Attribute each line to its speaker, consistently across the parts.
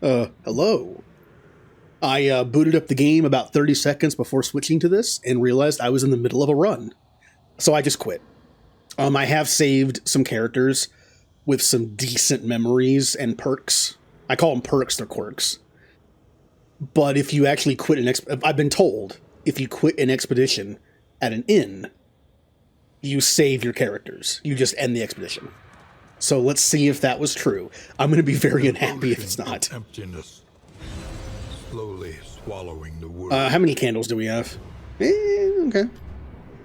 Speaker 1: Hello. I booted up the game about 30 seconds before switching to this and realized I was in the middle of a run. So I just quit. I have saved some characters with some decent memories and perks. I call them perks, they're quirks. But if you actually quit I've been told, if you quit an expedition at an inn, you save your characters. You just end the expedition. So let's see if that was true. I'm going to be very unhappy if it's not.
Speaker 2: Emptiness, slowly swallowing the word.
Speaker 1: How many candles do we have? Okay.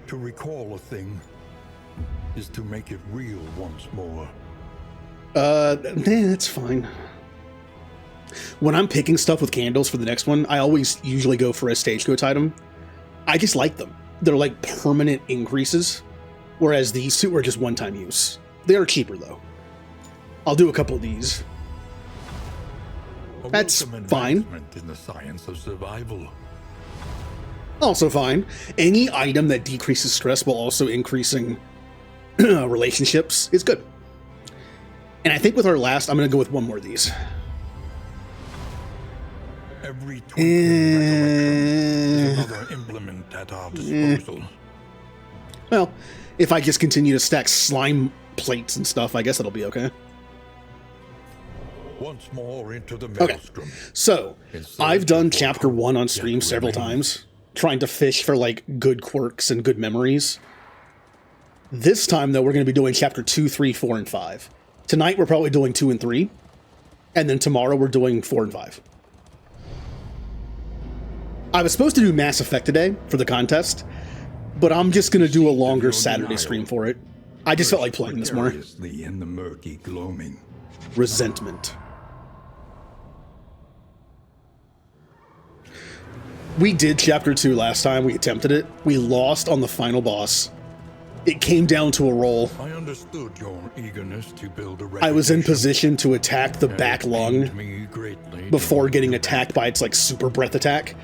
Speaker 2: To recall a thing is to make it real once more.
Speaker 1: That's fine. When I'm picking stuff with candles for the next one, I always usually go for a stagecoach item. I just like them. They're like permanent increases, whereas these two are just one-time use. They are cheaper, though. I'll do a couple of these. That's fine.
Speaker 2: In the science of survival.
Speaker 1: Also fine. Any item that decreases stress while also increasing relationships is good. And I think with our last, I'm going to go with one more of these.
Speaker 2: Every twinkling recollection is another implement at our disposal.
Speaker 1: Well, if I just continue to stack slime plates and stuff, I guess it'll be okay.
Speaker 2: Once more into the maelstrom.
Speaker 1: Okay, so I've done chapter 1 on stream several times, trying to fish for like good quirks and good memories. This time, though, we're going to be doing chapter 2, 3, 4, and 5. Tonight, we're probably doing 2 and 3, and then tomorrow we're doing 4 and 5. I was supposed to do Mass Effect today for the contest, but I'm just going to do a longer Saturday stream for it. I just felt like playing this more.
Speaker 2: In the murky gloaming.
Speaker 1: Resentment. We did chapter 2 last time. We attempted it. We lost on the final boss. It came down to a roll.
Speaker 2: I understood your eagerness to build a
Speaker 1: I was in position to attack the back lung before getting attacked by its like super breath attack.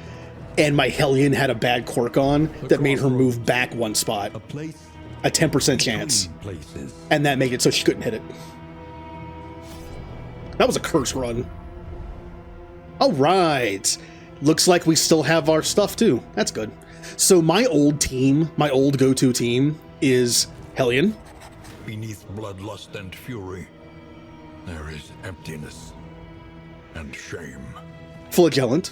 Speaker 1: And my Hellion had a bad quirk on that made her move back one spot. A 10% chance. And that made it so she couldn't hit it. That was a curse run. All right. Looks like we still have our stuff too. That's good. So my old team, my old go-to team is Hellion.
Speaker 2: Beneath bloodlust and fury, there is emptiness and shame.
Speaker 1: Flagellant.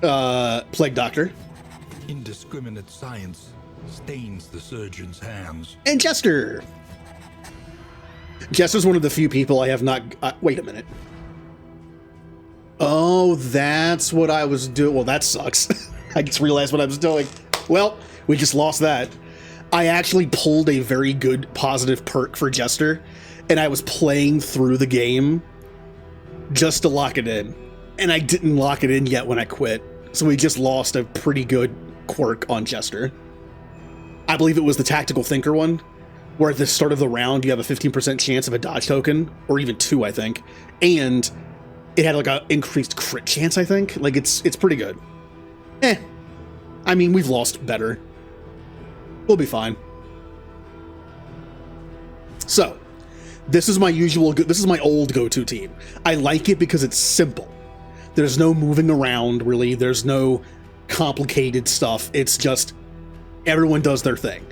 Speaker 1: Plague Doctor.
Speaker 2: Indiscriminate science stains the surgeon's hands.
Speaker 1: And Jester. Jester's one of the few people I have not... wait a minute. Oh, that's what I was doing. Well, that sucks. I just realized what I was doing. Well, we just lost that. I actually pulled a very good positive perk for Jester, and I was playing through the game just to lock it in. And I didn't lock it in yet when I quit, so we just lost a pretty good quirk on Jester. I believe it was the Tactical Thinker one, where at the start of the round you have a 15% chance of a dodge token, or even 2, I think, and it had like an increased crit chance, I think. Like, it's pretty good. I mean, we've lost better. We'll be fine. So, this is my old go-to team. I like it because it's simple. There's no moving around, really. There's no complicated stuff. It's just everyone does their thing.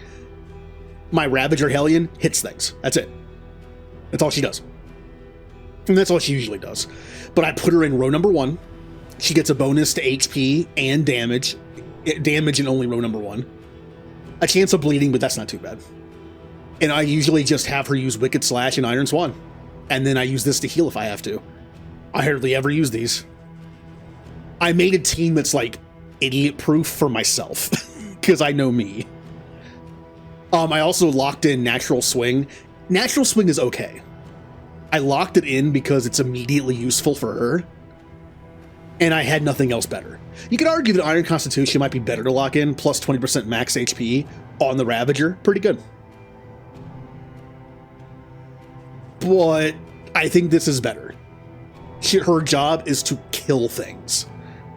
Speaker 1: My Ravager Hellion hits things. That's it. That's all she does. And that's all she usually does. But I put her in row number 1. She gets a bonus to HP and damage. Damage in only row number 1. A chance of bleeding, but that's not too bad. And I usually just have her use Wicked Slash and Iron Swan. And then I use this to heal if I have to. I hardly ever use these. I made a team that's like idiot-proof for myself. Because I know me. I also locked in Natural Swing. Natural Swing is okay. I locked it in because it's immediately useful for her. And I had nothing else better. You could argue that Iron Constitution might be better to lock in, plus 20% max HP on the Ravager. Pretty good. But I think this is better. Her job is to kill things.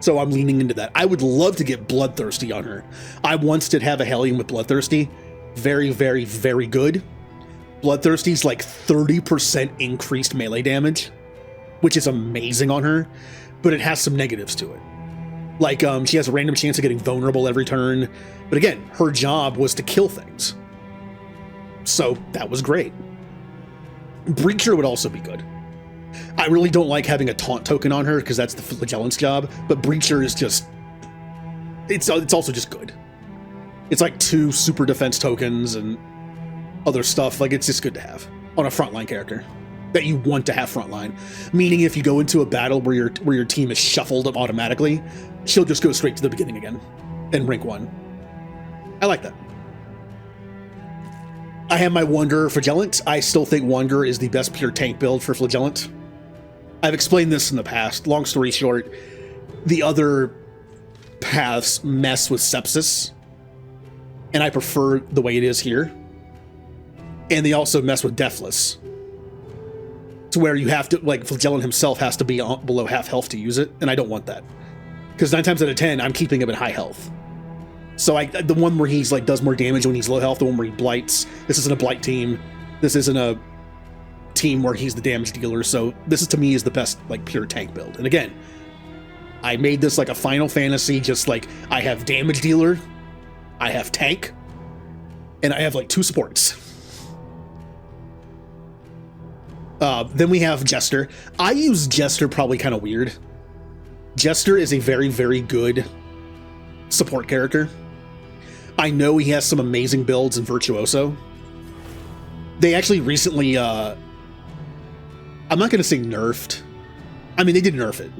Speaker 1: So I'm leaning into that. I would love to get Bloodthirsty on her. I once did have a Hellion with Bloodthirsty. Very, very, very good. Bloodthirsty's like 30% increased melee damage. which is amazing on her, but it has some negatives to it. Like, she has a random chance of getting vulnerable every turn, but again, her job was to kill things. So that was great. Breacher would also be good. I really don't like having a taunt token on her because that's the Flagellant's job, but Breacher is just... It's also just good. It's like 2 super defense tokens and other stuff. Like, it's just good to have on a frontline character that you want to have frontline. Meaning if you go into a battle where your team is shuffled up automatically, she'll just go straight to the beginning again and rank 1. I like that. I have my Wanderer Flagellant. I still think Wanderer is the best pure tank build for Flagellant. I've explained this in the past. Long story short, the other paths mess with Sepsis, and I prefer the way it is here. And they also mess with Deathless, to where you have to, like, Flagellant himself has to be below half health to use it, and I don't want that. Because 9 times out of 10, I'm keeping him at high health. So the one where he's like does more damage when he's low health, the one where he blights. This isn't a blight team. This isn't a team where he's the damage dealer. So this is, to me, is the best like pure tank build. And again, I made this like a Final Fantasy, just like I have damage dealer, I have tank, and I have like 2 supports. Then we have Jester. I use Jester probably kind of weird. Jester is a very, very good support character. I know he has some amazing builds in Virtuoso. They actually recently, I'm not going to say nerfed. I mean, they did nerf it.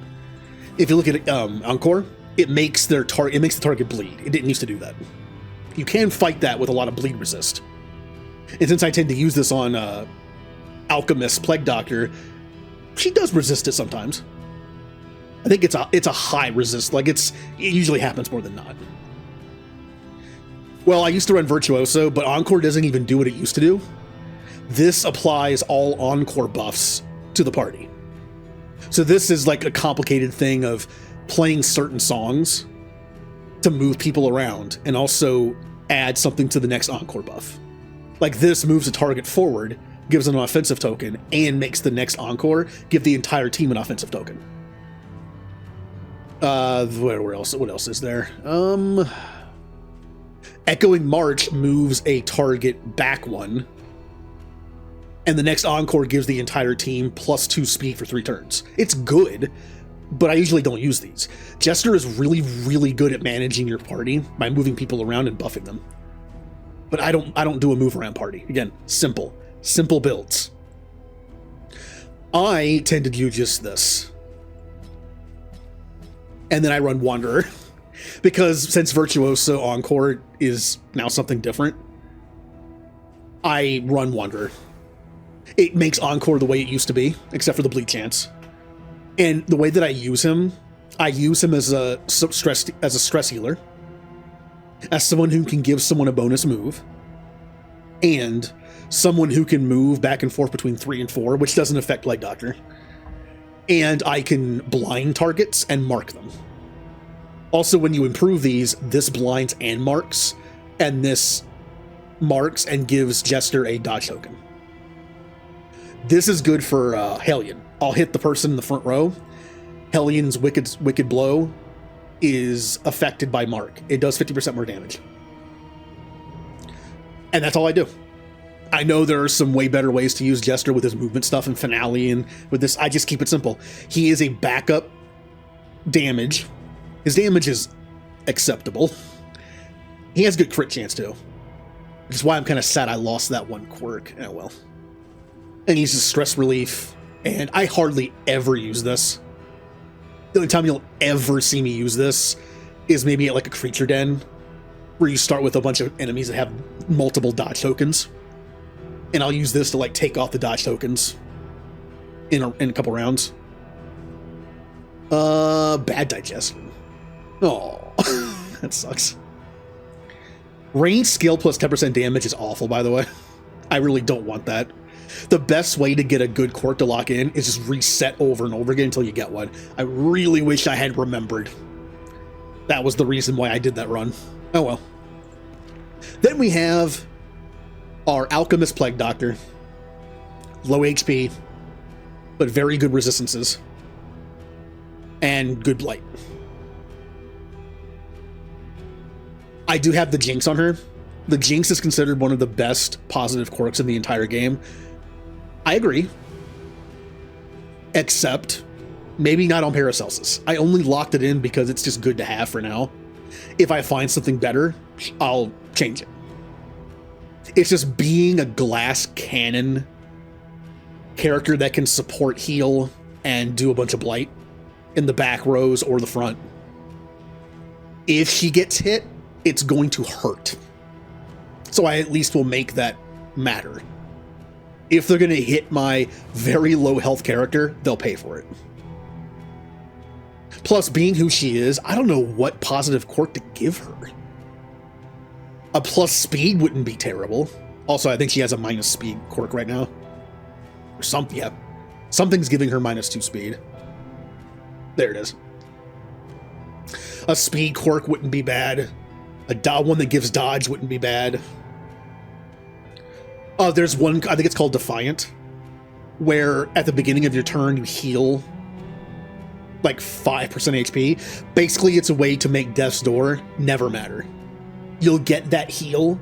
Speaker 1: If you look at Encore, it makes the target bleed. It didn't used to do that. You can fight that with a lot of bleed resist. And since I tend to use this on Alchemist Plague Doctor, she does resist it sometimes. I think it's a high resist. Like it usually happens more than not. Well, I used to run Virtuoso, but Encore doesn't even do what it used to do. This applies all Encore buffs to the party. So this is like a complicated thing of playing certain songs to move people around and also add something to the next Encore buff. Like this moves a target forward, gives an offensive token, and makes the next Encore give the entire team an offensive token. What else is there? Echoing March moves a target back 1, and the next Encore gives the entire team +2 speed for 3 turns. It's good, but I usually don't use these. Jester is really, really good at managing your party by moving people around and buffing them. But I don't do a move around party. Again, simple builds. I tend to do just this. And then I run Wanderer. Because since Virtuoso Encore is now something different, I run Wanderer. It makes Encore the way it used to be, except for the bleed chance. And the way that I use him as a stress healer, as someone who can give someone a bonus move, and someone who can move back and forth between 3 and 4, which doesn't affect Plague Doctor. And I can blind targets and mark them. Also, when you improve these, this blinds and marks, and this marks and gives Jester a dodge token. This is good for Hellion. I'll hit the person in the front row. Hellion's Wicked Blow is affected by mark. It does 50% more damage. And that's all I do. I know there are some way better ways to use Jester with his movement stuff and Finale, and with this, I just keep it simple. He is a backup damage. His damage is acceptable. He has good crit chance too. Which is why I'm kind of sad I lost that one quirk. Oh well. And he's a stress relief, and I hardly ever use this. The only time you'll ever see me use this is maybe at like a creature den, where you start with a bunch of enemies that have multiple dodge tokens. And I'll use this to like take off the dodge tokens in a couple rounds. Bad digestion. Oh, that sucks. Range skill plus 10% damage is awful, by the way. I really don't want that. The best way to get a good quirk to lock in is just reset over and over again until you get one. I really wish I had remembered. That was the reason why I did that run. Oh well. Then we have our Alchemist Plague Doctor. Low HP. but very good resistances. And good blight. I do have the Jinx on her. The Jinx is considered one of the best positive quirks in the entire game. I agree. Except, maybe not on Paracelsus. I only locked it in because it's just good to have for now. If I find something better, I'll change it. It's just being a glass cannon character that can support heal and do a bunch of blight in the back rows or the front. If she gets hit, it's going to hurt. So I at least will make that matter. If they're going to hit my very low health character, they'll pay for it. Plus, being who she is, I don't know what positive quirk to give her. A plus speed wouldn't be terrible. Also, I think she has a minus speed quirk right now. Or something, yeah. Something's giving her -2 speed. There it is. A speed quirk wouldn't be bad. One that gives dodge wouldn't be bad. There's one, I think it's called Defiant, where at the beginning of your turn you heal like 5% HP. Basically, it's a way to make Death's Door never matter. You'll get that heal,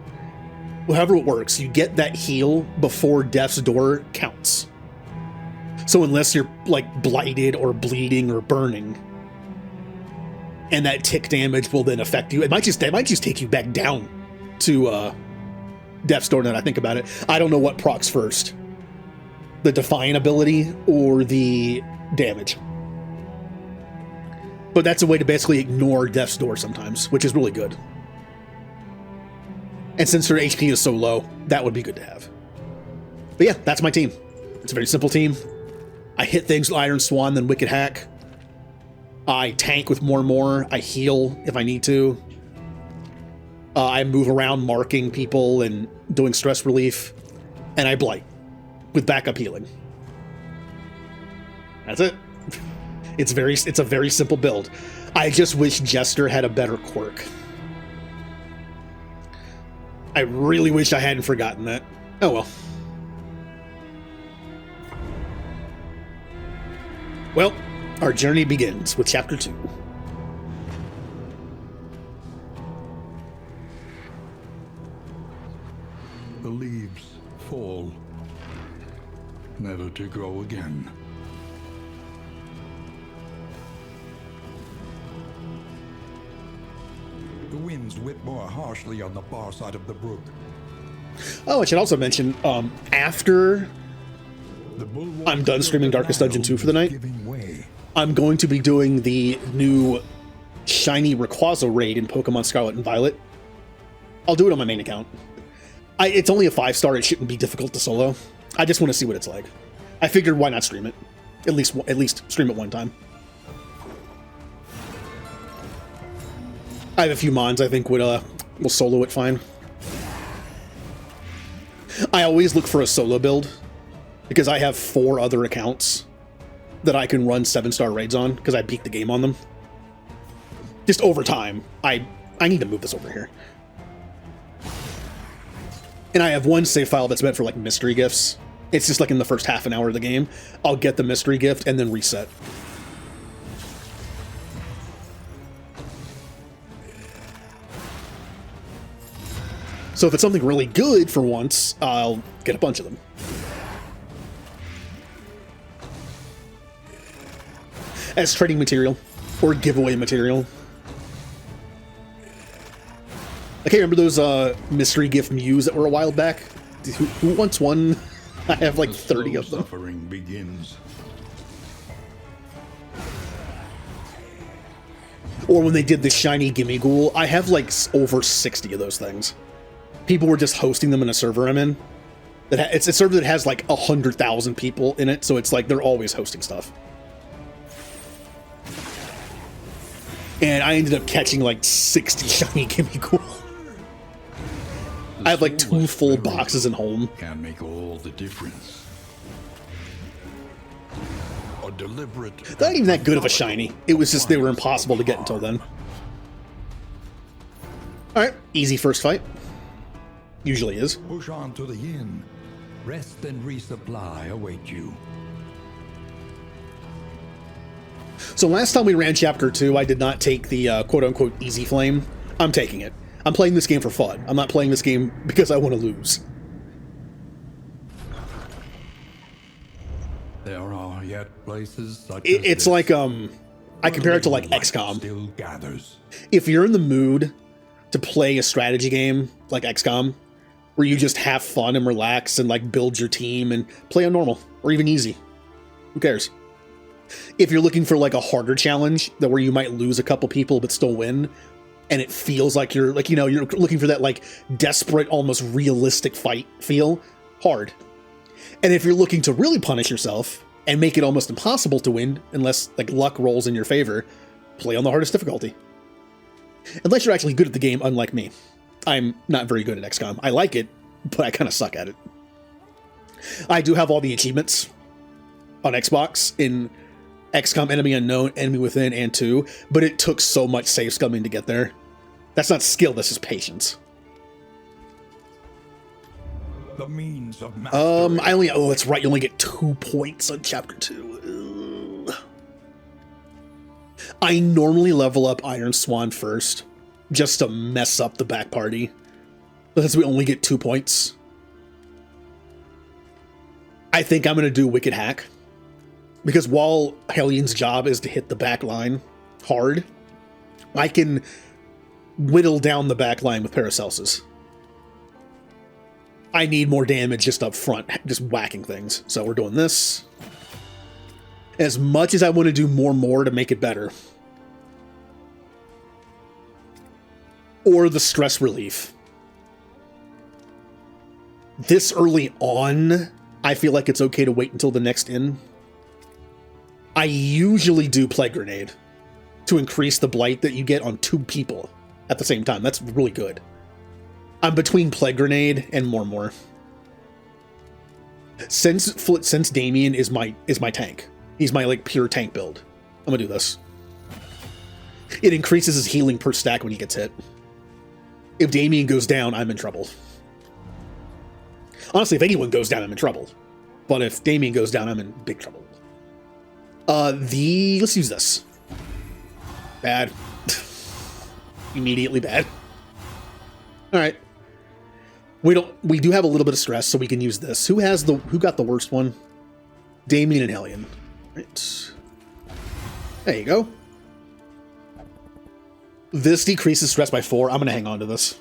Speaker 1: however it works, you get that heal before Death's Door counts. So unless you're like blighted or bleeding or burning, and that tick damage will then affect you, it might just take you back down to Death's Door now that I think about it. I don't know what procs first, the Defiant ability or the damage. But that's a way to basically ignore Death's Door sometimes, which is really good. And since her HP is so low, that would be good to have. But yeah, that's my team. It's a very simple team. I hit things with Iron Swan, then Wicked Hack. I tank with more. I heal if I need to. I move around marking people and doing stress relief. And I blight with backup healing. That's it. It's a very simple build. I just wish Jester had a better quirk. I really wish I hadn't forgotten that. Oh well. Well, our journey begins with Chapter 2.
Speaker 2: The leaves fall, never to grow again. The winds whip more harshly on the far side of the brook.
Speaker 1: Oh, I should also mention, after I'm done streaming Darkest Dungeon 2 for the night, I'm going to be doing the new shiny Rayquaza raid in Pokemon Scarlet and Violet. I'll do it on my main account. It's only a 5-star, it shouldn't be difficult to solo. I just want to see what it's like. I figured why not stream it? At least stream it one time. I have a few mons I think will solo it fine. I always look for a solo build, because I have 4 other accounts that I can run 7-star raids on, because I beat the game on them. Just over time. I need to move this over here. And I have one save file that's meant for like mystery gifts. It's just like in the first half an hour of the game, I'll get the mystery gift and then reset. So if it's something really good for once, I'll get a bunch of them. As trading material or giveaway material. I can't remember those mystery gift Mews that were a while back. Who wants one? I have like 30 of them.
Speaker 2: Suffering begins.
Speaker 1: Or when they did the shiny Gimme Ghoul, I have like over 60 of those things. People were just hosting them in a server I'm in. It's a server that has like 100,000 people in it, so it's like they're always hosting stuff. And I ended up catching like 60 shiny Gimme Ghoul. I have like 2 full boxes in home.
Speaker 2: Can make all the difference. A deliberate.
Speaker 1: They're not even that good of a shiny. It was just they were impossible to get until then. Alright, easy first fight. Usually is.
Speaker 3: Push on to the inn. Rest and resupply await you.
Speaker 1: So last time we ran Chapter 2, I did not take the quote-unquote easy flame. I'm taking it. I'm playing this game for fun. I'm not playing this game because I want to lose.
Speaker 2: There are yet places such
Speaker 1: It's
Speaker 2: as
Speaker 1: like, I compare it to like XCOM.
Speaker 2: still gathers.
Speaker 1: If you're in the mood to play a strategy game like XCOM, where you just have fun and relax and like build your team and play on normal or even easy, who cares? If you're looking for like a harder challenge that where you might lose a couple people but still win, and it feels like you're like, you know, you're looking for that like desperate, almost realistic fight feel, hard. And if you're looking to really punish yourself and make it almost impossible to win unless like luck rolls in your favor, play on the hardest difficulty. Unless you're actually good at the game, unlike me. I'm not very good at XCOM. I like it, but I kind of suck at it. I do have all the achievements on Xbox in XCOM Enemy Unknown, Enemy Within, and 2, but it took so much save scumming to get there. That's not skill, that's just patience.
Speaker 2: The means of mastery.
Speaker 1: oh, that's right, you only get 2 points on Chapter 2. Ugh. I normally level up Iron Swan first, just to mess up the back party. But since we only get 2 points, I think I'm going to do Wicked Hack. Because while Hellion's job is to hit the back line hard, I can whittle down the back line with Paracelsus. I need more damage just up front, just whacking things. So we're doing this. As much as I want to do more to make it better. Or the stress relief. This early on, I feel like it's okay to wait until the next inn. I usually do Plague Grenade to increase the blight that you get on 2 people at the same time. That's really good. I'm between Plague Grenade and more. Since Damien is my tank. He's my like pure tank build. I'm gonna do this. It increases his healing per stack when he gets hit. If Damien goes down, I'm in trouble. Honestly, if anyone goes down, I'm in trouble. But if Damien goes down, I'm in big trouble. Let's use this. Bad. Immediately bad. Alright. We do have a little bit of stress, so we can use this. Who got the worst one? Damien and Hellion. Right. There you go. This decreases stress by 4. I'm gonna hang on to this.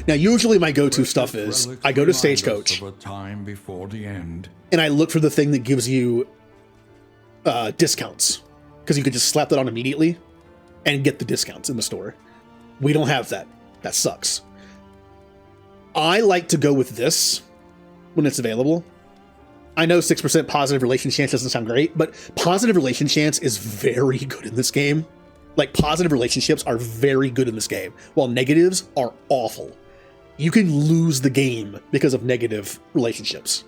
Speaker 1: Now, usually my go-to stuff is I go to Stagecoach
Speaker 2: Of a time before the end.
Speaker 1: and I look for the thing that gives you discounts, because you could just slap that on immediately and get the discounts in the store. We don't have that. That sucks. I like to go with this when it's available. I know 6% positive relation chance doesn't sound great, but positive relation chance is very good in this game. Like, positive relationships are very good in this game, while negatives are awful. You can lose the game because of negative relationships.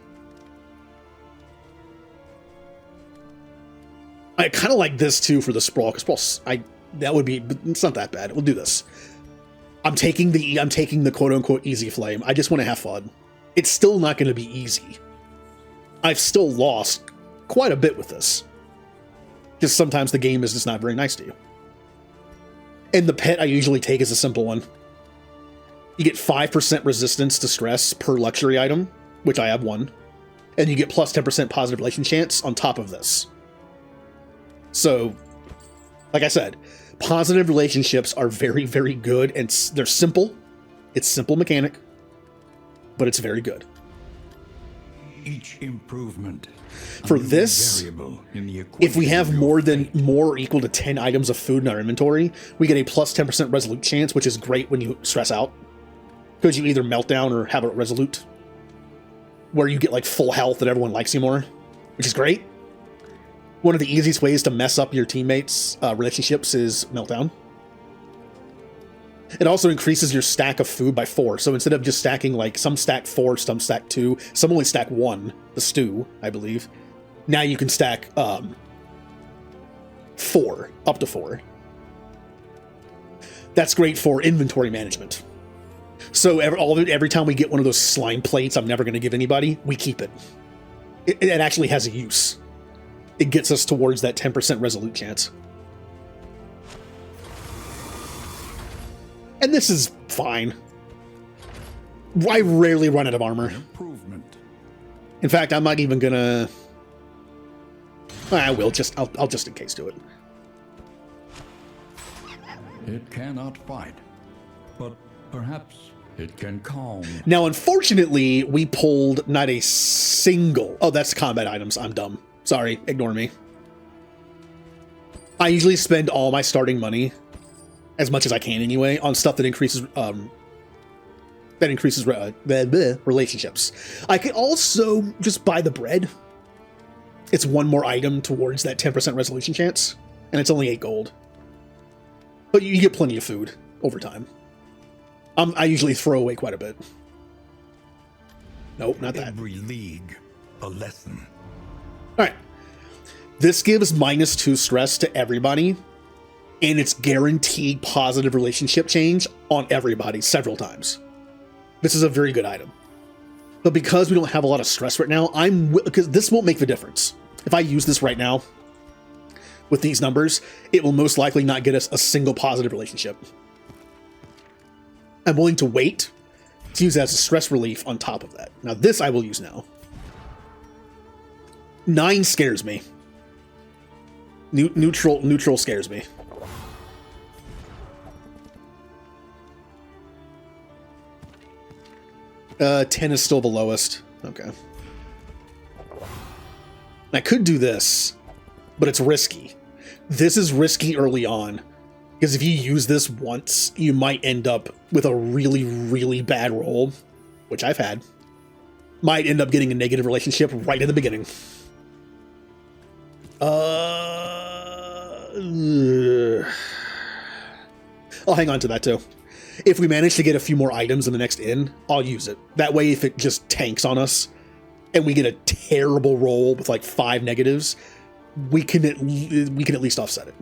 Speaker 1: I kind of like this too for the Sprawl, because it's not that bad. We'll do this. I'm taking the quote-unquote easy flame. I just want to have fun. It's still not going to be easy. I've still lost quite a bit with this. Just sometimes the game is just not very nice to you. And the pet I usually take is a simple one. You get 5% resistance to stress per luxury item, which I have 1. And you get plus 10% positive relation chance on top of this. So, like I said, positive relationships are very, very good, and they're simple. It's simple mechanic, but it's very good.
Speaker 2: Each improvement
Speaker 1: For this, if we have more or equal to 10 items of food in our inventory, we get a plus 10% resolute chance, which is great when you stress out. Because you either melt down or have a resolute, where you get like full health and everyone likes you more, which is great. One of the easiest ways to mess up your teammates' relationships is meltdown. It also increases your stack of food by 4. So instead of just stacking, like, some stack 4, some stack 2, some only stack 1, the stew, I believe. Now you can stack 4, up to 4. That's great for inventory management. So every time we get one of those slime plates I'm never going to give anybody, we keep it. It actually has a use. it gets us towards that 10% resolute chance. And this is fine. I rarely run out of armor.
Speaker 2: Improvement.
Speaker 1: In fact, I'm not even gonna... I will, I'll just in case do it.
Speaker 2: It cannot fight, but perhaps it can calm.
Speaker 1: Now, unfortunately, we pulled not a single... Oh, that's combat items. I'm dumb. Sorry, ignore me. I usually spend all my starting money, as much as I can anyway, on stuff that increases relationships. I could also just buy the bread. It's one more item towards that 10% resolution chance, and it's only 8 gold. But you get plenty of food over time. I usually throw away quite a bit. Nope, not that.
Speaker 2: Every league, a lesson.
Speaker 1: All right. This gives -2 stress to everybody, and it's guaranteed positive relationship change on everybody several times. This is a very good item. But because we don't have a lot of stress right now, because this won't make the difference. If I use this right now with these numbers, it will most likely not get us a single positive relationship. I'm willing to wait to use it as a stress relief on top of that. Now this I will use now. 9 scares me. Neutral scares me. Uh, 10 is still the lowest. Okay. I could do this, but it's risky. This is risky early on, because if you use this once, you might end up with a really, really bad roll, which I've had. Might end up getting a negative relationship right in the beginning. I'll hang on to that too. If we manage to get a few more items in the next inn, I'll use it. That way, if it just tanks on us and we get a terrible roll with like 5 negatives, we can at least offset it.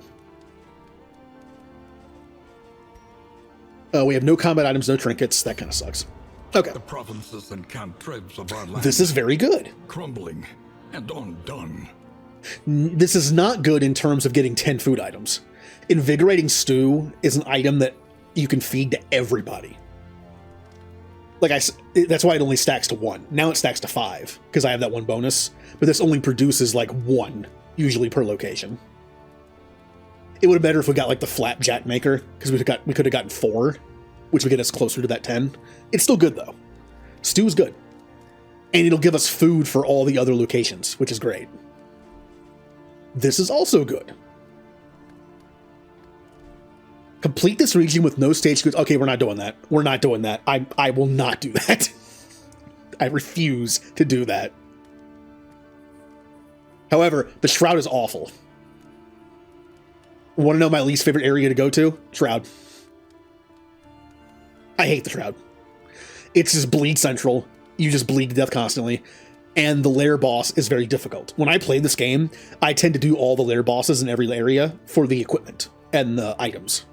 Speaker 1: We have no combat items, no trinkets. That kind of sucks. Okay.
Speaker 2: The provinces and cantrips of our land.
Speaker 1: This is very good.
Speaker 2: Crumbling and undone.
Speaker 1: This is not good in terms of getting 10 food items. Invigorating Stew is an item that you can feed to everybody. Like that's why it only stacks to 1. Now it stacks to 5 because I have that 1 bonus, but this only produces like 1 usually per location. It would have been better if we got like the flapjack maker because we could have gotten 4, which would get us closer to that 10. It's still good though. Stew is good, and it'll give us food for all the other locations, which is great. This is also good. Complete this region with no stage goods. Okay, we're not doing that. We're not doing that. I will not do that. I refuse to do that. However, the Shroud is awful. Want to know my least favorite area to go to? Shroud. I hate the Shroud. It's just bleed central. You just bleed to death constantly. And the lair boss is very difficult. When I play this game, I tend to do all the lair bosses in every area for the equipment and the items.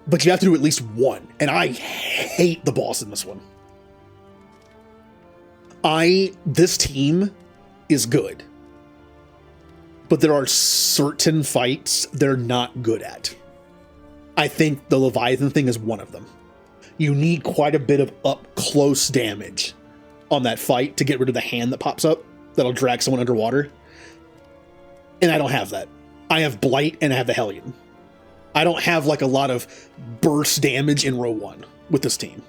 Speaker 1: But you have to do at least 1, and I hate the boss in this one. This team is good, but there are certain fights they're not good at. I think the Leviathan thing is one of them. You need quite a bit of up-close damage on that fight to get rid of the hand that pops up that'll drag someone underwater. And I don't have that. I have Blight and I have the Hellion. I don't have like a lot of burst damage in row 1 with this team.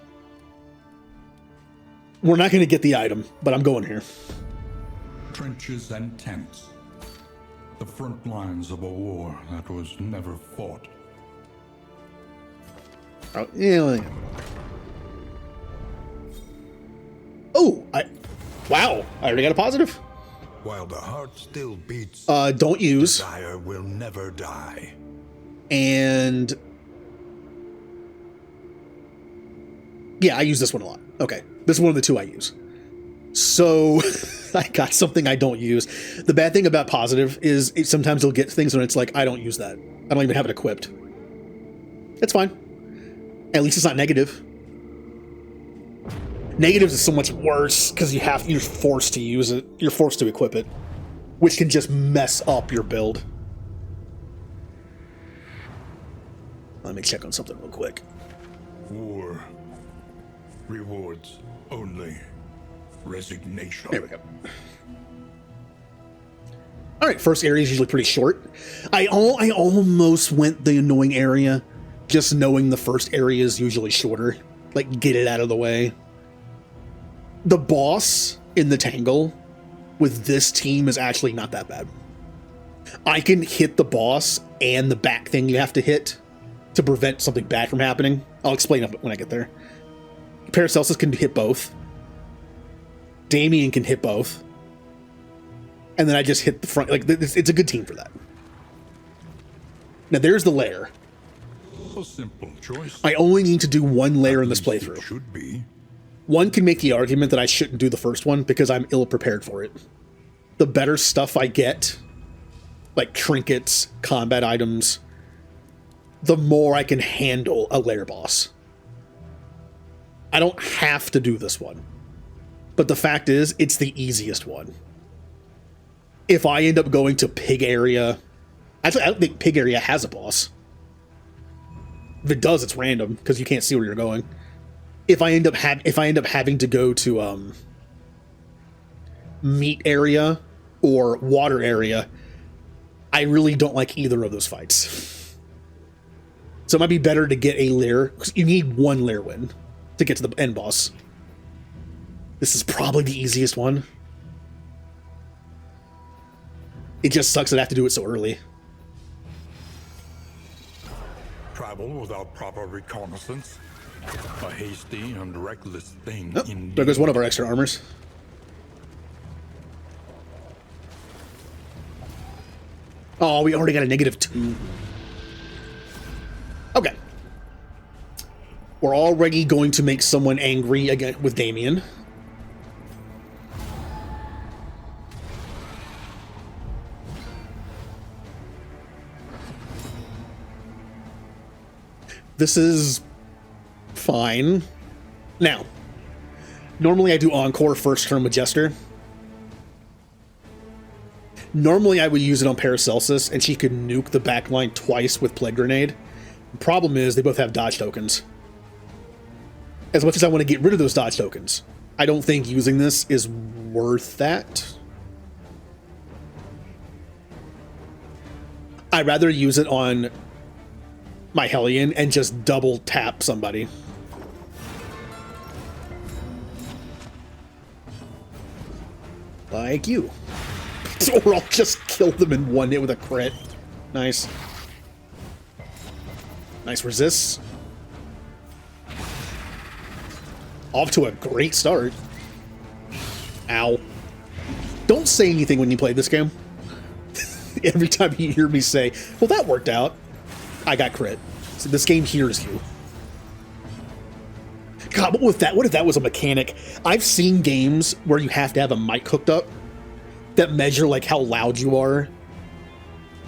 Speaker 1: We're not going to get the item, but I'm going here.
Speaker 2: Trenches and tents. The front lines of a war that was never fought.
Speaker 1: Oh, yeah. Oh, wow. I already got a positive.
Speaker 2: While the heart still beats,
Speaker 1: don't use.
Speaker 2: desire will never die.
Speaker 1: And yeah, I use this one a lot. Okay, this is one of the 2 I use. So I got something I don't use. The bad thing about positive is sometimes you'll get things when it's like, I don't use that. I don't even have it equipped. It's fine. At least it's not negative. Negatives is so much worse because you're forced to use it. You're forced to equip it. which can just mess up your build. Let me check on something real quick.
Speaker 2: War rewards only resignation.
Speaker 1: There we go. All right, first area is usually pretty short. I almost went the annoying area, just knowing the first area is usually shorter. Like, get it out of the way. The boss in the Tangle with this team is actually not that bad. I can hit the boss and the back thing you have to hit to prevent something bad from happening. I'll explain it when I get there. Paracelsus can hit both. Damien can hit both. And then I just hit the front. Like, it's a good team for that. Now, there's the lair.
Speaker 2: A simple choice.
Speaker 1: I only need to do one lair in this
Speaker 2: At least
Speaker 1: playthrough.
Speaker 2: it should be.
Speaker 1: One can make the argument that I shouldn't do the first one because I'm ill-prepared for it. The better stuff I get, like trinkets, combat items, the more I can handle a lair boss. I don't have to do this one. But the fact is, it's the easiest one. If I end up going to Pig Area... Actually, I don't think Pig Area has a boss. If it does, it's random, because you can't see where you're going. If I end up having to go to Meat Area or Water Area, I really don't like either of those fights. So it might be better to get a lair, because you need one lair win to get to the end boss. This is probably the easiest one. It just sucks that I have to do it so early.
Speaker 2: Travel without proper reconnaissance. A hasty and reckless thing
Speaker 1: Oh,
Speaker 2: indeed.
Speaker 1: there goes one of our extra armors. Oh, we already got a -2. Okay. We're already going to make someone angry again with Damien. This is fine. Now, normally I do Encore first turn with Jester. Normally I would use it on Paracelsus, and she could nuke the backline twice with Plague Grenade. The problem is they both have dodge tokens. As much as I want to get rid of those dodge tokens, I don't think using this is worth that. I'd rather use it on my Hellion and just double tap somebody. Like you. Or I'll just kill them in one hit with a crit. Nice. Nice resists. Off to a great start. Ow. Don't say anything when you play this game. Every time you hear me say, well, that worked out, I got crit. So this game hears you. God, what if that was a mechanic? I've seen games where you have to have a mic hooked up that measure like how loud you are.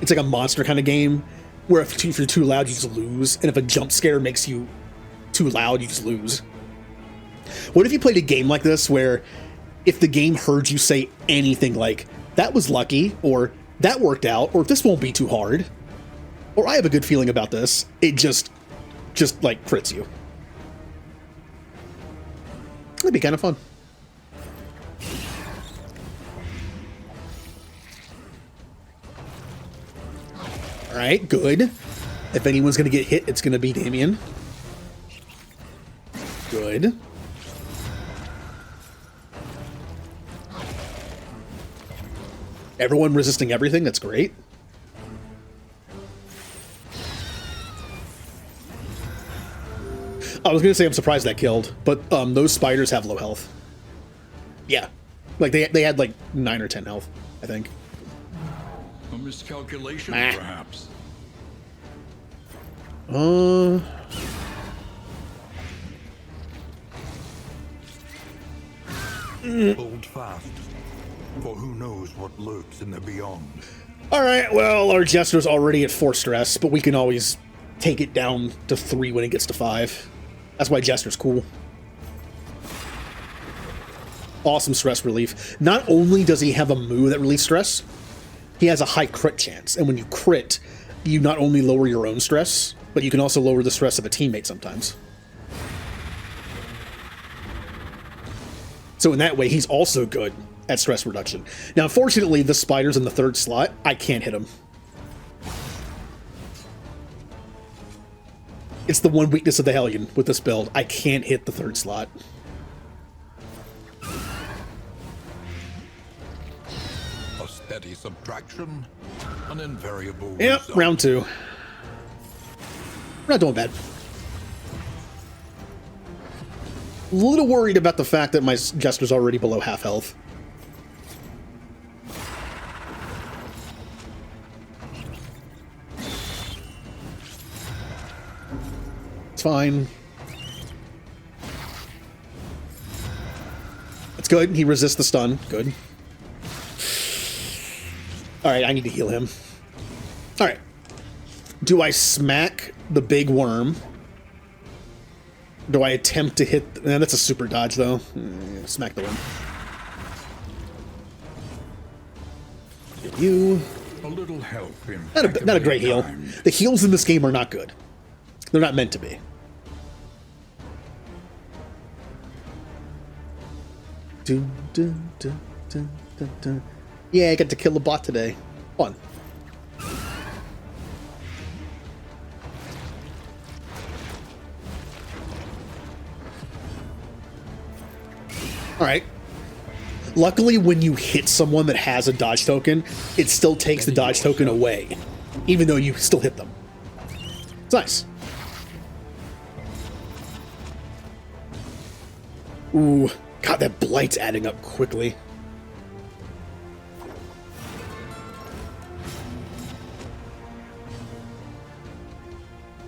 Speaker 1: It's like a monster kind of game where if you're too loud, you just lose. And if a jump scare makes you too loud, you just lose. What if you played a game like this where if the game heard you say anything like, that was lucky, or that worked out, or this won't be too hard, or I have a good feeling about this, it just like crits you. That'd be kind of fun. All right, good. If anyone's going to get hit, it's going to be Damien. Good. Everyone resisting everything, that's great. I was going to say I'm surprised that killed, but those spiders have low health. Yeah. Like, they had, like, 9 or 10 health, I think.
Speaker 2: A miscalculation,
Speaker 1: Ah.
Speaker 2: perhaps. Hold fast, for who knows what lurks in the beyond.
Speaker 1: Alright, well, our Jester's already at 4 stress, but we can always take it down to 3 when it gets to 5. That's why Jester's cool. Awesome stress relief. Not only does he have a move that relieves stress, he has a high crit chance. And when you crit, you not only lower your own stress, but you can also lower the stress of a teammate sometimes. So in that way, he's also good at stress reduction. Now, unfortunately, the spider's in the third slot. I can't hit him. It's the one weakness of the Hellion with this build. I can't hit the third slot.
Speaker 2: A steady subtraction, an invariable
Speaker 1: Yep,
Speaker 2: result.
Speaker 1: round 2. We're not doing bad. A little worried about the fact that my Jester's already below half health. It's fine. It's good. He resists the stun. Good. Alright, I need to heal him. Alright. Do I smack the big worm? Do I attempt to hit... that's a super dodge, though. Smack the worm. Get you.
Speaker 2: A little help in
Speaker 1: Not a great heal. The heals in this game are not good. They're not meant to be. Dun, dun, dun, dun, dun, dun. Yeah, I got to kill a bot today. Fun. Alright. Luckily, when you hit someone that has a dodge token, it still takes the dodge token away, even though you still hit them. It's nice. Ooh. God, that blight's adding up quickly.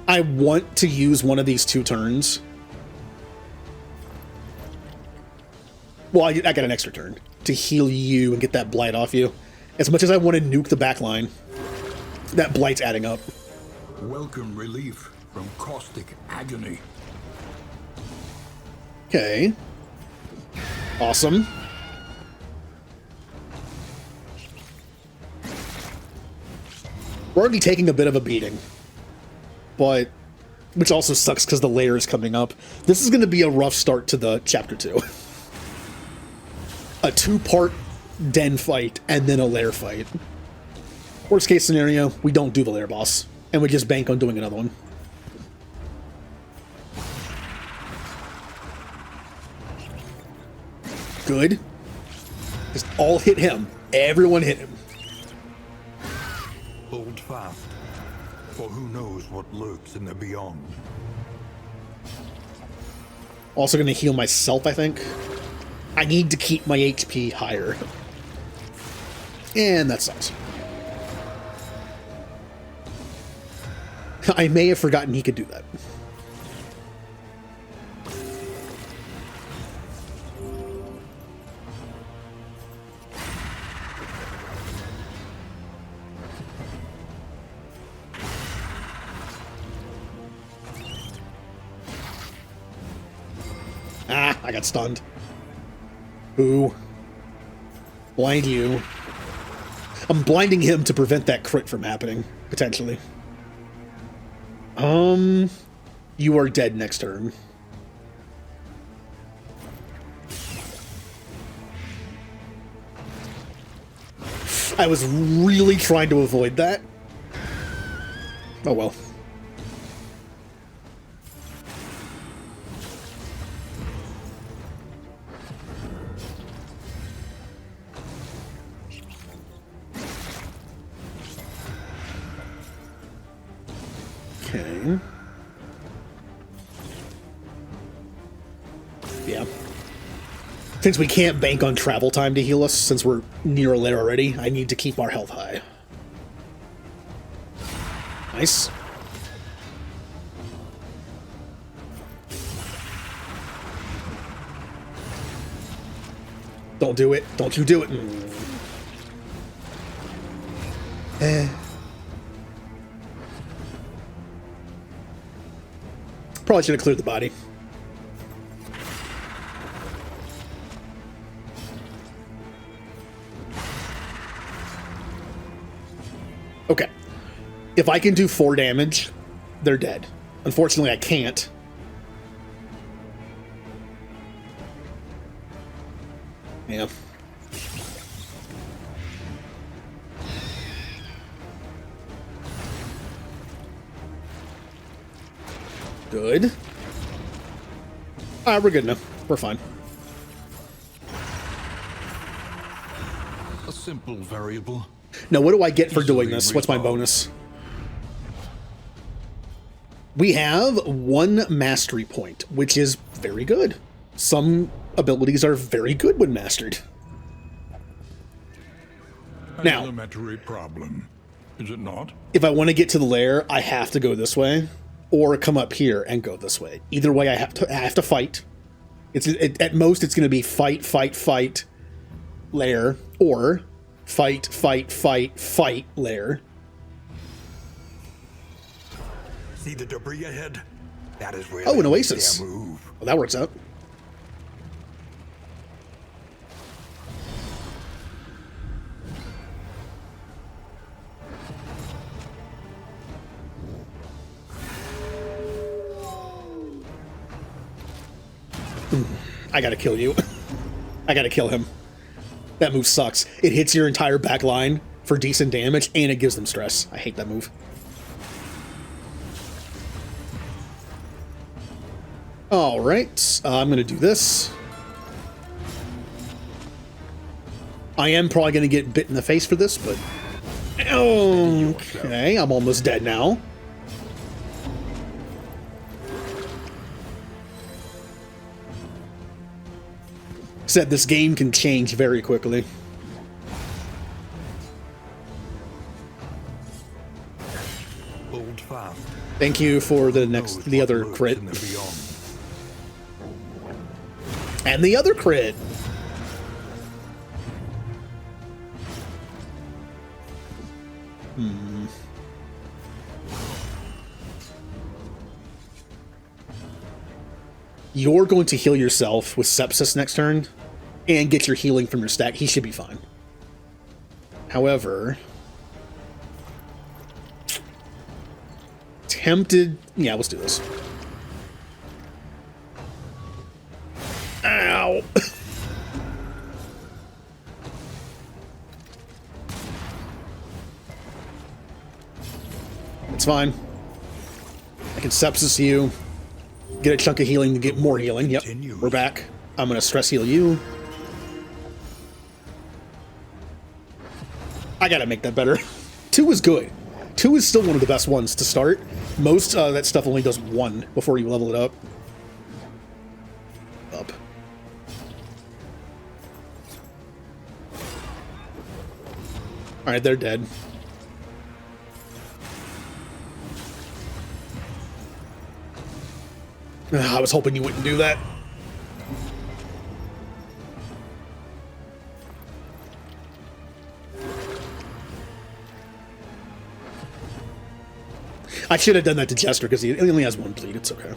Speaker 1: I want to use one of these 2 turns. Well, I got an extra turn to heal you and get that blight off you. As much as I want to nuke the back line, that blight's adding up.
Speaker 2: Welcome relief from caustic agony.
Speaker 1: Okay. Awesome. We're already taking a bit of a beating. But, which also sucks because the layer is coming up. This is going to be a rough start to the Chapter 2. A 2-part den fight and then a lair fight. Worst case scenario, we don't do the lair boss. And we just bank on doing another one. Good. Just all hit him. Everyone hit him.
Speaker 2: Hold fast, for who knows what lurks in the beyond.
Speaker 1: Also going to heal myself, I think. I need to keep my HP higher. And that sucks. I may have forgotten he could do that. Ah, I got stunned. Ooh. Blind you. I'm blinding him to prevent that crit from happening, potentially. You are dead next turn. I was really trying to avoid that. Oh well. Okay. Yeah. Since we can't bank on travel time to heal us, since we're near a lair already, I need to keep our health high. Nice. Don't do it. Don't you do it. Probably should have cleared the body. Okay. If I can do 4 damage, they're dead. Unfortunately, I can't. Yeah. Good. Alright, we're good now. We're fine.
Speaker 2: A simple variable.
Speaker 1: Now, what do I get for doing
Speaker 2: Easily
Speaker 1: this? What's my
Speaker 2: resolved.
Speaker 1: bonus? We have 1 mastery point, which is very good. Some abilities are very good when mastered.
Speaker 2: An
Speaker 1: Now-
Speaker 2: elementary problem, is it not?
Speaker 1: If I want to get to the lair, I have to go this way, or come up here and go this way. Either way, I have to fight. At most, it's going to be fight, fight, fight, lair, or fight, fight, fight, fight, lair.
Speaker 3: See the debris ahead? That is really
Speaker 1: Oh, an
Speaker 3: a
Speaker 1: oasis.
Speaker 3: damn move.
Speaker 1: Well, that works out. I gotta kill you. I gotta kill him. That move sucks. It hits your entire back line for decent damage, and it gives them stress. I hate that move. Alright, I'm gonna do this. I am probably gonna get bit in the face for this, but... Okay, I'm almost dead now. Said this game can change very quickly.
Speaker 3: Hold fast.
Speaker 1: Thank you for the
Speaker 3: Knows
Speaker 1: the
Speaker 3: what
Speaker 1: other
Speaker 3: lurks
Speaker 1: crit.
Speaker 3: in the beyond.
Speaker 1: And the other crit. You're going to heal yourself with Sepsis next turn and get your healing from your stack. He should be fine. However, tempted... Yeah, let's do this. Ow! It's fine. I can Sepsis you. Get a chunk of healing to get more healing. Yep,
Speaker 3: Continues.
Speaker 1: we're back. I'm gonna stress heal you. I gotta make that better. 2 is good. 2 is still one of the best ones to start. Most that stuff only does 1 before you level it up. Up. Alright, they're dead. I was hoping you wouldn't do that. I should have done that to Jester because he only has 1 bleed. It's okay.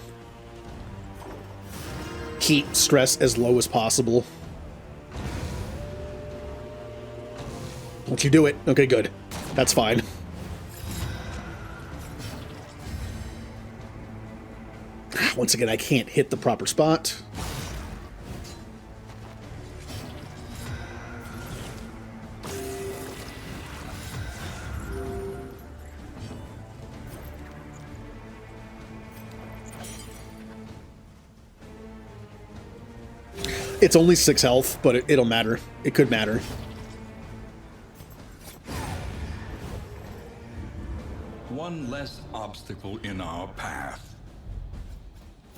Speaker 1: Keep stress as low as possible. Don't you do it. Okay, good. That's fine. Once again, I can't hit the proper spot. It's only 6 health, but it'll matter. It could matter.
Speaker 2: One less obstacle in our path.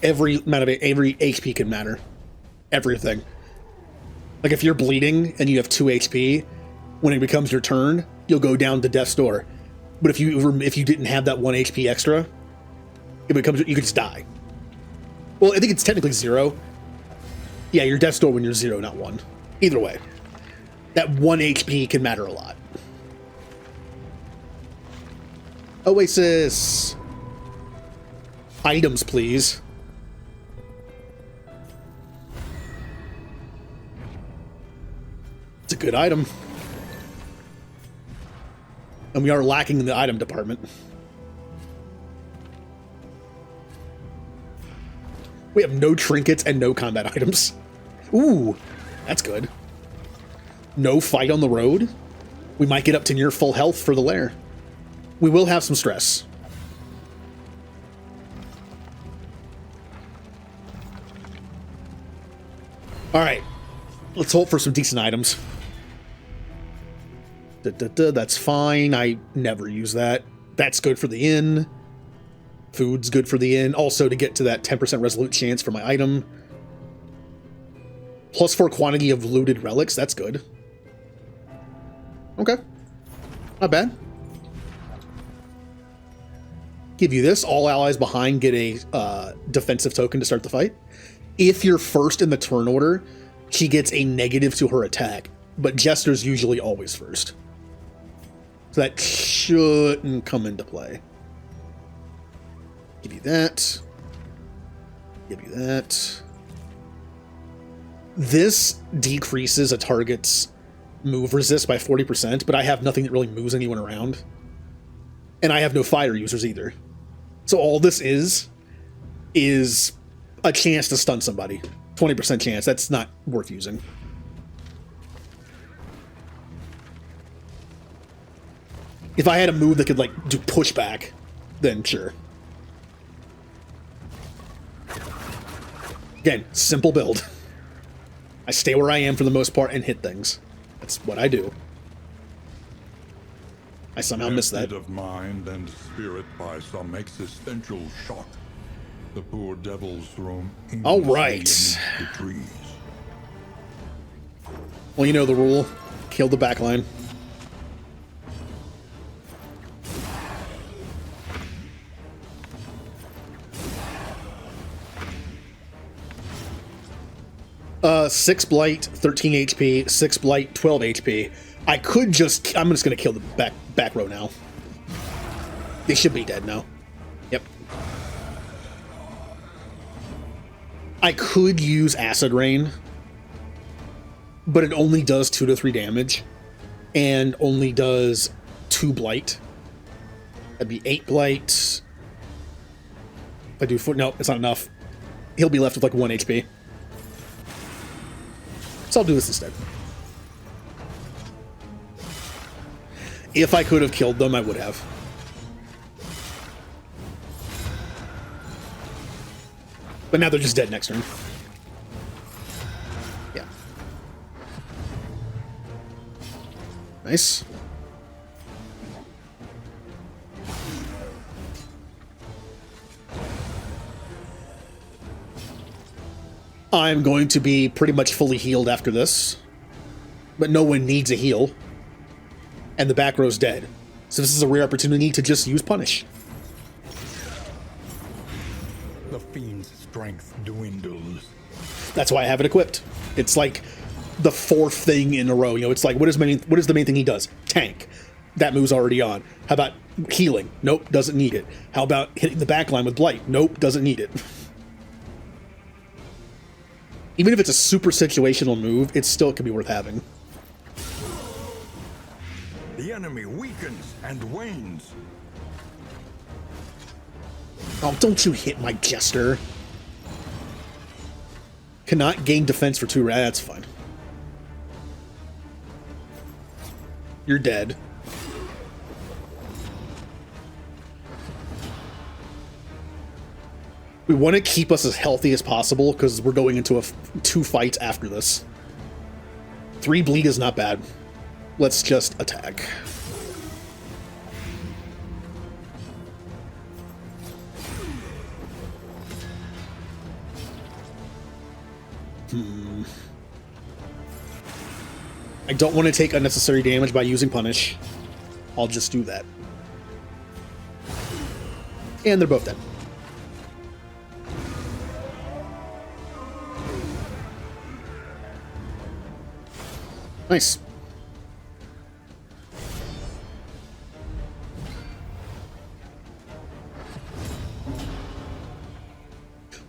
Speaker 1: Every HP can matter. Everything. Like if you're bleeding and you have 2 HP, when it becomes your turn, you'll go down to death's door. But if you didn't have that 1 HP extra, you could just die. Well, I think it's technically 0. Yeah, you're death's door when you're 0, not 1. Either way, that 1 HP can matter a lot. Oasis. Items, please. It's a good item. And we are lacking in the item department. We have no trinkets and no combat items. Ooh, that's good. No fight on the road. We might get up to near full health for the lair. We will have some stress. All right, let's hope for some decent items. That's fine. I never use that. That's good for the inn. Food's good for the inn. Also to get to that 10% resolute chance for my item. +4 quantity of looted relics. That's good. Okay. Not bad. Give you this. All allies behind get a defensive token to start the fight. If you're first in the turn order, she gets a negative to her attack. But Jester's usually always first. So that shouldn't come into play. Give you that. Give you that. This decreases a target's move resist by 40%, but I have nothing that really moves anyone around. And I have no fire users either. So all this is a chance to stun somebody. 20% chance. That's not worth using. If I had a move that could, like, do pushback, then sure. Again, simple build. I stay where I am for the most part and hit things. That's what I do. I somehow missed that.
Speaker 2: Of mind and spirit by some existential shock. The poor devils roam
Speaker 1: all right.
Speaker 2: amidst the trees.
Speaker 1: Well, you know the rule. Kill the backline. 6 blight, 13 HP, 6 blight, 12 HP. I'm just gonna kill the back row now. They should be dead now. Yep. I could use Acid Rain, but it only does 2 to 3 damage, and only does 2 blight. That'd be 8 blight. If I do foot, no, it's not enough. He'll be left with like 1 HP. So I'll do this instead. If I could have killed them, I would have. But now they're just dead next turn. Yeah. Nice. I'm going to be pretty much fully healed after this. But no one needs a heal. And the back row's dead. So this is a rare opportunity to just use Punish.
Speaker 3: The fiend's strength dwindles.
Speaker 1: That's why I have it equipped. It's like the 4th thing in a row. You know, it's like, what is the main thing he does? Tank. That move's already on. How about healing? Nope, doesn't need it. How about hitting the back line with Blight? Nope, doesn't need it. Even if it's a super situational move, it still could be worth having.
Speaker 3: The enemy weakens and wanes.
Speaker 1: Oh, don't you hit my Jester. Cannot gain defense for 2 rounds. That's fine. You're dead. We want to keep us as healthy as possible because we're going into 2 fights after this. 3 bleed is not bad. Let's just attack. I don't want to take unnecessary damage by using Punish. I'll just do that. And they're both dead. Nice.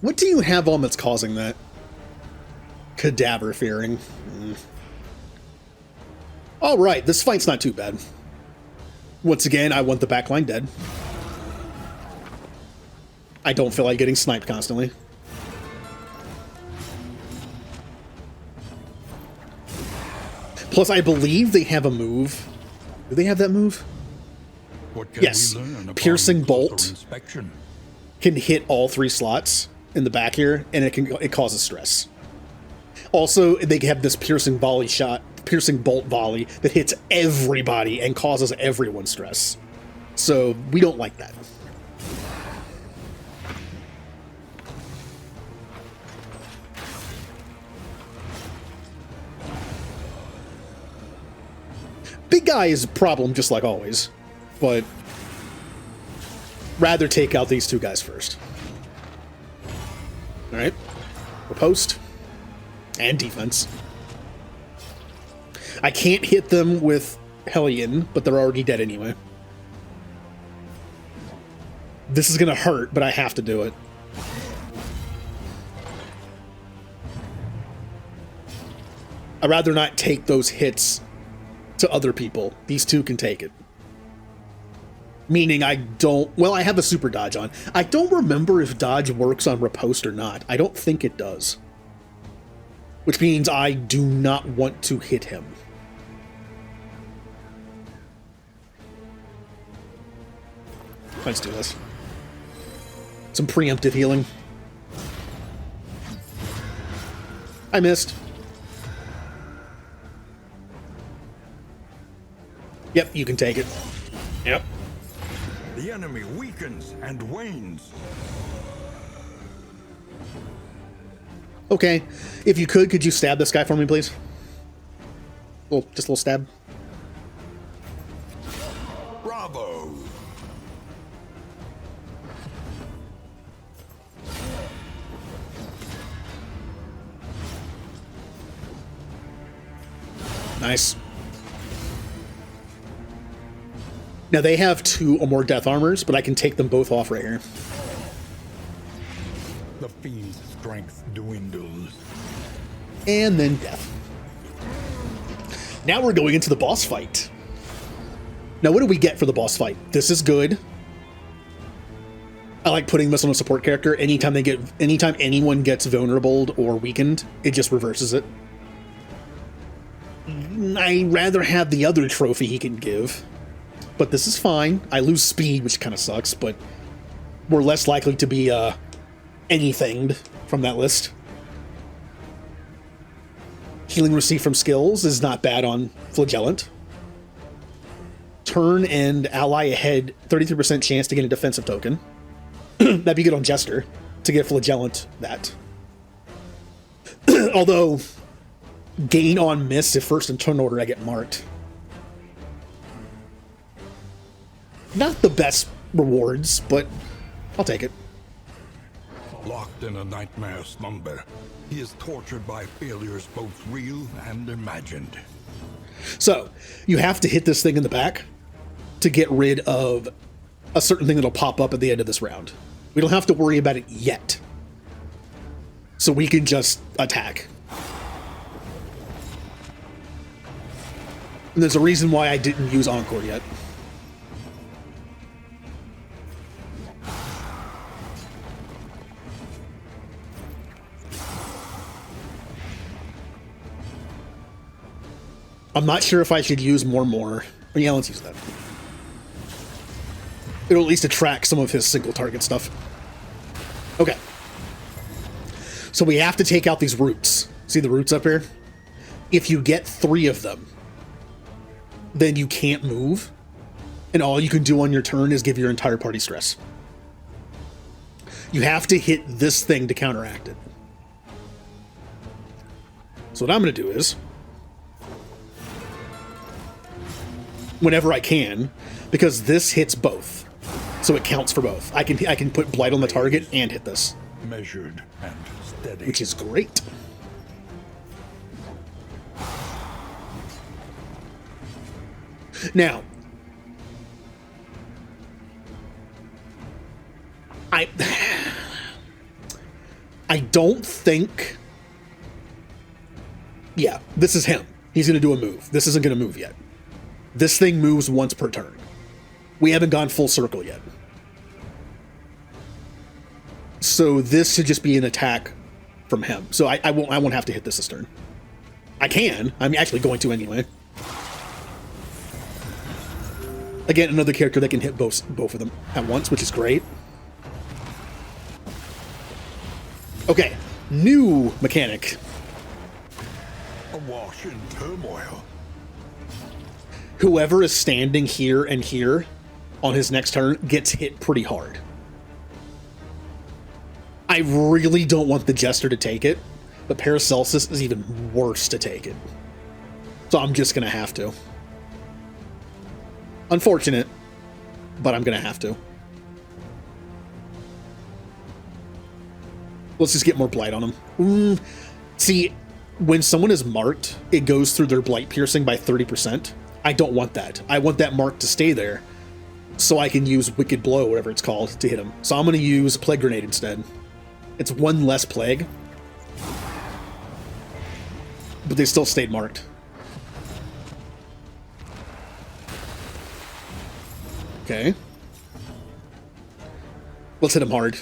Speaker 1: What do you have on that's causing that? Cadaver fearing. All right, this fight's not too bad. Once again, I want the backline dead. I don't feel like getting sniped constantly. Plus, I believe they have a move. Do they have that move?
Speaker 2: What can
Speaker 1: Yes.
Speaker 2: we learn upon
Speaker 1: Piercing
Speaker 2: closer
Speaker 1: bolt.
Speaker 2: inspection?
Speaker 1: Can hit all 3 slots in the back here, and it causes stress. Also, they have this piercing bolt volley that hits everybody and causes everyone stress. So we don't like that. Big guy is a problem, just like always, but rather take out these 2 guys first. All right, riposte and defense. I can't hit them with Hellion, but they're already dead anyway. This is gonna hurt, but I have to do it. I'd rather not take those hits to other people. These 2 can take it. Meaning I don't... Well, I have a super dodge on. I don't remember if dodge works on riposte or not. I don't think it does. Which means I do not want to hit him. Let's do this. Some preemptive healing. I missed. Yep, you can take it. Yep.
Speaker 3: The enemy weakens and wanes.
Speaker 1: Okay. If you could you stab this guy for me, please? Just a little stab.
Speaker 3: Bravo.
Speaker 1: Nice. Now they have 2 or more death armors, but I can take them both off right here.
Speaker 3: The fiend's strength dwindles.
Speaker 1: And then death. Now we're going into the boss fight. Now what do we get for the boss fight? This is good. I like putting this on a support character. Anytime anyone gets vulnerable or weakened, it just reverses it. I'd rather have the other trophy he can give. But this is fine. I lose speed, which kind of sucks, but we're less likely to be anythinged from that list. Healing received from skills is not bad on Flagellant. Turn and ally ahead, 33% chance to get a defensive token. That'd be good on Jester to get Flagellant that. Although, gain on miss if first in turn order I get marked. Not the best rewards, but I'll take it.
Speaker 3: Locked in a nightmare slumber, he is tortured by failures both real and imagined.
Speaker 1: So, you have to hit this thing in the back to get rid of a certain thing that'll pop up at the end of this round. We don't have to worry about it yet. So we can just attack. And there's a reason why I didn't use Encore yet. I'm not sure if I should use more. But yeah, let's use that. It'll at least attract some of his single target stuff. Okay. So we have to take out these roots. See the roots up here? If you get 3 of them, then you can't move. And all you can do on your turn is give your entire party stress. You have to hit this thing to counteract it. So what I'm going to do is, whenever I can, because this hits both, so it counts for both. I can put Blight on the target and hit this,
Speaker 3: Measured and steady.
Speaker 1: which is great. Now, I don't think... Yeah, this is him. He's going to do a move. This isn't going to move yet. This thing moves once per turn. We haven't gone full circle yet. So this should just be an attack from him. So I won't have to hit this turn. I can. I'm actually going to anyway. Again, another character that can hit both of them at once, which is great. Okay, new mechanic.
Speaker 3: Awash in turmoil.
Speaker 1: Whoever is standing here and here on his next turn gets hit pretty hard. I really don't want the Jester to take it, but Paracelsus is even worse to take it. So I'm just going to have to. Unfortunate, but I'm going to have to. Let's just get more blight on them. See, when someone is marked, it goes through their blight piercing by 30%. I don't want that. I want that mark to stay there so I can use Wicked Blow, whatever it's called, to hit him. So I'm going to use Plague Grenade instead. It's one less plague, but they still stayed marked. Okay. Let's hit him hard.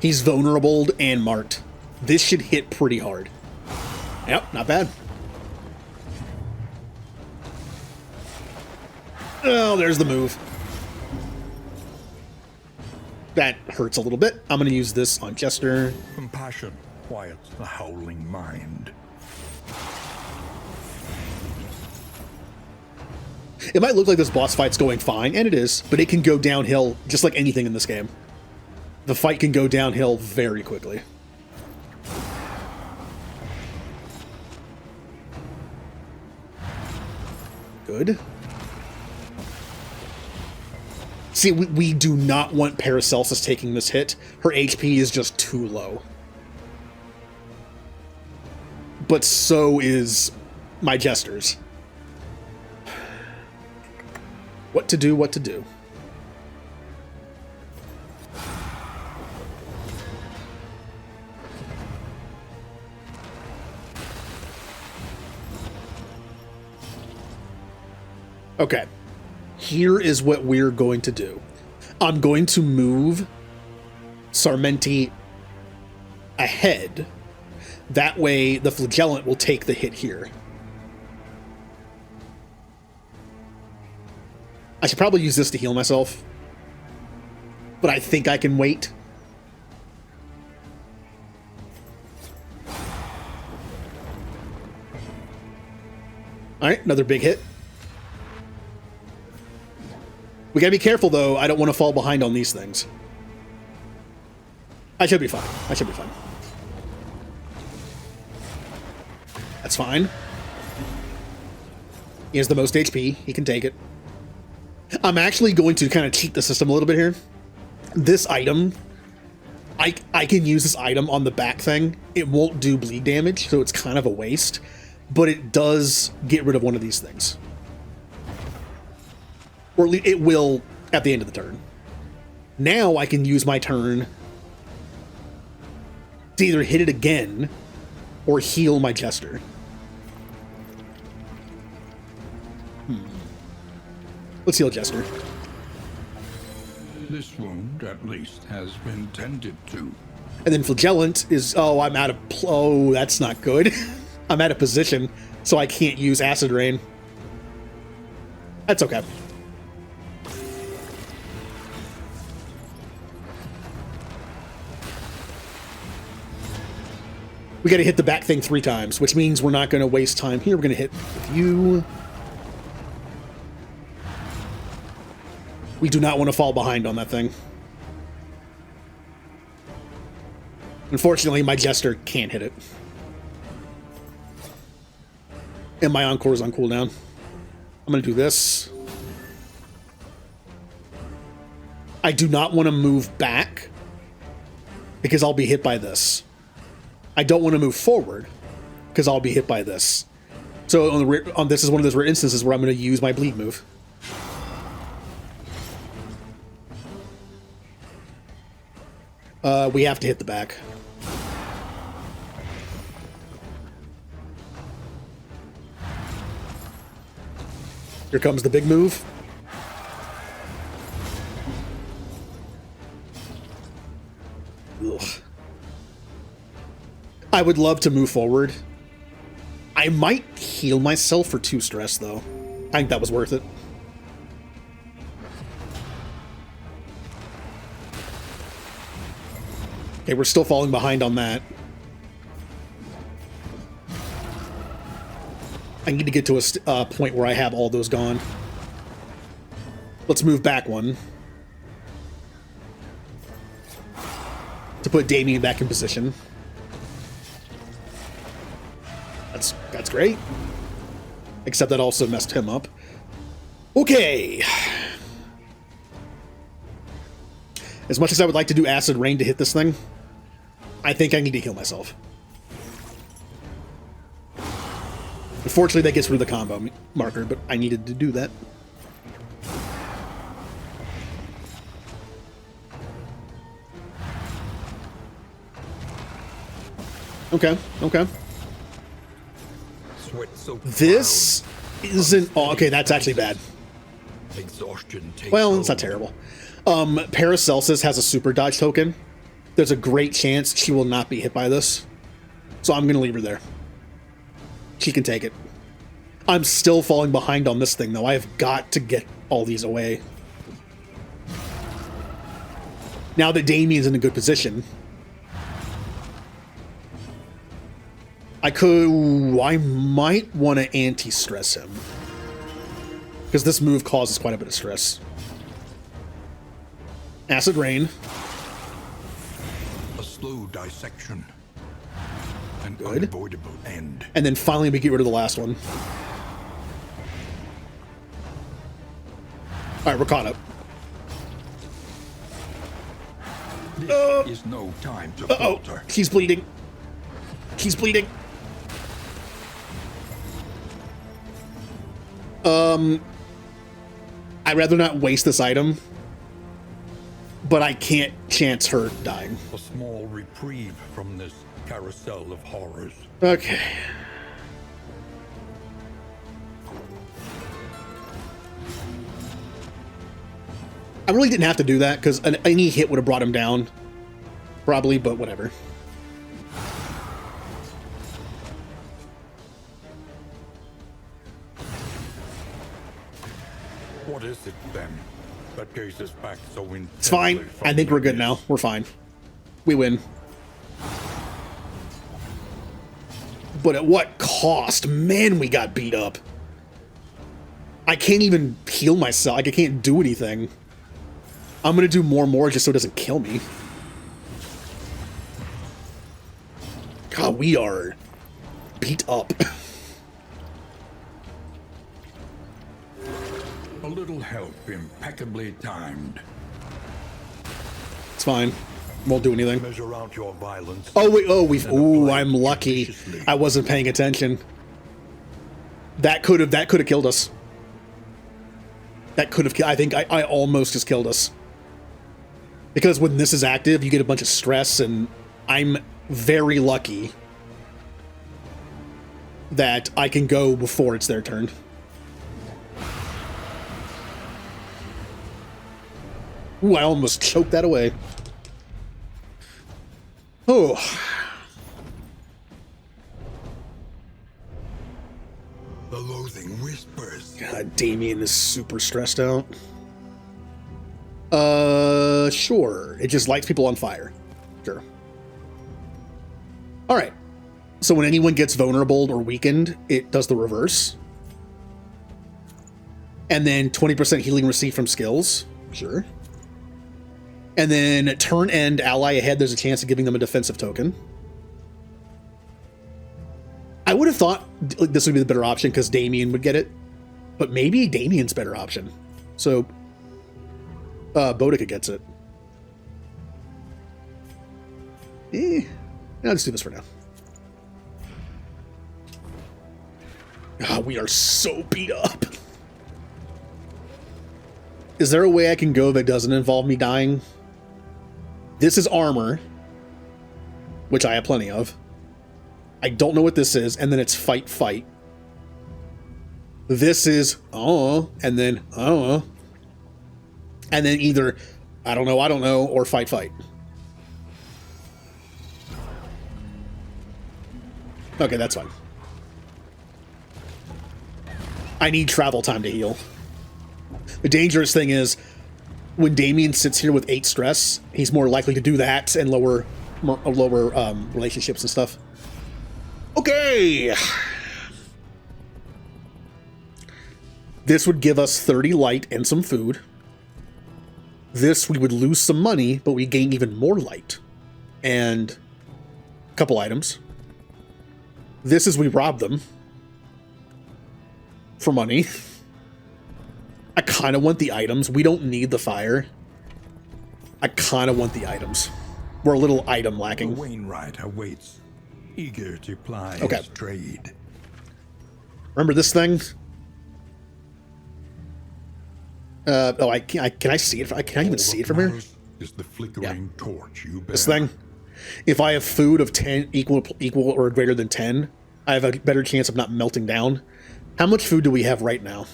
Speaker 1: He's vulnerable and marked. This should hit pretty hard. Yep, not bad. Oh, there's the move. That hurts a little bit. I'm going to use this on Jester.
Speaker 3: Compassion quiets the howling mind.
Speaker 1: It might look like this boss fight's going fine, and it is, but it can go downhill just like anything in this game. The fight can go downhill very quickly. Good. See, we do not want Paracelsus taking this hit. Her HP is just too low. But so is my Jester's. What to do, what to do. Okay. Here is what we're going to do. I'm going to move Sarmenti ahead. That way the Flagellant will take the hit here. I should probably use this to heal myself, but I think I can wait. Alright, another big hit. We gotta be careful, though. I don't want to fall behind on these things. I should be fine. I should be fine. That's fine. He has the most HP. He can take it. I'm actually going to kind of cheat the system a little bit here. This item, I can use this item on the back thing. It won't do bleed damage, so it's kind of a waste. But it does get rid of one of these things. Or it will at the end of the turn. Now I can use my turn to either hit it again or heal my Jester. Let's heal Jester.
Speaker 2: This wound, at least, has been tended to.
Speaker 1: And then Flagellant is... Oh, I'm out of... Oh, that's not good. I'm out of position, so I can't use Acid Rain. That's okay. We gotta hit the back thing 3 times, which means we're not gonna waste time here. We're gonna hit with you. We do not want to fall behind on that thing. Unfortunately, my Jester can't hit it. And my Encore is on cooldown. I'm gonna do this. I do not want to move back because I'll be hit by this. I don't want to move forward because I'll be hit by this. So on this is one of those rare instances where I'm going to use my bleed move. We have to hit the back. Here comes the big move. Ugh. I would love to move forward. I might heal myself for 2 stress, though. I think that was worth it. Okay, we're still falling behind on that. I need to get to a point where I have all those gone. Let's move back one. To put Damien back in position. That's great. Except that also messed him up. Okay. As much as I would like to do Acid Rain to hit this thing, I think I need to heal myself. Unfortunately, that gets rid of the combo marker, but I needed to do that. Okay, okay. This isn't... Oh, okay, that's actually bad.
Speaker 3: Exhaustion takes
Speaker 1: Well, it's not
Speaker 3: over.
Speaker 1: terrible. Paracelsus has a super dodge token. There's a great chance she will not be hit by this. So I'm going to leave her there. She can take it. I'm still falling behind on this thing, though. I have got to get all these away. Now that Damien's in a good position... I might want to anti-stress him. Because this move causes quite a bit of stress. Acid Rain.
Speaker 3: A slow dissection. An
Speaker 1: Good.
Speaker 3: unavoidable end.
Speaker 1: And then finally we get rid of the last one. Alright, we're caught up.
Speaker 3: This is no time to
Speaker 1: Uh-oh,
Speaker 3: falter.
Speaker 1: he's bleeding. He's bleeding. I'd rather not waste this item, but I can't chance her dying.
Speaker 3: A small reprieve from this carousel of horrors.
Speaker 1: Okay. I really didn't have to do that, because any hit would have brought him down. Probably, but whatever.
Speaker 3: What is it then that gazes back so intently?
Speaker 1: It's fine.
Speaker 3: from
Speaker 1: I think we're good
Speaker 3: the
Speaker 1: now. We're fine. We win. But at what cost? Man, we got beat up. I can't even heal myself. Like, I can't do anything. I'm gonna do more just so it doesn't kill me. God, we are beat up.
Speaker 3: A little help impeccably timed.
Speaker 1: It's fine. Won't do anything.
Speaker 3: Measure out your violence.
Speaker 1: Oh, wait. Oh, we've...
Speaker 3: and
Speaker 1: Ooh,
Speaker 3: apply
Speaker 1: I'm
Speaker 3: it
Speaker 1: lucky.
Speaker 3: judiciously.
Speaker 1: I wasn't paying attention. That could have killed us. That could have... I think I almost just killed us. Because when this is active, you get a bunch of stress, and I'm very lucky that I can go before it's their turn. Ooh, I almost choked that away. Oh.
Speaker 3: The loathing whispers.
Speaker 1: God, Damien is super stressed out. Sure. It just lights people on fire. Sure. Alright. So when anyone gets vulnerable or weakened, it does the reverse. And then 20% healing received from skills. Sure. And then turn end ally ahead, there's a chance of giving them a defensive token. I would have thought this would be the better option because Damien would get it. But maybe Damien's better option. So Boudica gets it. Let's do this for now. We are so beat up. Is there a way I can go that doesn't involve me dying? This is armor, which I have plenty of. I don't know what this is, and then it's fight, fight. This is, and then, and then either, I don't know, or fight. Okay, that's fine. I need travel time to heal. The dangerous thing is, when Damien sits here with 8 stress, he's more likely to do that and lower relationships and stuff. Okay! This would give us 30 light and some food. This, we would lose some money, but we gain even more light. And a couple items. This is we rob them for money. I kind of want the items. We don't need the fire. I kind of want the items. We're a little item lacking.
Speaker 3: Wainwright awaits, eager to ply
Speaker 1: Okay.
Speaker 3: his trade.
Speaker 1: Remember this thing? Can I see it? Can I even see it from here?
Speaker 3: Is the flickering torch you bear.
Speaker 1: This thing? If I have food of 10 equal or greater than 10, I have a better chance of not melting down. How much food do we have right now?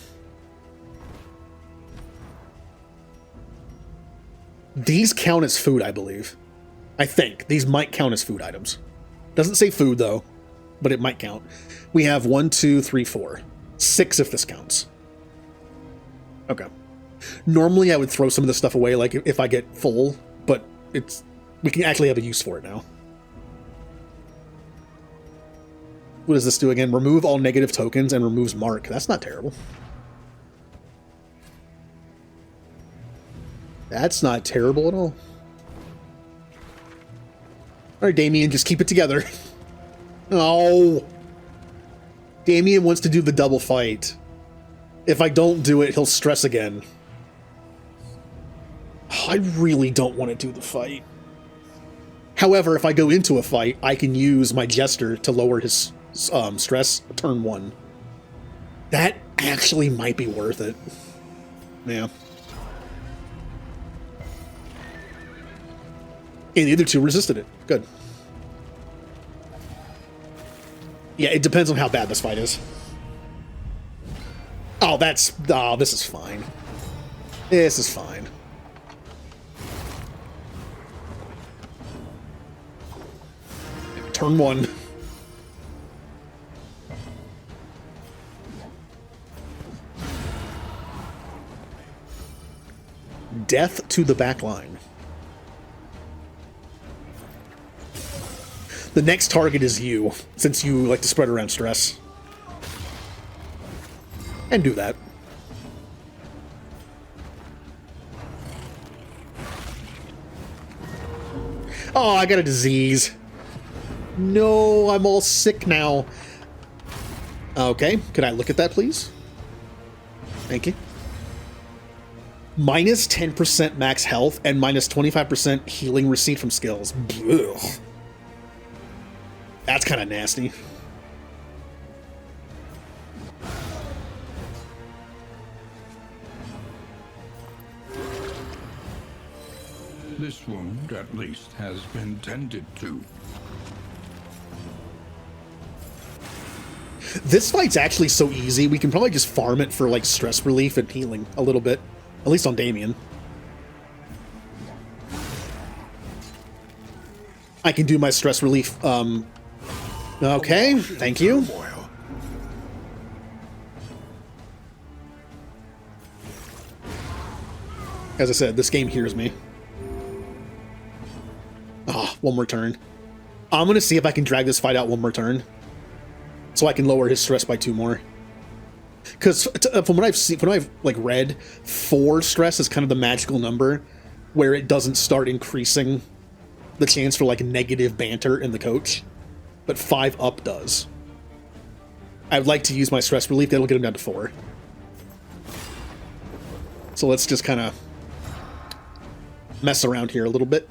Speaker 1: These count as food, I believe. I think. These might count as food items. Doesn't say food, though, but it might count. We have 1, 2, 3, 4. 6 if this counts. Okay. Normally, I would throw some of this stuff away, like if I get full, but we can actually have a use for it now. What does this do again? Remove all negative tokens and removes mark. That's not terrible. That's not terrible at all. Alright, Damien, just keep it together. Oh. Damien wants to do the double fight. If I don't do it, he'll stress again. I really don't want to do the fight. However, if I go into a fight, I can use my Jester to lower his stress turn 1. That actually might be worth it. Yeah. And the other two resisted it. Good. Yeah, it depends on how bad this fight is. Oh, this is fine. This is fine. Turn 1. Death to the back line. The next target is you, since you like to spread around stress. And do that. Oh, I got a disease. No, I'm all sick now. Okay, could I look at that, please? Thank you. Minus 10% max health and minus 25% healing receipt from skills. Ugh. That's kind of nasty.
Speaker 2: This wound, at least, has been tended to.
Speaker 1: This fight's actually so easy, we can probably just farm it for, like, stress relief and healing a little bit. At least on Damien. I can do my stress relief, okay, thank you. As I said, this game hears me. Ah, one more turn. I'm gonna see if I can drag this fight out one more turn. So I can lower his stress by 2 more. Because from what I've seen, from what I've like read, 4 stress is kind of the magical number where it doesn't start increasing the chance for like negative banter in the coach, but 5 up does. I'd like to use my stress relief. That'll get him down to 4. So let's just kind of mess around here a little bit.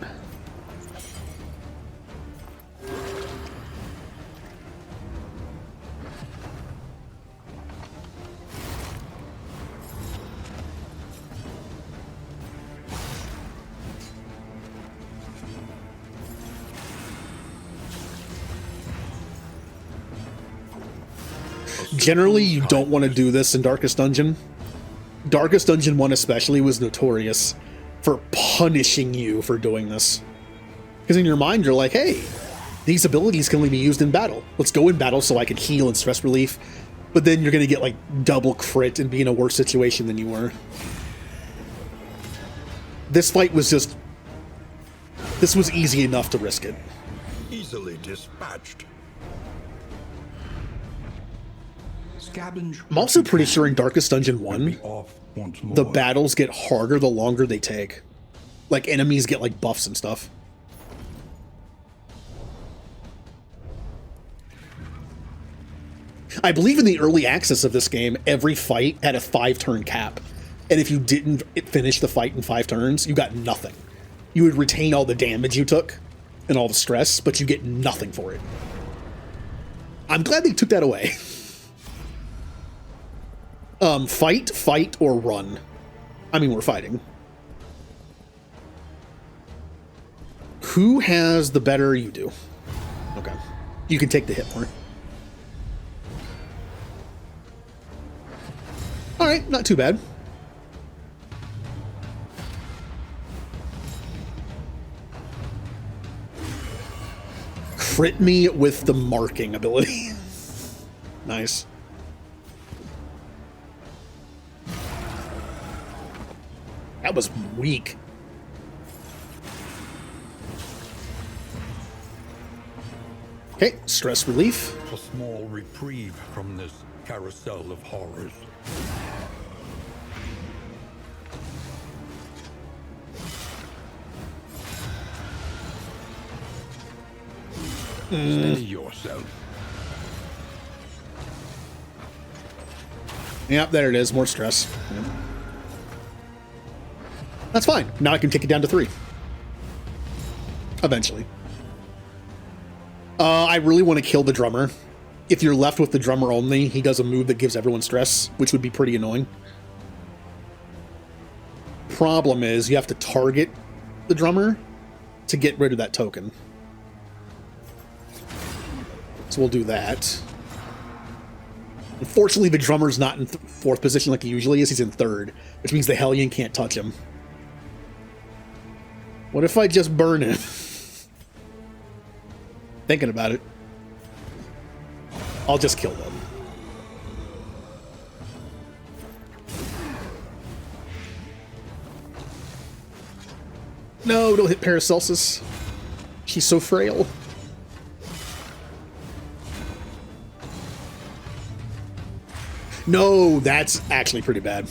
Speaker 1: Generally, you don't want to do this in Darkest Dungeon. Darkest Dungeon 1 especially was notorious for punishing you for doing this. Because in your mind, you're like, hey, these abilities can only be used in battle. Let's go in battle so I can heal and stress relief. But then you're going to get like double crit and be in a worse situation than you were. This fight was just... This was easy enough to risk it.
Speaker 3: Easily dispatched.
Speaker 2: Scavenge.
Speaker 1: I'm also pretty sure in Darkest Dungeon
Speaker 2: Be
Speaker 1: 1,
Speaker 2: off once more.
Speaker 1: the battles get harder the longer they take. Like, enemies get like buffs and stuff. I believe in the early access of this game, every fight had a 5-turn cap. And if you didn't finish the fight in 5 turns, you got nothing. You would retain all the damage you took and all the stress, but you get nothing for it. I'm glad they took that away. Fight, or run. I mean, we're fighting. Who has the better? You do. Okay. You can take the hit more. Alright, not too bad. Crit me with the marking ability. Nice. That was weak. Okay, stress relief.
Speaker 3: A small reprieve from this carousel of horrors. Steady yourself.
Speaker 1: Yep, there it is. More stress. Yep. That's fine. Now I can take it down to 3. Eventually. I really want to kill the drummer. If you're left with the drummer only, he does a move that gives everyone stress, which would be pretty annoying. Problem is, you have to target the drummer to get rid of that token. So we'll do that. Unfortunately, the drummer's not in 4th position like he usually is. He's in 3rd, which means the Hellion can't touch him. What if I just burn him? Thinking about it. I'll just kill them. No, don't hit Paracelsus. She's so frail. No, that's actually pretty bad.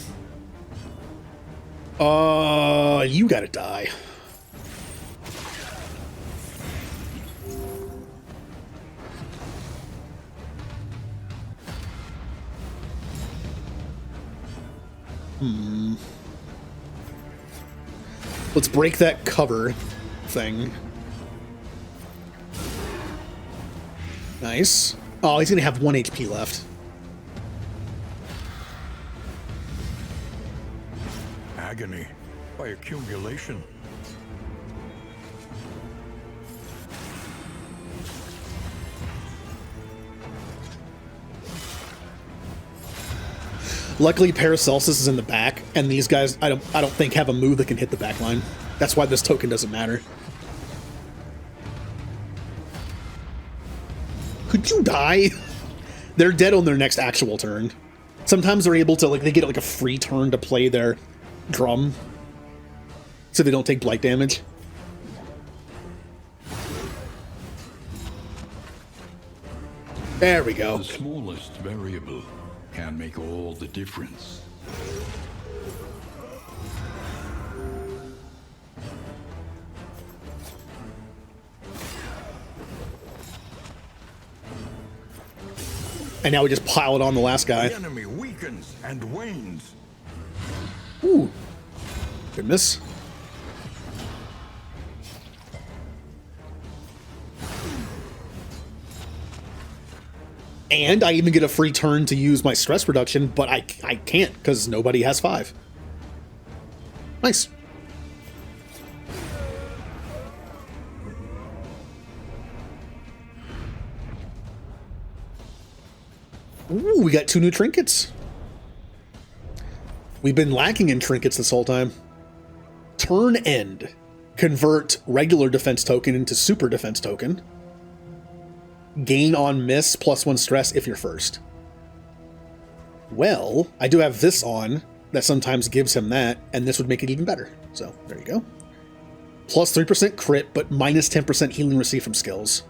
Speaker 1: You gotta die. Let's break that cover thing. Nice. Oh, he's gonna have 1 HP left.
Speaker 3: Agony by accumulation.
Speaker 1: Luckily, Paracelsus is in the back, and these guys, I don't think have a move that can hit the back line. That's why this token doesn't matter. Could you die? They're dead on their next actual turn. Sometimes they're able to, like, they get like a free turn to play their drum, so they don't take blight damage. There we go.
Speaker 2: The smallest variable can make all the difference.
Speaker 1: And now we just pile it on the last guy.
Speaker 3: The enemy weakens and wanes.
Speaker 1: Ooh. Good miss. And I even get a free turn to use my stress reduction, but I can't because nobody has 5. Nice. Ooh, we got 2 new trinkets. We've been lacking in trinkets this whole time. Turn end. Convert regular defense token into super defense token. Gain on miss +1 stress if you're first. Well, I do have this on that sometimes gives him that, and this would make it even better. So, there you go. Plus 3% crit, but minus 10% healing received from skills.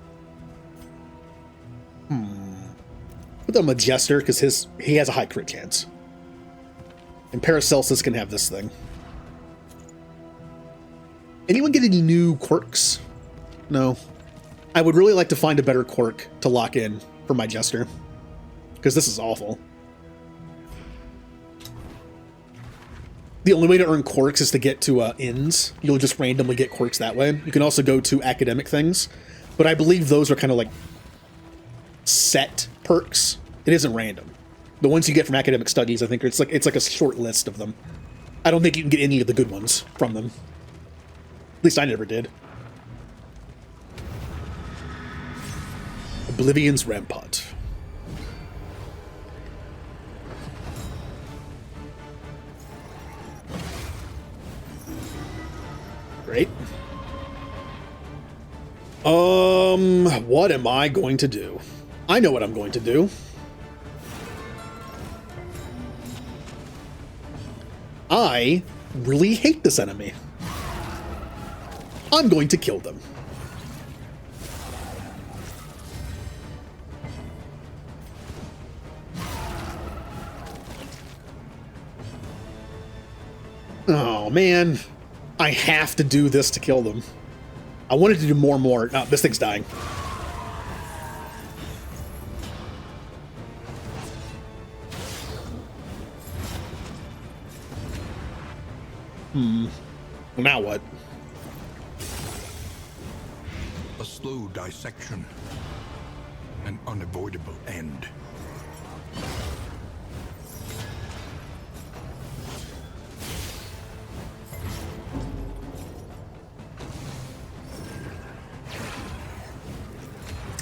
Speaker 1: Put on Majester, because he has a high crit chance. And Paracelsus can have this thing. Anyone get any new quirks? No. I would really like to find a better quirk to lock in for my Jester, because this is awful. The only way to earn quirks is to get to inns. You'll just randomly get quirks that way. You can also go to academic things, but I believe those are kind of like set perks. It isn't random. The ones you get from academic studies, I think it's like a short list of them. I don't think you can get any of the good ones from them. At least I never did. Oblivion's Rampart. Great. What am I going to do? I know what I'm going to do. I really hate this enemy. I'm going to kill them. Oh, man. I have to do this to kill them. I wanted to do more. Oh, this thing's dying. Well, now what?
Speaker 3: A slow dissection. An unavoidable end.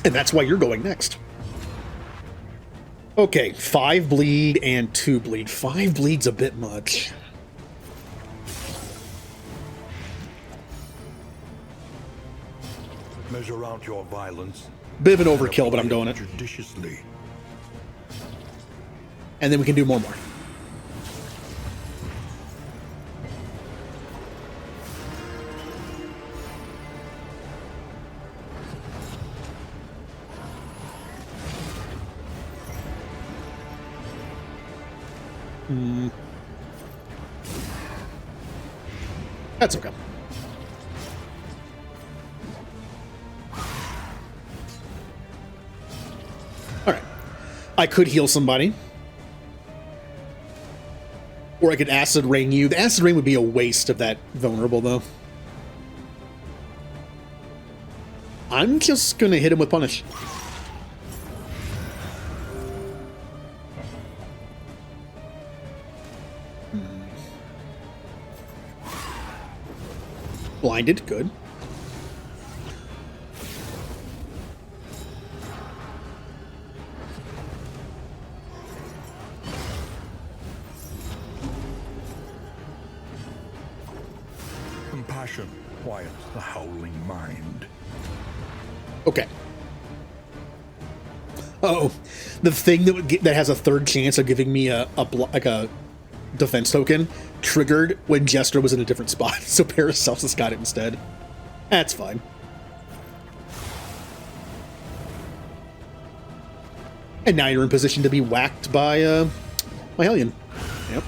Speaker 1: And that's why you're going next. Okay, 5 bleed and 2 bleed. 5 bleed's a bit much.
Speaker 3: Measure out your violence.
Speaker 1: Bit of an overkill, but I'm doing it.
Speaker 3: Judiciously.
Speaker 1: And then we can do more. That's okay. Alright. I could heal somebody. Or I could acid rain you. The acid rain would be a waste of that vulnerable, though. I'm just gonna hit him with punish. Blinded, good.
Speaker 3: Compassion quiets the howling mind.
Speaker 1: Okay. Uh-oh. The thing that has a third chance of giving me a defense token triggered when Jester was in a different spot, so Paracelsus got it instead. That's fine. And now you're in position to be whacked by my Hellion. Yep.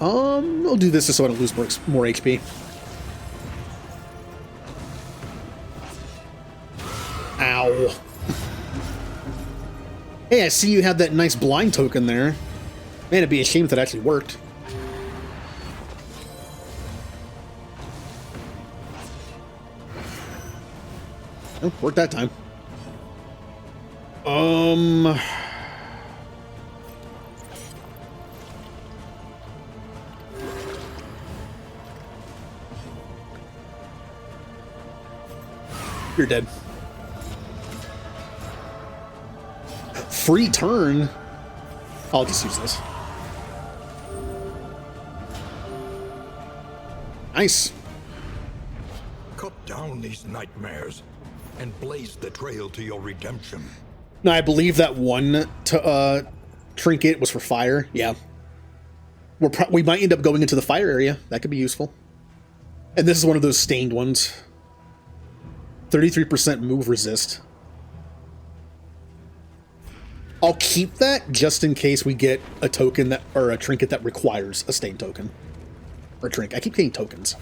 Speaker 1: I'll do this just so I don't lose more HP. Ow. Hey, I see you have that nice blind token there. Man, it'd be a shame if that actually worked. Oh, worked that time. You're dead. free turn. I'll just use this. Nice.
Speaker 3: Cut down these nightmares and blaze the trail to your redemption.
Speaker 1: Now, I believe that one trinket was for fire. Yeah. We might end up going into the fire area. That could be useful. And this is one of those stained ones. 33% move resist. I'll keep that just in case we get a token that, or a trinket that requires a stain token. Or a trinket. I keep getting tokens.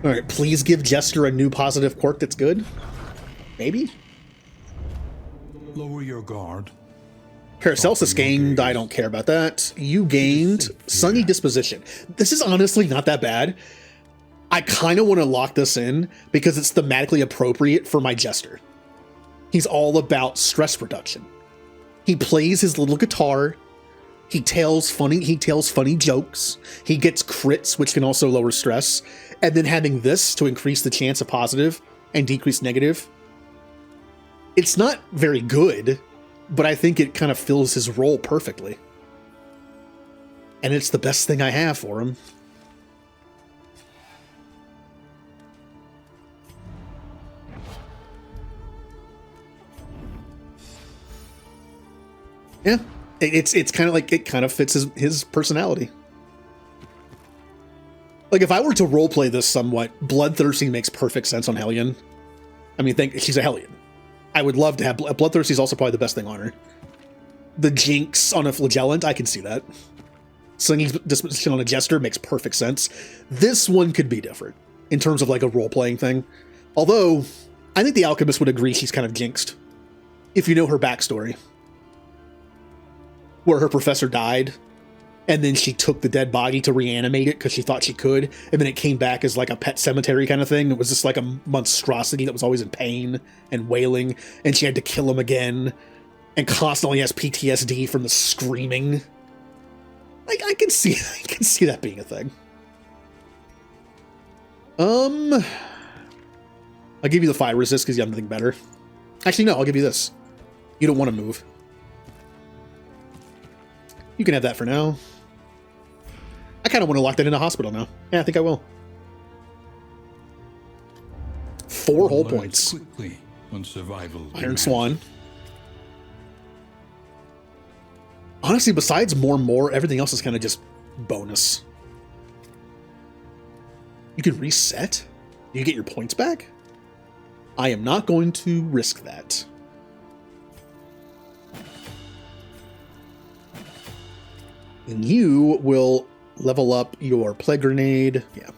Speaker 1: Alright, please give Jester a new positive quirk that's good. Maybe?
Speaker 2: Lower your guard.
Speaker 1: Paracelsus gained, I don't care about that. You gained Sunny Disposition. This is honestly not that bad. I kind of want to lock this in because it's thematically appropriate for my Jester. He's all about stress reduction. He plays his little guitar. He tells funny jokes. He gets crits, which can also lower stress. And then having this to increase the chance of positive and decrease negative. It's not very good, but I think it kind of fills his role perfectly. And it's the best thing I have for him. Yeah, it's kind of like, it kind of fits his personality. Like, if I were to roleplay this somewhat, Bloodthirsty makes perfect sense on Hellion. I mean, she's a Hellion. I would love to have... Bloodthirsty is also probably the best thing on her. The Jinx on a Flagellant, I can see that. Sunny Disposition on a Jester makes perfect sense. This one could be different in terms of, like, a role-playing thing. Although, I think the Alchemist would agree she's kind of jinxed. If you know her backstory. Where her professor died, and then she took the dead body to reanimate it because she thought she could, and then it came back as like a pet cemetery kind of thing. It was just like a monstrosity that was always in pain and wailing, and she had to kill him again, and constantly has PTSD from the screaming. I can see that being a thing. I'll give you the fire resist because you have nothing better. Actually, no, I'll give you this. You don't want to move. You can have that for now. I kind of want to lock that in a hospital now. Yeah, I think I will. 4 whole points.
Speaker 2: Quickly when survival
Speaker 1: Iron
Speaker 2: demands.
Speaker 1: Swan. Honestly, besides more, everything else is kind of just bonus. You can reset? You get your points back? I am not going to risk that. And you will level up your Plague Grenade. Yeah.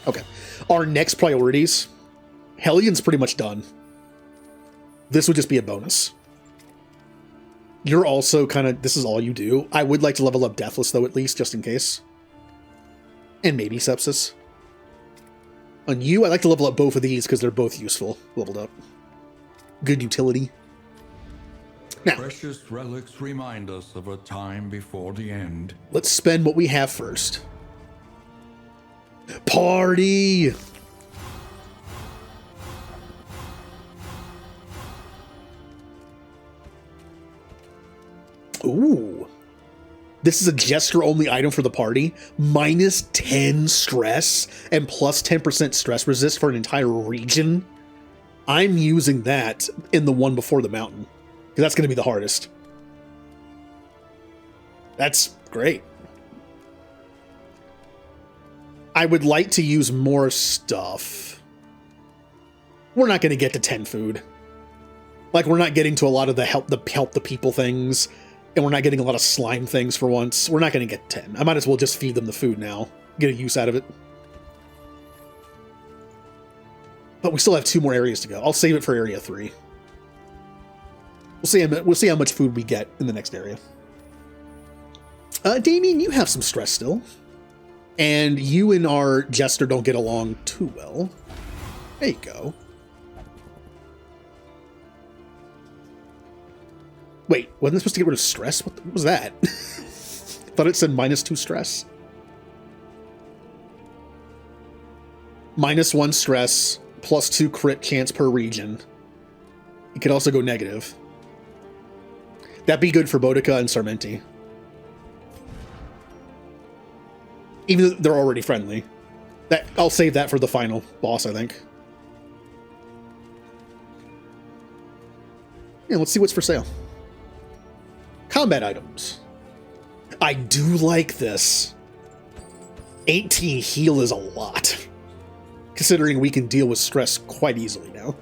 Speaker 1: Okay. Our next priorities. Hellion's pretty much done. This would just be a bonus. You're also kind of... This is all you do. I would like to level up Deathless, though, at least, just in case. And maybe Sepsis. On you, I like to level up both of these because they're both useful. Leveled up. Good utility. Now,
Speaker 2: Precious relics remind us of a time before the end.
Speaker 1: let's spend what we have first. Party! Ooh. This is a Jester-only item for the party. Minus 10 stress and plus 10% stress resist for an entire region. I'm using that in the one before the mountain. Because that's going to be the hardest. That's great. I would like to use more stuff. We're not going to get to 10 food. Like, we're not getting to a lot of the help the people things. And we're not getting a lot of slime things for once. We're not going to get 10. I might as well just feed them the food now. Get a use out of it. But we still have 2 more areas to go. I'll save it for area 3. We'll see how much food we get in the next area. Damien, you have some stress still. And you and our Jester don't get along too well. There you go. Wait, wasn't it supposed to get rid of stress? What was that? I thought it said -2 stress. -1 stress, +2 crit chance per region. It could also go negative. That'd be good for Boudica and Sarmenti. Even though they're already friendly. I'll save that for the final boss, I think. Yeah, let's see what's for sale. Combat items. I do like this. 18 heal is a lot, considering we can deal with stress quite easily now.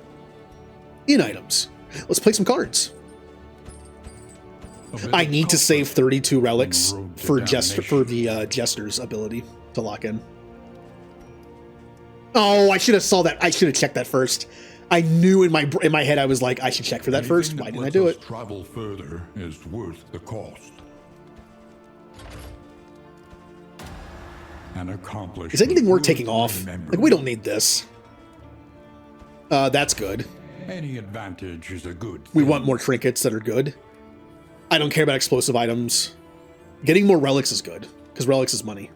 Speaker 1: In items. Let's play some cards. I need to save 32 relics for the Jester's ability to lock in. Oh, I should have saw that. I should have checked that first. I knew in my head I was like, I should check for that first. Why didn't I do it?
Speaker 2: Travel further is worth the cost. An accomplishment.
Speaker 1: Is anything worth taking off? Like, we don't need this. That's good.
Speaker 2: Any advantage is a good thing.
Speaker 1: We want more trinkets that are good. I don't care about explosive items. Getting more relics is good, because relics is money.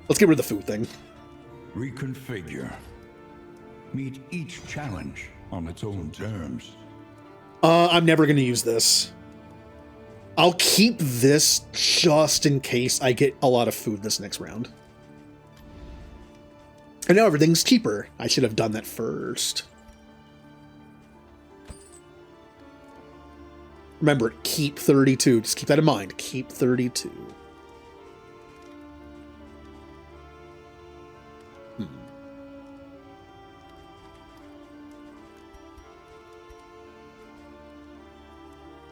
Speaker 1: Let's get rid of the food thing.
Speaker 2: Reconfigure. Meet each challenge on its own terms.
Speaker 1: I'm never going to use this. I'll keep this just in case I get a lot of food this next round. And now everything's cheaper. I should have done that first. Remember, keep 32. Just keep that in mind. Keep 32.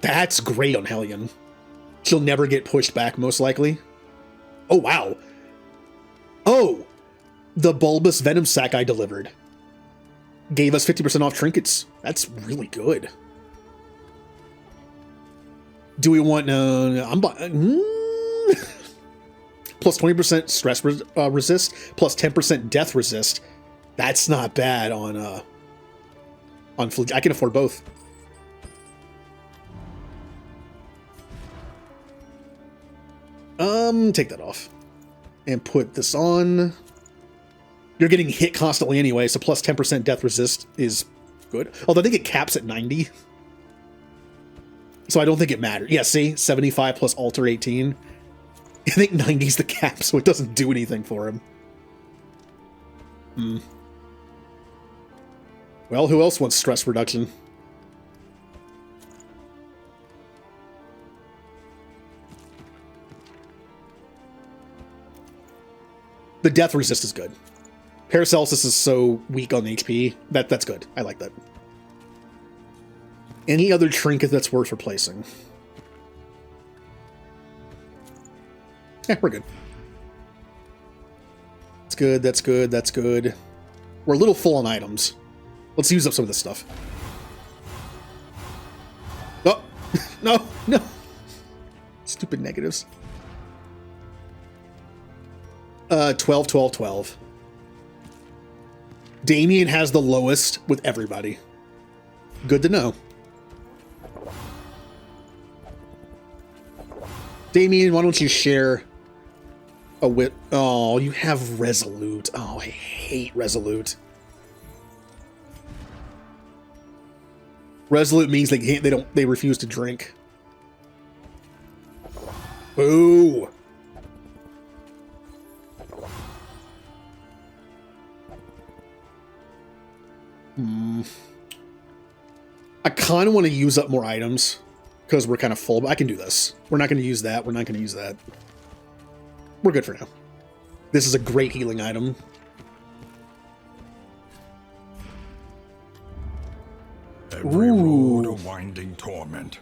Speaker 1: That's great on Hellion. She'll never get pushed back, most likely. Oh, wow. Oh! The bulbous venom sac I delivered gave us 50% off trinkets. That's really good. Do we want... I'm plus 20% stress resist, plus 10% death resist. That's not bad on Fleet. I can afford both. Take that off. And put this on. You're getting hit constantly anyway, so plus 10% death resist is good. Although I think it caps at 90. So I don't think it matters. Yeah, see? 75 plus alter 18. I think 90's the cap, so it doesn't do anything for him. Well, who else wants stress reduction? The death resist is good. Paracelsus is so weak on HP. That's good. I like that. Any other trinket that's worth replacing? Yeah, we're good. That's good, that's good, that's good. We're a little full on items. Let's use up some of this stuff. Oh! No! No! Stupid negatives. 12, 12, 12. Damien has the lowest with everybody. Good to know. Damien, why don't you share a wit? Oh, you have Resolute. Oh, I hate Resolute. Resolute means they refuse to drink. Boo. I kind of want to use up more items because we're kind of full, but I can do this. We're not going to use that. We're not going to use that. We're good for now. This is a great healing item.
Speaker 3: Every road a winding torment.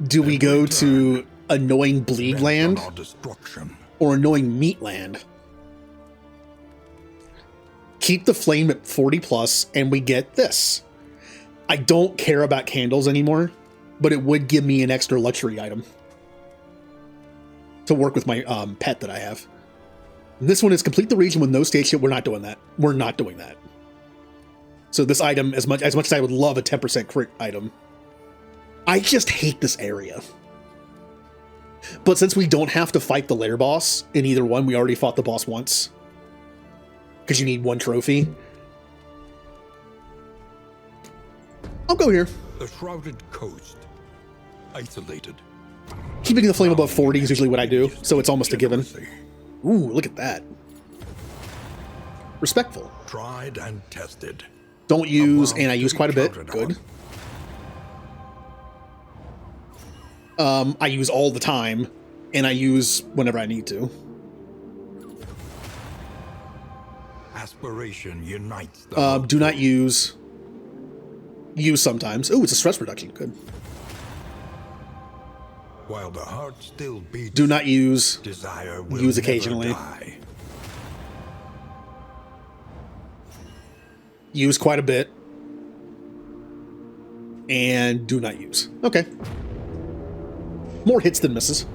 Speaker 1: Do we go to Annoying Bleed
Speaker 3: Bent
Speaker 1: Land
Speaker 3: on our destruction.
Speaker 1: or Annoying Meat Land? Keep the flame at 40 plus, and we get this. I don't care about candles anymore, but it would give me an extra luxury item to work with my pet that I have. And this one is complete the region with no stage ship. We're not doing that. We're not doing that. So this item, as much as I would love a 10% crit item, I just hate this area. But since we don't have to fight the lair boss in either one, we already fought the boss once. Because you need one trophy. I'll go here.
Speaker 3: The shrouded coast. Isolated.
Speaker 1: Keeping the flame above 40 is usually what I do, so it's almost a given. Ooh, look at that. Respectful.
Speaker 3: Tried and tested.
Speaker 1: Don't use, and I
Speaker 3: to
Speaker 1: use
Speaker 3: be
Speaker 1: quite a bit.
Speaker 3: counted
Speaker 1: Good.
Speaker 3: on.
Speaker 1: I use all the time, and I use whenever I need to.
Speaker 3: Aspiration unites the
Speaker 1: Do not use. Use sometimes. Oh, it's a stress reduction. Good.
Speaker 3: while the heart still beats.
Speaker 1: Do not use.
Speaker 3: Desire will
Speaker 1: Use
Speaker 3: never
Speaker 1: occasionally.
Speaker 3: die.
Speaker 1: Use quite a bit. And do not use. Okay. More hits than misses.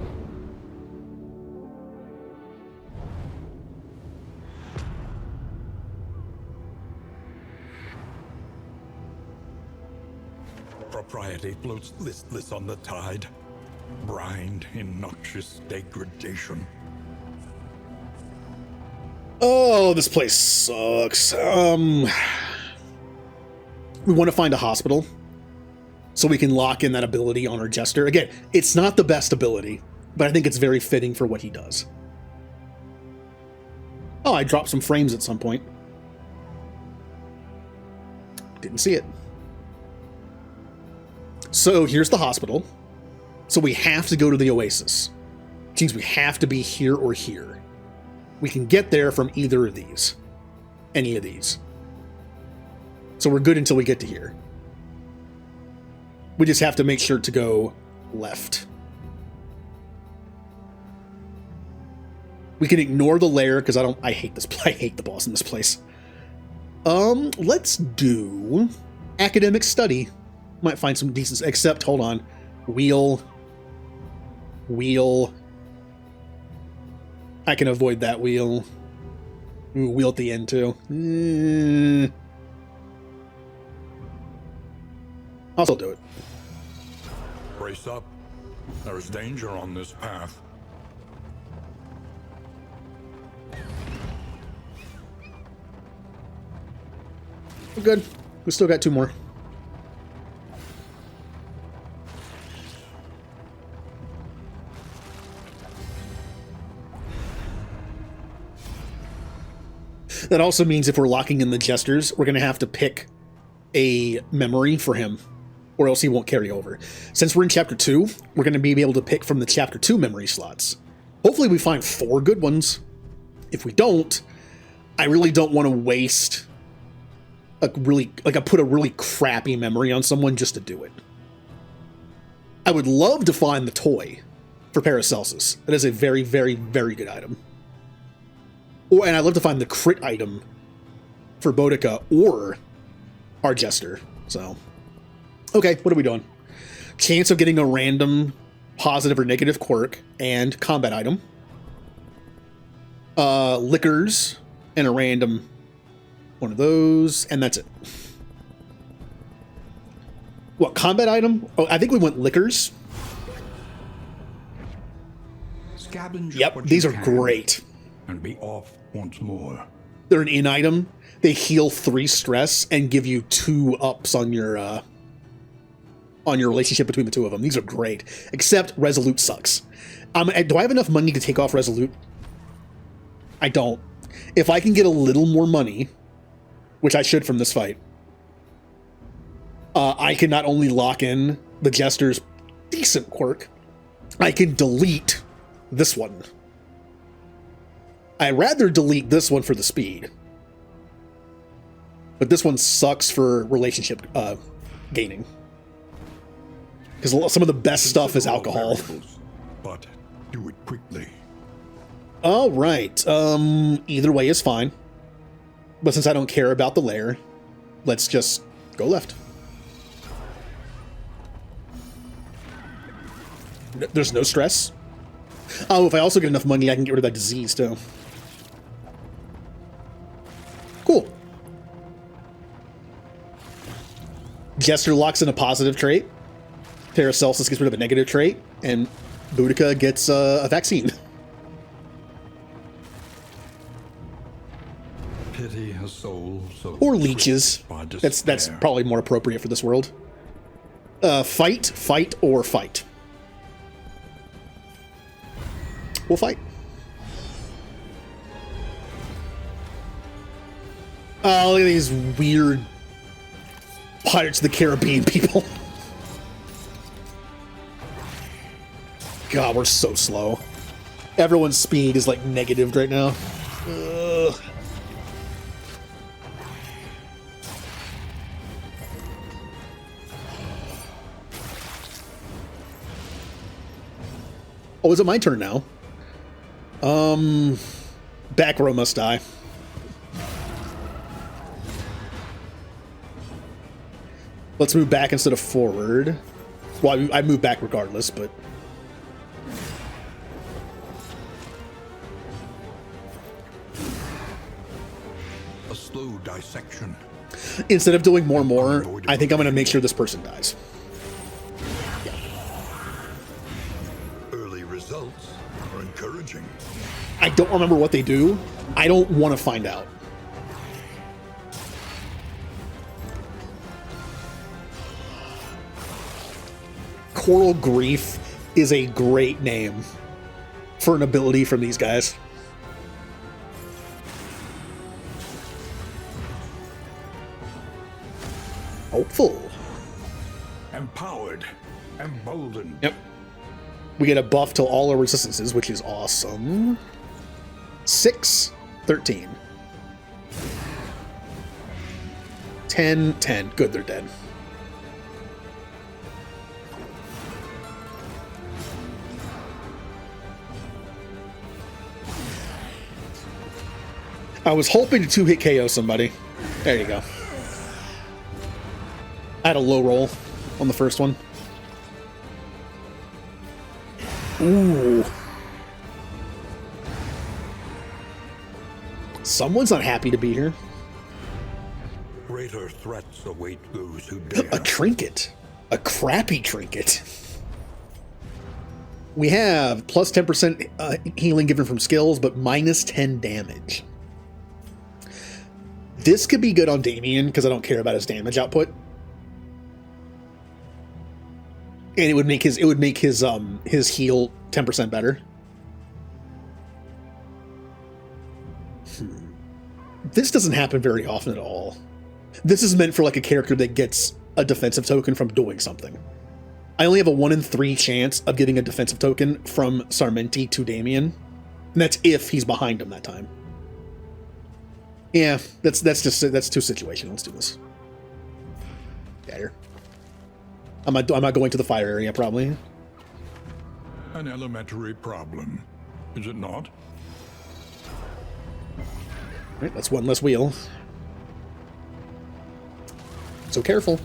Speaker 3: Propriety floats listless on the tide, brined in noxious degradation.
Speaker 1: Oh, this place sucks. We want to find a hospital so we can lock in that ability on our Jester. Again, it's not the best ability, but I think it's very fitting for what he does. Oh, I dropped some frames at some point. Didn't see it. So here's the hospital. So we have to go to the Oasis. Which means we have to be here or here. We can get there from either of these. Any of these. So we're good until we get to here. We just have to make sure to go left. We can ignore the lair because I hate this. I hate the boss in this place. Let's do academic study. Might find some decent. Except, hold on, wheel. I can avoid that wheel. Ooh, wheel at the end too. I'll still do it.
Speaker 3: Brace up. There's danger on this path.
Speaker 1: We're good. We still got two more. That also means if we're locking in the Jesters, we're going to have to pick a memory for him, or else he won't carry over. Since we're in Chapter 2, we're going to be able to pick from the Chapter 2 memory slots. Hopefully we find 4 good ones. If we don't, I really don't want to waste I put a really crappy memory on someone just to do it. I would love to find the toy for Paracelsus. That is a very, very, very good item. And I'd love to find the crit item for Boudica or our Jester. So, okay, what are we doing? Chance of getting a random positive or negative quirk and combat item. Liquors and a random one of those, and that's it. What, combat item? Oh, I think we went liquors.
Speaker 2: Scavenge
Speaker 1: Yep,
Speaker 2: what
Speaker 1: these
Speaker 2: you
Speaker 1: are
Speaker 2: can
Speaker 1: great.
Speaker 2: And be off once more.
Speaker 1: They're an in item. They heal 3 stress and give you 2 ups on your relationship between the 2 of them. These are great. Except Resolute sucks. Do I have enough money to take off Resolute? I don't. If I can get a little more money, which I should from this fight, I can not only lock in the Jester's decent quirk, I can delete this one. I'd rather delete this one for the speed. But this one sucks for relationship gaining. Because some of the best stuff is alcohol.
Speaker 3: But do it quickly.
Speaker 1: All right. Either way is fine. But since I don't care about the lair, let's just go left. There's no stress. Oh, if I also get enough money, I can get rid of that disease too. Cool. Jester locks in a positive trait. Paracelsus gets rid of a negative trait. And Boudica gets a vaccine.
Speaker 2: Pity a soul so
Speaker 1: Or leeches.
Speaker 2: by
Speaker 1: That's
Speaker 2: despair.
Speaker 1: probably more appropriate for this world. Fight, fight, or fight. We'll fight. Oh, look at these weird Pirates of the Caribbean people. God, we're so slow. Everyone's speed is like negative right now. Ugh. Oh, is it my turn now? Back row must die. Let's move back instead of forward. Well, I move back regardless, but...
Speaker 3: A slow dissection.
Speaker 1: Instead of doing more, I think I'm going to make sure this person dies.
Speaker 3: Early results are encouraging.
Speaker 1: I don't remember what they do. I don't want to find out. Coral Grief is a great name for an ability from these guys. Hopeful.
Speaker 3: Empowered. Emboldened.
Speaker 1: Yep. We get a buff to all our resistances, which is awesome. 6, 13. 10, 10. Good, they're dead. I was hoping to 2-hit KO somebody. There you go. I had a low roll on the first one. Ooh. Someone's not happy to be here.
Speaker 3: Greater threats await those who dare.
Speaker 1: A trinket. A crappy trinket. We have plus 10% healing given from skills, but minus 10 damage. This could be good on Damien because I don't care about his damage output. And it would make his heal 10% better. This doesn't happen very often at all. This is meant for like a character that gets a defensive token from doing something. I only have a 1 in 3 chance of getting a defensive token from Sarmenti to Damien. And that's if he's behind him that time. Yeah, that's too situational. Let's do this. Yeah, here. I'm not going to the fire area, probably.
Speaker 2: An elementary problem, is it not?
Speaker 1: Right, that's one less wheel. So careful.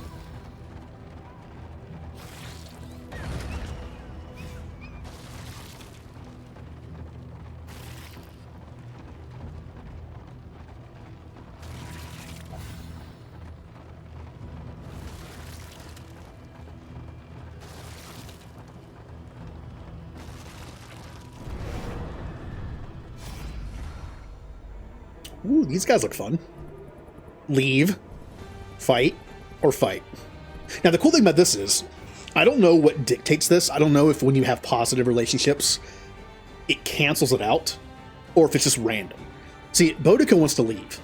Speaker 1: Ooh, these guys look fun. Leave, fight, or fight. Now, the cool thing about this is, I don't know what dictates this. I don't know if when you have positive relationships, it cancels it out, or if it's just random. See, Boudica wants to leave.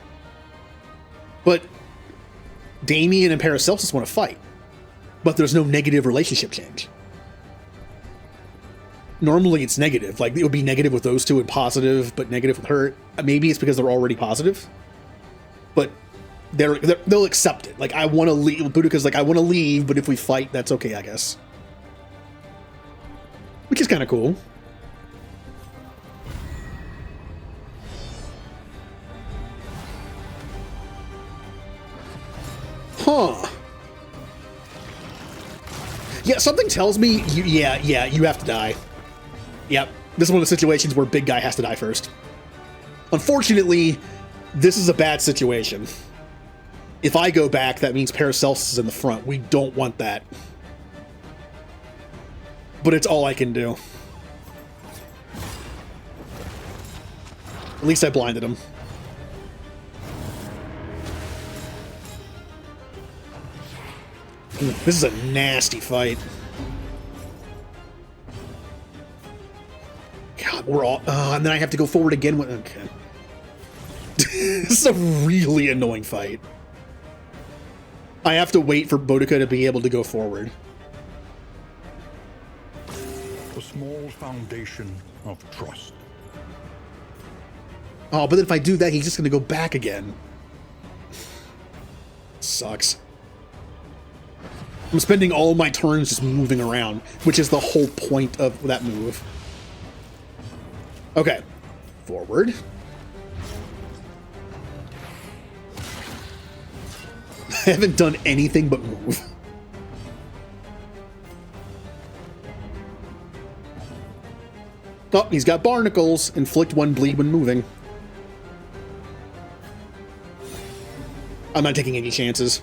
Speaker 1: But Damien and Paracelsus want to fight. But there's no negative relationship change. Normally it's negative. Like, it would be negative with those two and positive, but negative with her. Maybe it's because they're already positive. But they'll accept it. Like, I want to leave. Boudica's like, I want to leave, but if we fight, that's okay, I guess. Which is kind of cool. Huh. Yeah, something tells me, you have to die. Yep, this is one of the situations where big guy has to die first. Unfortunately, this is a bad situation. If I go back, that means Paracelsus is in the front. We don't want that. But it's all I can do. At least I blinded him. Ooh, this is a nasty fight. God, we're all... and then I have to go forward again with... Okay. This is a really annoying fight. I have to wait for Boudica to be able to go forward.
Speaker 3: A small foundation of trust.
Speaker 1: Oh, but if I do that, he's just going to go back again. Sucks. I'm spending all my turns just moving around, which is the whole point of that move. Okay. Forward. I haven't done anything but move. Oh, he's got barnacles. Inflict 1 bleed when moving. I'm not taking any chances.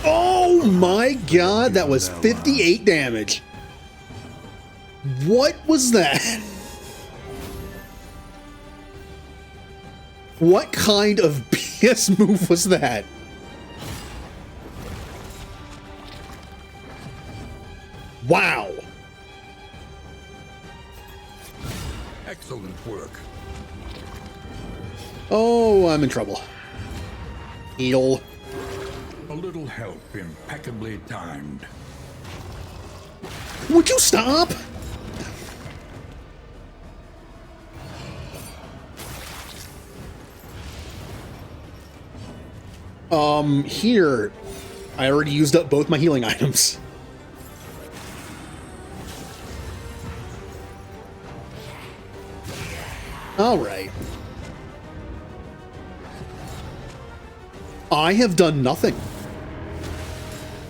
Speaker 1: Oh my god, that was 58 damage. What was that? What kind of BS move was that? Wow.
Speaker 3: Excellent work.
Speaker 1: Oh, I'm in trouble. Heal.
Speaker 3: A little help impeccably timed.
Speaker 1: Would you stop? Here. I already used up both my healing items. Alright. I have done nothing.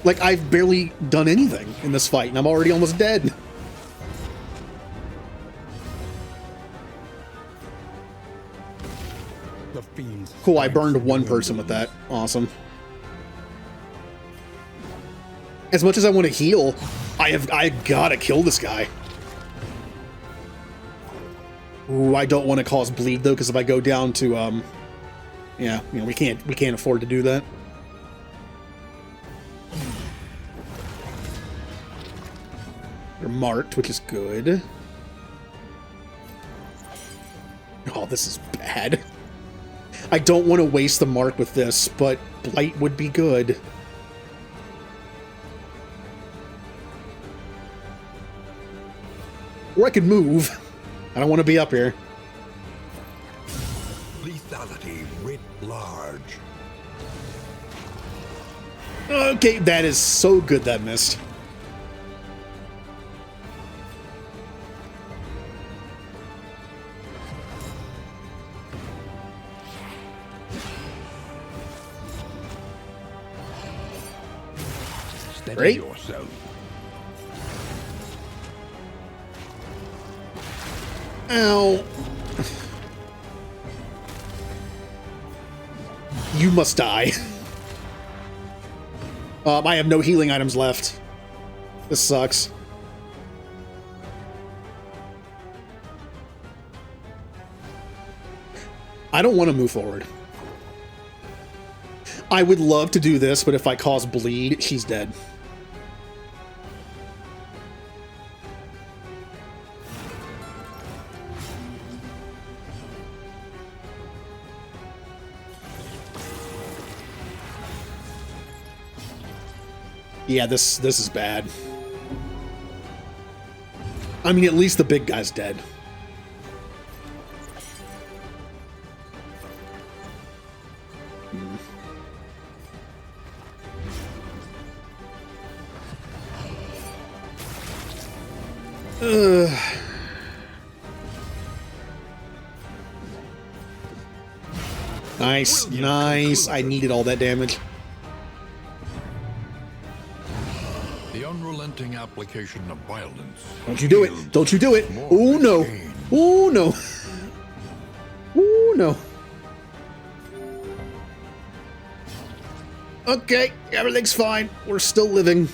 Speaker 1: Like, I've barely done anything in this fight, and I'm already almost dead.
Speaker 3: The fiend's
Speaker 1: Cool, I burned one person with that. Awesome. As much as I want to heal, I gotta kill this guy. Ooh, I don't want to cause bleed though, because if I go down to yeah, you know, we can't afford to do that. They're marked, which is good. Oh, this is bad. I don't want to waste the mark with this, but Blight would be good. Or I could move. I don't want to be up here.
Speaker 3: lethality writ large.
Speaker 1: Okay, that is so good that missed.
Speaker 3: Steady
Speaker 1: Great.
Speaker 3: yourself.
Speaker 1: Ow. You must die. I have no healing items left. This sucks. I don't want to move forward. I would love to do this, but if I cause bleed, she's dead. Yeah, this is bad. I mean, at least the big guy's dead. Nice, nice. I needed all that damage.
Speaker 3: The unrelenting application of violence.
Speaker 1: Don't you do it. Don't you do it. Oh, no. Oh, no. Oh, no. Okay, everything's fine. We're still living.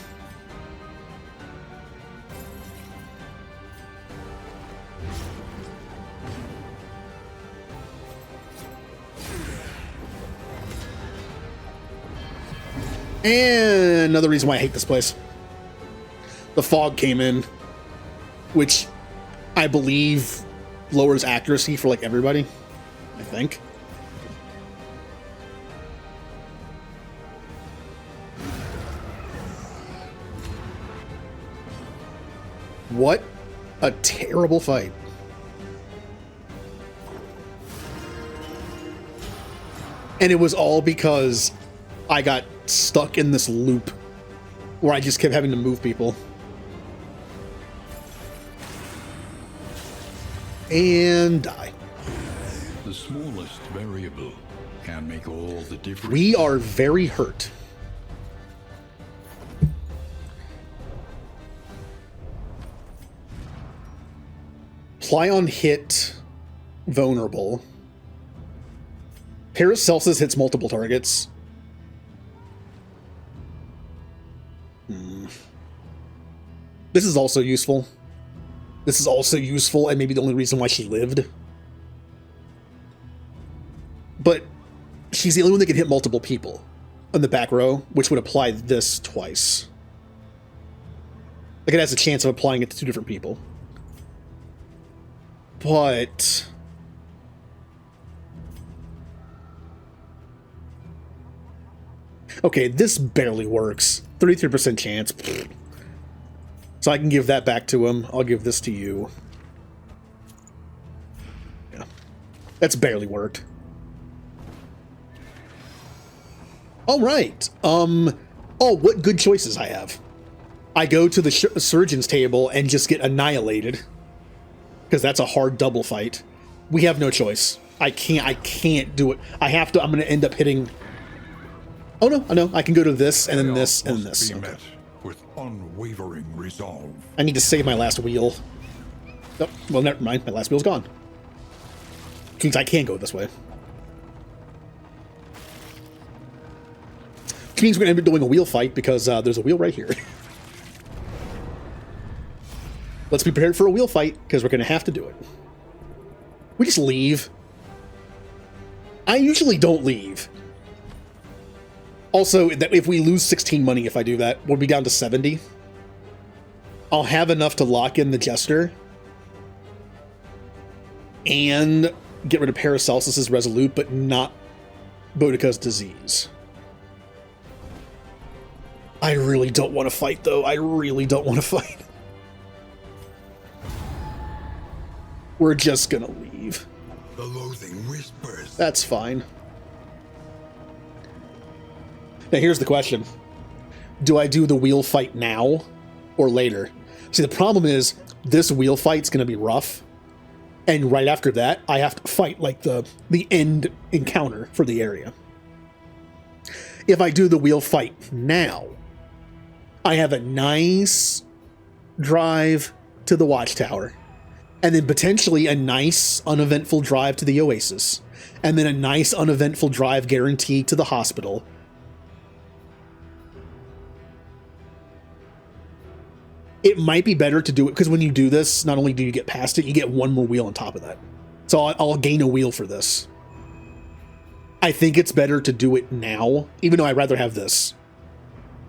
Speaker 1: And another reason why I hate this place. The fog came in, which I believe lowers accuracy for like everybody, I think. What a terrible fight. And it was all because I got stuck in this loop where I just kept having to move people. And die.
Speaker 2: The smallest variable can make all the difference.
Speaker 1: We are very hurt. Plyon hit vulnerable. Paracelsus hits multiple targets. This is also useful. This is also useful, and maybe the only reason why she lived. But she's the only one that can hit multiple people on the back row, which would apply this twice. Like, it has a chance of applying it to 2 different people. But okay, this barely works. 33% chance. So I can give that back to him. I'll give this to you. Yeah. That's barely worked. All right. Oh, what good choices I have. I go to the surgeon's table and just get annihilated. Because that's a hard double fight. We have no choice. I can't do it. I have to. I'm going to end up hitting. Oh no, I know. I can go to this and then this and then this.
Speaker 3: Be met with unwavering resolve.
Speaker 1: I need to save my last wheel. Oh, well, never mind. My last wheel's gone. Which means I can go this way. Which means we're going to end up doing a wheel fight because there's a wheel right here. Let's be prepared for a wheel fight because we're going to have to do it. We just leave. I usually don't leave. Also, if we lose 16 money if I do that, we'll be down to 70. I'll have enough to lock in the Jester and get rid of Paracelsus's Resolute, but not Boudica's Disease. I really don't want to fight, though. I really don't want to fight. We're just gonna leave.
Speaker 3: The loathing whispers.
Speaker 1: That's fine. Now here's the question. Do I do the wheel fight now or later? See, the problem is this wheel fight's going to be rough. And right after that, I have to fight like the end encounter for the area. If I do the wheel fight now, I have a nice drive to the Watchtower. And then potentially a nice uneventful drive to the Oasis. And then a nice uneventful drive guaranteed to the hospital. It might be better to do it, because when you do this, not only do you get past it, you get one more wheel on top of that. So I'll gain a wheel for this. I think it's better to do it now, even though I'd rather have this.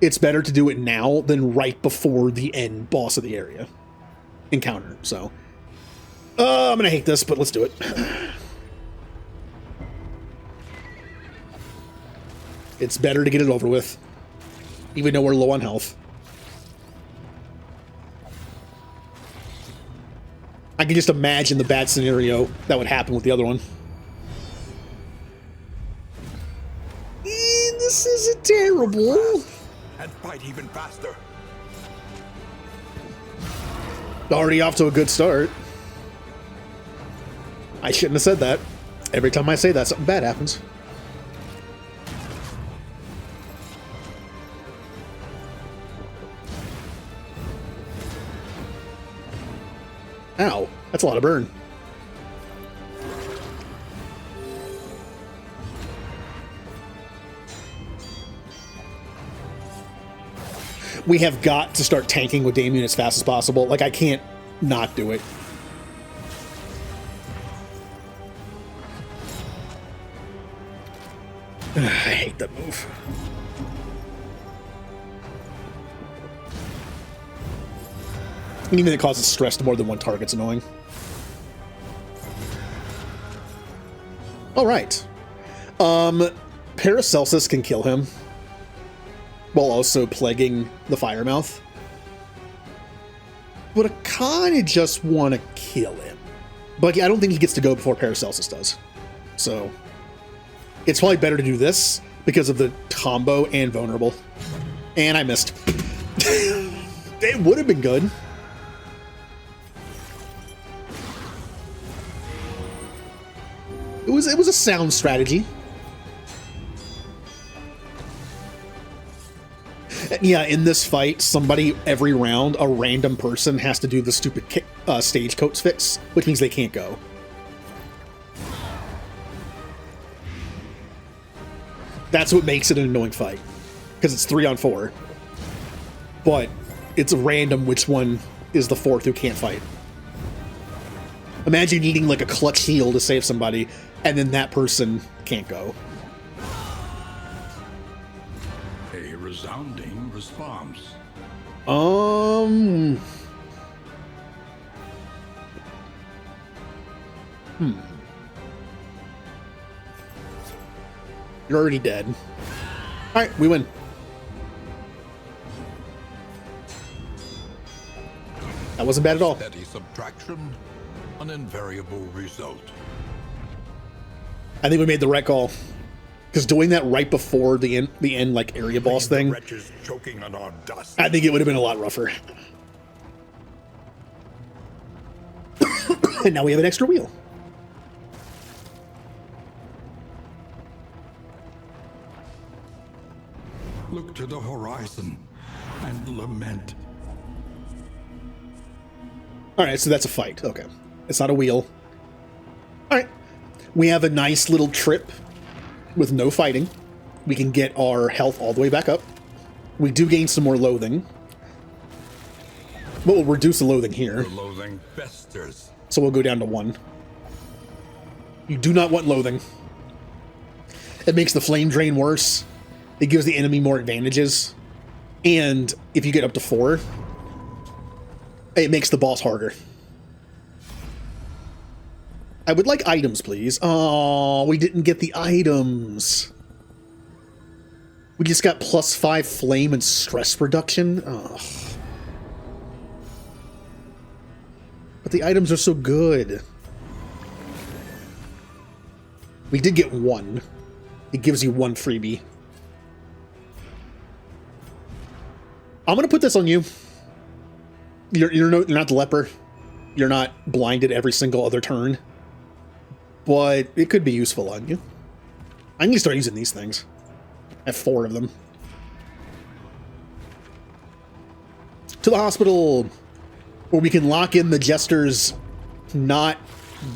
Speaker 1: It's better to do it now than right before the end boss of the area encounter. So, I'm going to hate this, but let's do it. It's better to get it over with, even though we're low on health. I can just imagine the bad scenario that would happen with the other one. This isn't terrible.
Speaker 3: And fight even faster.
Speaker 1: Already off to a good start. I shouldn't have said that. Every time I say that, something bad happens. Ow, that's a lot of burn. We have got to start tanking with Damien as fast as possible. Like, I can't not do it. I hate that move. Anything that causes stress to more than one target's annoying. All right. Paracelsus can kill him while also plaguing the Firemouth. But I kind of just want to kill him. But I don't think he gets to go before Paracelsus does. So it's probably better to do this because of the combo and vulnerable. And I missed. It would have been good. It was a sound strategy. Yeah, in this fight, somebody every round, a random person has to do the stupid stagecoach fix, which means they can't go. That's what makes it an annoying fight, because it's 3-on-4. But it's random which one is the fourth who can't fight. Imagine needing like a clutch heal to save somebody, and then that person can't go.
Speaker 3: A resounding response.
Speaker 1: You're already dead. Alright, we win. That wasn't bad at all.
Speaker 3: Steady subtraction, an invariable result.
Speaker 1: I think we made the right call. Because doing that right before the end like area boss thing,
Speaker 3: Wretches choking on our dust.
Speaker 1: I think it would have been a lot rougher. And now we have an extra wheel.
Speaker 3: Look to the horizon and lament.
Speaker 1: Alright, so that's a fight. Okay. It's not a wheel. Alright. We have a nice little trip with no fighting. We can get our health all the way back up. We do gain some more loathing. But we'll reduce the loathing here.
Speaker 3: The loathing festers.
Speaker 1: So we'll go down to 1. You do not want loathing. It makes the flame drain worse. It gives the enemy more advantages. And if you get up to 4, it makes the boss harder. I would like items, please. Oh, we didn't get the items. We just got +5 flame and stress reduction. Ugh. But the items are so good. We did get 1. It gives you 1 freebie. I'm gonna put this on you. You're not the leper. You're not blinded every single other turn. But it could be useful on you. I need to start using these things. I have 4 of them. To the hospital, where we can lock in the Jester's not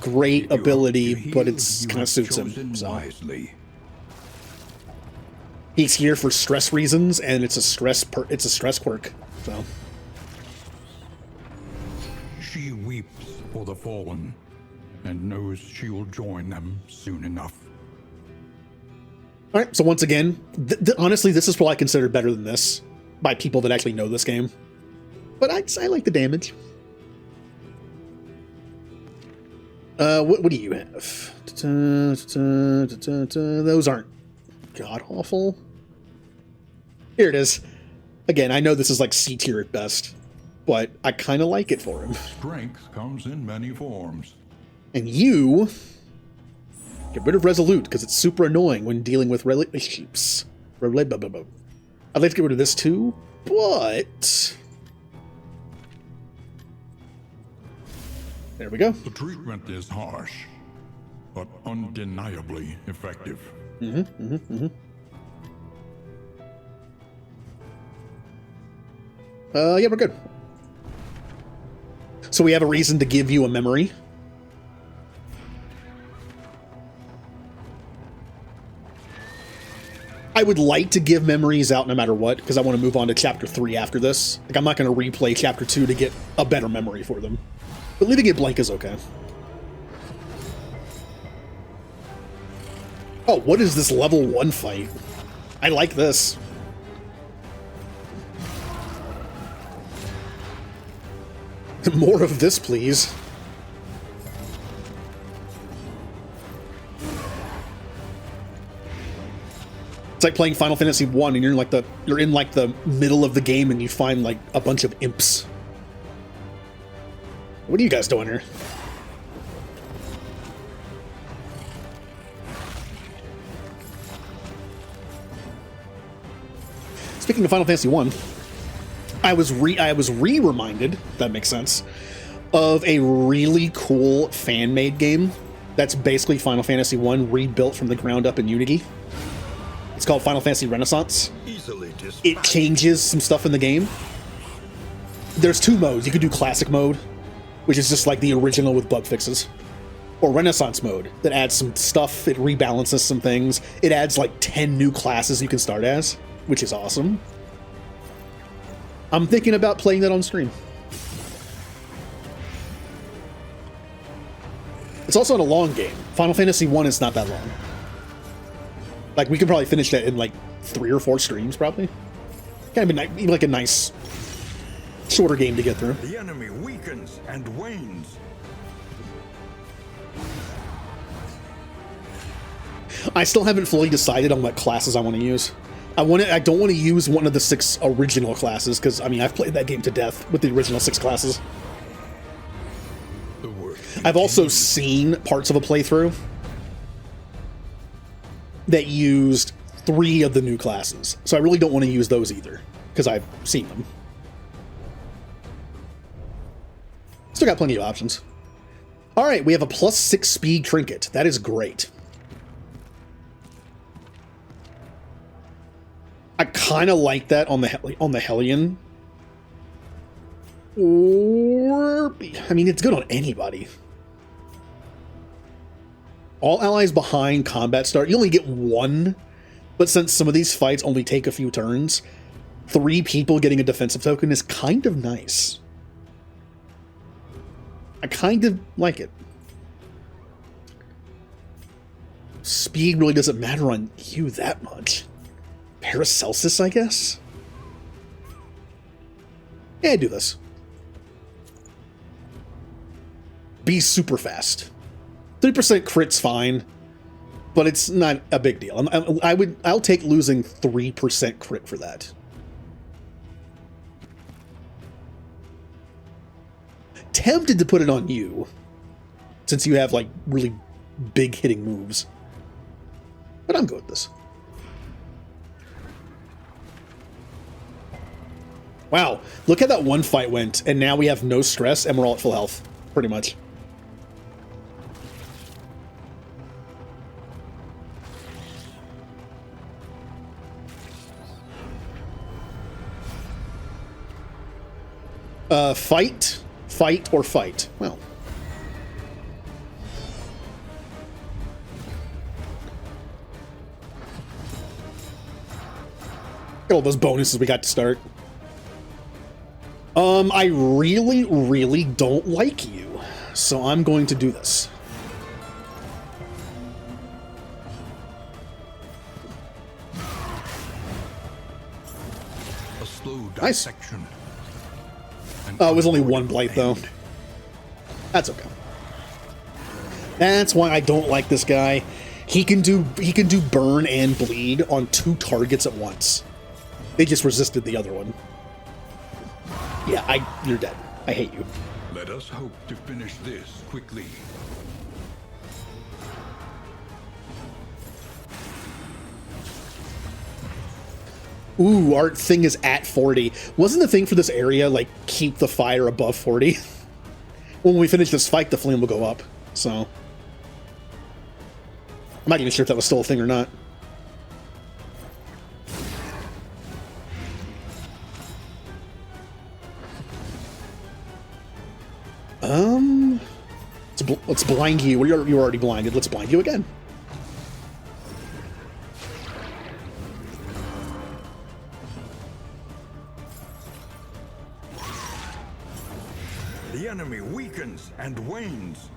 Speaker 1: great ability, but it's kind of suits him. So.
Speaker 3: Wisely.
Speaker 1: He's here for stress reasons, and it's a stress quirk. So
Speaker 3: She weeps for the fallen and knows she will join them soon enough.
Speaker 1: all right. So once again, honestly, this is probably considered better than this by people that actually know this game. But I like the damage. What do you have? Those aren't god awful. Here it is. Again, I know this is like C tier at best, but I kind of like it for him.
Speaker 2: Strength comes in many forms.
Speaker 1: And you get rid of Resolute because it's super annoying when dealing with relationships. I'd like to get rid of this too, but there we go.
Speaker 2: The treatment is harsh, but undeniably effective.
Speaker 1: Yeah, we're good. So we have a reason to give you a memory. I would like to give memories out no matter what, because I want to move on to Chapter 3 after this. Like, I'm not going to replay Chapter 2 to get a better memory for them. But leaving it blank is okay. Oh, what is this level 1 fight? I like this. More of this, please. It's like playing Final Fantasy 1 and you're in like the middle of the game and you find like a bunch of imps. What are you guys doing here? Speaking of Final Fantasy 1, I was reminded, if that makes sense, of a really cool fan-made game that's basically Final Fantasy 1 rebuilt from the ground up in Unity. It's called Final Fantasy Renaissance. It changes some stuff in the game. There's two modes. You can do classic mode, which is just like the original with bug fixes, or Renaissance mode that adds some stuff. It rebalances some things. It adds like 10 new classes you can start as, which is awesome. I'm thinking about playing that on stream. It's also not a long game. Final Fantasy 1 is not that long. Like, we could probably finish that in, like, 3 or 4 streams, probably. Kind of be like a nice, shorter game to get through.
Speaker 3: The enemy weakens and wanes.
Speaker 1: I still haven't fully decided on what classes I want to use. I don't want to use one of the 6 original classes, because, I mean, I've played that game to death with the original 6 classes. I've also seen parts of a playthrough that used 3 of the new classes. So I really don't want to use those either, because I've seen them. Still got plenty of options. Alright, we have a +6 speed trinket. That is great. I kind of like that on the Hellion. Or, I mean, it's good on anybody. All allies behind combat start. You only get 1, but since some of these fights only take a few turns, 3 people getting a defensive token is kind of nice. I kind of like it. Speed really doesn't matter on you that much. Paracelsus, I guess? Yeah, do this. Be super fast. 3% crit's fine, but it's not a big deal. I'll take losing 3% crit for that. Tempted to put it on you, since you have like really big hitting moves. But I'm good with this. Wow, look how that one fight went, and now we have no stress and we're all at full health, pretty much. Fight, fight, or fight. Well. Look at all those bonuses we got to start. I really, really don't like you, so I'm going to do this.
Speaker 3: A slow
Speaker 1: Nice.
Speaker 3: dissection.
Speaker 1: It was only 1 blight, though. That's okay. That's why I don't like this guy. He can do burn and bleed on 2 targets at once. They just resisted the other one. Yeah, you're dead. I hate you.
Speaker 3: Let us hope to finish this quickly.
Speaker 1: Ooh, our thing is at 40. Wasn't the thing for this area, like, keep the fire above 40? When we finish this fight, the flame will go up, so. I'm not even sure if that was still a thing or not. Let's blind you. You're already blinded. Let's blind you again.
Speaker 3: The enemy weakens and wanes.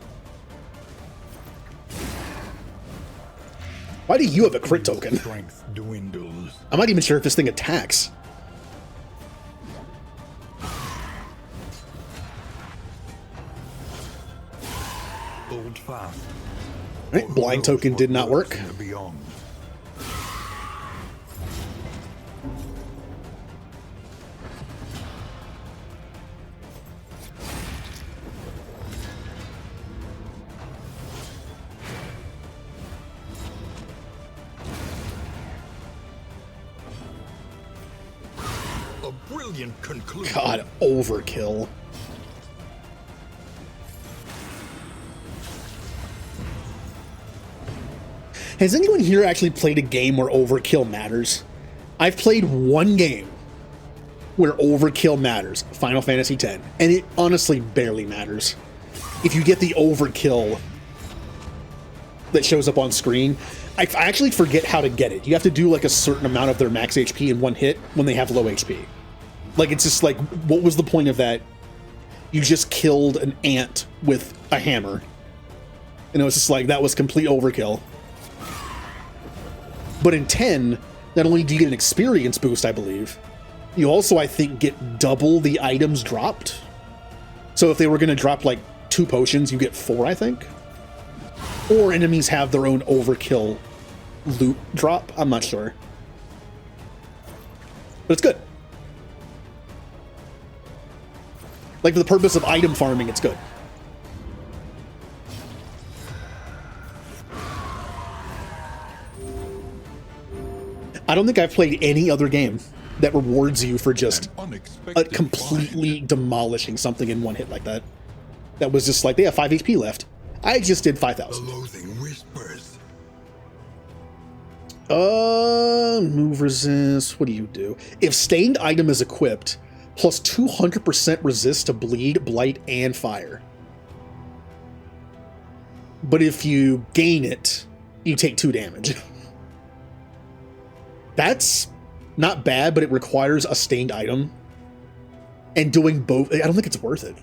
Speaker 1: Why do you have a crit token?
Speaker 3: Strength dwindles.
Speaker 1: I'm not even sure if this thing attacks.
Speaker 3: hold fast.
Speaker 1: Right, blind token did not work.
Speaker 3: Beyond. A brilliant conclusion.
Speaker 1: God, overkill. Has anyone here actually played a game where overkill matters? I've played one game where overkill matters, Final Fantasy X, and it honestly barely matters. If you get the overkill that shows up on screen, I actually forget how to get it. You have to do like a certain amount of their max HP in one hit when they have low HP. Like, it's just like, what was the point of that? You just killed an ant with a hammer. And it was just like, that was complete overkill. But in 10, not only do you get an experience boost, I believe, you also, I think, get double the items dropped. So if they were going to drop like 2 potions, you get 4, I think. Or enemies have their own overkill loot drop. I'm not sure. But it's good. Like, for the purpose of item farming, it's good. I don't think I've played any other game that rewards you for just completely demolishing something in one hit like that. That was just like, they have 5 HP left. I just did 5,000.
Speaker 3: The loathing whispers.
Speaker 1: Move resist. What do you do? If stained item is equipped, plus 200% resist to bleed, blight, and fire. But if you gain it, you take 2 damage. That's not bad, but it requires a stained item. And doing both, I don't think it's worth it.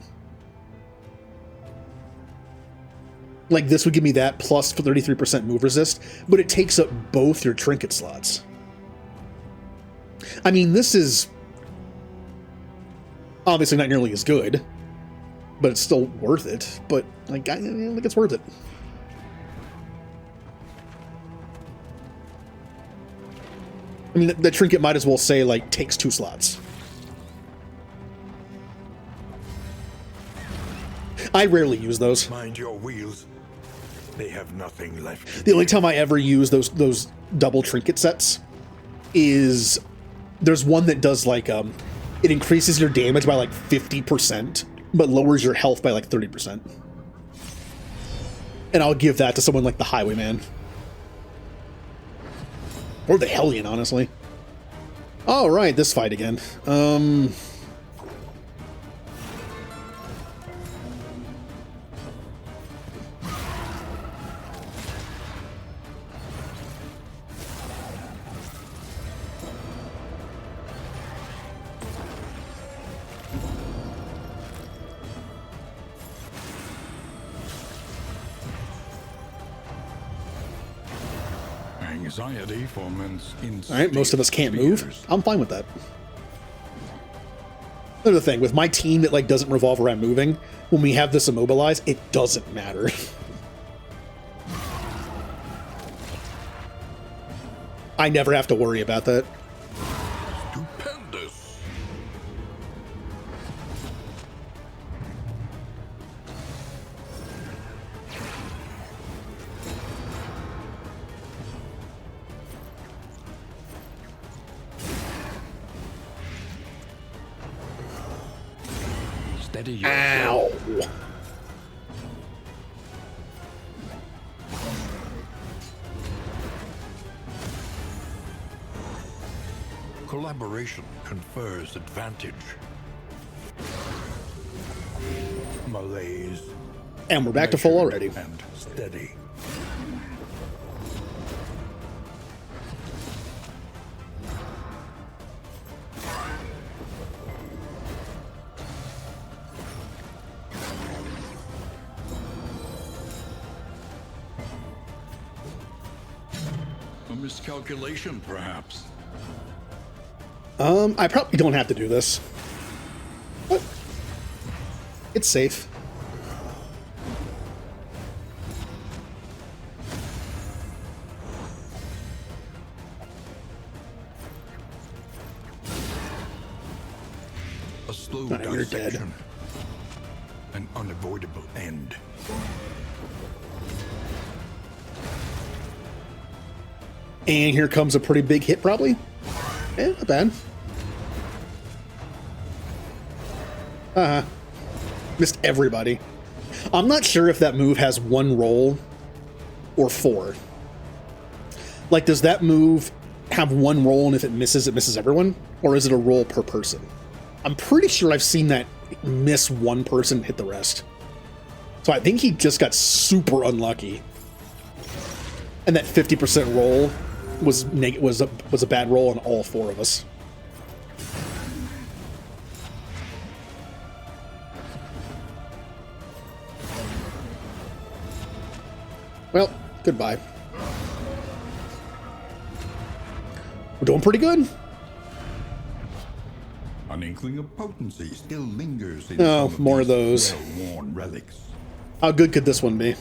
Speaker 1: Like, this would give me that plus 33% move resist, but it takes up both your trinket slots. I mean, this is obviously not nearly as good, but it's still worth it. But, like, I don't think it's worth it. I mean, the trinket might as well say, like, takes 2 slots. I rarely use those.
Speaker 3: Mind your wheels. They have nothing left.
Speaker 1: The only time I ever use those double trinket sets is there's one that does like it increases your damage by like 50%, but lowers your health by like 30%. And I'll give that to someone like the Highwayman. Or the Hellion, honestly. All right, this fight again.
Speaker 2: Anxiety foments
Speaker 1: All right, most of us can't move. I'm fine with that. Another thing, with my team that like doesn't revolve around moving, when we have this immobilize, it doesn't matter. I never have to worry about that.
Speaker 3: Stupendous.
Speaker 2: steady your
Speaker 1: Ow!
Speaker 3: Collaboration confers advantage. Malaise.
Speaker 1: And we're back to full already.
Speaker 3: And steady.
Speaker 2: A miscalculation, perhaps.
Speaker 1: I probably don't have to do this. But it's safe.
Speaker 3: A slow
Speaker 1: Ah, you're dead.
Speaker 3: dissection. An unavoidable end.
Speaker 1: And here comes a pretty big hit, probably. Not bad. Missed everybody. I'm not sure if that move has one roll or 4. Like, does that move have one roll, and if it misses everyone? Or is it a roll per person? I'm pretty sure I've seen that miss one person, hit the rest. So I think he just got super unlucky. And that 50% roll was a bad roll on all 4 of us. Well, goodbye. We're doing pretty good.
Speaker 3: An inkling of potency still lingers in
Speaker 1: Oh,
Speaker 3: some of
Speaker 1: more of
Speaker 3: these
Speaker 1: those.
Speaker 3: well-worn relics.
Speaker 1: How good could this one be?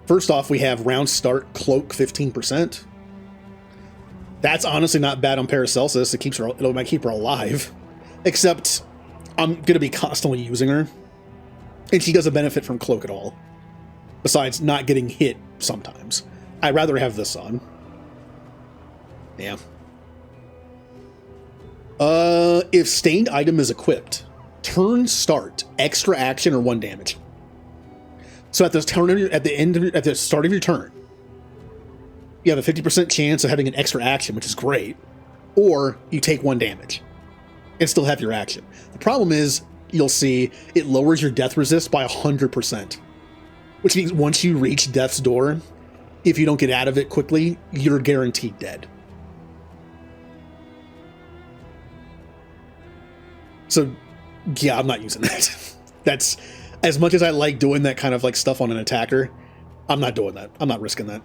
Speaker 1: First off, we have round start cloak 15%. That's honestly not bad on Paracelsus. It might keep her alive. Except I'm gonna be constantly using her. And she doesn't benefit from cloak at all. Besides not getting hit sometimes. I'd rather have this on. Yeah. If stained item is equipped, turn start, extra action or 1 damage. So at the start of your turn, you have a 50% chance of having an extra action, which is great, or you take 1 damage and still have your action. The problem is, you'll see it lowers your death resist by 100%, which means once you reach death's door, if you don't get out of it quickly, you're guaranteed dead. So, yeah, I'm not using that. That's, as much as I like doing that kind of like stuff on an attacker, I'm not doing that. I'm not risking that.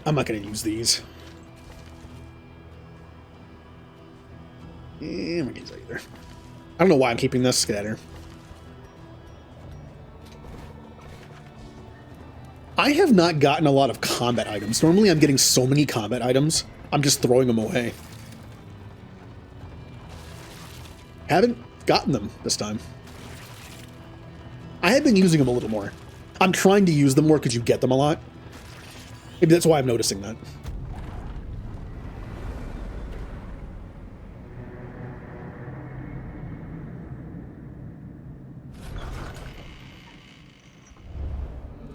Speaker 1: I'm not gonna use these. I'm not gonna use that either. I don't know why I'm keeping this scatter. I have not gotten a lot of combat items. Normally I'm getting so many combat items, I'm just throwing them away. Haven't gotten them this time. I have been using them a little more. I'm trying to use them more because you get them a lot. Maybe that's why I'm noticing that.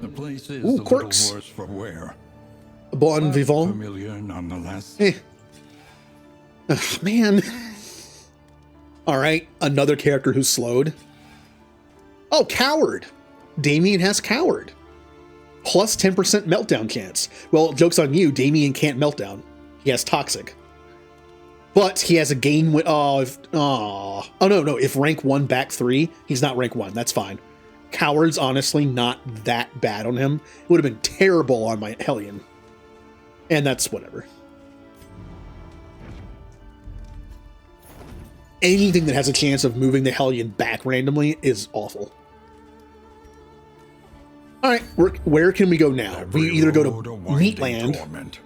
Speaker 3: The place is
Speaker 1: Ooh,
Speaker 3: a
Speaker 1: quirks.
Speaker 3: little worse for wear.
Speaker 1: Bon
Speaker 3: But
Speaker 1: vivant.
Speaker 3: familiar nonetheless.
Speaker 1: Ugh, man. Alright, another character who's slowed. Oh, Coward! Damien has Coward. Plus 10% meltdown chance. Well, joke's on you, Damien can't meltdown. He has Toxic. But he has a gain with... Oh, no. If rank 1 back 3, he's not rank 1. That's fine. Coward's honestly not that bad on him. It would have been terrible on my Hellion. And that's whatever. Anything that has a chance of moving the Hellion back randomly is awful. Alright, where can we go now?
Speaker 3: Every
Speaker 1: We either go to
Speaker 3: road a winding
Speaker 1: Meatland
Speaker 3: torment,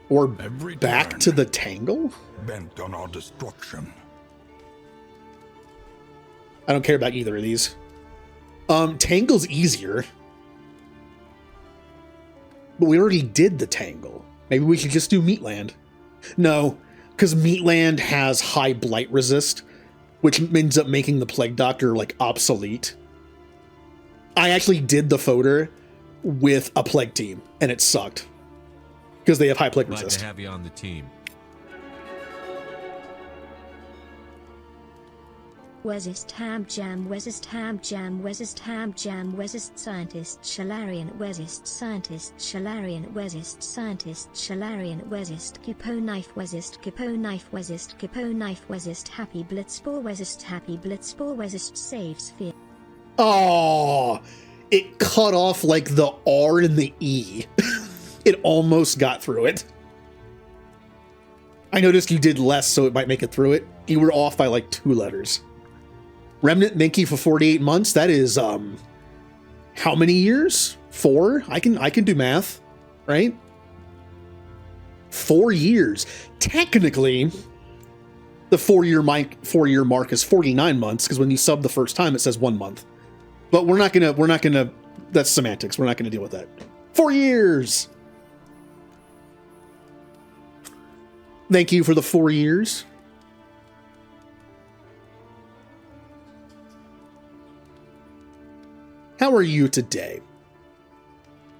Speaker 1: or
Speaker 3: every
Speaker 1: back
Speaker 3: turn
Speaker 1: to the Tangle?
Speaker 3: bent on our destruction.
Speaker 1: I don't care about either of these. Tangle's easier. But we already did the Tangle. Maybe we should just do Meatland. No, because Meatland has high blight resist, which ends up making the Plague Doctor, like, obsolete. I actually did the Foder with a Plague team, and it sucked. Because they have high Plague
Speaker 4: Glad
Speaker 1: resist.
Speaker 4: to have you on the team.
Speaker 5: Wesist ham jam, Wesist ham jam, Wesist ham jam, Wesist scientist Shalarian, Wesist scientist Shalarian, Wesist scientist Shalarian, Wesist Kipo knife, Wesist Kipo knife, Wesist Kipo knife, Wesist happy blitzball, Wesist happy blitzball, Wesist save sphere.
Speaker 1: Oh, it cut off like the R and the E. It almost got through it. I noticed you did less, so it might make it through it. You were off by like 2 letters. Remnant Minky for 48 months. That is, how many years? 4? I can do math, right? 4 years. Technically, the 4-year mark is 49 months, because when you sub the first time, it says 1 month. But we're not gonna, that's semantics. We're not gonna deal with that. 4 years! Thank you for the 4 years. How are you today?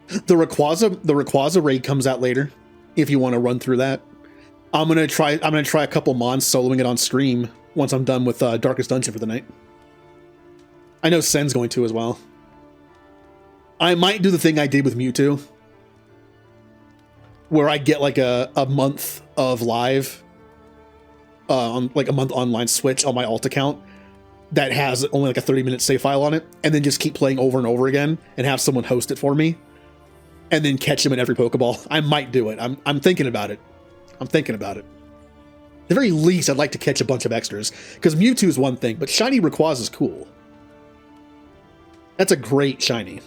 Speaker 1: The Rayquaza raid comes out later, if you want to run through that. I'm gonna try a couple mons soloing it on stream once I'm done with Darkest Dungeon for the night. I know Sen's going to as well. I might do the thing I did with Mewtwo, where I get like a month of live, on like a month online Switch on my alt account that has only like a 30-minute save file on it, and then just keep playing over and over again and have someone host it for me, and then catch them in every Pokeball. I might do it. I'm thinking about it. I'm thinking about it. At the very least, I'd like to catch a bunch of extras, because Mewtwo is one thing, but Shiny Rayquaza is cool. That's a great shiny.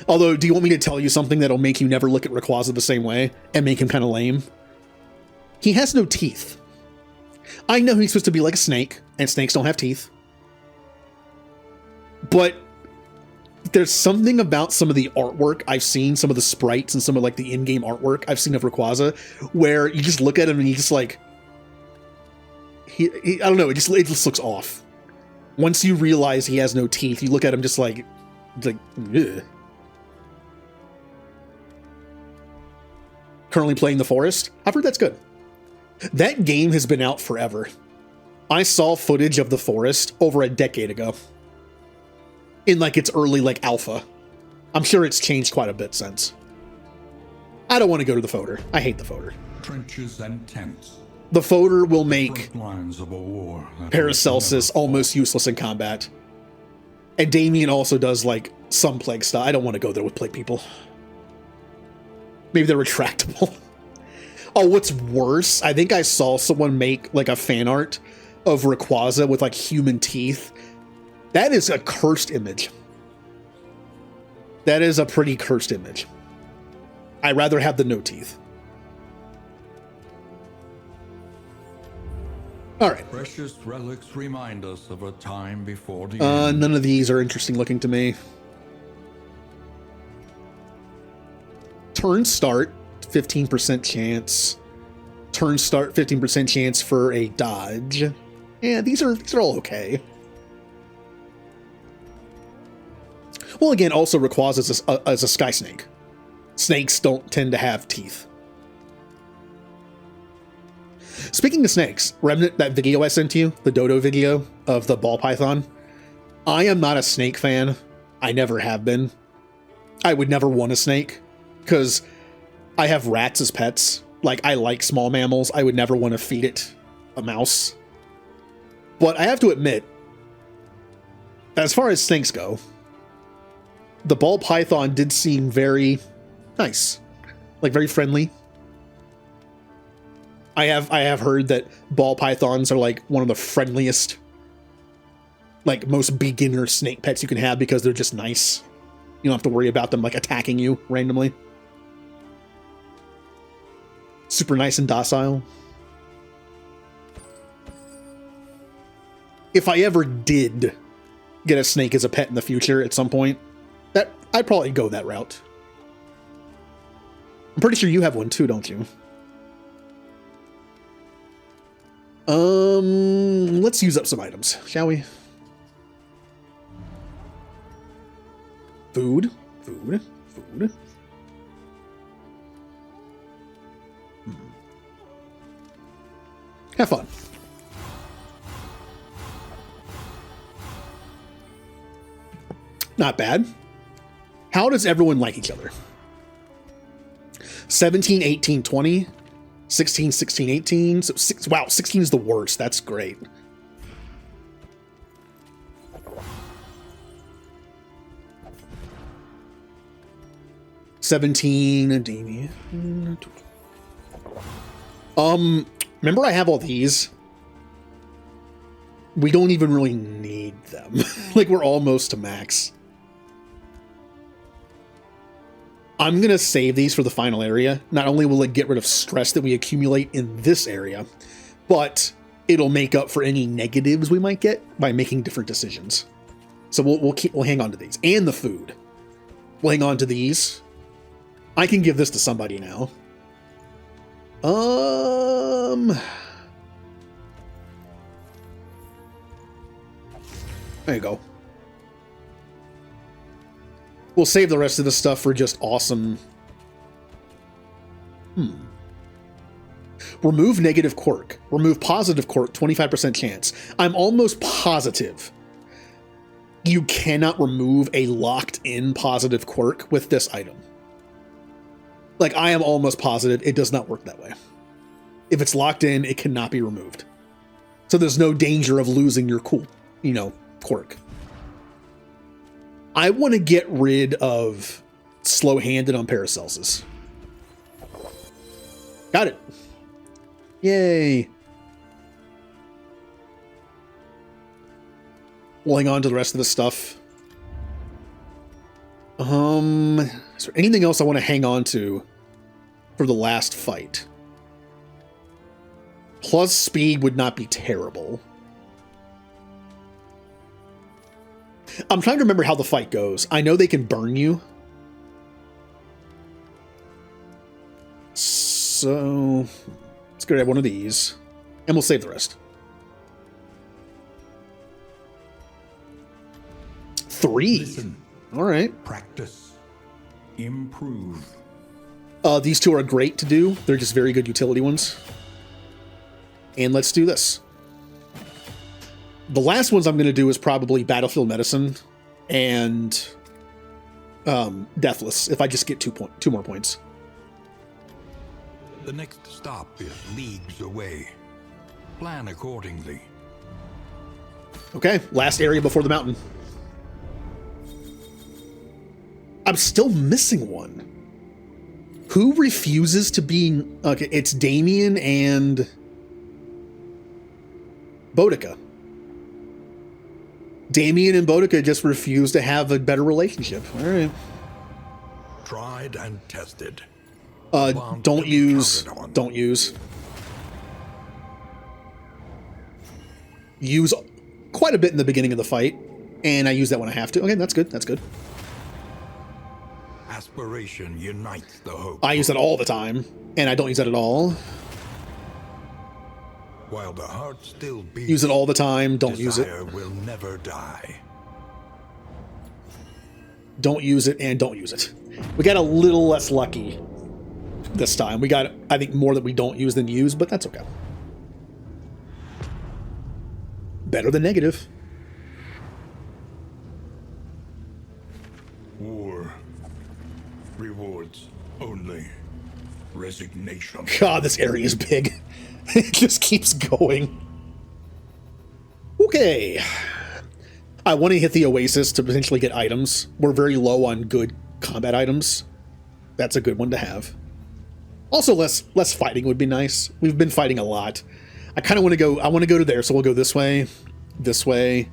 Speaker 1: Although, do you want me to tell you something that'll make you never look at Rayquaza the same way and make him kind of lame? He has no teeth. I know he's supposed to be like a snake, and snakes don't have teeth. But there's something about some of the artwork I've seen, some of the sprites and some of like the in-game artwork I've seen of Rayquaza, where you just look at him and you just like, I don't know, it just looks off. Once you realize he has no teeth, you look at him just like ugh. Currently playing The Forest. I've heard that's good. That game has been out forever. I saw footage of The Forest over a decade ago, in like its early like alpha. I'm sure it's changed quite a bit since. I don't want to go to the Foder. I hate the Foder.
Speaker 2: Trenches and tents.
Speaker 1: The Foder will make
Speaker 2: Front lines of a war that
Speaker 1: Paracelsus
Speaker 2: was never
Speaker 1: almost useless in combat. And Damien also does like some plague stuff. I don't want to go there with plague people. Maybe they're retractable. Oh, what's worse? I think I saw someone make like a fan art of Rayquaza with like human teeth. That is a cursed image. That is a pretty cursed image. I'd rather have the no teeth. All right.
Speaker 2: Precious relics remind us of a time before the end.
Speaker 1: None of these are interesting looking to me. Turn start, 15% chance. Turn start, 15% chance for a dodge. Yeah, these are all okay. Well, again, also Rayquaza as a sky snake. Snakes don't tend to have teeth. Speaking of snakes, Remnant, that video I sent you, the Dodo video of the ball python, I am not a snake fan. I never have been. I would never want a snake, because I have rats as pets. Like, I like small mammals. I would never want to feed it a mouse. But I have to admit, as far as snakes go, the ball python did seem very nice. Like, very friendly. I have heard that ball pythons are like one of the friendliest, like most beginner snake pets you can have, because they're just nice. You don't have to worry about them like attacking you randomly. Super nice and docile. If I ever did get a snake as a pet in the future at some point, that I'd probably go that route. I'm pretty sure you have one too, don't you? Let's use up some items, shall we? Food. Have fun. Not bad. How does everyone like each other? 17, 18, 20. 16, 16, 18. So wow, 16 is the worst. That's great. $17, Damien. Remember I have all these? We don't even really need them. Like, we're almost to max. I'm going to save these for the final area. Not only will it get rid of stress that we accumulate in this area, but it'll make up for any negatives we might get by making different decisions. So we'll hang on to these. And the food. We'll hang on to these. I can give this to somebody now. There you go. We'll save the rest of the stuff for just awesome. Remove negative quirk. Remove positive quirk, 25% chance. I'm almost positive you cannot remove a locked-in positive quirk with this item. Like, I am almost positive it does not work that way. If it's locked in, it cannot be removed. So there's no danger of losing your cool, quirk. I want to get rid of slow-handed on Paracelsus. Got it. Yay. We'll hang on to the rest of the stuff. Is there anything else I want to hang on to for the last fight? Plus speed would not be terrible. I'm trying to remember how the fight goes. I know they can burn you. So let's go grab one of these and we'll save the rest. 3.
Speaker 2: Listen,
Speaker 1: All right.
Speaker 2: practice, improve.
Speaker 1: These two are great to do. They're just very good utility ones. And let's do this. The last ones I'm going to do is probably Battlefield Medicine and Deathless, if I just get 2 more points.
Speaker 3: The next stop is leagues away. Plan accordingly.
Speaker 1: Okay, last area before the mountain. I'm still missing one. Who refuses to be... Okay, it's Damien and Boudica. Damien and Boudica just refuse to have a better relationship. All right.
Speaker 3: Tried and tested.
Speaker 1: Don't use. Don't use. Use quite a bit in the beginning of the fight, and I use that when I have to. Okay, that's good. That's good.
Speaker 3: Aspiration unites the hope.
Speaker 1: I use that all the time, and I don't use that at all.
Speaker 3: While the heart still beats,
Speaker 1: Use it all the time. Don't use it.
Speaker 3: desire will never die.
Speaker 1: Don't use it, and don't use it. We got a little less lucky this time. We got, I think, more that we don't use than use, but that's okay. Better than negative.
Speaker 3: War rewards only resignation.
Speaker 1: God, this area is big. It just keeps going. Okay. I want to hit the Oasis to potentially get items. We're very low on good combat items. That's a good one to have. Also, less fighting would be nice. We've been fighting a lot. I kind of want to go... I want to go to there, so we'll go this way. This way.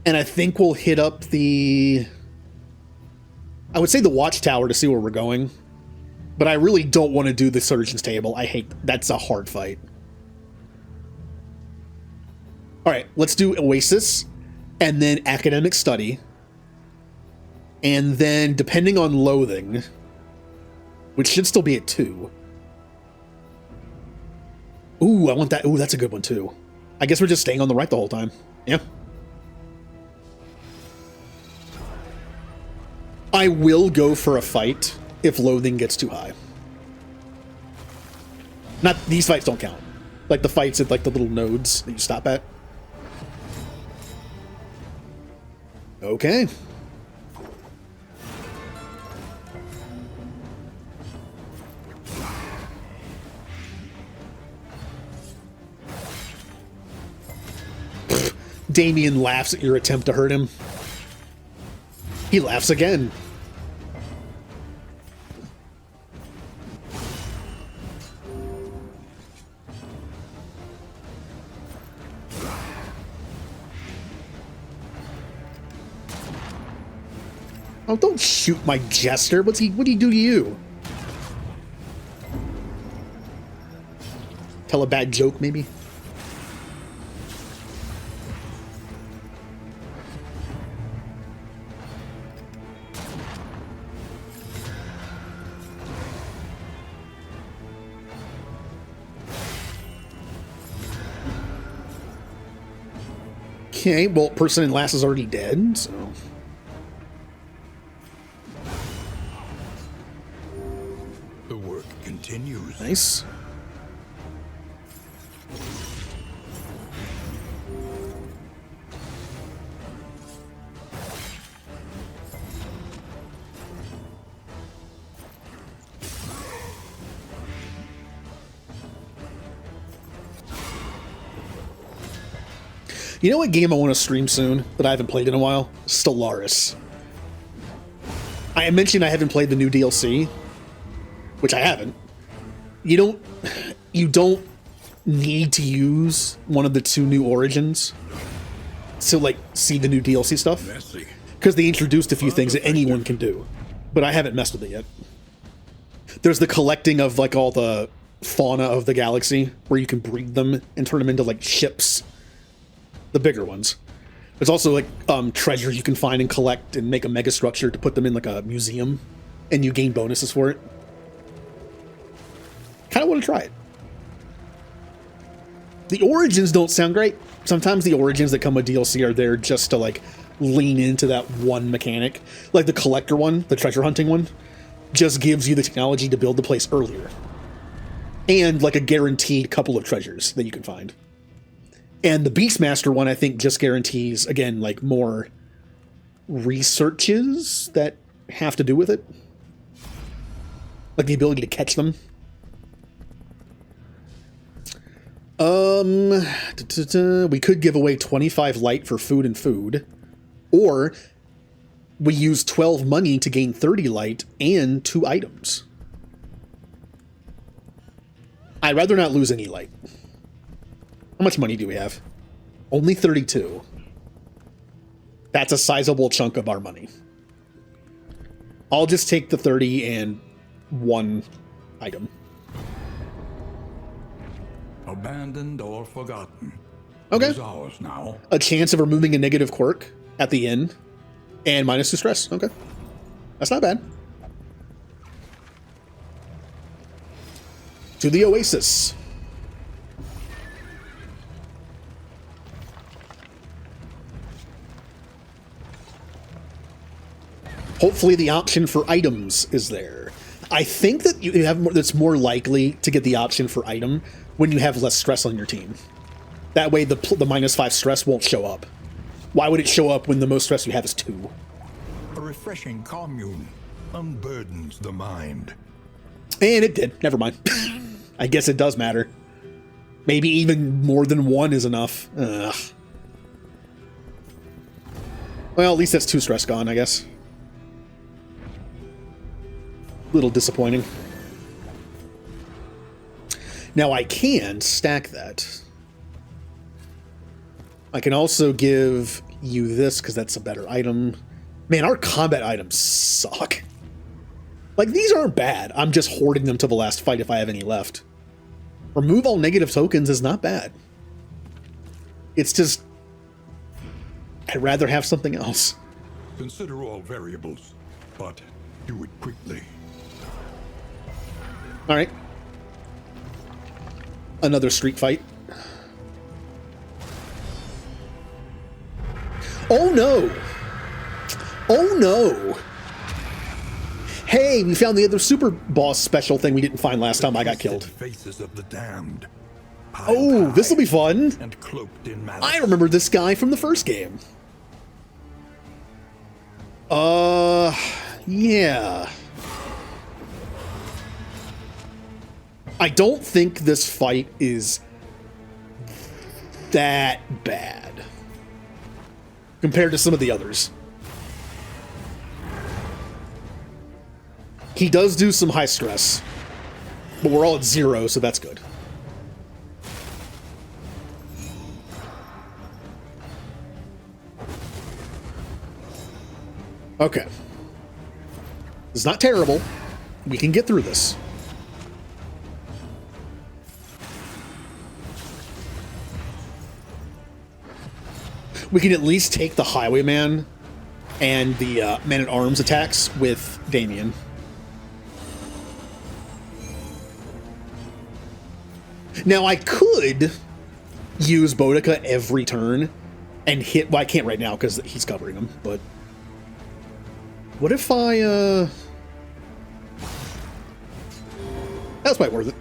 Speaker 1: And I think we'll hit up the... I would say the Watchtower to see where we're going. But I really don't want to do the Surgeon's Table. I hate... That's a hard fight. Alright, let's do Oasis. And then Academic Study. And then, depending on Loathing... Which should still be at 2. Ooh, I want that. Ooh, that's a good one, too. I guess we're just staying on the right the whole time. Yeah. I will go for a fight if Loathing gets too high. Not, these fights don't count. Like the fights at like the little nodes that you stop at. Okay. Damien laughs at your attempt to hurt him. He laughs again. Oh, don't shoot my jester. What'd he do to you? Tell a bad joke, maybe? Okay, well, person in last is already dead, so...
Speaker 3: The work continues.
Speaker 1: Nice. You know what game I want to stream soon that I haven't played in a while? Stellaris. I mentioned I haven't played the new DLC, which I haven't. You don't need to use one of the 2 new Origins to like see the new DLC stuff,
Speaker 3: Messy.
Speaker 1: because they introduced a few things that anyone can do, but I haven't messed with it yet. There's the collecting of like all the fauna of the galaxy, where you can breed them and turn them into like ships. The bigger ones. There's also like treasures you can find and collect and make a mega structure to put them in like a museum, and you gain bonuses for it. Kind of want to try it. The Origins don't sound great. Sometimes the Origins that come with DLC are there just to like lean into that one mechanic. Like the collector one, the treasure hunting one, just gives you the technology to build the place earlier. And like a guaranteed couple of treasures that you can find. And the Beastmaster one, I think, just guarantees, again, like more researches that have to do with it. Like the ability to catch them. We could give away 25 light for food and food. Or we use 12 money to gain 30 light and 2 items. I'd rather not lose any light. How much money do we have? Only 32. That's a sizable chunk of our money. I'll just take the 30 and 1 item.
Speaker 2: Abandoned or forgotten.
Speaker 1: Okay.
Speaker 2: It is ours now.
Speaker 1: A chance of removing a negative quirk at the end. And -2 stress. Okay. That's not bad. To the Oasis. Hopefully the option for items is there. I think that you have that's more likely to get the option for item when you have less stress on your team. That way the -5 stress won't show up. Why would it show up when the most stress you have is 2?
Speaker 3: A refreshing commune unburdens the mind.
Speaker 1: And it did. Never mind. I guess it does matter. Maybe even more than 1 is enough. Ugh. Well, at least that's 2 stress gone, I guess. Little disappointing. Now I can stack that. I can also give you this because that's a better item. Man, our combat items suck. Like, these aren't bad. I'm just hoarding them to the last fight if I have any left. Remove all negative tokens is not bad. It's just... I'd rather have something else.
Speaker 3: Consider all variables, but do it quickly.
Speaker 1: Alright. Another street fight. Oh no! Oh no! Hey, we found the other super boss special thing we didn't find last time I got killed.
Speaker 3: Faces of the damned.
Speaker 1: Oh, this will be fun!
Speaker 3: And cloaked in malice.
Speaker 1: I remember this guy from the first game. Yeah. I don't think this fight is that bad compared to some of the others. He does do some high stress, but we're all at 0, so that's good. Okay. It's not terrible. We can get through this. We can at least take the Highwayman and the Man-at-Arms attacks with Damien. Now, I could use Boudica every turn and hit... Well, I can't right now because he's covering him, but... What if I, That's quite worth it.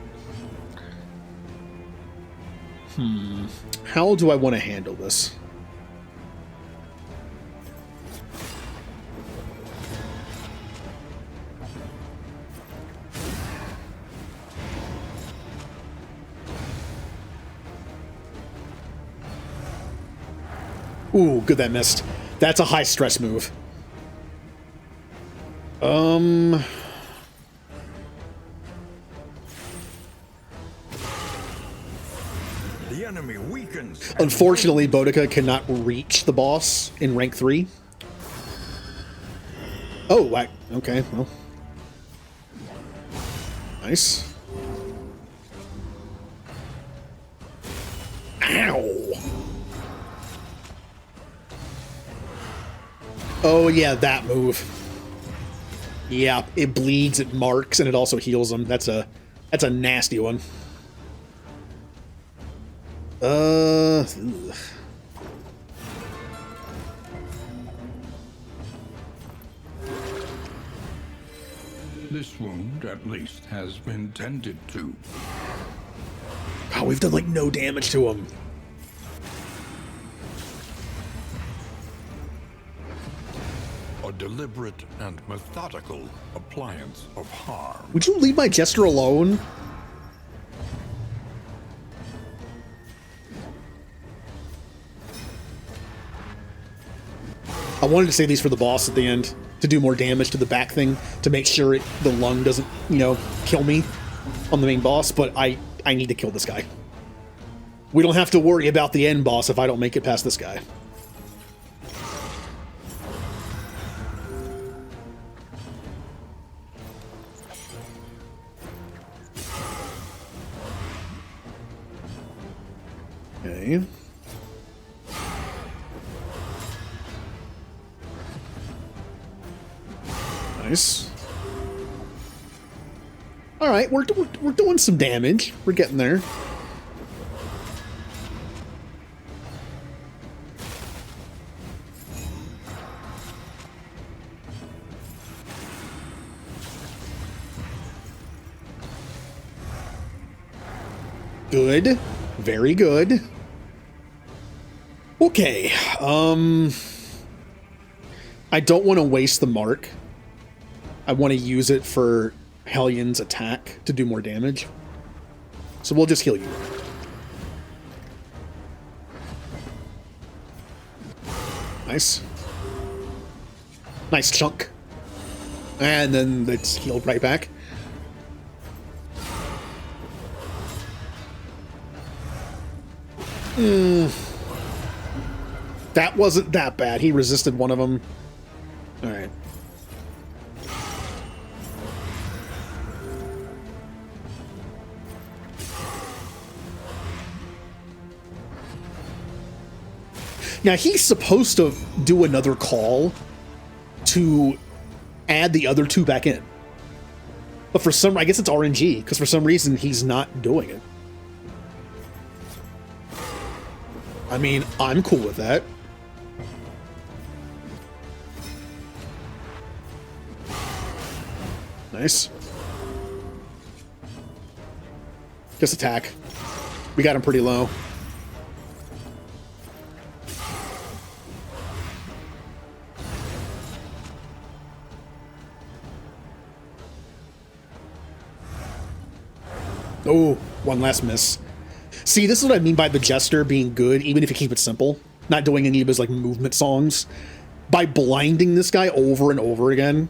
Speaker 1: How do I want to handle this? Ooh, good that missed. That's a high stress move.
Speaker 3: The enemy weakens.
Speaker 1: Unfortunately, Boudica cannot reach the boss in rank 3. Oh, okay, well. Nice. Ow! Oh yeah, that move. Yeah, it bleeds, it marks, and it also heals them. That's a nasty one. Ugh.
Speaker 2: This wound, at least, has been tended to.
Speaker 1: Oh, we've done like no damage to him.
Speaker 3: A deliberate and methodical appliance of harm.
Speaker 1: Would you leave my Jester alone? I wanted to save these for the boss at the end, to do more damage to the back thing, to make sure the lung doesn't, you know, kill me on the main boss, but I need to kill this guy. We don't have to worry about the end boss if I don't make it past this guy. Okay. Nice. All right, we're doing some damage. We're getting there. Good. Very good. Okay. I don't want to waste the mark. I want to use it for Hellions' attack to do more damage. So we'll just heal you. Nice. Nice chunk. And then it's healed right back. That wasn't that bad. He resisted one of them. All right. Now, he's supposed to do another call to add the other two back in. But for some, I guess it's RNG, because for some reason he's not doing it. I mean, I'm cool with that. Nice. Just attack. We got him pretty low. Oh, one last miss. See, this is what I mean by the Jester being good, even if you keep it simple. Not doing any of his, like, movement songs. By blinding this guy over and over again,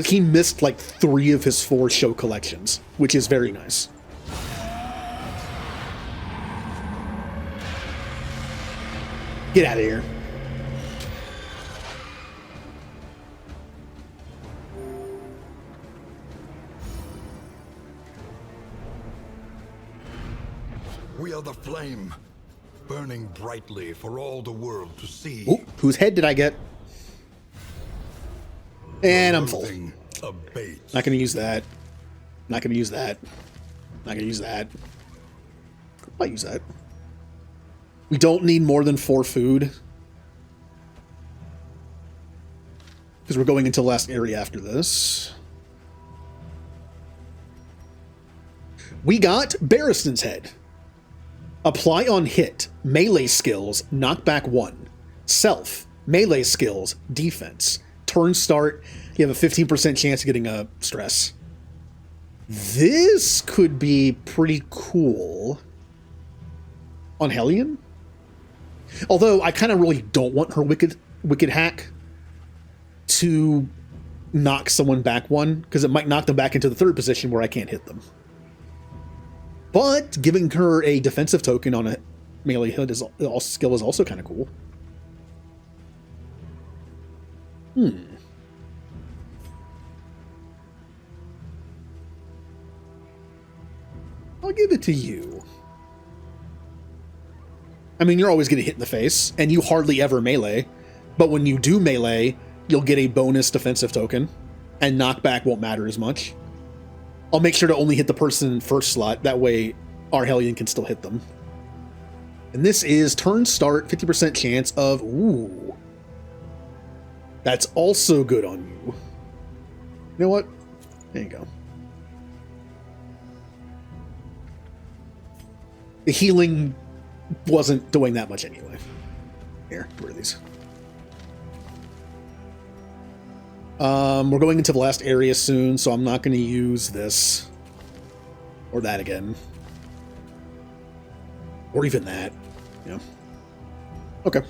Speaker 1: he missed, like, 3 of his 4 show collections, which is very nice. Get out of here.
Speaker 3: We are the flame, burning brightly for all the world to see.
Speaker 1: Ooh, whose head did I get? And I'm full.
Speaker 3: Loathing abates.
Speaker 1: Not gonna use that. Not gonna use that. Not gonna use that. Might use that. We don't need more than 4 food. Because we're going into the last area after this. We got Barristan's head. Apply on hit. Melee skills. Knockback 1. Self. Melee skills. Defense. Turn start. You have a 15% chance of getting a stress. This could be pretty cool on Hellion. Although I kind of really don't want her wicked hack to knock someone back 1, because it might knock them back into the 3rd position where I can't hit them. But giving her a defensive token on a melee hit skill is also kind of cool. I'll give it to you. I mean, you're always going to hit in the face, and you hardly ever melee. But when you do melee, you'll get a bonus defensive token, and knockback won't matter as much. I'll make sure to only hit the person in first slot. That way, our Hellion can still hit them. And this is turn start, 50% chance of... Ooh. That's also good on you. You know what? There you go. The healing wasn't doing that much anyway. Here, get rid of these. We're going into the last area soon, so I'm not going to use this. Or that again. Or even that. You know. Okay.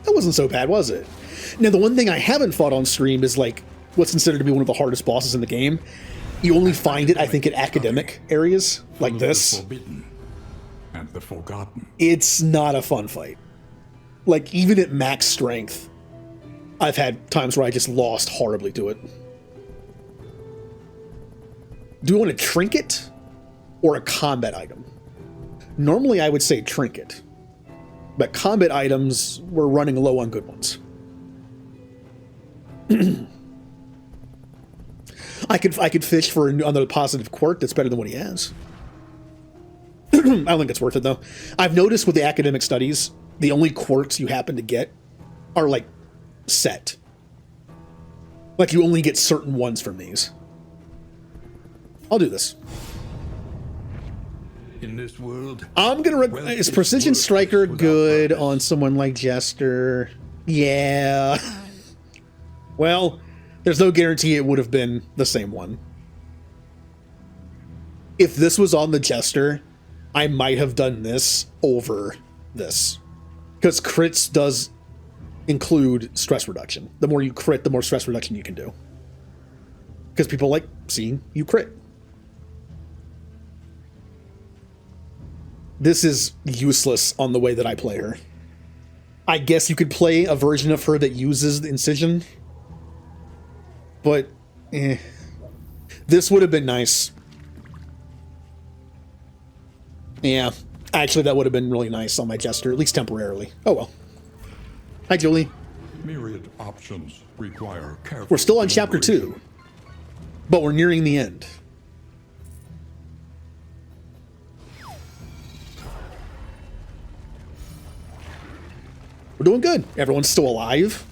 Speaker 1: That wasn't so bad, was it? Now, the one thing I haven't fought on stream is, like, what's considered to be one of the hardest bosses in the game. You only find it, I think, in academic areas, like this.
Speaker 2: The forbidden and the forgotten.
Speaker 1: It's not a fun fight. Like, even at max strength, I've had times where I just lost horribly to it. Do we want a trinket or a combat item? Normally, I would say trinket. But combat items, we're running low on good ones. I could fish for another positive quirk that's better than what he has. I don't think it's worth it, though. I've noticed with the academic studies, the only quirks you happen to get are, like, set. Like, you only get certain ones from these. I'll do this.
Speaker 3: In this world,
Speaker 1: I'm gonna... is Precision Striker good on someone like Jester? Yeah. Well, there's no guarantee it would have been the same one. If this was on the Jester, I might have done this over this. Because crits does include stress reduction. The more you crit, the more stress reduction you can do. Because people like seeing you crit. This is useless on the way that I play her. I guess you could play a version of her that uses the incision. But, this would have been nice. Yeah, actually that would have been really nice on my Jester, at least temporarily. Oh well. Hi, Julie.
Speaker 2: Myriad options require careful.
Speaker 1: We're still on chapter 2, but we're nearing the end. We're doing good. Everyone's still alive.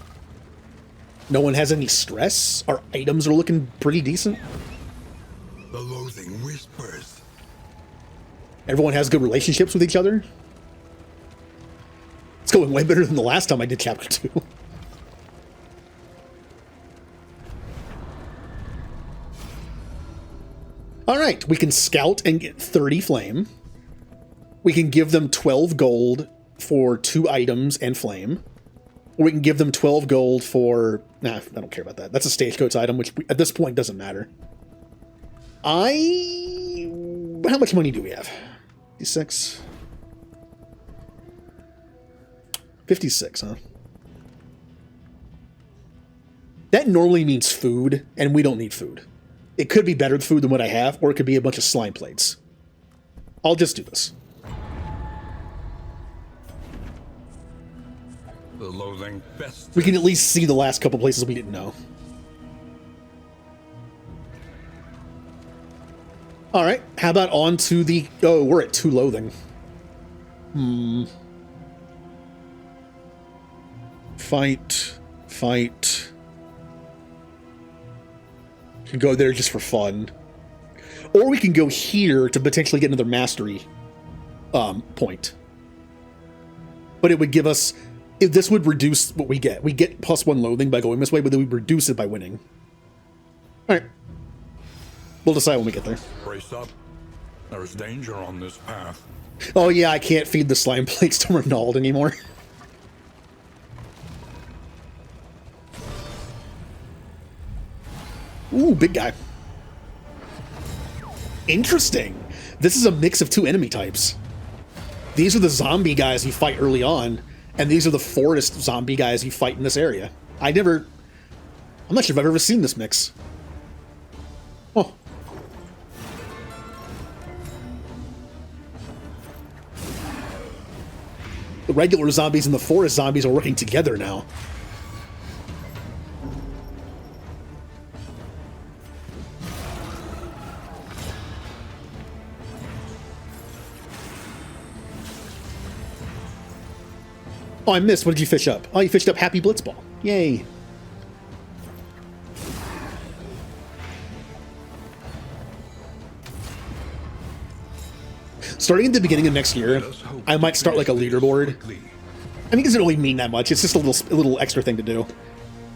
Speaker 1: No one has any stress. Our items are looking pretty decent.
Speaker 3: the loathing whispers.
Speaker 1: Everyone has good relationships with each other. It's going way better than the last time I did chapter 2. All right, we can scout and get 30 flame. We can give them 12 gold for 2 items and flame. Or we can give them 12 gold for... Nah, I don't care about that. That's a stagecoach item, which at this point doesn't matter. How much money do we have? 56? 56, huh? That normally means food, and we don't need food. It could be better food than what I have, or it could be a bunch of slime plates. I'll just do this.
Speaker 3: The loathing fest.
Speaker 1: We can at least see the last couple places we didn't know. Alright, how about on to the... Oh, we're at 2 loathing. Fight. Can go there just for fun. Or we can go here to potentially get another mastery point. But it would give us... If this would reduce what we get. We get +1 loathing by going this way, but then we reduce it by winning. Alright. We'll decide when we get there.
Speaker 3: Brace up. There's danger on this path.
Speaker 1: Oh yeah, I can't feed the slime plates to Renald anymore. Ooh, big guy. Interesting. This is a mix of 2 enemy types. These are the zombie guys you fight early on, and these are the forest zombie guys you fight in this area. I'm not sure if I've ever seen this mix. Oh. The regular zombies and the forest zombies are working together now. Oh, I missed. What did you fish up? Oh, you fished up Happy Blitzball. Yay. Starting at the beginning of next year, I might start like a leaderboard. I mean, it doesn't really mean that much. It's just a little extra thing to do.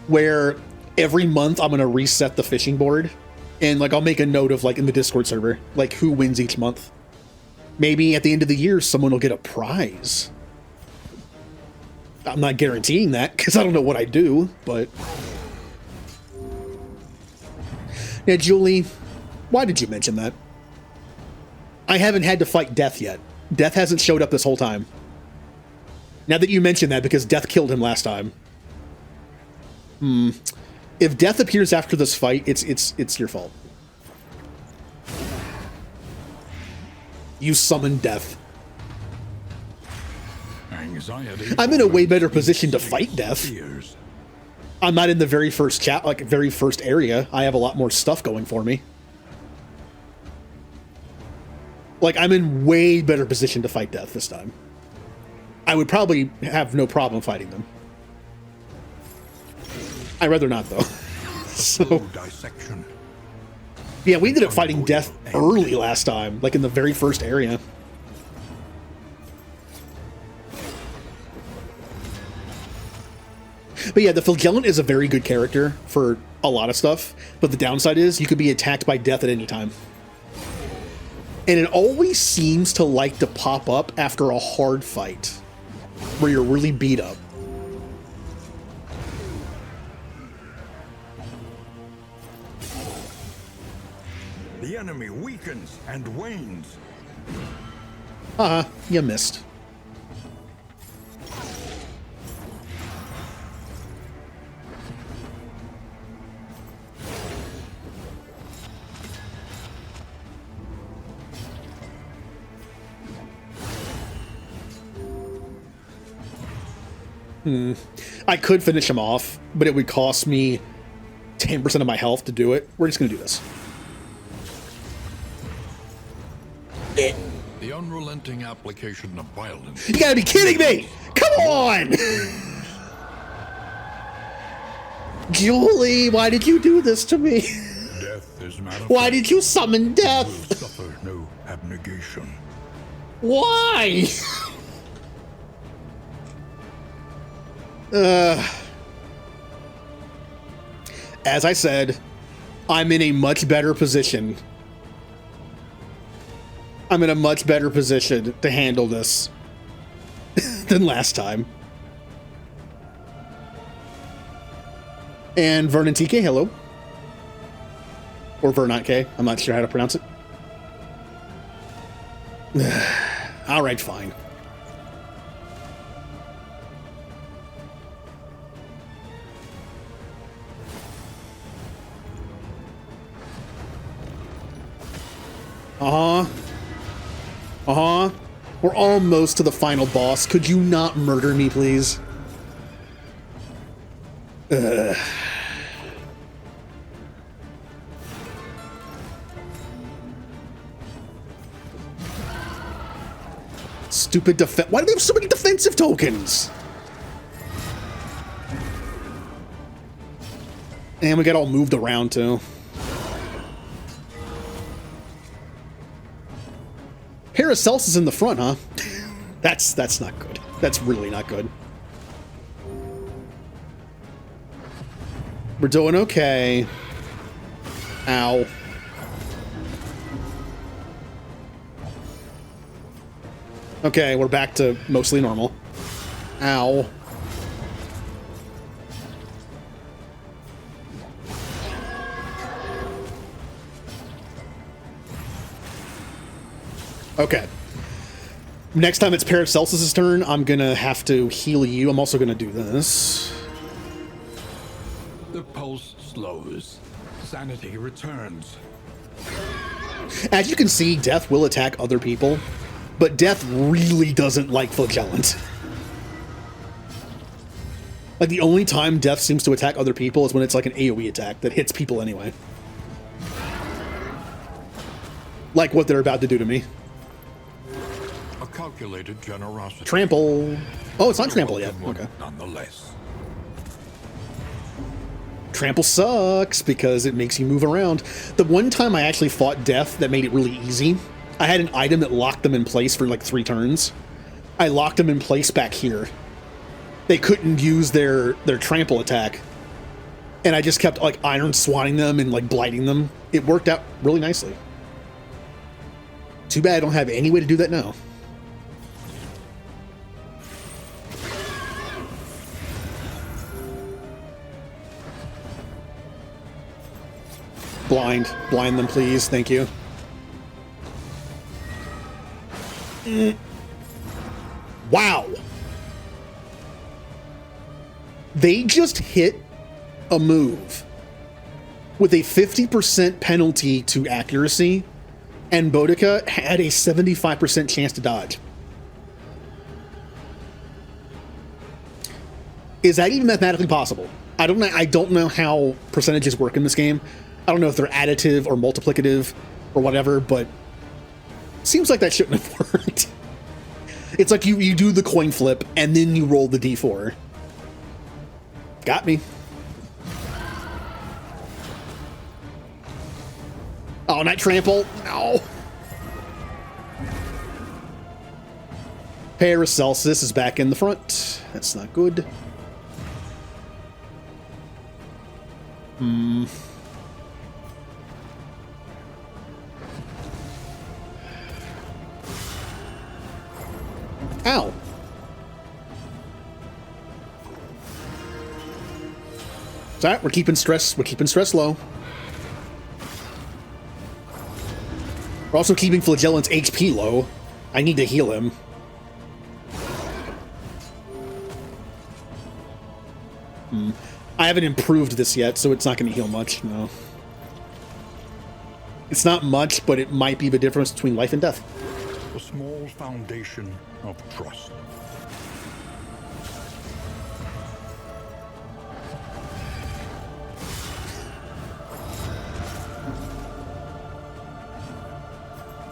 Speaker 1: Where every month I'm going to reset the fishing board. And like I'll make a note of like in the Discord server, like who wins each month. Maybe at the end of the year, someone will get a prize. I'm not guaranteeing that because I don't know what I do, but... Yeah, Julie, why did you mention that? I haven't had to fight Death yet. Death hasn't showed up this whole time. Now that you mention that, because Death killed him last time. If Death appears after this fight, it's your fault. You summoned Death.
Speaker 3: Anxiety.
Speaker 1: I'm in a way better position to fight Death.
Speaker 3: Fears.
Speaker 1: I'm not in the very first very first area. I have a lot more stuff going for me. Like, I'm in way better position to fight Death this time. I would probably have no problem fighting them. I'd rather not, though. So,
Speaker 3: Dissection.
Speaker 1: yeah, we ended up fighting Death early last time, like in the very first area. But yeah, the Flagellant is a very good character for a lot of stuff, but the downside is you could be attacked by Death at any time. And it always seems to like to pop up after a hard fight, where you're really beat up.
Speaker 3: The enemy weakens and wanes.
Speaker 1: You missed. I could finish him off, but it would cost me 10% of my health to do it. We're just going to do this.
Speaker 2: The unrelenting application of violence.
Speaker 1: You gotta be kidding me! Come on! Julie, why did you do this to me?
Speaker 3: Death is manifest.
Speaker 1: Why did you summon
Speaker 3: Will
Speaker 1: Death?
Speaker 3: suffer no abnegation.
Speaker 1: Why? As I said, I'm in a much better position. I'm in a much better position to handle this than last time. And Vernon TK, hello. Or Vernot K, I'm not sure how to pronounce it. Alright, fine. Uh-huh. Uh-huh. We're almost to the final boss. Could you not murder me, please? Ugh. Stupid defense. Why do they have so many defensive tokens? And we got all moved around too. Paracelsus in the front, huh? That's not good. That's really not good. We're doing okay. Ow. Okay, we're back to mostly normal. Ow. Okay. Next time it's Paracelsus' turn, I'm gonna have to heal you. I'm also gonna do this.
Speaker 3: The pulse slows. Sanity returns.
Speaker 1: As you can see, Death will attack other people, but Death really doesn't like Flagellant. Like, the only time Death seems to attack other people is when it's like an AoE attack that hits people anyway. Like what they're about to do to me.
Speaker 3: A calculated generosity.
Speaker 1: Trample. Oh, it's not trample yet. Okay.
Speaker 3: Nonetheless.
Speaker 1: Trample sucks because it makes you move around. The one time I actually fought Death that made it really easy, I had an item that locked them in place for like 3 turns. I locked them in place back here. They couldn't use their trample attack. And I just kept like iron swatting them and like blighting them. It worked out really nicely. Too bad I don't have any way to do that now. Blind them, please. Thank you. Wow. They just hit a move with a 50% penalty to accuracy, and Boudica had a 75% chance to dodge. Is that even mathematically possible? I don't know how percentages work in this game. I don't know if they're additive or multiplicative or whatever, but seems like that shouldn't have worked. It's like you do the coin flip and then you roll the d4. Got me. Oh, not trample. No. Paracelsus is back in the front. That's not good. Ow. It's all right. We're keeping stress low. We're also keeping Flagellant's HP low. I need to heal him. I haven't improved this yet, so it's not going to heal much. No. It's not much, but it might be the difference between life and death.
Speaker 3: A small foundation of trust.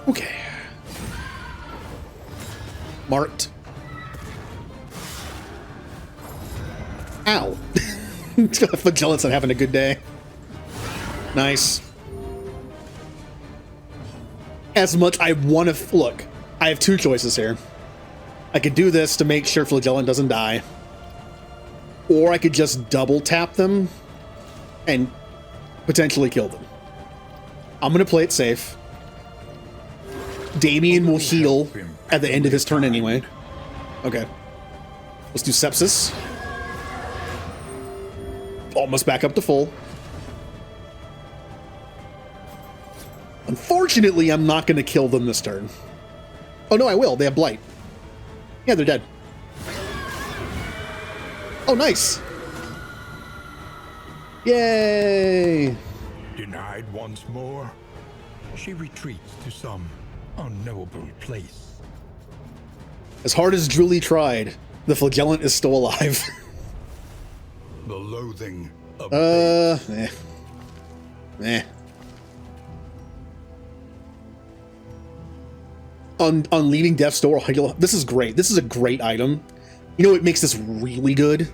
Speaker 1: Okay. Marked. Ow. Flagellant's not having a good day. Nice. As much I want to... Look, I have 2 choices here. I could do this to make sure Flagellant doesn't die. Or I could just double tap them and potentially kill them. I'm going to play it safe. Damien will heal at the end of his turn anyway. Okay. Let's do Sepsis. Almost back up to full. Unfortunately, I'm not going to kill them this turn. Oh, no, I will. They have Blight. Yeah, they're dead. Oh, nice. Yay.
Speaker 3: Denied once more. She retreats to some unknowable place.
Speaker 1: As hard as Julie tried, the flagellant is still alive.
Speaker 3: The loathing of
Speaker 1: Eh. On leading Death's Door, this is great. This is a great item. You know what makes this really good?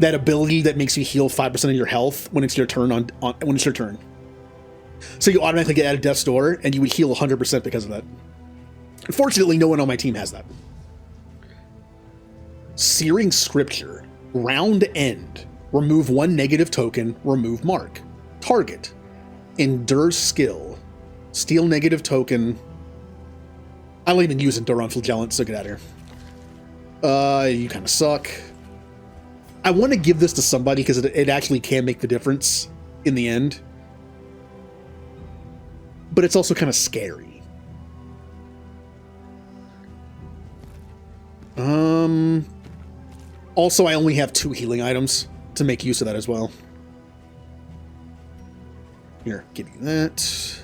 Speaker 1: That ability that makes you heal 5% of your health when it's your turn when it's your turn. So you automatically get out of Death's Door, and you would heal 100% because of that. Unfortunately, no one on my team has that. Searing Scripture. Round end. Remove 1 negative token. Remove mark. Target. Endure skill. Steal negative token. I don't even use Endure on Flagellant, so get out of here. You kind of suck. I want to give this to somebody because it actually can make the difference in the end. But it's also kind of scary. Also, I only have 2 healing items to make use of that as well. Here, give you that.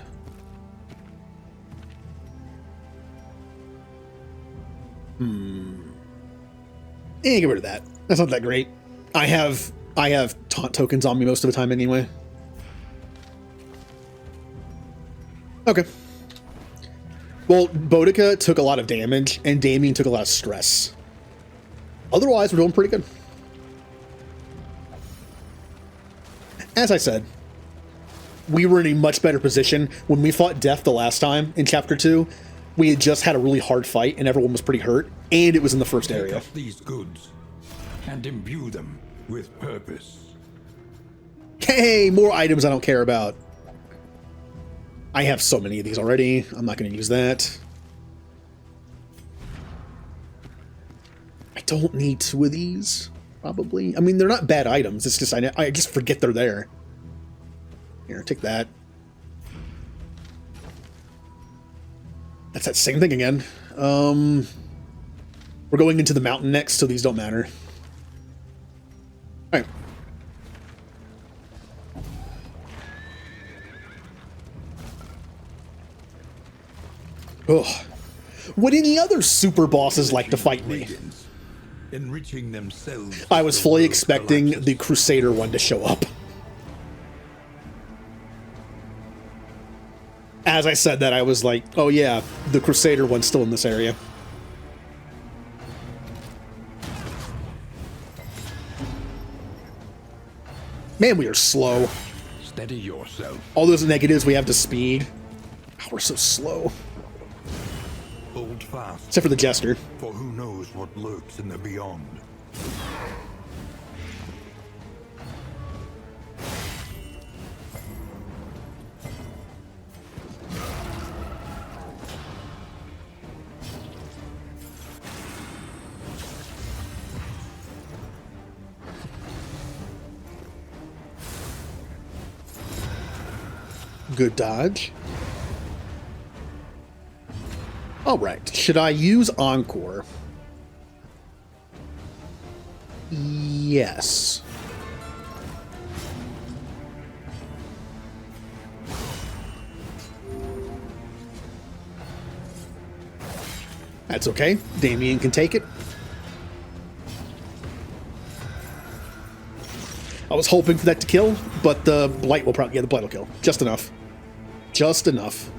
Speaker 1: Get rid of that. That's not that great. I have taunt tokens on me most of the time anyway. Okay. Well, Boudica took a lot of damage, and Damien took a lot of stress. Otherwise, we're doing pretty good. As I said, we were in a much better position. When we fought Death the last time in Chapter 2, we had just had a really hard fight, and everyone was pretty hurt, and it was in the first area.
Speaker 3: Take up these goods and imbue them with purpose.
Speaker 1: Hey, more items I don't care about. I have so many of these already. I'm not going to use that. I don't need 2 of these, probably. I mean, they're not bad items. It's just I just forget they're there. Here, take that. That's that same thing again. We're going into the mountain next, so these don't matter. All right. Ugh. Would any other super bosses like to fight me?
Speaker 3: Enriching themselves.
Speaker 1: I was fully expecting the Crusader one to show up. As I said that, I was like, oh yeah, the Crusader one's still in this area. Man, we are slow.
Speaker 3: Steady yourself.
Speaker 1: All those negatives we have to speed. Oh, we're so slow.
Speaker 3: Hold fast.
Speaker 1: Except for the Jester.
Speaker 3: For who knows what lurks in the beyond.
Speaker 1: Good dodge. All right. Should I use Encore? Yes. That's okay. Damien can take it. I was hoping for that to kill, but the Blight will probably... Yeah, the Blight will kill. Just enough. Just enough.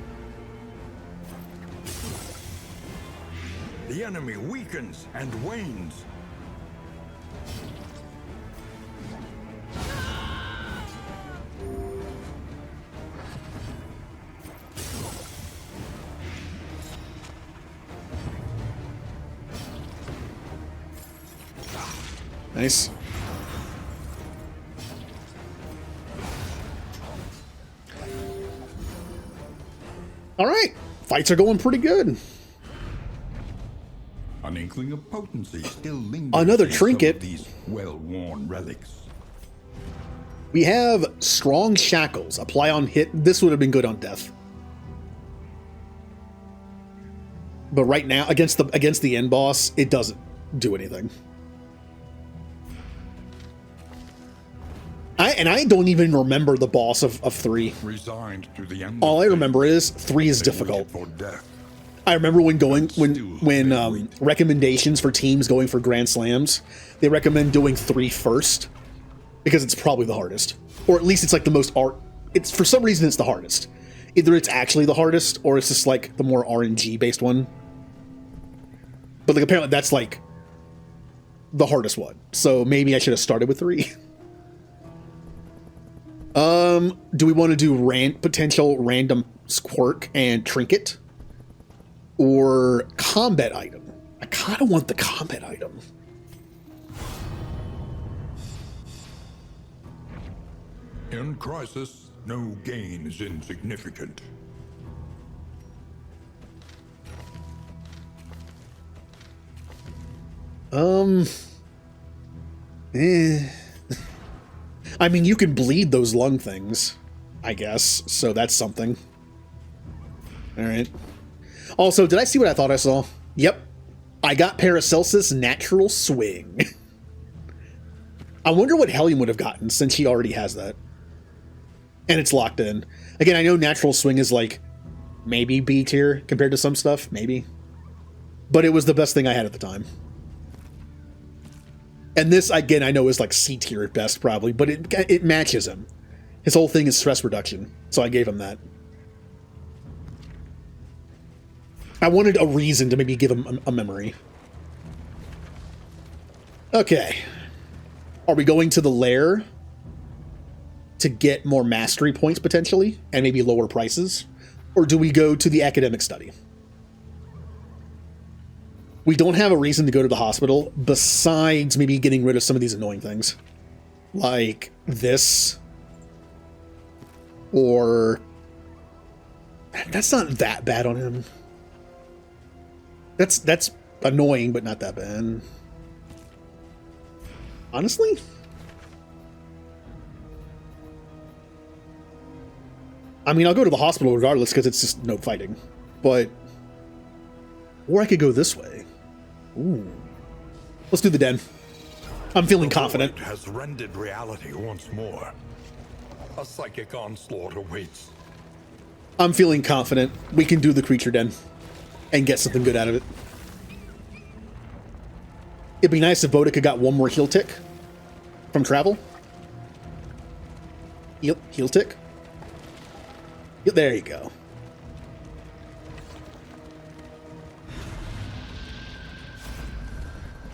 Speaker 3: The enemy weakens and wanes.
Speaker 1: Nice. All right. Fights are going pretty good.
Speaker 2: An inkling of potency
Speaker 3: Still lingers
Speaker 1: Another
Speaker 3: in some
Speaker 1: trinket.
Speaker 3: of these well-worn relics.
Speaker 1: We have Strong Shackles. Apply on hit. This would have been good on Death. But right now, against the end boss, it doesn't do anything. I don't even remember the boss of 3.
Speaker 3: Resigned to the end.
Speaker 1: All
Speaker 3: of
Speaker 1: I remember
Speaker 3: things,
Speaker 1: is 3 is
Speaker 3: they
Speaker 1: difficult.
Speaker 3: waited for death.
Speaker 1: I remember when recommendations for teams going for Grand Slams, they recommend doing 3 first because it's probably the hardest, or at least it's like the most art. It's for some reason it's the hardest. Either it's actually the hardest, or it's just like the more RNG based one. But like apparently that's like the hardest one. So maybe I should have started with 3. Do we want to do potential random quirk and trinket? Or combat item? I kind of want the combat item.
Speaker 3: In crisis, no gain is insignificant.
Speaker 1: I mean, you can bleed those lung things, I guess, so that's something. Alright. Also, did I see what I thought I saw? Yep. I got Paracelsus Natural Swing. I wonder what Hellion would have gotten, since he already has that. And it's locked in. Again, I know Natural Swing is like, maybe B tier compared to some stuff, maybe. But it was the best thing I had at the time. And this, again, I know is like C tier at best, probably, but it matches him. His whole thing is stress reduction, so I gave him that. I wanted a reason to maybe give him a memory. Okay. Are we going to the lair to get more mastery points, potentially, and maybe lower prices? Or do we go to the academic study? We don't have a reason to go to the hospital, besides maybe getting rid of some of these annoying things. Like this. Or... That's not that bad on him. That's annoying, but not that bad. Honestly? I mean, I'll go to the hospital regardless, because it's just no fighting. But... Or I could go this way. Ooh. Let's do the den. I'm feeling confident.
Speaker 3: The void has rendered reality once more. A psychic onslaught awaits.
Speaker 1: I'm feeling confident. We can do the creature den. And get something good out of it. It'd be nice if Boudica got one more heal tick from travel. Heal tick. There you go.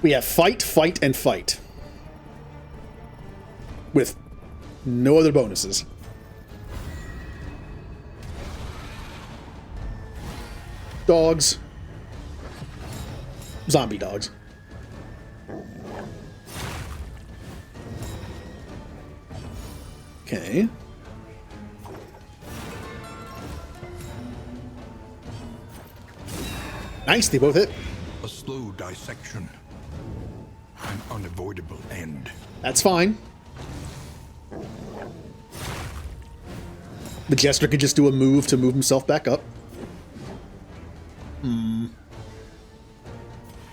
Speaker 1: We have fight, fight, and fight. With no other bonuses. Dogs. Zombie dogs. Okay. Nice, they both hit.
Speaker 3: A slow dissection. An unavoidable end.
Speaker 1: That's fine. The Jester could just do a move to move himself back up.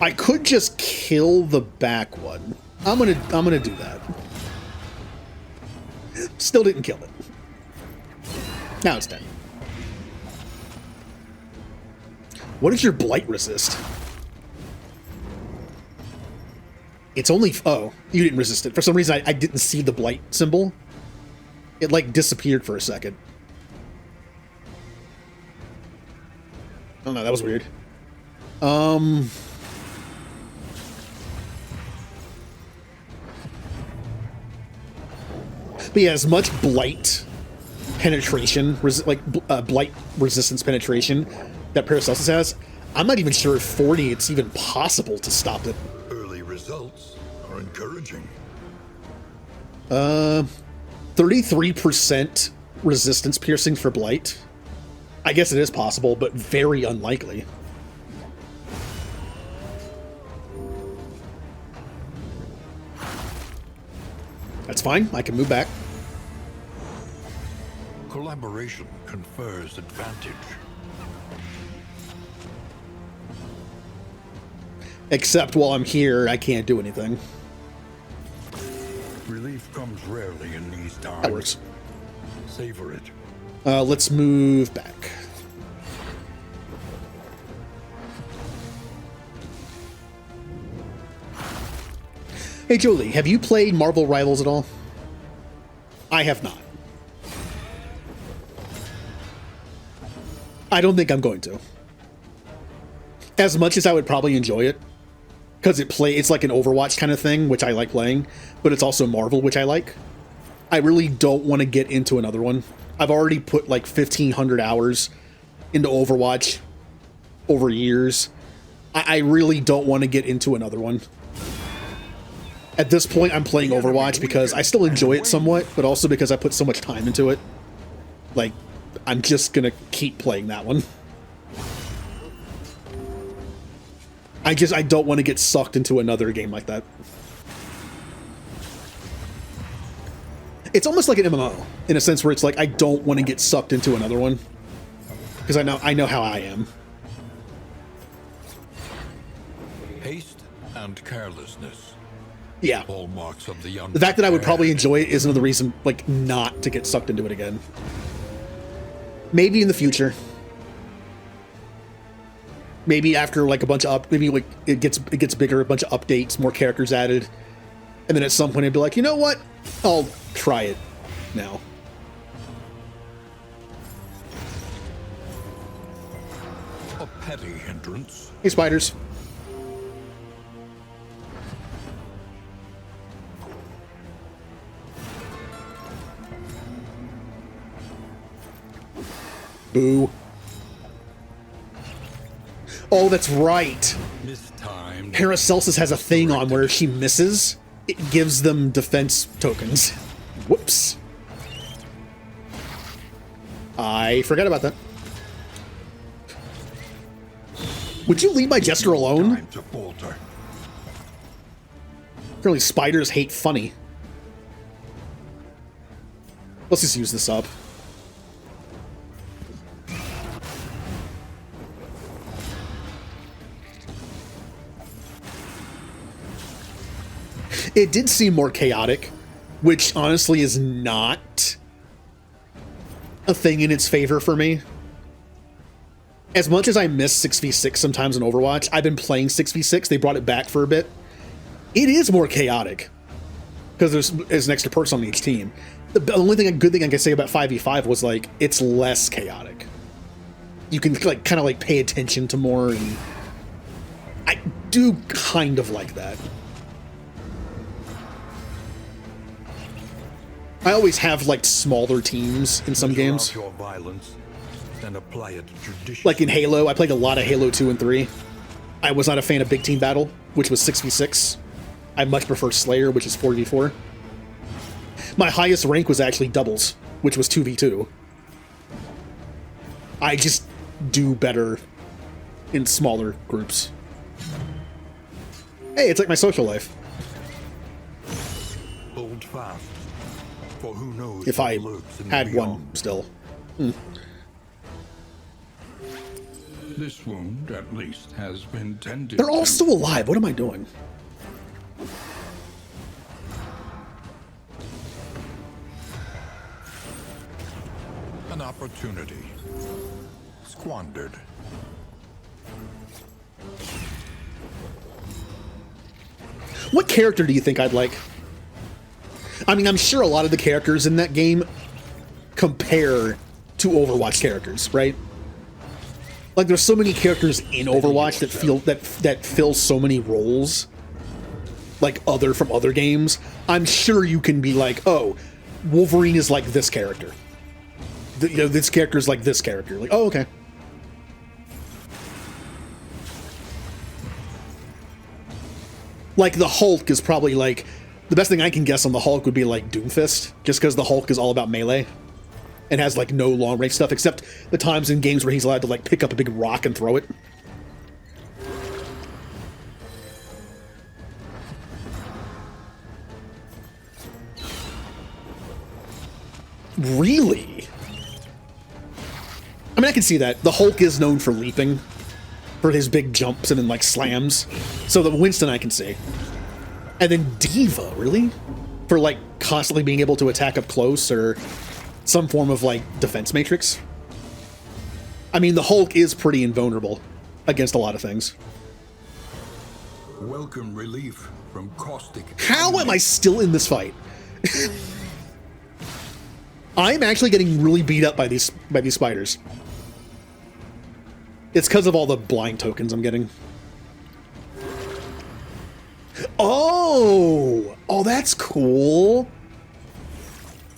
Speaker 1: I could just kill the back one. I'm gonna do that. Still didn't kill it. Now it's dead. What does your blight resist? It's only... Oh, you didn't resist it. For some reason, I didn't see the blight symbol. It, like, disappeared for a second. Oh, no, that was weird. But yeah, as much blight penetration, blight resistance penetration that Paracelsus has, I'm not even sure if 40 it's even possible to stop it.
Speaker 3: Early results are encouraging.
Speaker 1: 33% resistance piercing for blight. I guess it is possible, but very unlikely. That's fine. I can move back.
Speaker 3: Collaboration confers advantage.
Speaker 1: Except while I'm here, I can't do anything.
Speaker 3: Relief Relief comes rarely in these times.
Speaker 1: That works.
Speaker 3: Savor it.
Speaker 1: Let's move back. Hey Jolie, have you played Marvel Rivals at all? I have not. I don't think I'm going to. As much as I would probably enjoy it, because it's like an Overwatch kind of thing, which I like playing, but it's also Marvel, which I like. I really don't want to get into another one. I've already put like 1,500 hours into Overwatch over years. I really don't want to get into another one. At this point, I'm playing Overwatch because I still enjoy it somewhat, but also because I put so much time into it. Like, I'm just gonna keep playing that one. I don't want to get sucked into another game like that. It's almost like an MMO, in a sense where it's like, I don't want to get sucked into another one. Because I know how I am.
Speaker 3: Haste and carelessness.
Speaker 1: Yeah.
Speaker 3: Hallmarks of the
Speaker 1: The fact that I would probably enjoy it is another reason, like, not to get sucked into it again. Maybe in the future. Maybe after, like, a bunch of maybe, like, it gets bigger, a bunch of updates, more characters added. And then at some point I'd be like, you know what? I'll try it now.
Speaker 3: A petty hindrance.
Speaker 1: Hey, spiders. Boo. Oh, that's right.
Speaker 3: Mistimed.
Speaker 1: Paracelsus has a thing on where if she misses, it gives them defense tokens. Whoops. I forgot about that. Would you leave my jester alone?
Speaker 3: Time to falter.
Speaker 1: Apparently spiders hate funny. Let's just use this up. It did seem more chaotic, which honestly is not a thing in its favor for me. As much as I miss 6v6 sometimes in Overwatch, I've been playing 6v6, they brought it back for a bit. It is more chaotic, because there's an extra person on each team. The only good thing I can say about 5v5 was, like, it's less chaotic. You can, like, kind of, like, pay attention to more, and I do kind of like that. I always have, like, smaller teams in some games.
Speaker 3: Measure out your violence and apply it judiciously.
Speaker 1: Like in Halo, I played a lot of Halo 2 and 3. I was not a fan of Big Team Battle, which was 6v6. I much prefer Slayer, which is 4v4. My highest rank was actually Doubles, which was 2v2. I just do better in smaller groups. Hey, it's like my social life.
Speaker 3: Hold fast. For who knows
Speaker 1: If
Speaker 3: what
Speaker 1: I
Speaker 3: lurks in the
Speaker 1: had one
Speaker 3: beyond.
Speaker 1: still.
Speaker 2: This wound, at least, has been tended
Speaker 1: They're all
Speaker 2: to.
Speaker 1: still alive. What am I doing?
Speaker 3: An opportunity. Squandered.
Speaker 1: What character do you think I'd like? I mean, I'm sure a lot of the characters in that game compare to Overwatch characters, right? Like, there's so many characters in Overwatch that fill so many roles, like from other games. I'm sure you can be like, oh, Wolverine is like this character. This character is like this character. Like, oh, okay. Like, the Hulk is probably like... The best thing I can guess on the Hulk would be like Doomfist, just because the Hulk is all about melee and has like no long range stuff, except the times in games where he's allowed to like pick up a big rock and throw it. Really? I mean, I can see that. The Hulk is known for leaping, for his big jumps and then like slams. So the Winston I can see. And then Diva, really? For like constantly being able to attack up close or some form of like defense matrix. I mean, the Hulk is pretty invulnerable against a lot of things.
Speaker 3: Welcome relief from caustic.
Speaker 1: How am I still in this fight? I'm actually getting really beat up by these spiders. It's because of all the blind tokens I'm getting. Oh, that's cool.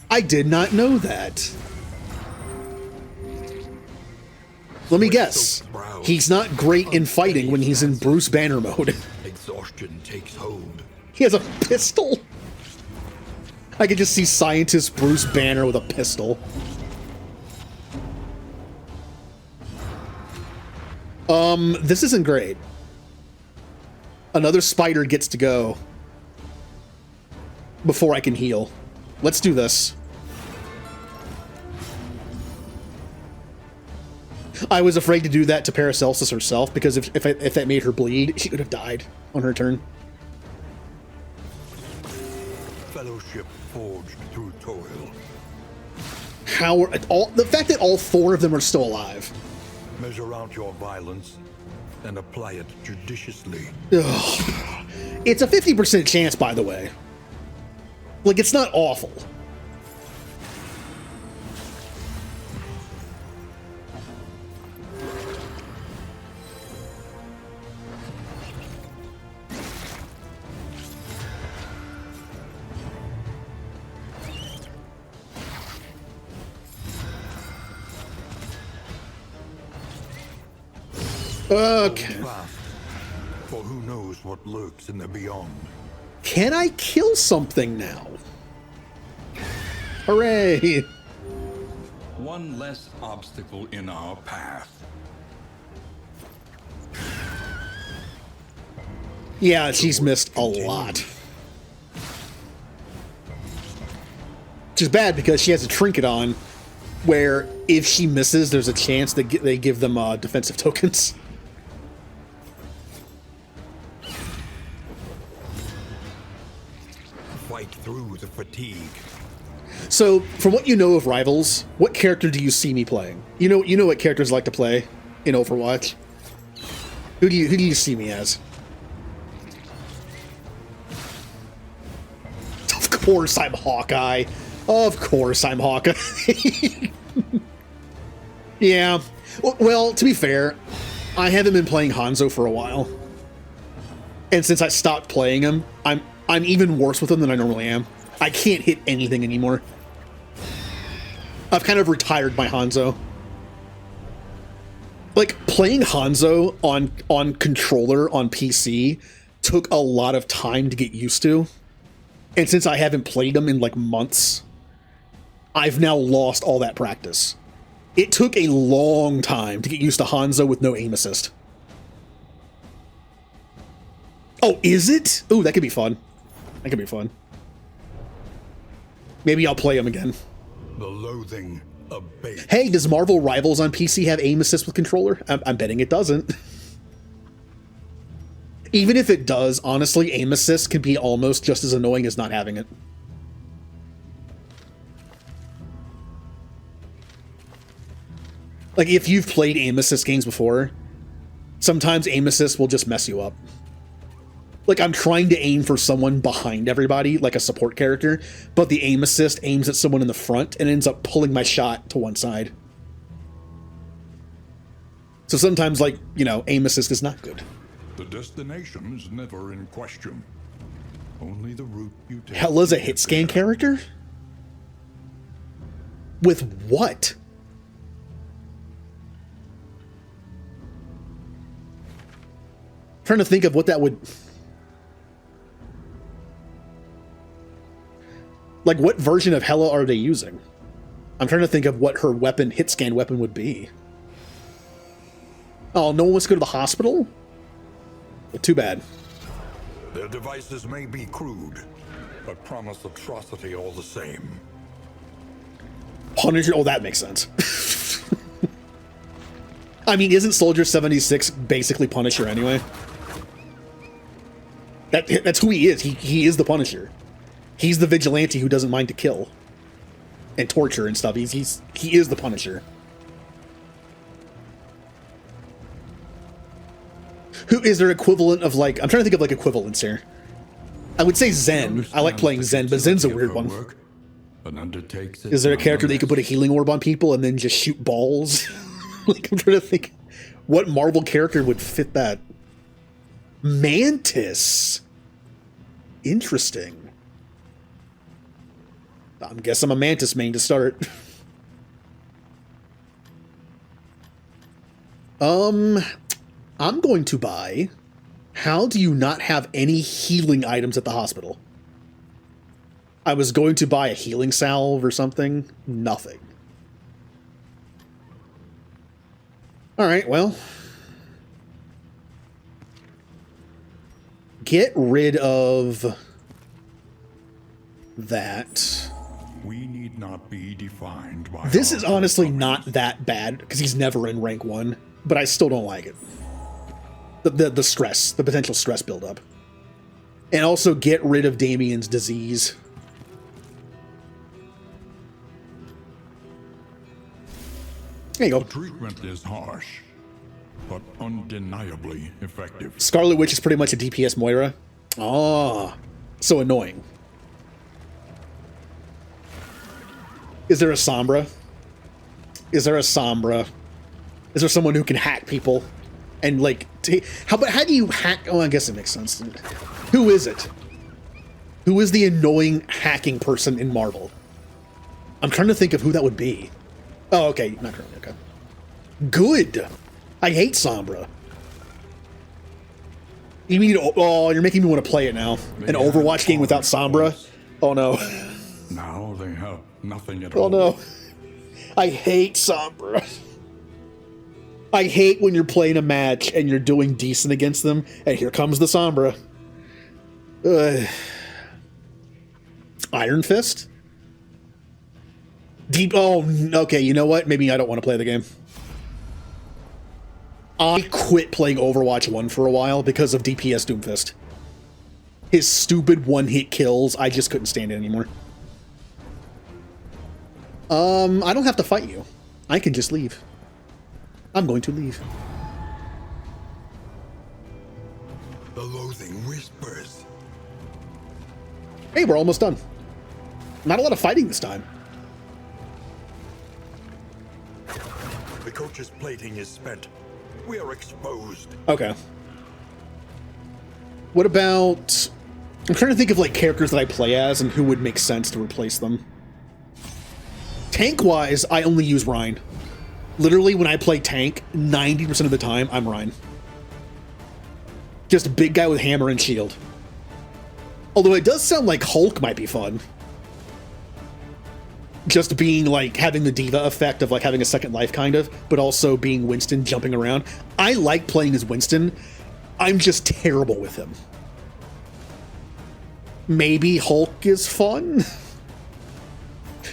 Speaker 1: I did not know that. Let me guess. He's not great in fighting when he's in Bruce Banner mode.
Speaker 3: Exhaustion takes hold.
Speaker 1: He has a pistol. I could just see scientist Bruce Banner with a pistol. This isn't great. Another spider gets to go before I can heal. Let's do this. I was afraid to do that to Paracelsus herself, because if that made her bleed, she could have died on her turn.
Speaker 3: Fellowship forged through toil.
Speaker 1: The fact that all 4 of them are still alive.
Speaker 3: Measure out your violence and apply it judiciously.
Speaker 1: Ugh. It's a 50% chance, by the way. Like, it's not awful. Okay.
Speaker 3: For who knows what lurks in the beyond.
Speaker 1: Can I kill something now? Hooray!
Speaker 2: One less obstacle in our path.
Speaker 1: Yeah, she's missed a lot. Which is bad because she has a trinket on, where if she misses, there's a chance that they give them defensive tokens.
Speaker 3: Fight through the fatigue.
Speaker 1: So, from what you know of Rivals, what character do you see me playing? You know what characters like to play in Overwatch? Who do you see me as? Of course I'm Hawkeye. Of course I'm Hawkeye. Yeah. Well, to be fair, I haven't been playing Hanzo for a while. And since I stopped playing him, I'm even worse with him than I normally am. I can't hit anything anymore. I've kind of retired my Hanzo. Like, playing Hanzo on controller on PC took a lot of time to get used to. And since I haven't played him in like months, I've now lost all that practice. It took a long time to get used to Hanzo with no aim assist. Oh, is it? Ooh, that could be fun. That could be fun. Maybe I'll play him again.
Speaker 3: The loathing abates.
Speaker 1: Hey, does Marvel Rivals on PC have aim assist with controller? I'm betting it doesn't. Even if it does, honestly, aim assist can be almost just as annoying as not having it. Like, if you've played aim assist games before, sometimes aim assist will just mess you up. Like, I'm trying to aim for someone behind everybody, like a support character, but the aim assist aims at someone in the front and ends up pulling my shot to one side. So sometimes, like, you know, aim assist is not good.
Speaker 2: The destination is never in question. Only the route you take.
Speaker 1: Hela's a hit scan character? With what? I'm trying to think of what that would... Like, what version of Hela are they using? I'm trying to think of what her weapon, hit scan weapon, would be. Oh, no one wants to go to the hospital? Well, too bad.
Speaker 3: Their devices may be crude, but promise atrocity all the same.
Speaker 1: Punisher? Oh, that makes sense. I mean, isn't Soldier 76 basically Punisher anyway? That's who he is. He is the Punisher. He's the vigilante who doesn't mind to kill and torture and stuff. He is the Punisher. Who is there equivalent of, like, I'm trying to think of like equivalents here. I would say Zen. I like playing Zen, but Zen's a weird one. Is there a character that you could put a healing orb on people and then just shoot balls? Like, I'm trying to think what Marvel character would fit that. Mantis. Interesting. I guess I'm a Mantis main to start. I'm going to buy... How do you not have any healing items at the hospital? I was going to buy a healing salve or something. Nothing. Alright, well. Get rid of that.
Speaker 2: We need not be defined by
Speaker 1: This is honestly not that bad, because he's never in rank 1, but I still don't like it. The stress, the potential stress buildup. And also get rid of Damien's disease. There you go.
Speaker 2: The treatment is harsh, but undeniably effective.
Speaker 1: Scarlet Witch is pretty much a DPS Moira. Ah, so annoying. Is there a Sombra? Is there a Sombra? Is there someone who can hack people? And like, how do you hack? Oh, I guess it makes sense. Who is it? Who is the annoying hacking person in Marvel? I'm trying to think of who that would be. Oh, okay, not currently. Okay, good. I hate Sombra. You mean? Oh, you're making me want to play it now. An Overwatch game without Sombra? Oh no.
Speaker 2: Now they have nothing at
Speaker 1: Oh
Speaker 2: all.
Speaker 1: no. I hate Sombra. I hate when you're playing a match and you're doing decent against them, and here comes the Sombra. Iron Fist? Deep. Oh, okay, you know what? Maybe I don't want to play the game. I quit playing Overwatch 1 for a while because of DPS Doomfist. His stupid one-hit kills, I just couldn't stand it anymore. I don't have to fight you. I can just leave. I'm going to leave.
Speaker 3: The loathing whispers.
Speaker 1: Hey, we're almost done. Not a lot of fighting this time.
Speaker 3: The coach's plating is spent. We are exposed.
Speaker 1: Okay. What about... I'm trying to think of like characters that I play as and who would make sense to replace them. Tank-wise, I only use Rhine. Literally, when I play tank, 90% of the time, I'm Rhine. Just a big guy with hammer and shield. Although it does sound like Hulk might be fun. Just being like, having the diva effect of like having a second life kind of, but also being Winston jumping around. I like playing as Winston. I'm just terrible with him. Maybe Hulk is fun?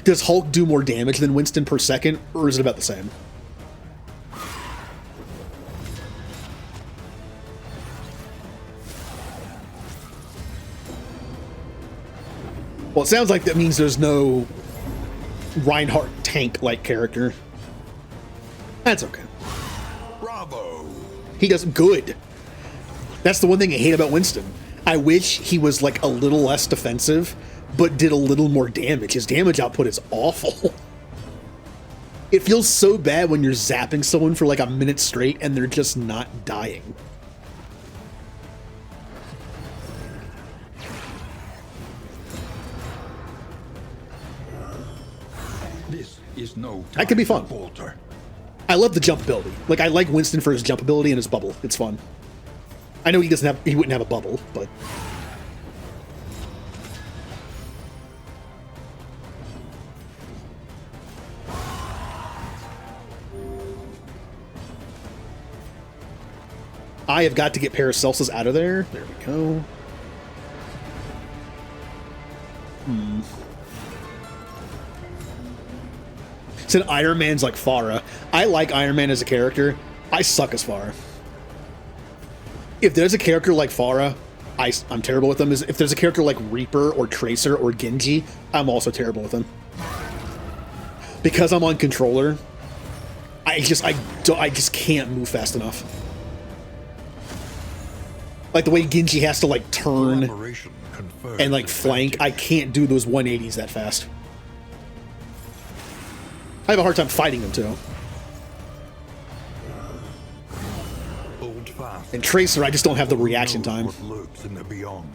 Speaker 1: Does Hulk do more damage than Winston per second, or is it about the same? Well, it sounds like that means there's no Reinhardt tank-like character. That's okay.
Speaker 3: Bravo.
Speaker 1: He does good. That's the one thing I hate about Winston. I wish he was like a little less defensive, but did a little more damage. His damage output is awful. It feels so bad when you're zapping someone for like a minute straight and they're just not dying.
Speaker 3: This is no
Speaker 1: That could be
Speaker 3: time
Speaker 1: fun.
Speaker 3: to falter.
Speaker 1: I love the jump ability. Like, I like Winston for his jump ability and his bubble. It's fun. I know he wouldn't have a bubble, but... I have got to get Paracelsus out of there. There we go. Said Iron Man's like Pharah. I like Iron Man as a character. I suck as Pharah. If there's a character like Pharah, I'm terrible with them is if there's a character like Reaper or Tracer or Genji, I'm also terrible with them. Because I'm on controller, I just can't move fast enough. Like the way Genji has to like turn and like flank, I can't do those 180s that fast. I have a hard time fighting them too. And Tracer, I just don't have the reaction time.
Speaker 3: What lurks in the beyond.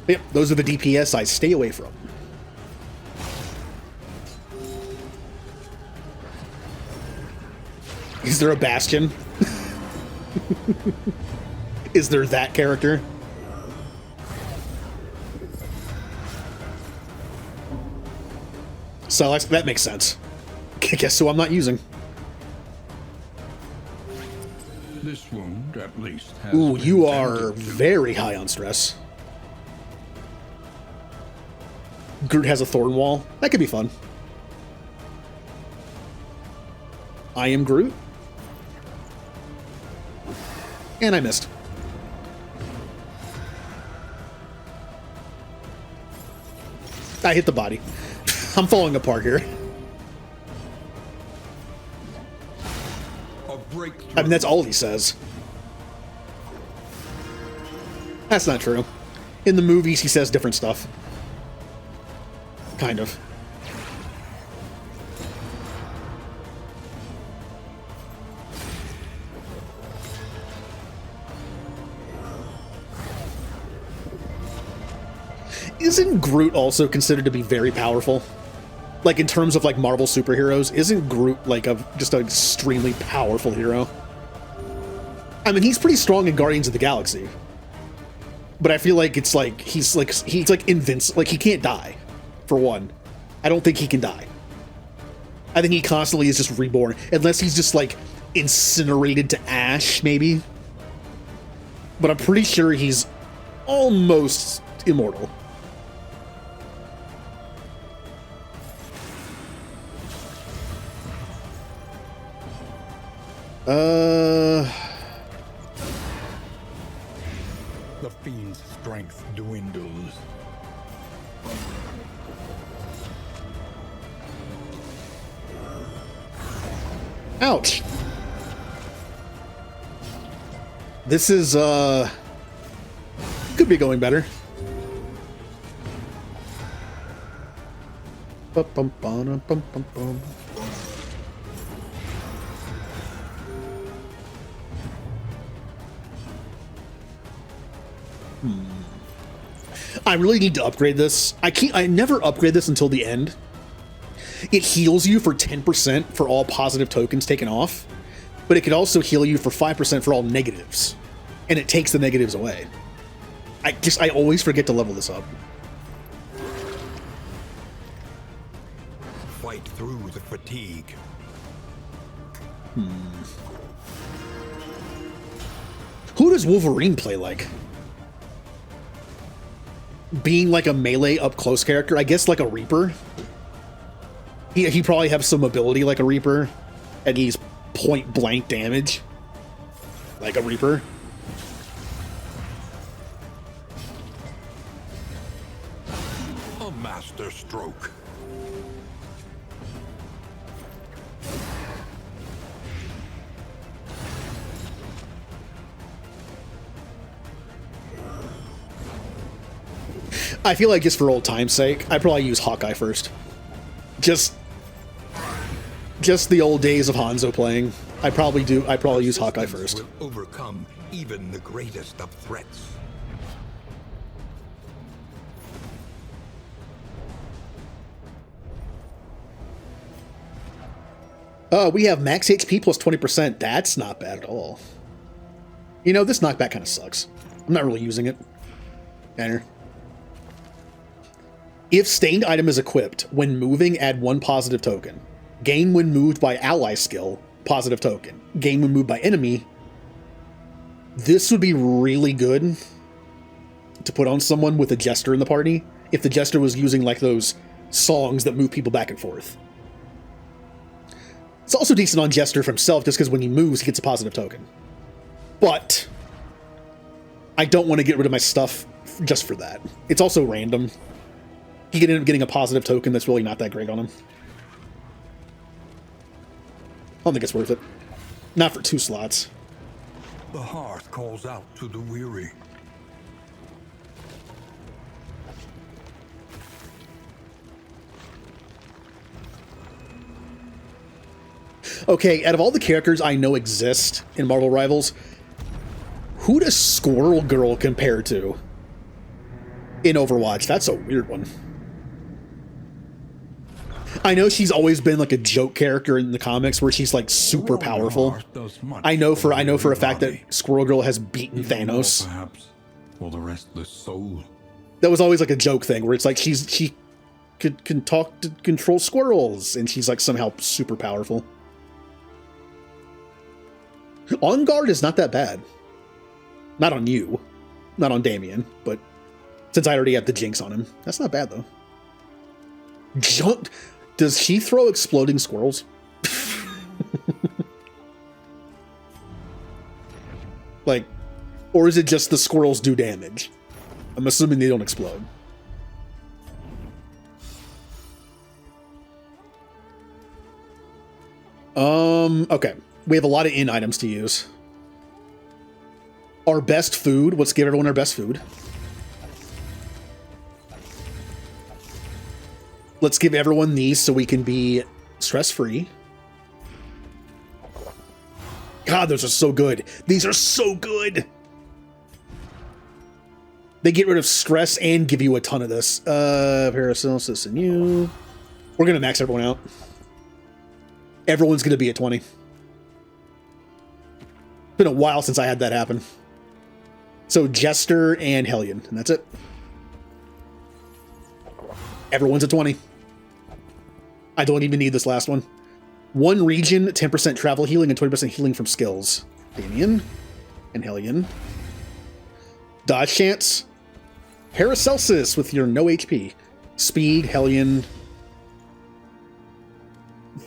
Speaker 1: Yep, those are the DPS I stay away from. Is there a Bastion? Is there that character? So that makes sense. Guess who I'm not using?
Speaker 2: This wound, at least, has
Speaker 1: Ooh,
Speaker 2: been
Speaker 1: you are
Speaker 2: tended to.
Speaker 1: very high on stress. Groot has a thorn wall. That could be fun. I am Groot. And I missed. I hit the body. I'm falling apart here.
Speaker 3: A breakthrough.
Speaker 1: I mean, that's all he says. That's not true. In the movies, he says different stuff. Kind of. Isn't Groot also considered to be very powerful? Like, in terms of, like, Marvel superheroes, isn't Groot, like, just an extremely powerful hero? I mean, he's pretty strong in Guardians of the Galaxy. But I feel like it's like, he's like invincible. Like, he can't die, for one. I don't think he can die. I think he constantly is just reborn. Unless he's just, like, incinerated to ash, maybe. But I'm pretty sure he's almost immortal.
Speaker 3: The fiend's strength dwindles.
Speaker 1: Ouch. This is, could be going better. Bum-bum-bum-bum-bum-bum. I really need to upgrade this. I never upgrade this until the end. It heals you for 10% for all positive tokens taken off, but it could also heal you for 5% for all negatives, and it takes the negatives away. I always forget to level this up.
Speaker 3: Fight through the fatigue.
Speaker 1: Who does Wolverine play like? Being like a melee up close character, I guess like a Reaper. He probably has some ability like a Reaper, and he's point blank damage like a Reaper.
Speaker 3: A master stroke.
Speaker 1: I feel like just for old time's sake, I'd probably use Hawkeye first. Just the old days of Hanzo playing. I'd probably use Hawkeye first.
Speaker 3: Will overcome even the greatest of threats.
Speaker 1: We have max HP plus 20%. That's not bad at all. You know, this knockback kind of sucks. I'm not really using it. Enter. If stained item is equipped, when moving, add 1 positive token. Gain when moved by ally skill, positive token. Gain when moved by enemy. This would be really good to put on someone with a jester in the party, if the jester was using like those songs that move people back and forth. It's also decent on Jester for himself, just because when he moves, he gets a positive token. But I don't want to get rid of my stuff just for that. It's also random. He could end up getting a positive token that's really not that great on him. I don't think it's worth it. Not for 2 slots.
Speaker 3: The hearth calls out to the weary.
Speaker 1: Okay, out of all the characters I know exist in Marvel Rivals, who does Squirrel Girl compare to in Overwatch? That's a weird one. I know she's always been like a joke character in the comics where she's like super powerful. I know for a fact that Squirrel Girl has beaten Thanos.
Speaker 3: Perhaps for the restless soul.
Speaker 1: That was always like a joke thing where it's like she can talk to control squirrels and she's like somehow super powerful. On guard is not that bad. Not on you. Not on Damien, but since I already have the Jinx on him, that's not bad though. Does she throw exploding squirrels? Like, or is it just the squirrels do damage? I'm assuming they don't explode. Okay. We have a lot of in items to use. Our best food. Let's give everyone our best food. Let's give everyone these so we can be stress-free. God, those are so good. These are so good. They get rid of stress and give you a ton of this. Paracelsus and you. We're going to max everyone out. Everyone's going to be at 20. It's been a while since I had that happen. So Jester and Hellion, and that's it. Everyone's at 20. I don't even need this last one. 1 region, 10% travel healing, and 20% healing from skills. Damien and Hellion. Dodge chance. Paracelsus with your no HP. Speed, Hellion.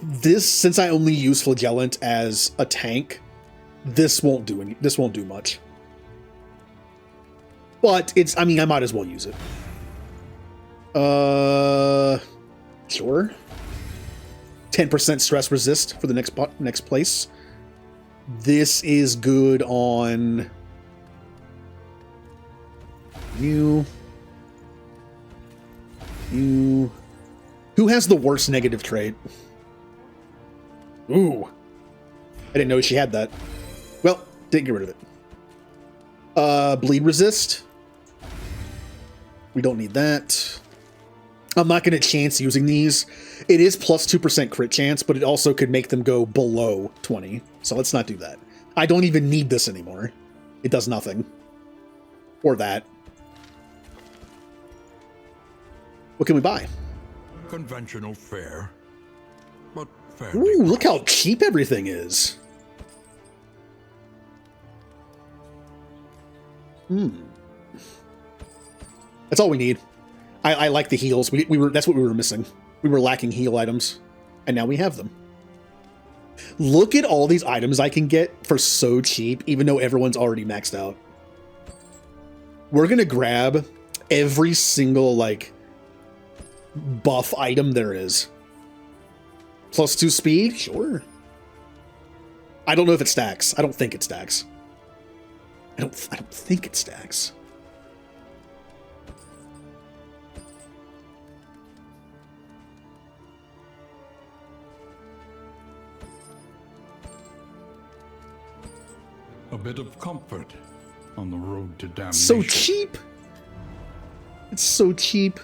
Speaker 1: This, since I only use Flagellant as a tank, this won't do much. But it's, I mean, I might as well use it. Sure. 10% stress resist for the next place. This is good on you. Who has the worst negative trait? Ooh. I didn't know she had that. Well, didn't get rid of it. Bleed resist. We don't need that. I'm not going to chance using these. It is plus 2% crit chance, but it also could make them go below 20. So let's not do that. I don't even need this anymore. It does nothing. Or that. What can we buy?
Speaker 3: Conventional fare, but fair.
Speaker 1: Ooh, look how cheap everything is. That's all we need. I like the heals. That's what we were missing. We were lacking heal items, and now we have them. Look at all these items I can get for so cheap, even though everyone's already maxed out. We're gonna grab every single like buff item there is. Plus 2 speed, sure. I don't know if it stacks. I don't think it stacks. I don't think it stacks.
Speaker 2: A bit of comfort on the road to damnation.
Speaker 1: So cheap. It's so cheap.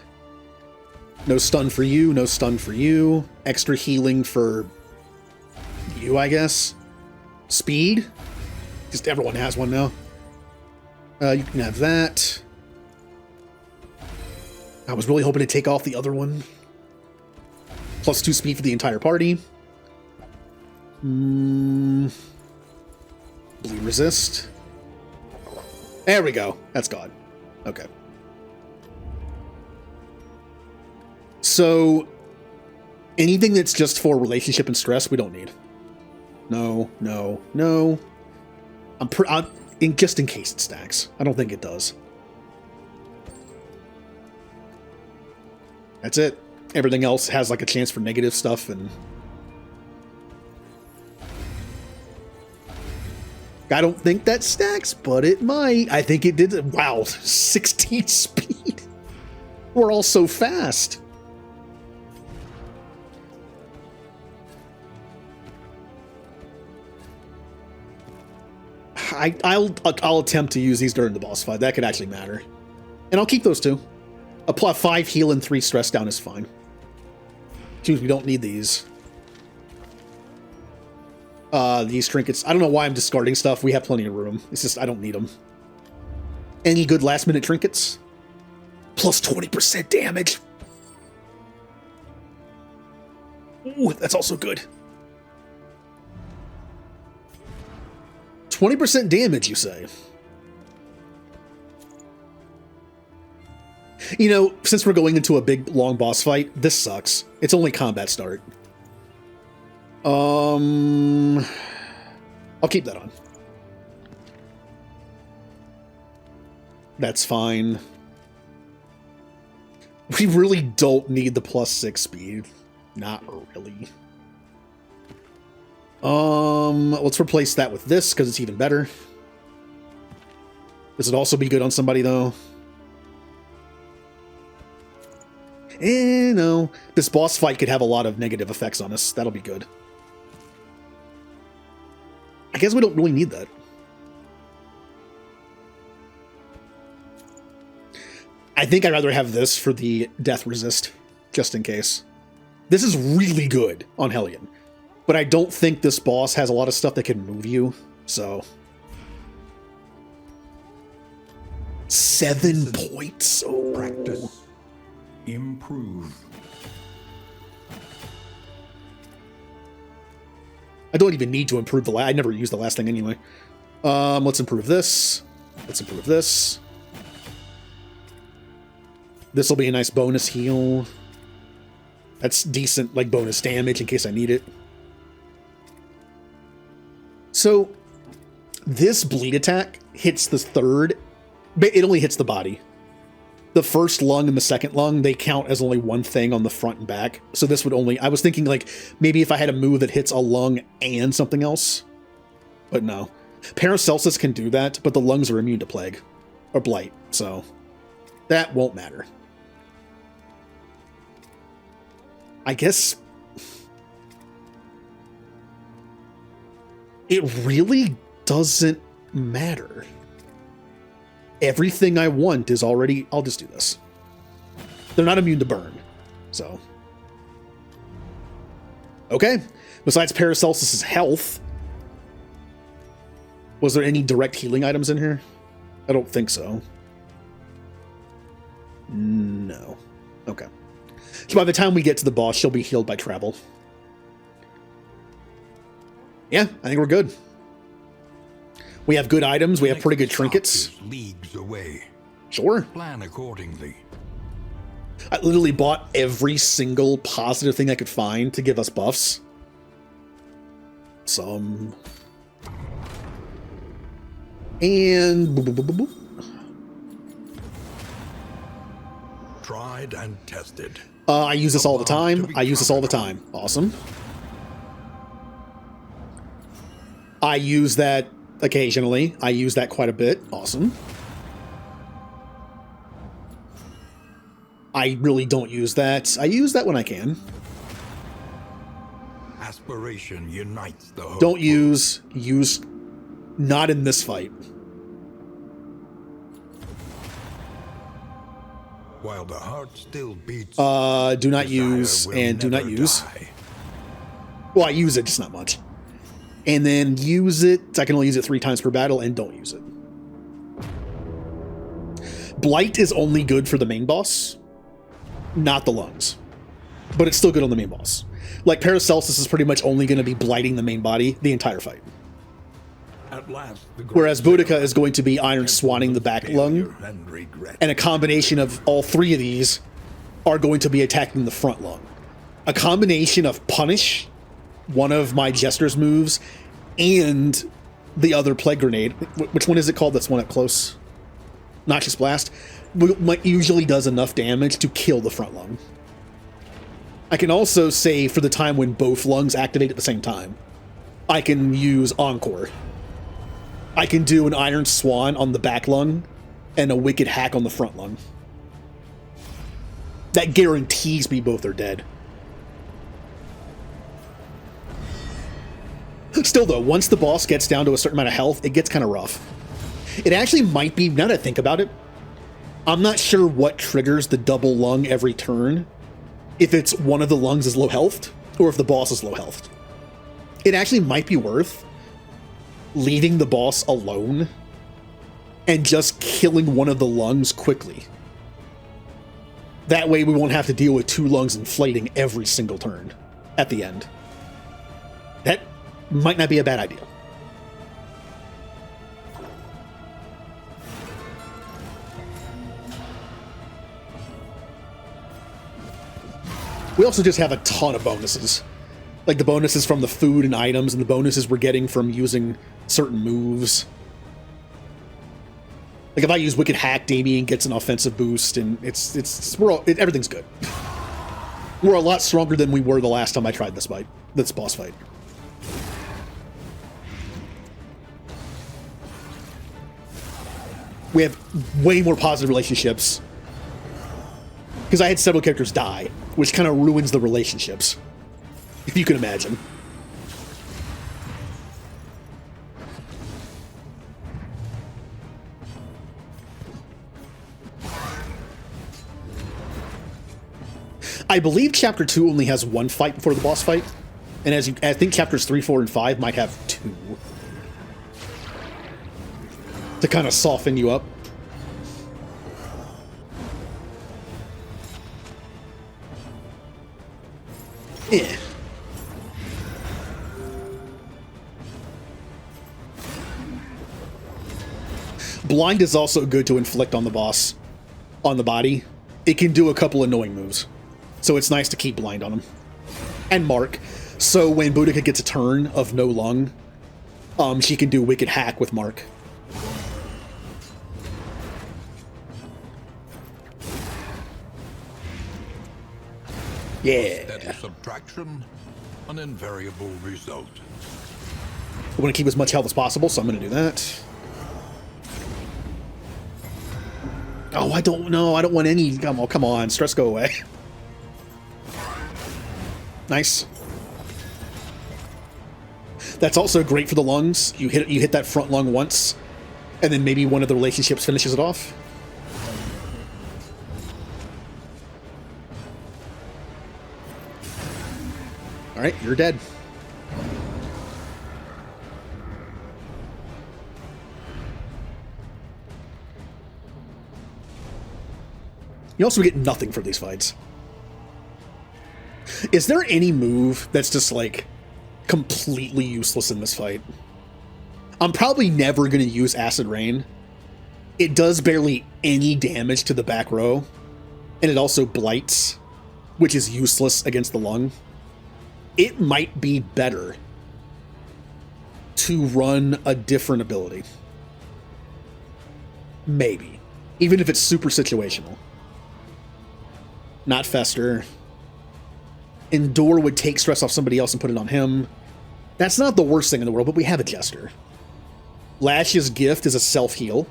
Speaker 1: No stun for you, no stun for you. Extra healing for you, I guess. Speed. Just everyone has one now. You can have that. I was really hoping to take off the other one. Plus 2 speed for the entire party. Bleed resist. There we go. That's gone. Okay. So Anything that's just for relationship and stress, we don't need. No, no, no. Just in case it stacks. I don't think it does. That's it. Everything else has like a chance for negative stuff, and I don't think that stacks, but it might. I think it did. Wow, 16 speed. We're all so fast. I'll attempt to use these during the boss fight. That could actually matter. And I'll keep those two. Apply 5 heal and 3 stress down is fine. Excuse me, we don't need these. These trinkets. I don't know why I'm discarding stuff. We have plenty of room. It's just I don't need them. Any good last minute trinkets? Plus 20% damage. Ooh, that's also good. 20% damage, you say? You know, since we're going into a big, long boss fight, this sucks. It's only combat start. I'll keep that on. That's fine. We really don't need the plus 6 speed. Not really. Let's replace that with this, because it's even better. This would also be good on somebody, though. No. This boss fight could have a lot of negative effects on us. That'll be good. I guess we don't really need that. I think I'd rather have this for the death resist, just in case. This is really good on Hellion, but I don't think this boss has a lot of stuff that can move you, so... 7 points. Oh.
Speaker 2: Practice. Improve.
Speaker 1: I don't even need to improve the last. I never use the last thing anyway. Let's improve this. Let's improve this. This will be a nice bonus heal. That's decent, like, bonus damage in case I need it. So, this bleed attack hits the third. It only hits the body. The first lung and the second lung, they count as only one thing on the front and back. So this would only... I was thinking, like, maybe if I had a move that hits a lung and something else. But no. Paracelsus can do that, but the lungs are immune to plague. Or blight, so... that won't matter. I guess... it really doesn't matter. Everything I want is already... I'll just do this. They're not immune to burn, so... okay. Besides Paracelsus' health, was there any direct healing items in here? I don't think so. No. Okay. So by the time we get to the boss, she'll be healed by travel. Yeah, I think we're good. We have good items. We have pretty good trinkets.
Speaker 3: Leagues away.
Speaker 1: Sure.
Speaker 3: Plan accordingly.
Speaker 1: I literally bought every single positive thing I could find to give us buffs. Some. And...
Speaker 3: Tried and tested.
Speaker 1: I use this all the time. I use this all the time. Awesome. I use that occasionally. I use that quite a bit. Awesome. I really don't use that. I use that when I can.
Speaker 3: Aspiration unites the hope.
Speaker 1: Don't use. Use. Not in this fight.
Speaker 3: While the heart still beats.
Speaker 1: Do not use and do not use. Well, I use it, just not much. And then use it. I can only use it 3 times per battle, and don't use it. Blight is only good for the main boss, not the lungs. But it's still good on the main boss. Like, Paracelsus is pretty much only going to be blighting the main body the entire fight.
Speaker 3: At last,
Speaker 1: whereas Boudica is going to be Iron Swanning the back lung, and a combination of all 3 of these are going to be attacking the front lung. a combination of Punish, one of my Jester's moves, and the other Plague Grenade. Which one is it called? That's one up close. Noxious Blast. Usually does enough damage to kill the front lung. I can also say for the time when both lungs activate at the same time, I can use Encore. I can do an Iron Swan on the back lung and a Wicked Hack on the front lung. That guarantees me both are dead. Still though, once the boss gets down to a certain amount of health, it gets kind of rough. It actually might be, now that I think about it, I'm not sure what triggers the double lung every turn. If it's one of the lungs is low health, or if the boss is low health. It actually might be worth leaving the boss alone and just killing one of the lungs quickly. That way we won't have to deal with two lungs inflating every single turn at the end. That might not be a bad idea. We also just have a ton of bonuses. Like the bonuses from the food and items, and the bonuses we're getting from using certain moves. Like if I use Wicked Hack, Damien gets an offensive boost, and everything's good. We're a lot stronger than we were the last time I tried this boss fight. We have way more positive relationships. Because I had several characters die, which kind of ruins the relationships. If you can imagine. I believe Chapter 2 only has one fight before the boss fight. And I think Chapters 3, 4, and 5 might have 2. To kind of soften you up. Yeah. Blind is also good to inflict on the boss, on the body. It can do a couple annoying moves, so it's nice to keep blind on him. And Mark, so when Boudica gets a turn of no lung, she can do Wicked Hack with Mark. Yeah.
Speaker 3: Steady subtraction, an invariable result.
Speaker 1: I want to keep as much health as possible, so I'm going to do that. Oh, I don't know. I don't want any. Come on. Stress, go away. Nice. That's also great for the lungs. You hit that front lung once, and then maybe one of the relationships finishes it off. All right, you're dead. You also get nothing for these fights. Is there any move that's just, like, completely useless in this fight? I'm probably never going to use Acid Rain. It does barely any damage to the back row, and it also blights, which is useless against the lung. It might be better to run a different ability. Maybe. Even if it's super situational. Not Fester. Endure would take stress off somebody else and put it on him. That's not the worst thing in the world, but we have a Jester. Lash's Gift is a self-heal.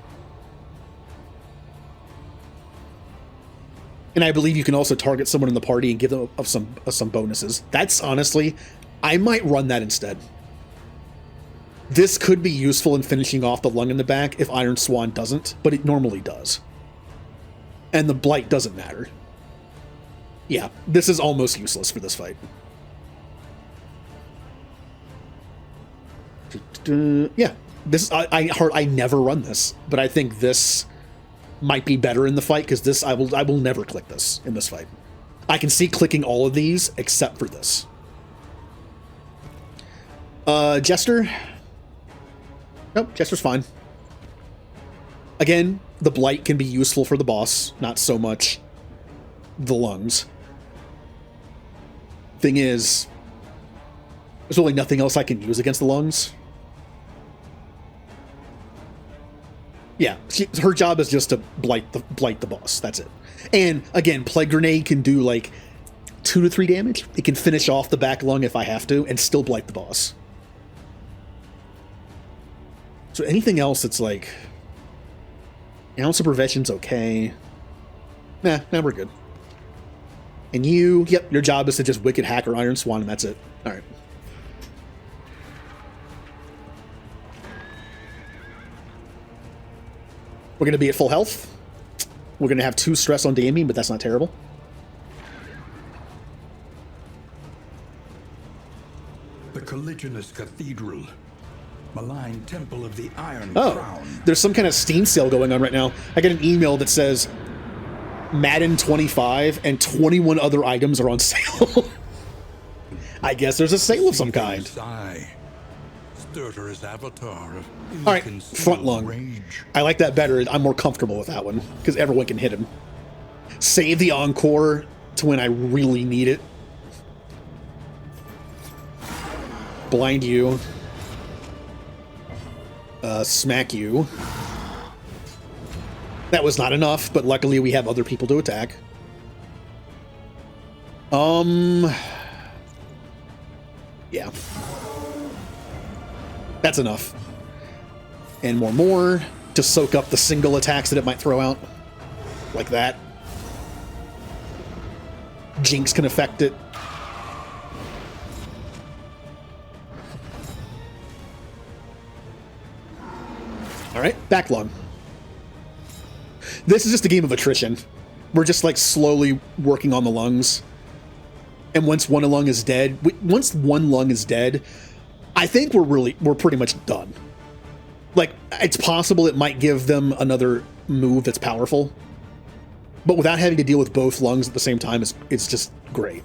Speaker 1: And I believe you can also target someone in the party and give them some bonuses. That's honestly, I might run that instead. This could be useful in finishing off the lung in the back if Iron Swan doesn't, but it normally does. And the Blight doesn't matter. Yeah, this is almost useless for this fight. Yeah, this I never run this, but I think this might be better in the fight because this I will never click this in this fight. I can see clicking all of these except for this. Jester. Nope, Jester's fine. Again, the Blight can be useful for the boss, not so much the lungs. Thing is, there's really nothing else I can use against the lungs. Yeah, her job is just to blight the boss. That's it. And again, Plague Grenade can do like 2 to 3 damage. It can finish off the back lung if I have to, and still blight the boss. So anything else that's like, ounce of prevention's okay. Nah, we're good. And you, yep, your job is to just Wicked Hacker Iron Swan, and that's it. All right. We're going to be at full health. We're going to have 2 stress on Damien, but that's not terrible.
Speaker 3: The Colliginous Cathedral. Malign Temple of the Iron
Speaker 1: Oh,
Speaker 3: Crown.
Speaker 1: there's some kind of Steam sale going on right now. I got an email that says Madden 25 and 21 other items are on sale. I guess there's a sale of some kind.
Speaker 3: Sigh. Stertorous avatar of
Speaker 1: All right,
Speaker 3: inconceivable
Speaker 1: front lung.
Speaker 3: rage.
Speaker 1: I like that better. I'm more comfortable with that one because everyone can hit him. Save the encore to when I really need it. Blind you. Smack you. That was not enough, but luckily we have other people to attack. Yeah. That's enough. And more to soak up the single attacks that it might throw out. Like that. Jinx can affect it. Alright, back lung. This is just a game of attrition. We're just like slowly working on the lungs. And once one lung is dead, I think we're pretty much done. Like, it's possible it might give them another move that's powerful. But without having to deal with both lungs at the same time, it's just great.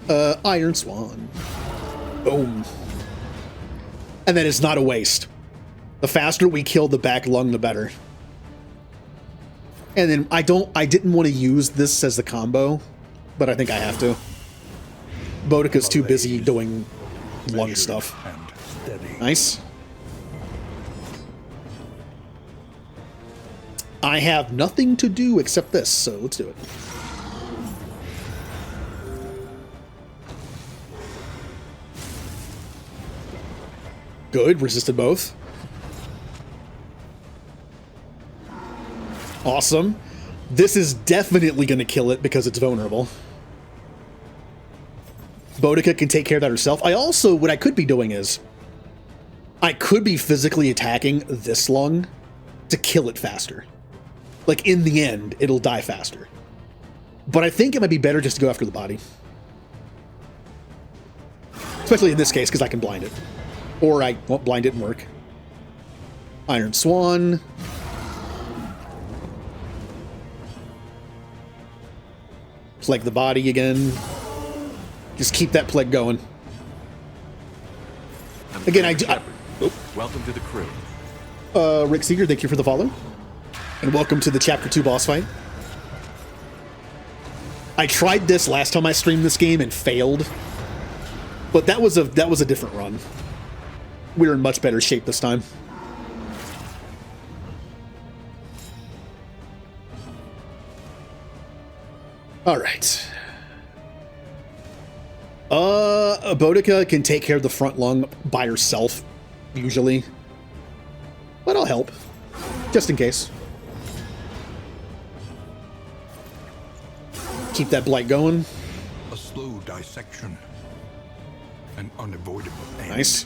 Speaker 1: Iron Swan. Boom. And then it's not a waste. The faster we kill the back lung, the better. And then I didn't want to use this as the combo, but I think I have to. Bodica's too busy doing lung stuff.
Speaker 3: And steady.
Speaker 1: Nice. I have nothing to do except this, so let's do it. Good, resisted both. Awesome. This is definitely going to kill it because it's vulnerable. Bodica can take care of that herself. What I could be doing is, I could be physically attacking this lung to kill it faster. Like, in the end, it'll die faster. But I think it might be better just to go after the body. Especially in this case, because I can blind it. Or I won't blind it and work. Iron Swan. Plague the body again. Just keep that plague going. Again,
Speaker 4: Welcome to the crew.
Speaker 1: Rick Seeger, thank you for the follow. And welcome to the Chapter 2 boss fight. I tried this last time I streamed this game and failed. But that was a different run. We were in much better shape this time. All right. Bodica can take care of the front lung by herself, usually. But I'll help, just in case. Keep that blight going.
Speaker 3: A slow dissection. An unavoidable end.
Speaker 1: Nice.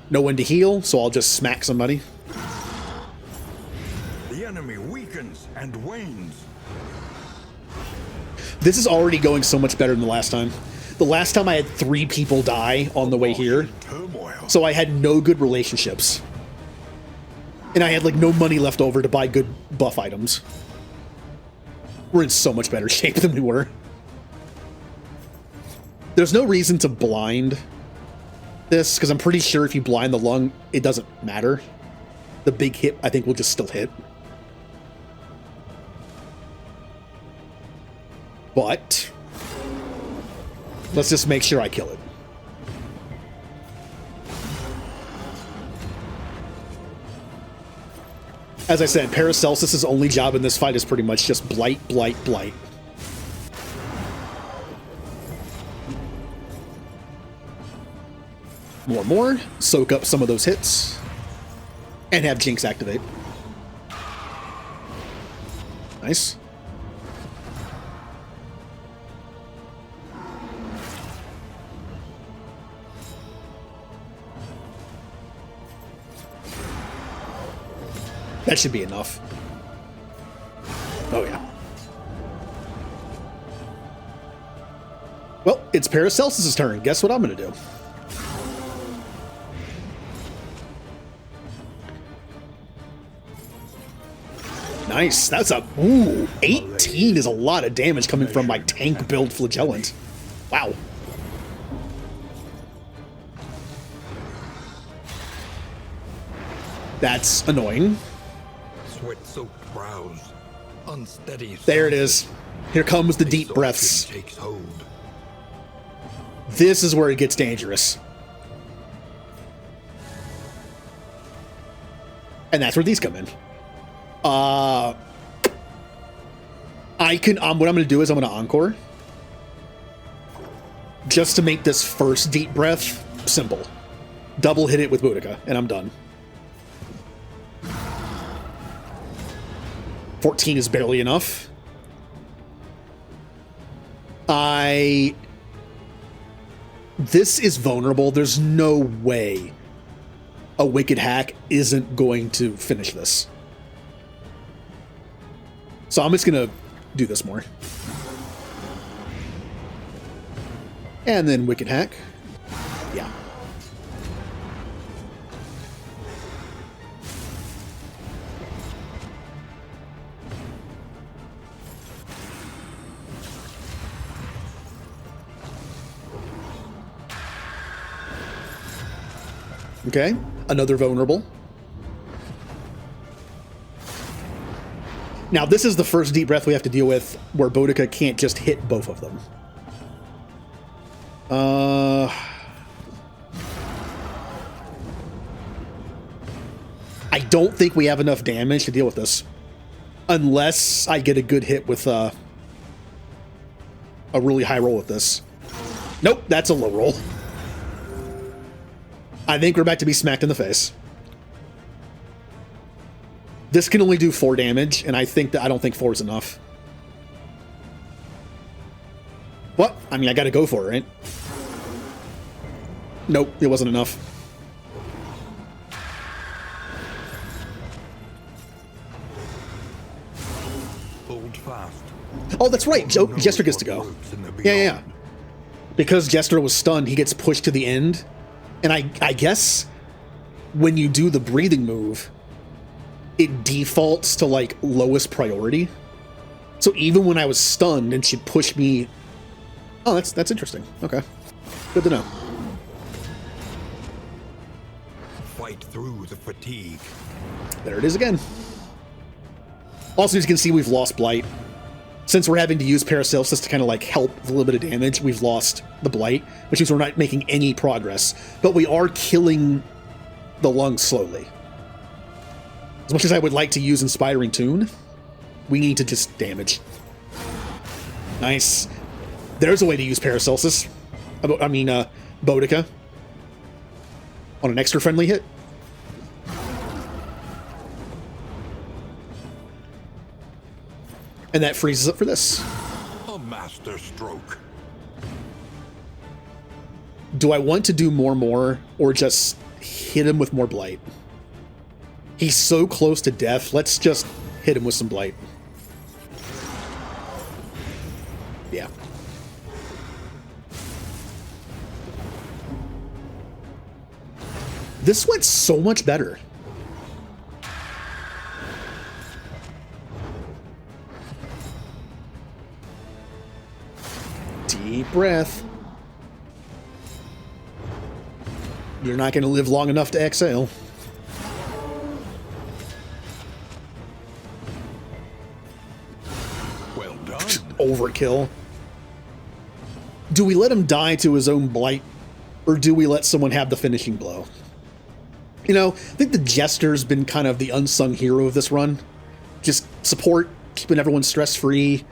Speaker 1: No one to heal, so I'll just smack somebody.
Speaker 3: The enemy weakens and wanes.
Speaker 1: This is already going so much better than the last time. The last time I had 3 people die on the way here,
Speaker 3: Turmoil.
Speaker 1: so I had no good relationships. And I had like no money left over to buy good buff items. We're in so much better shape than we were. There's no reason to blind this, because I'm pretty sure if you blind the lung, it doesn't matter. the big hit, I think, will just still hit. But let's just make sure I kill it. As I said, Paracelsus' only job in this fight is pretty much just blight, blight, blight. More. Soak up some of those hits. And have Jinx activate. Nice. That should be enough. Oh, yeah. Well, it's Paracelsus' turn. Guess what I'm going to do? Nice. That's a... Ooh, 18 is a lot of damage coming from my tank build Flagellant. Wow. That's annoying.
Speaker 3: Sweat-soaked brows, unsteady.
Speaker 1: There it is. Here comes the deep breaths.
Speaker 3: Takes hold.
Speaker 1: This is where it gets dangerous. And that's where these come in. I can, what I'm going to do is I'm going to Encore. Just to make this first deep breath simple. Double hit it with Boudica, and I'm done. 14 is barely enough. This is vulnerable. There's no way a Wicked Hack isn't going to finish this. So I'm just going to do this more. And then Wicked Hack. Yeah. Okay, another vulnerable. Now, this is the first deep breath we have to deal with where Boudica can't just hit both of them. I don't think we have enough damage to deal with this. Unless I get a good hit with a really high roll with this. Nope, that's a low roll. I think we're about to be smacked in the face. This can only do 4 damage, and I don't think 4 is enough. What? I mean, I gotta go for it, right? Nope, it wasn't enough.
Speaker 3: Hold fast.
Speaker 1: Oh, that's right. Jester gets to go. Yeah. Because Jester was stunned, he gets pushed to the end. And I guess when you do the breathing move, it defaults to, like, lowest priority. So even when I was stunned and she pushed me... Oh, that's interesting. Okay. Good to know.
Speaker 3: Fight through the fatigue.
Speaker 1: There it is again. Also, as you can see, we've lost Blight. Since we're having to use Paracelsus to kind of, like, help with a little bit of damage, we've lost the Blight, which means we're not making any progress. But we are killing the lungs slowly. As much as I would like to use Inspiring Tune, we need to just damage. Nice. There's a way to use Paracelsus. Boudica. On an extra friendly hit. And that freezes up for this.
Speaker 3: A master stroke.
Speaker 1: Do I want to do more, or just hit him with more Blight? He's so close to death, let's just hit him with some Blight. Yeah. This went so much better. Deep breath. You're not going to live long enough to exhale. overkill. Do we let him die to his own blight, or do we let someone have the finishing blow? You know, I think the Jester's been kind of the unsung hero of this run. Just support, keeping everyone stress-free,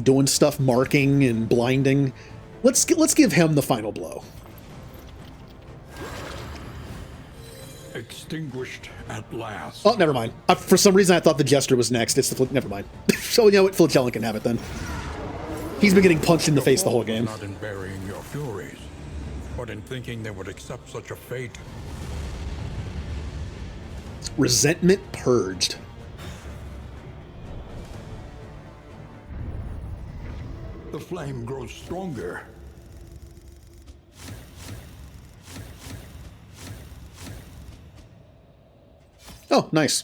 Speaker 1: doing stuff, marking and blinding. Let's give him the final blow.
Speaker 3: Extinguished at last.
Speaker 1: Oh, never mind. For some reason, I thought the Jester was next. It's the never mind. So you know what? Flagellan can have it then. He's been getting punched in the face the whole game.
Speaker 3: Not in burying your furies, but in thinking they would accept such a fate.
Speaker 1: Resentment purged.
Speaker 3: The flame grows stronger.
Speaker 1: Oh, nice.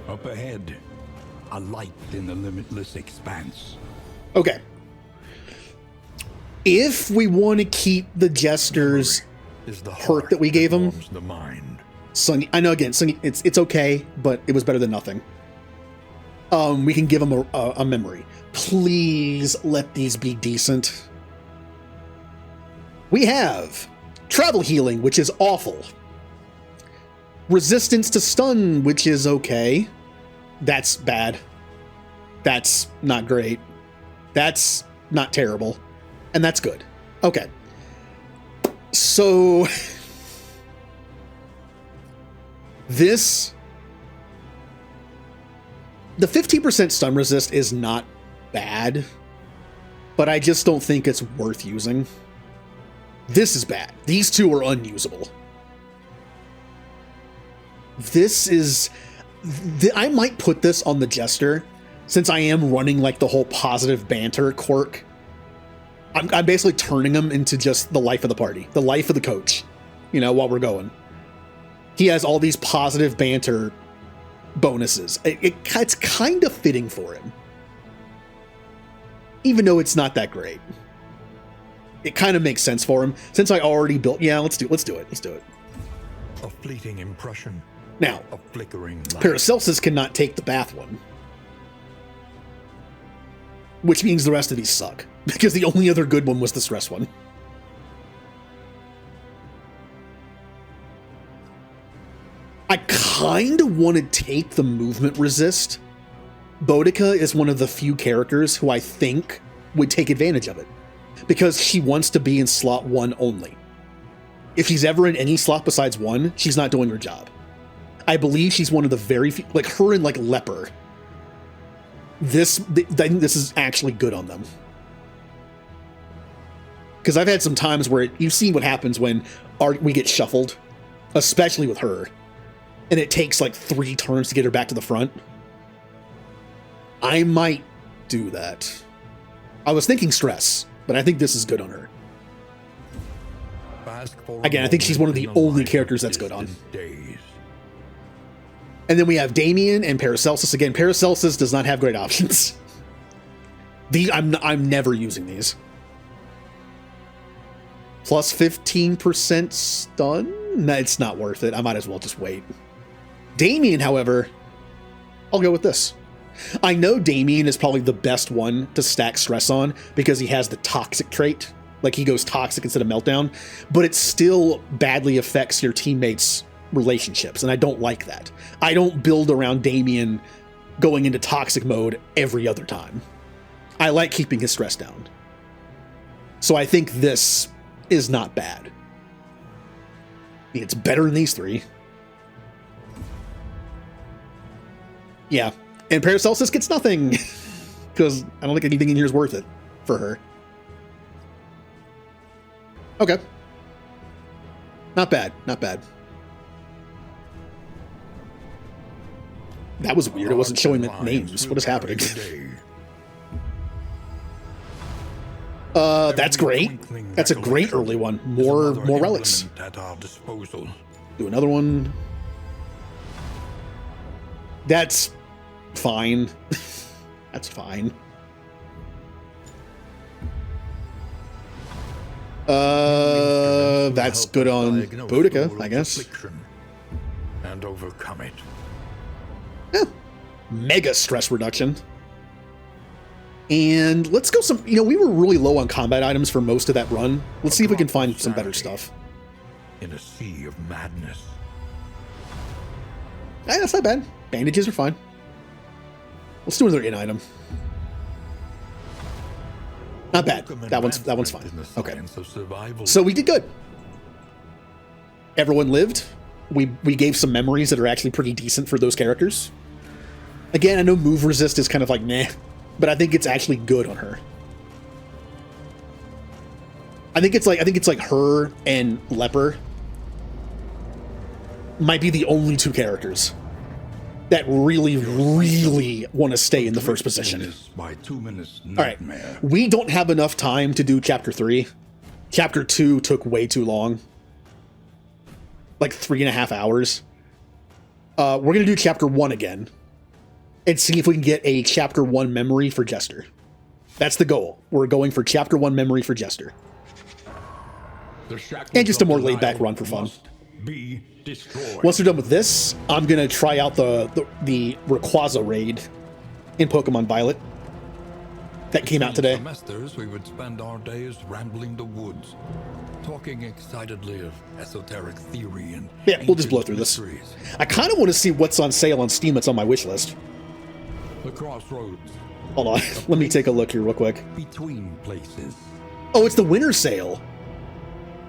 Speaker 3: Up ahead, a light in the limitless expanse.
Speaker 1: Okay. If we want to keep the Jester's
Speaker 3: Is the
Speaker 1: hurt that we gave him,
Speaker 3: warms the mind.
Speaker 1: Sunny, I know again, Sunny, it's okay, but it was better than nothing. We can give him a memory. Please let these be decent. We have travel healing, which is awful. Resistance to stun, which is okay. That's bad. That's not great. That's not terrible. And that's good. Okay. So this, the 15% stun resist is not bad, but I just don't think it's worth using. This is bad. These two are unusable. This is, I might put this on the Jester, since I am running like the whole positive banter quirk. I'm basically turning him into just the life of the party, the life of the coach, you know, while we're going. He has all these positive banter bonuses. It's kind of fitting for him. Even though it's not that great. It kind of makes sense for him. Since I already built, yeah, let's do it.
Speaker 3: A fleeting impression.
Speaker 1: Now,
Speaker 3: A flickering light.
Speaker 1: Paracelsus cannot take the bath one. Which means the rest of these suck. Because the only other good one was the stress one. I kind of want to take the movement resist. Boudica is one of the few characters who I think would take advantage of it. Because she wants to be in slot 1 only. If she's ever in any slot besides 1, she's not doing her job. I believe she's one of the very few, like her and like Leper. This is actually good on them. Because I've had some times where you've seen what happens when we get shuffled, especially with her, and it takes like 3 turns to get her back to the front. I might do that. I was thinking stress, but I think this is good on her. Again, I think she's one of the only characters that's good on.
Speaker 3: Days.
Speaker 1: And then we have Damien and Paracelsus. Again, Paracelsus does not have great options. I'm never using these. Plus 15% stun? No, it's not worth it. I might as well just wait. Damien, however, I'll go with this. I know Damien is probably the best one to stack stress on because he has the toxic trait. Like he goes toxic instead of meltdown, but it still badly affects your teammates' relationships, and I don't like that. I don't build around Damien going into toxic mode every other time. I like keeping his stress down. So I think this is not bad. I mean, it's better than these 3. Yeah. And Paracelsus gets nothing. Because I don't think anything in here is worth it for her. Okay. Not bad. Not bad. That was weird. It wasn't showing the names. What is happening? That's great. That's a great early one. More relics.
Speaker 3: At our disposal.
Speaker 1: Do another one. That's fine. That's fine. That's good on Boudica, I guess.
Speaker 3: and overcome it.
Speaker 1: Mega stress reduction. And let's go some, we were really low on combat items for most of that run. Let's see if we can find some better stuff.
Speaker 3: In a sea of madness.
Speaker 1: That's not bad. Bandages are fine. Let's do another in item. Not bad. That one's fine. Okay. So we did good. Everyone lived. We gave some memories that are actually pretty decent for those characters. Again, I know move resist is kind of like meh, but I think it's actually good on her. I think it's like her and Leper might be the only two characters that really want to stay in the first position.
Speaker 3: By 2 minutes
Speaker 1: All right, we don't have enough time to do chapter 3. Chapter 2 took way too long, like 3.5 hours. We're gonna do chapter 1 again and see if we can get a chapter 1 memory for Jester. That's the goal. We're going for chapter 1 memory for Jester. And just a more laid-back run for fun.
Speaker 3: Be destroyed.
Speaker 1: Once we're done with this, I'm gonna try out the Rayquaza raid in Pokemon Violet that came out today.
Speaker 3: Semesters, we would spend our days rambling the woods, talking excitedly of esoteric theory and
Speaker 1: Yeah, we'll just blow through this.
Speaker 3: mysteries.
Speaker 1: I kind of want to see what's on sale on Steam. It's on my wish list.
Speaker 3: The crossroads
Speaker 1: Hold on, let me take a look here real quick.
Speaker 3: between places.
Speaker 1: Oh, it's the winter sale.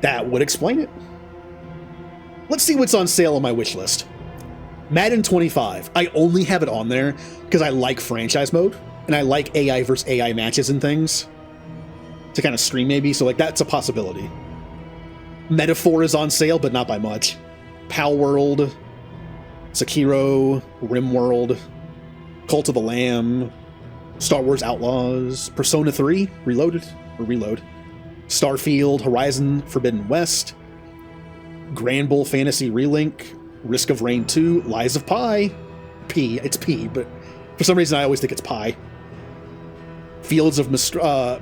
Speaker 1: That would explain it. Let's see what's on sale on my wish list. Madden 25. I only have it on there because I like franchise mode and I like AI versus AI matches and things to kind of stream maybe. So like that's a possibility. Metaphor is on sale, but not by much. Pal World, Sekiro, RimWorld, Cult of the Lamb, Star Wars Outlaws, Persona 3 Reload, Starfield, Horizon Forbidden West, Granbull Fantasy Relink, Risk of Rain 2, Lies of Pi, it's P, but for some reason I always think it's Pi. Fields of Mystria,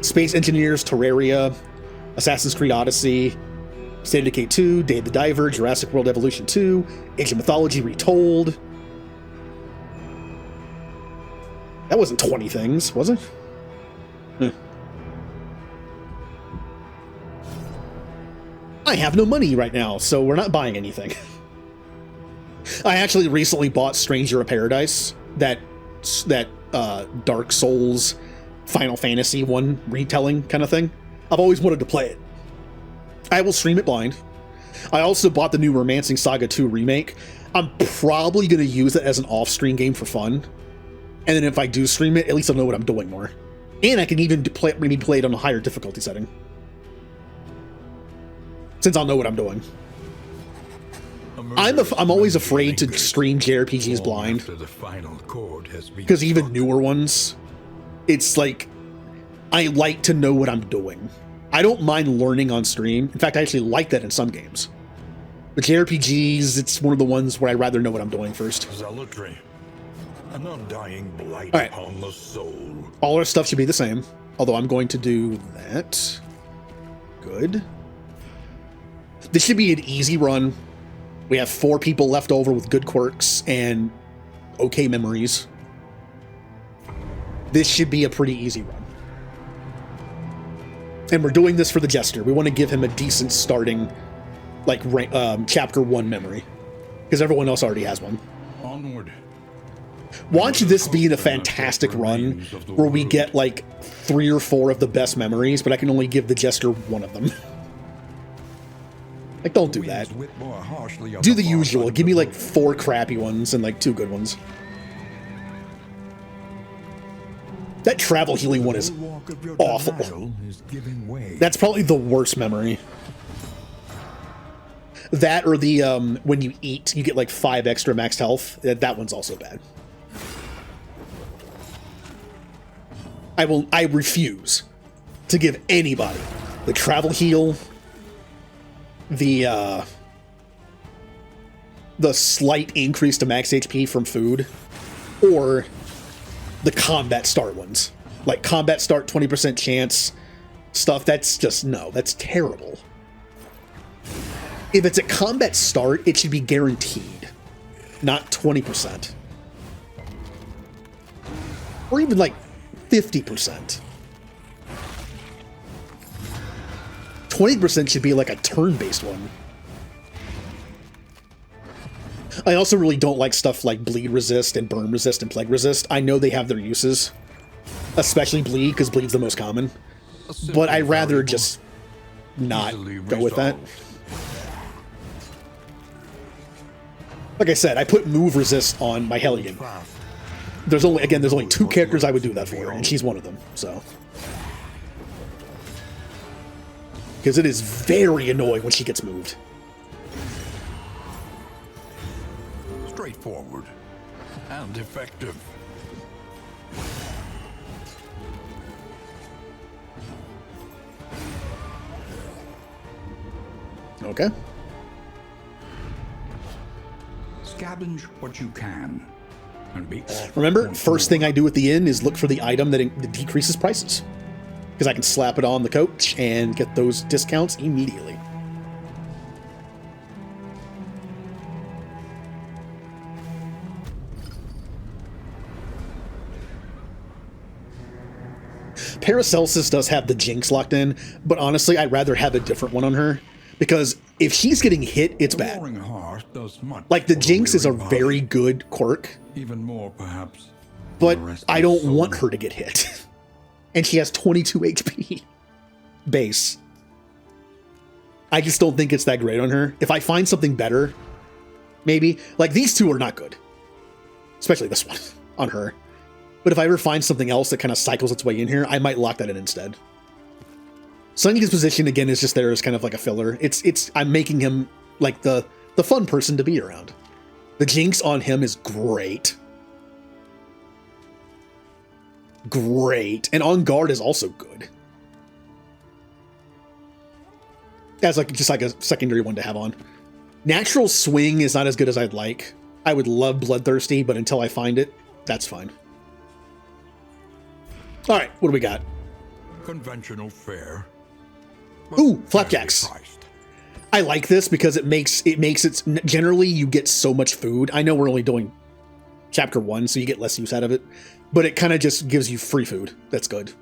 Speaker 1: Space Engineers, Terraria, Assassin's Creed Odyssey, State of Decay 2, Day of the Diver, Jurassic World Evolution 2, Age of Mythology Retold. That wasn't 20 things, was it? I have no money right now, so we're not buying anything. I actually recently bought Stranger of Paradise, that Dark Souls Final Fantasy 1 retelling kind of thing. I've always wanted to play it. I will stream it blind. I also bought the new Romancing Saga 2 remake. I'm probably going to use it as an off-stream game for fun. And then if I do stream it, at least I'll know what I'm doing more. And I can even maybe play it on a higher difficulty setting, since I'll know what I'm doing. I'm always afraid to stream JRPGs blind, because even newer ones, it's like I like to know what I'm doing. I don't mind learning on stream. In fact, I actually like that in some games. But JRPGs, it's one of the ones where I'd rather know what I'm doing first.
Speaker 3: Zealotry, an undying blight
Speaker 1: All right.
Speaker 3: upon the soul.
Speaker 1: All our stuff should be the same, although I'm going to do that. Good. This should be an easy run. We have 4 people left over with good quirks and okay memories. This should be a pretty easy run. And we're doing this for the Jester. We want to give him a decent starting, like, chapter 1 memory, because everyone else already has one.
Speaker 3: Onward.
Speaker 1: Watch this being a fantastic run where we get like 3 or 4 of the best memories, but I can only give the Jester 1 of them. Like, don't do that. Do the usual. Give me like 4 crappy ones and like 2 good ones. That travel healing one is awful. That's probably the worst memory. That or the when you eat, you get like 5 extra max health. That one's also bad. I refuse to give anybody the travel heal, the slight increase to max HP from food, or the combat start ones. Like combat start 20% chance stuff. That's just, no, that's terrible. If it's a combat start, it should be guaranteed, not 20%. Or even like 50%. 20% should be like a turn-based one. I also really don't like stuff like bleed resist and burn resist and plague resist. I know they have their uses, especially bleed, because bleed's the most common. But I'd rather just not go with that. Like I said, I put move resist on my Hellion. There's only 2 characters I would do that for, and she's one of them, so. Because it is very annoying when she gets moved.
Speaker 3: Straightforward and effective.
Speaker 1: Okay.
Speaker 2: Scavenge what you can. And be
Speaker 1: Remember, first thing I do at the inn is look for the item that decreases prices. Because I can slap it on the coach and get those discounts immediately. Paracelsus does have the Jinx locked in, but honestly, I'd rather have a different one on her. Because if she's getting hit, it's bad.
Speaker 2: Roaring Heart does much
Speaker 1: Like, the
Speaker 2: for
Speaker 1: Jinx is a
Speaker 2: weary body.
Speaker 1: very good quirk,
Speaker 2: Even more, perhaps.
Speaker 1: but
Speaker 2: the rest
Speaker 1: I
Speaker 2: of
Speaker 1: don't
Speaker 2: soul.
Speaker 1: want her to get hit. And she has 22 HP base. I just don't think it's that great on her. If I find something better, maybe. Like, these two are not good. Especially this one on her. But if I ever find something else that kind of cycles its way in here, I might lock that in instead. Sunny's position, again, is just there as kind of like a filler. I'm making him like the fun person to be around. The Jinx on him is great. Great. And On Guard is also good. As like just like a secondary one to have on. Natural Swing is not as good as I'd like. I would love Bloodthirsty, but until I find it, that's fine. Alright, what do we got?
Speaker 3: Conventional fare. but
Speaker 1: Ooh,
Speaker 3: fairly
Speaker 1: flapjacks.
Speaker 3: priced.
Speaker 1: I like this because it makes it generally you get so much food. I know we're only doing chapter 1, so you get less use out of it, but it kind of just gives you free food. That's good.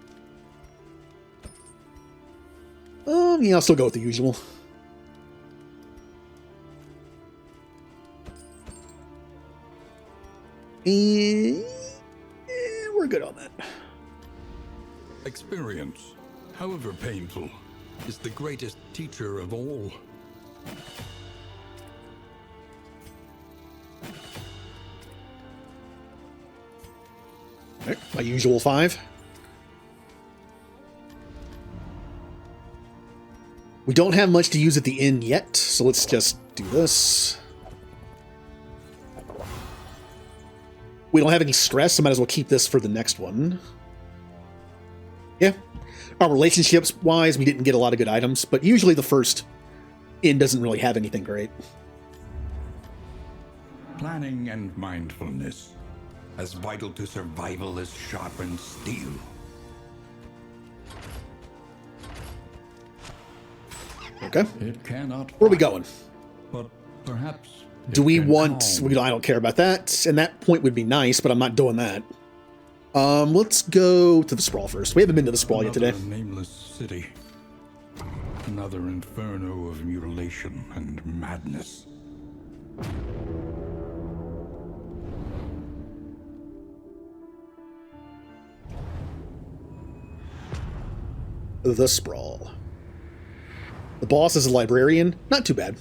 Speaker 1: Yeah, I'll still go with the usual. And we're good on that.
Speaker 3: Experience, however painful, is the greatest teacher of all.
Speaker 1: All right, my usual 5. We don't have much to use at the inn yet, so let's just do this. We don't have any stress, so might as well keep this for the next one. Yeah. Our relationships-wise, we didn't get a lot of good items, but usually the first inn doesn't really have anything great.
Speaker 2: Planning and mindfulness.
Speaker 3: As vital to survival as sharpened steel.
Speaker 1: Okay.
Speaker 2: It cannot.
Speaker 1: Where are we
Speaker 2: fight,
Speaker 1: going?
Speaker 2: But perhaps.
Speaker 1: Do
Speaker 2: it
Speaker 1: we
Speaker 2: can
Speaker 1: want...
Speaker 2: calm.
Speaker 1: I don't care about that, and that point would be nice, but I'm not doing that. Let's go to the Sprawl first. We haven't been to the Sprawl yet today.
Speaker 2: Another nameless city. Another inferno of mutilation and madness.
Speaker 1: The Sprawl. The boss is a librarian. Not too bad.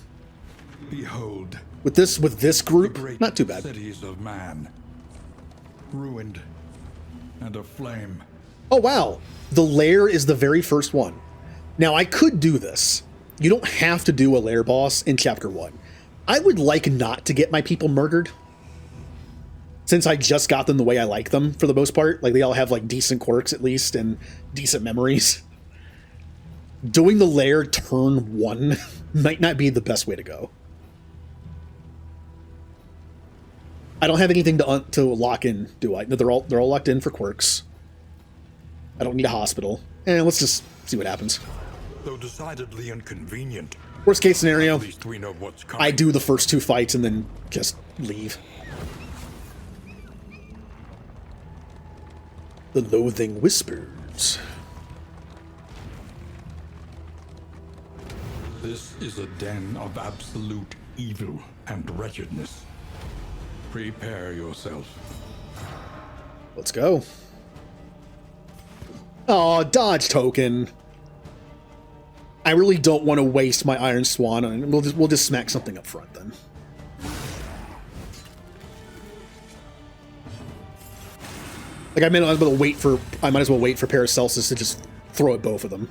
Speaker 3: Behold,
Speaker 1: With this
Speaker 3: the
Speaker 1: group,
Speaker 3: great
Speaker 1: not too bad.
Speaker 3: cities of man, ruined and aflame.
Speaker 1: Oh, wow. The lair is the very first one. Now, I could do this. You don't have to do a lair boss in Chapter 1. I would like not to get my people murdered. Since I just got them the way I like them, for the most part. Like, they all have, like, decent quirks, at least, and decent memories. Doing the lair turn 1 might not be the best way to go. I don't have anything to lock in, do I? No, they're all locked in for quirks. I don't need a hospital. Let's just see what happens.
Speaker 3: Though decidedly inconvenient,
Speaker 1: Worst case scenario,
Speaker 3: At least we know what's coming.
Speaker 1: I do the first 2 fights and then just leave. The Loathing Whispers.
Speaker 2: This is a den of absolute evil and wretchedness. Prepare yourself.
Speaker 1: Let's go. Oh, dodge token. I really don't want to waste my Iron Swan on it. We'll just smack something up front then. Like I might as well wait for Paracelsus to just throw at both of them.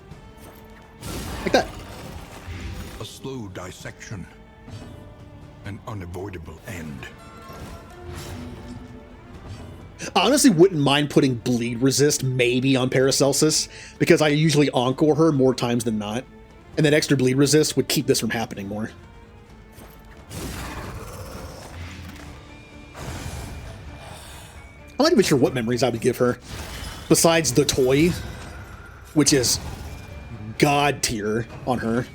Speaker 1: Like that.
Speaker 3: A slow dissection. An unavoidable end.
Speaker 1: I honestly wouldn't mind putting Bleed Resist maybe on Paracelsus, because I usually Encore her more times than not. And that extra Bleed Resist would keep this from happening more. I'm not even sure what memories I would give her, besides the toy, which is god tier on her.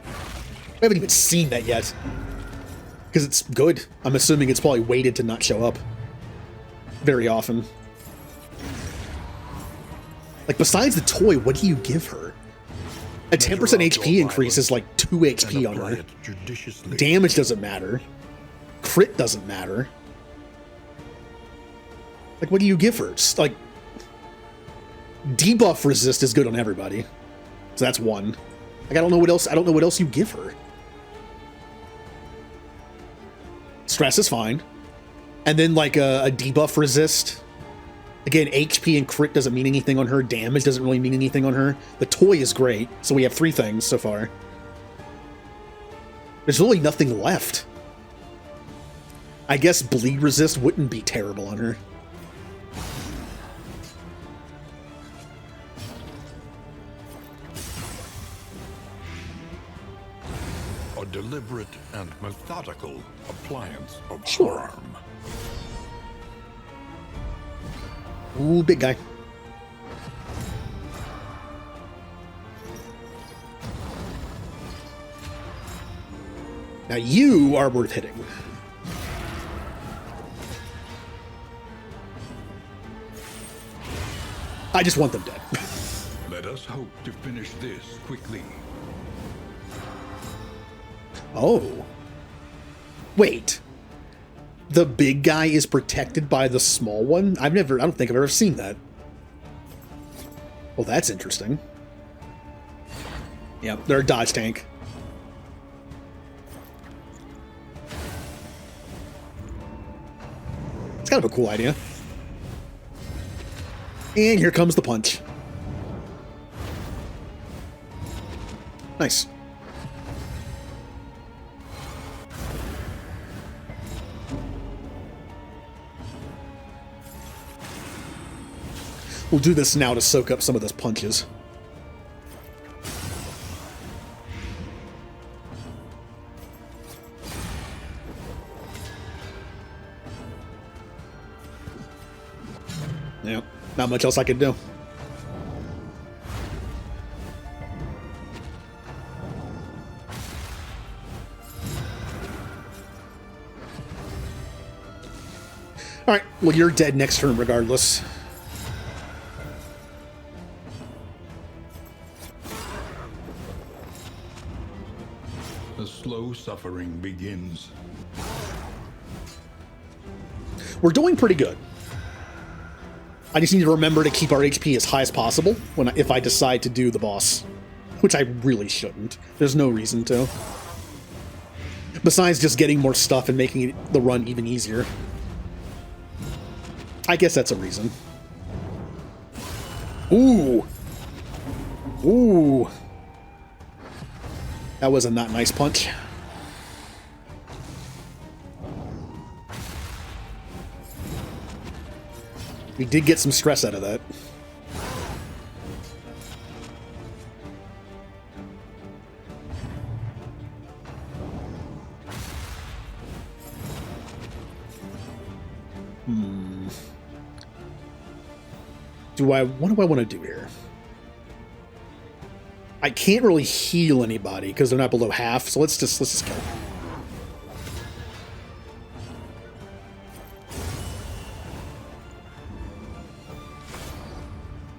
Speaker 1: I haven't even seen that yet, because it's good. I'm assuming it's probably waited to not show up very often. Like, besides the toy, what do you give her? A 10% HP increase is like 2 HP on her.
Speaker 3: Judiciously.
Speaker 1: Damage doesn't matter. Crit doesn't matter. Like, what do you give her? Just, like, debuff resist is good on everybody. So that's 1. Like, I don't know what else you give her. Stress is fine. And then, like, a debuff resist. Again, HP and crit doesn't mean anything on her. Damage doesn't really mean anything on her. The toy is great. So we have 3 things so far. There's really nothing left. I guess bleed resist wouldn't be terrible on her.
Speaker 3: A deliberate and methodical appliance of
Speaker 1: Sure.
Speaker 3: harm.
Speaker 1: Ooh, big guy. Now you are worth hitting. I just want them dead.
Speaker 2: Let us hope to finish this quickly.
Speaker 1: Oh. Wait. The big guy is protected by the small one? I don't think I've ever seen that. Well, that's interesting. Yep, they're a dodge tank. It's kind of a cool idea. And here comes the punch. Nice. We'll do this now to soak up some of those punches. Yep, not much else I could do. Alright, well you're dead next turn regardless.
Speaker 2: The slow suffering begins.
Speaker 1: We're doing pretty good. I just need to remember to keep our HP as high as possible if I decide to do the boss, which I really shouldn't. There's no reason to. Besides just getting more stuff and making the run even easier. I guess that's a reason. Ooh. Ooh. That was a not nice punch. We did get some stress out of that. What do I want to do here? I can't really heal anybody because they're not below half, so let's just kill them.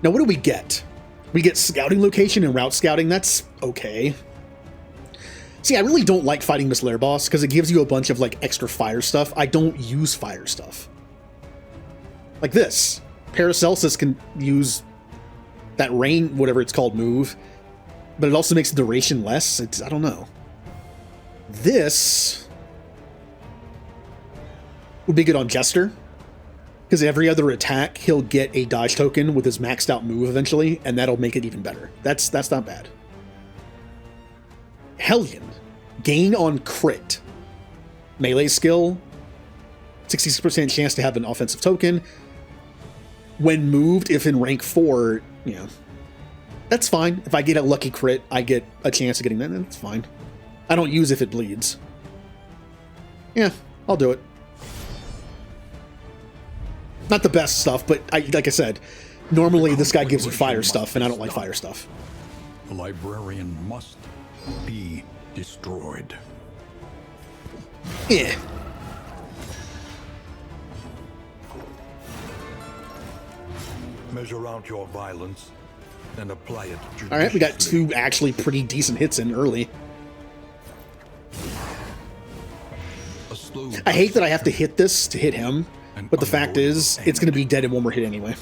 Speaker 1: Now, what do we get? We get scouting location and route scouting. That's okay. See, I really don't like fighting Miss Lair Boss because it gives you a bunch of like extra fire stuff. I don't use fire stuff. Like this. Paracelsus can use that rain, whatever it's called, move, but it also makes the duration less. I don't know. This would be good on Jester, because every other attack he'll get a dodge token with his maxed out move eventually, and that'll make it even better. That's not bad. Hellion, gain on crit, melee skill, 66% chance to have an offensive token. When moved, if in rank 4, you know, that's fine. If I get a lucky crit, I get a chance of getting that, that's fine. I don't use if it bleeds. Yeah, I'll do it. Not the best stuff, but like I said, normally this guy gives you fire stuff, and I don't like fire stuff.
Speaker 3: The librarian must be destroyed.
Speaker 1: Yeah.
Speaker 3: Measure out your violence and apply it judiciously.
Speaker 1: All right, we got 2 actually pretty decent hits in early.
Speaker 3: A slow
Speaker 1: I hate that I have to hit this to hit him, but the fact is, it's going to be dead in one more hit anyway.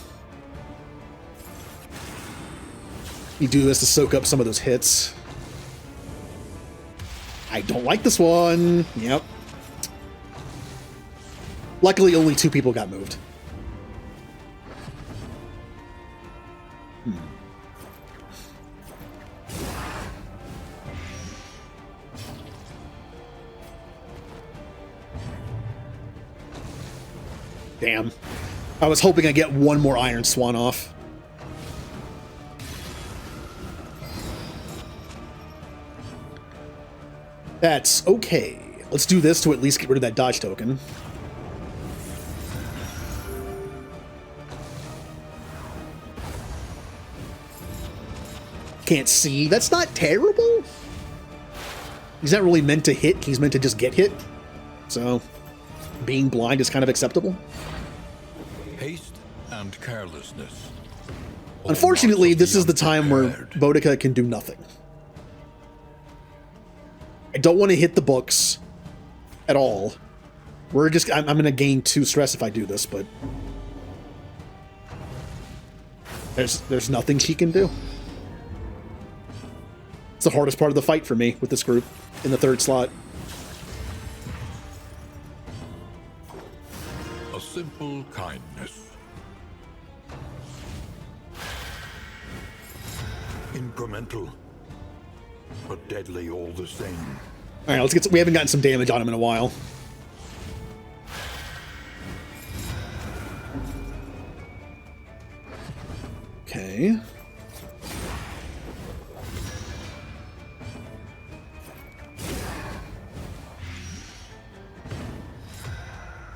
Speaker 1: You do this to soak up some of those hits. I don't like this one. Yep. Luckily, only 2 people got moved. Damn. I was hoping I'd get one more Iron Swan off. That's okay. Let's do this to at least get rid of that dodge token. Can't see. That's not terrible. He's not really meant to hit. He's meant to just get hit. So, being blind is kind of acceptable.
Speaker 3: haste and carelessness.
Speaker 1: Unfortunately, this is the time where Boudica can do nothing. I don't want to hit the books at all. I'm going to gain 2 stress if I do this, but there's nothing she can do. It's the hardest part of the fight for me with this group in the 3rd slot.
Speaker 3: A simple kindness. Incremental, but deadly all the same.
Speaker 1: All right, let's get. We haven't gotten some damage on him in a while. Okay.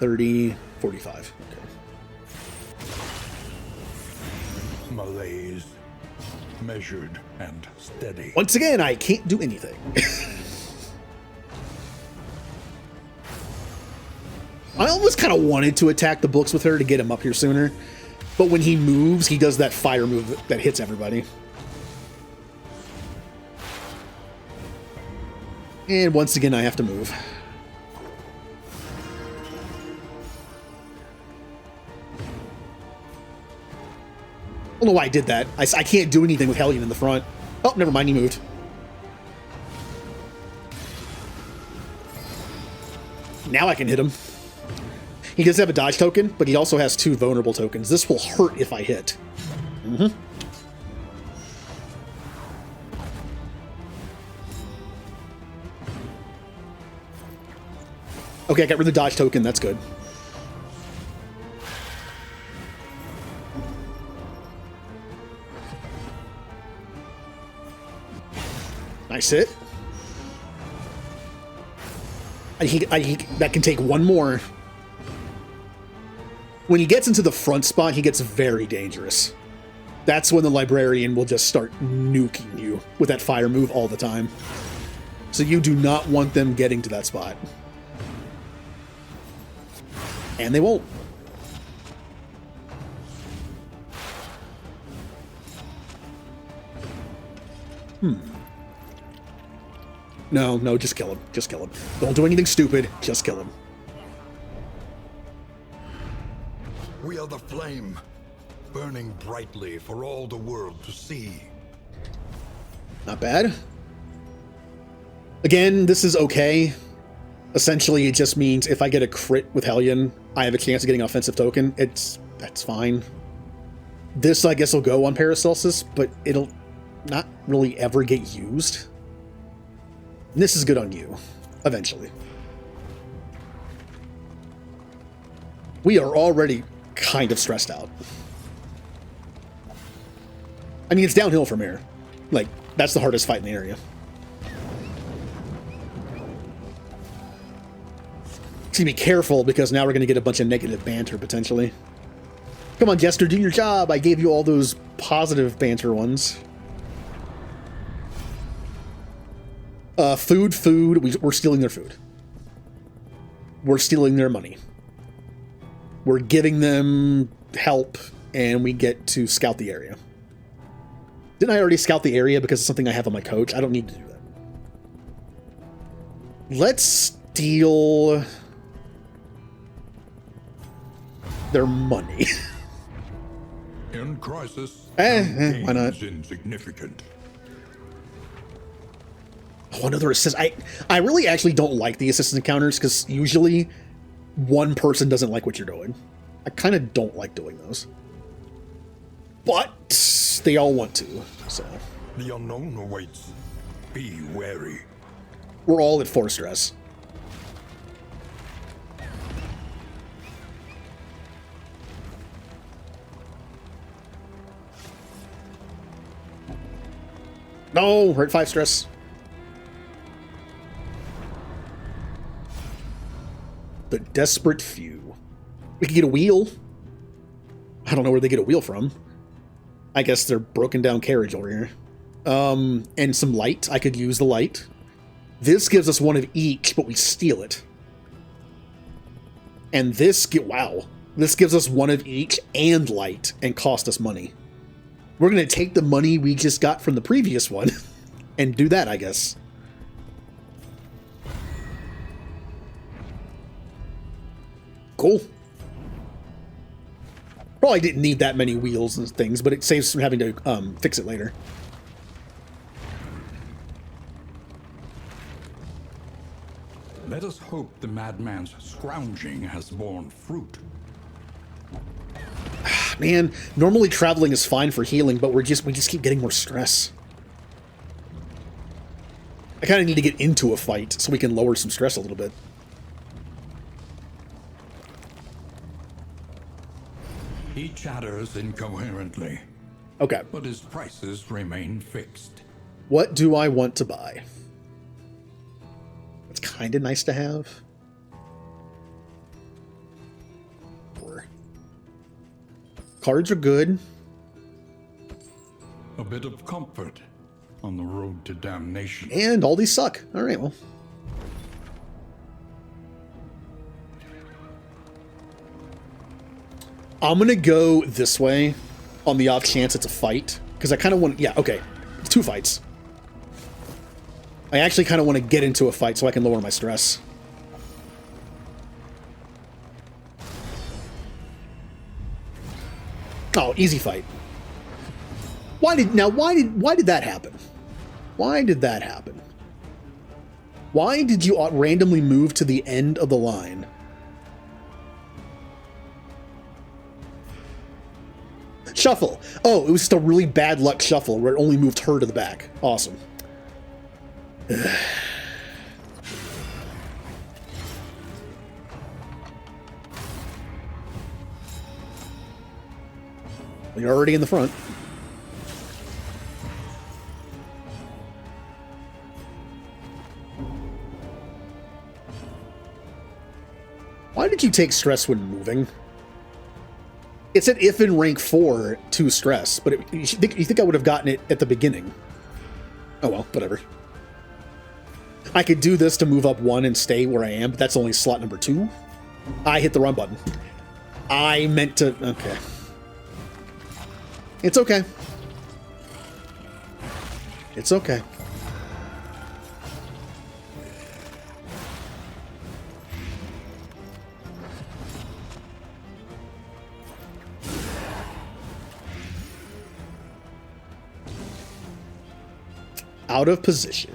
Speaker 1: $30, $45. Okay.
Speaker 3: Malaise, measured and steady.
Speaker 1: Once again, I can't do anything. I almost kind of wanted to attack the books with her to get him up here sooner, but when he moves, he does that fire move that hits everybody. And once again, I have to move. I don't know why I did that. I can't do anything with Hellion in the front. Oh, never mind, he moved. Now I can hit him. He does have a dodge token, but he also has 2 vulnerable tokens. This will hurt if I hit. Mm-hmm. Okay, I got rid of the dodge token. That's good. Nice hit. That can take 1 more. When he gets into the front spot, he gets very dangerous. That's when the Librarian will just start nuking you with that fire move all the time. So you do not want them getting to that spot. And they won't. No, just kill him. Just kill him. Don't do anything stupid. Just kill him.
Speaker 3: We are the flame, burning brightly for all the world to see.
Speaker 1: Not bad. Again, this is okay. Essentially, it just means if I get a crit with Hellion, I have a chance of getting an offensive token. That's fine. This, I guess, will go on Paracelsus, but it'll not really ever get used. And this is good on you, eventually. We are already kind of stressed out. I mean, it's downhill from here. Like, that's the hardest fight in the area. So be careful, because now we're going to get a bunch of negative banter, potentially. Come on, Jester, do your job. I gave you all those positive banter ones. Food. We're stealing their food. We're stealing their money. We're giving them help, and we get to scout the area. Didn't I already scout the area because it's something I have on my coach? I don't need to do that. Let's steal their money.
Speaker 2: In crisis,
Speaker 1: why not?
Speaker 2: is insignificant.
Speaker 1: Oh, another assist. I really actually don't like the assistant encounters, because usually one person doesn't like what you're doing. I kind of don't like doing those. But they all want to, so.
Speaker 3: The unknown awaits. Be wary.
Speaker 1: We're all at 4 stress. No, we're at 5 stress. The desperate few. We could get a wheel. I don't know where they get a wheel from. I guess they're broken down carriage over here. And some light. I could use the light. This gives us one of each, but we steal it. And this this gives us one of each and light and cost us money. We're going to take the money we just got from the previous one and do that, I guess. Cool. Probably didn't need that many wheels and things, but it saves from having to fix it later.
Speaker 2: Let us hope the madman's scrounging has borne fruit.
Speaker 1: Man, normally traveling is fine for healing, but we just keep getting more stress. I kind of need to get into a fight so we can lower some stress a little bit.
Speaker 2: He chatters incoherently,
Speaker 1: Okay.
Speaker 2: but his prices remain fixed.
Speaker 1: What do I want to buy? It's kind of nice to have. Cards are good.
Speaker 2: A bit of comfort on the road to damnation.
Speaker 1: And all these suck. All right, well. I'm going to go this way on the off chance it's a fight. Because I kind of want... Yeah, okay. 2 fights. I actually kind of want to get into a fight so I can lower my stress. Oh, easy fight. Why did that happen? Why did that happen? Why did you randomly move to the end of the line? Shuffle. Oh, it was just a really bad luck shuffle where it only moved her to the back. Awesome. You're already in the front. Why did you take stress when moving? It said if in rank 4, 2 stress, but you think I would have gotten it at the beginning. Oh well, whatever. I could do this to move up 1 and stay where I am, but that's only slot number 2. I hit the wrong button. I meant to... Okay. It's okay. It's okay. Out of position.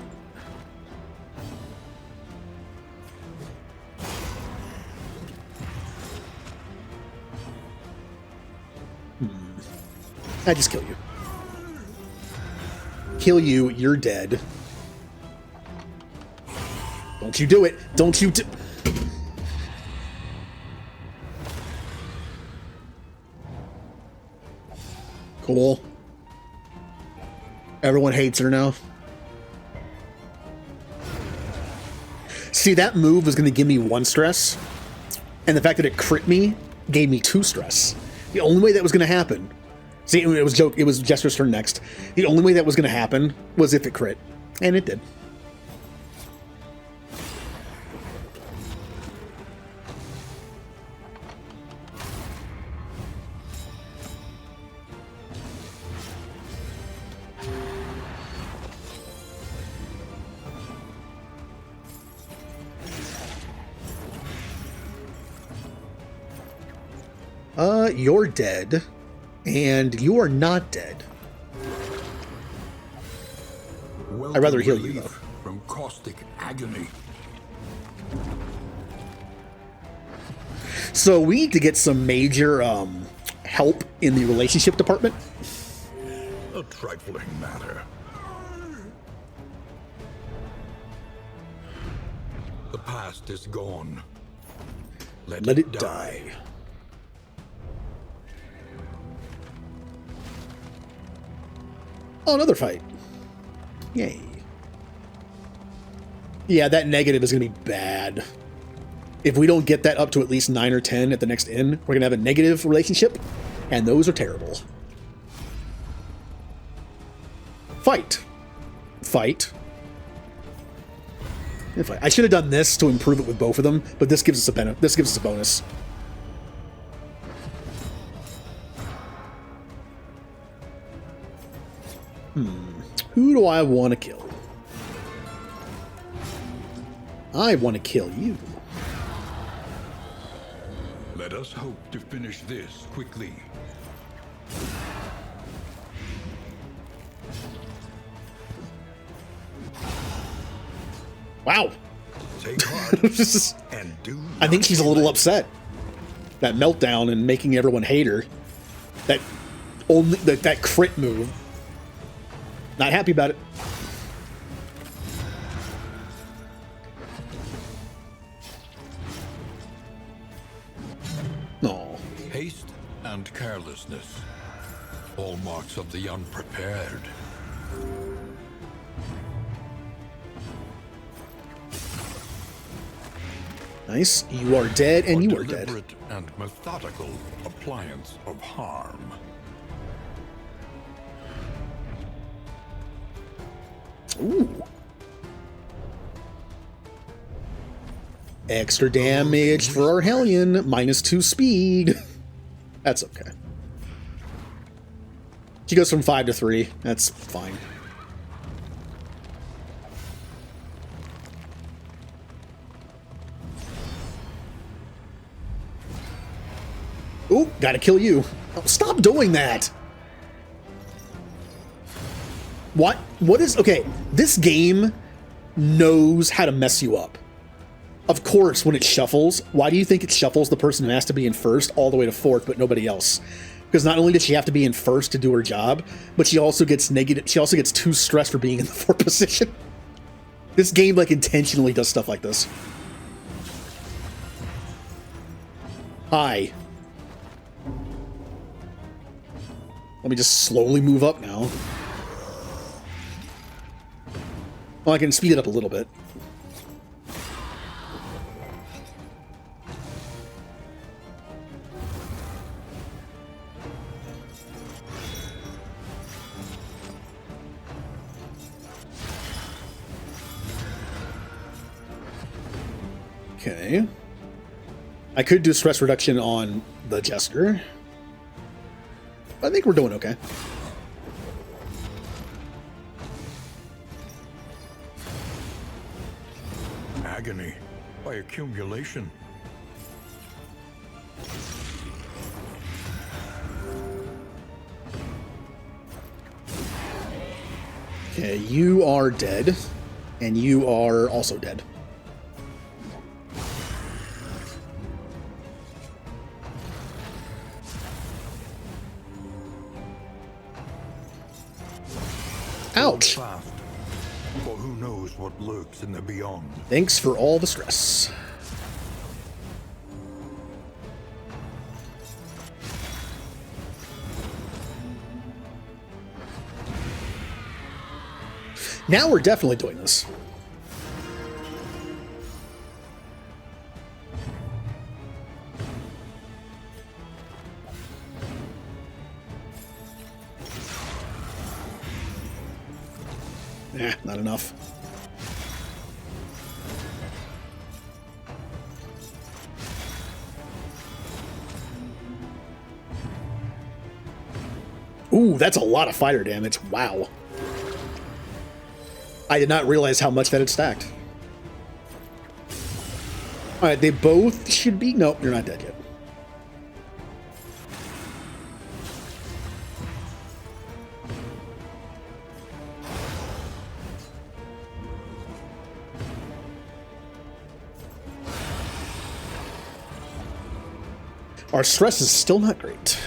Speaker 1: I just kill you. Kill you, you're dead. Don't you do it. Don't you do... Cool. Everyone hates her now. See, that move was going to give me 1 stress, and the fact that it crit me gave me 2 stress. The only way that was going to happen... See, it was Jester's turn next. The only way that was going to happen was if it crit, and it did. You're dead, and you are not dead. I'd rather heal you, though.
Speaker 3: From caustic agony.
Speaker 1: So we need to get some major help in the relationship department.
Speaker 3: A trifling matter. The past is gone.
Speaker 1: Let it die. Oh, another fight. Yay. Yeah, that negative is going to be bad. If we don't get that up to at least 9 or 10 at the next inn, we're going to have a negative relationship, and those are terrible. Fight. Fight. And fight. I should have done this to improve it with both of them, but this gives us a benefit. This gives us a bonus. Who do I want to kill? I want to kill you.
Speaker 3: Let us hope to finish this quickly.
Speaker 1: Wow.
Speaker 3: Take heart and do.
Speaker 1: I think she's a little upset. That meltdown and making everyone hate her. That crit move. Not happy about it. No.
Speaker 3: Haste and carelessness. Hallmarks of the unprepared.
Speaker 1: Nice. You are dead, and you are dead.
Speaker 3: Deliberate and methodical appliance of harm.
Speaker 1: Ooh. Extra damage for our Hellion. -2 speed. That's okay. She goes from 5 to 3. That's fine. Ooh, gotta kill you. Oh, stop doing that. What is... Okay, this game knows how to mess you up. Of course, when it shuffles, why do you think it shuffles the person who has to be in first all the way to fourth, but nobody else? Because not only did she have to be in first to do her job, but she also gets negative. She also gets 2 stress for being in the fourth position. This game, like, intentionally does stuff like this. Hi. Let me just slowly move up now. Well, I can speed it up a little bit. Okay. I could do stress reduction on the Jester. I think we're doing okay.
Speaker 3: Agony by accumulation.
Speaker 1: Okay, you are dead, and you are also dead. Ouch.
Speaker 3: Fast, for who knows what lurks in the beyond.
Speaker 1: Thanks for all the stress. Now we're definitely doing this. Not enough. Ooh, that's a lot of fighter damage. Wow. I did not realize how much that had stacked. Alright, they both should be... Nope, you're not dead yet. Our stress is still not great.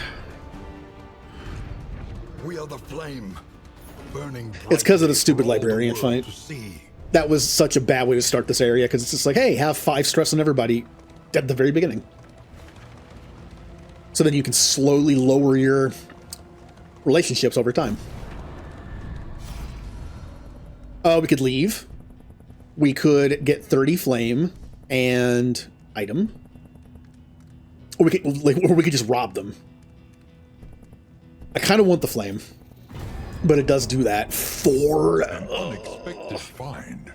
Speaker 3: We are the flame, burning.
Speaker 1: It's because of the
Speaker 3: brightly
Speaker 1: stupid
Speaker 3: for all the
Speaker 1: librarian
Speaker 3: world
Speaker 1: fight.
Speaker 3: to see.
Speaker 1: That was such a bad way to start this area, because it's just like, hey, have 5 stress on everybody at the very beginning. So then you can slowly lower your relationships over time. We could leave. We could get 30 flame and item. Or we could just rob them. I kind of want the flame, but it does do that. 4.
Speaker 3: An unexpected find.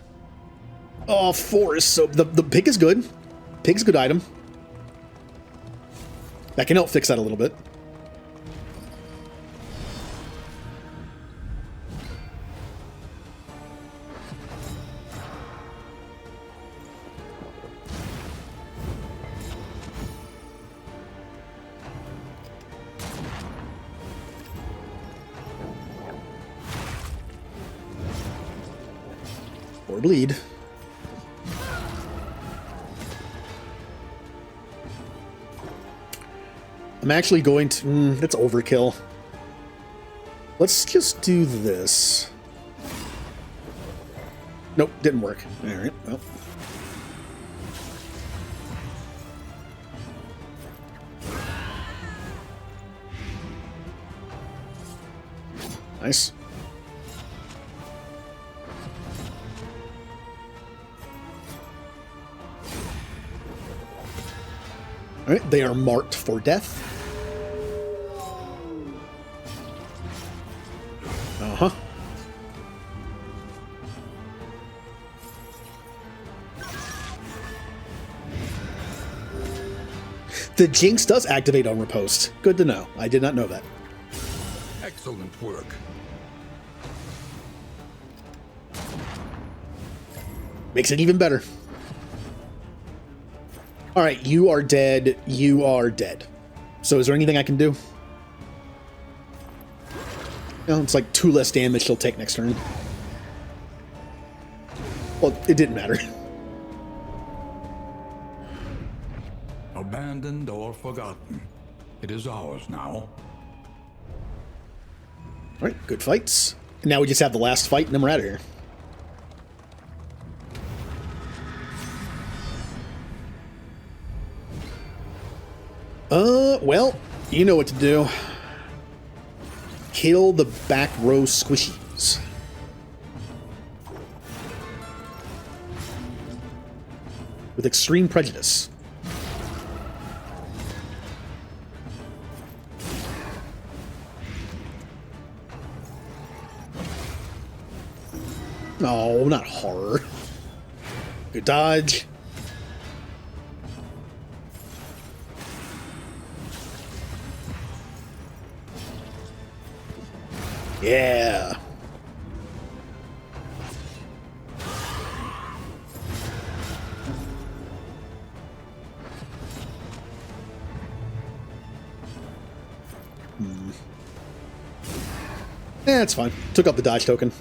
Speaker 1: Oh, 4 is so... The pig is good. Pig's a good item. That can help fix that a little bit. Or bleed. I'm actually going to... that's overkill. Let's just do this. Nope, didn't work. Alright, well. Nice. Alright, they are marked for death. Uh-huh. The Jinx does activate on riposte. Good to know. I did not know that.
Speaker 3: Excellent work.
Speaker 1: Makes it even better. Alright, you are dead. You are dead. So is there anything I can do? No, it's like 2 less damage she'll take next turn. Well, it didn't matter.
Speaker 2: Abandoned or forgotten. It is ours now.
Speaker 1: Alright, good fights. And now we just have the last fight and then we're out of here. Well, you know what to do. Kill the back row squishies. With extreme prejudice. No, not horror. Good dodge. Yeah. Yeah, it's fine. Took up the dodge token.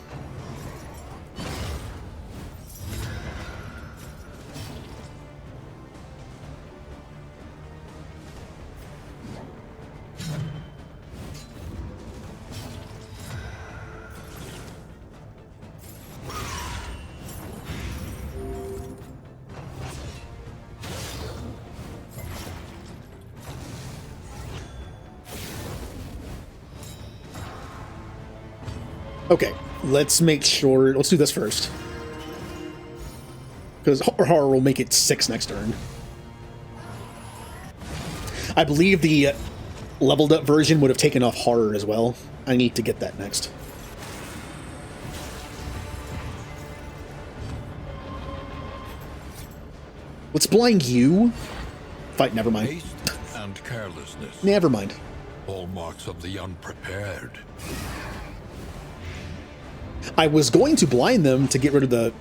Speaker 1: Okay, let's make sure... Let's do this first. Because horror will make it 6 next turn. I believe the leveled up version would have taken off horror as well. I need to get that next. What's blind you? Fight, never mind.
Speaker 3: Haste and carelessness,
Speaker 1: Never mind.
Speaker 3: hallmarks of the unprepared.
Speaker 1: I was going to blind them to get rid of the...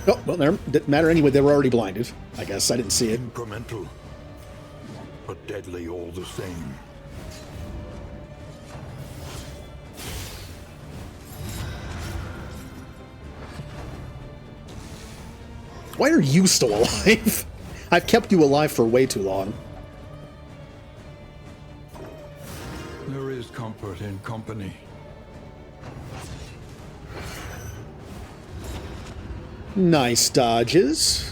Speaker 1: Oh, well, there didn't matter anyway. They were already blinded. I guess I didn't see it.
Speaker 3: Incremental, but deadly all the same.
Speaker 1: Why are you still alive? I've kept you alive for way too long.
Speaker 3: There is comfort in company.
Speaker 1: Nice dodges.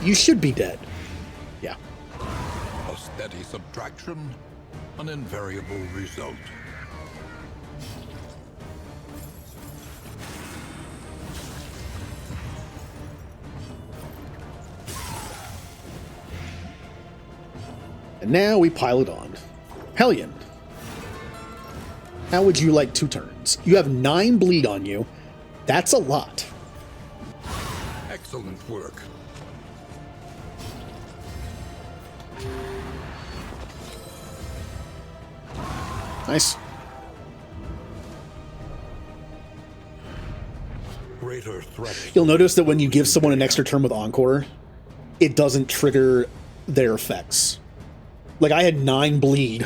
Speaker 1: You should be dead. Yeah.
Speaker 3: A steady subtraction, an invariable result.
Speaker 1: And now we pile it on. Hellion. How would you like 2 turns? You have 9 bleed on you. That's a lot.
Speaker 3: Excellent work.
Speaker 1: Nice.
Speaker 3: Greater threat.
Speaker 1: You'll notice that when you give someone an extra turn with Encore, it doesn't trigger their effects. Like, I had 9 bleed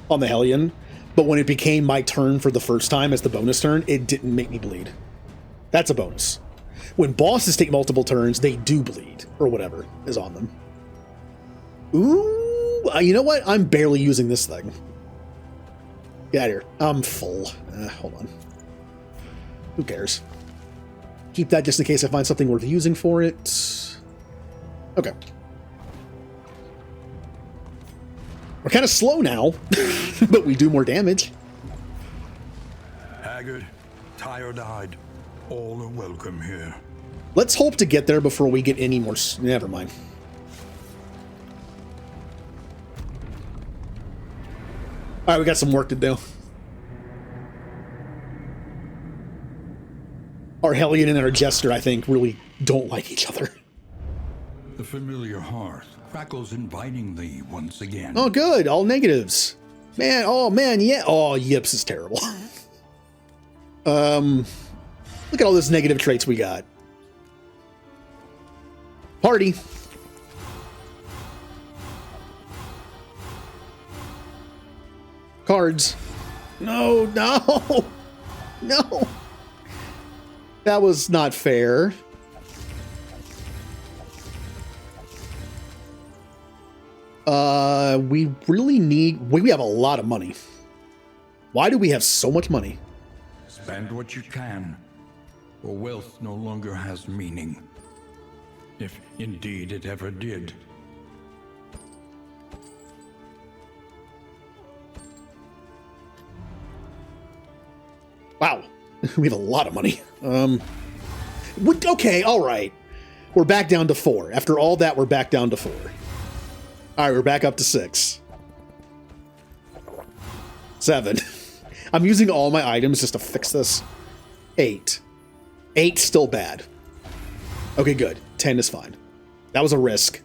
Speaker 1: on the Hellion, but when it became my turn for the first time as the bonus turn, it didn't make me bleed. That's a bonus. When bosses take multiple turns, they do bleed, or whatever is on them. Ooh, you know what? I'm barely using this thing. Get out of here. I'm full. Hold on. Who cares? Keep that just in case I find something worth using for it. Okay. We're kind of slow now, but we do more damage.
Speaker 3: Haggard, tired-eyed, all are welcome here.
Speaker 1: Let's hope to get there before we get any more... Never mind. All right, we got some work to do. Our Hellion and our Jester, I think, really don't like each other.
Speaker 2: The familiar hearth crackles invitingly once again.
Speaker 1: Oh, good. All negatives. Man, oh, man, yeah. Oh, Yips is terrible. Look at all those negative traits we got. Party. Cards. No, no. No. That was not fair. We really need... We have a lot of money. Why do we have so much money?
Speaker 2: Spend what you can, for wealth no longer has meaning. If indeed it ever did.
Speaker 1: Wow. We have a lot of money. Okay, all right. We're back down to 4. After all that, we're back down to 4. All right, we're back up to 6. 7. I'm using all my items just to fix this. 8. 8's still bad. Okay, good. 10 is fine. That was a risk.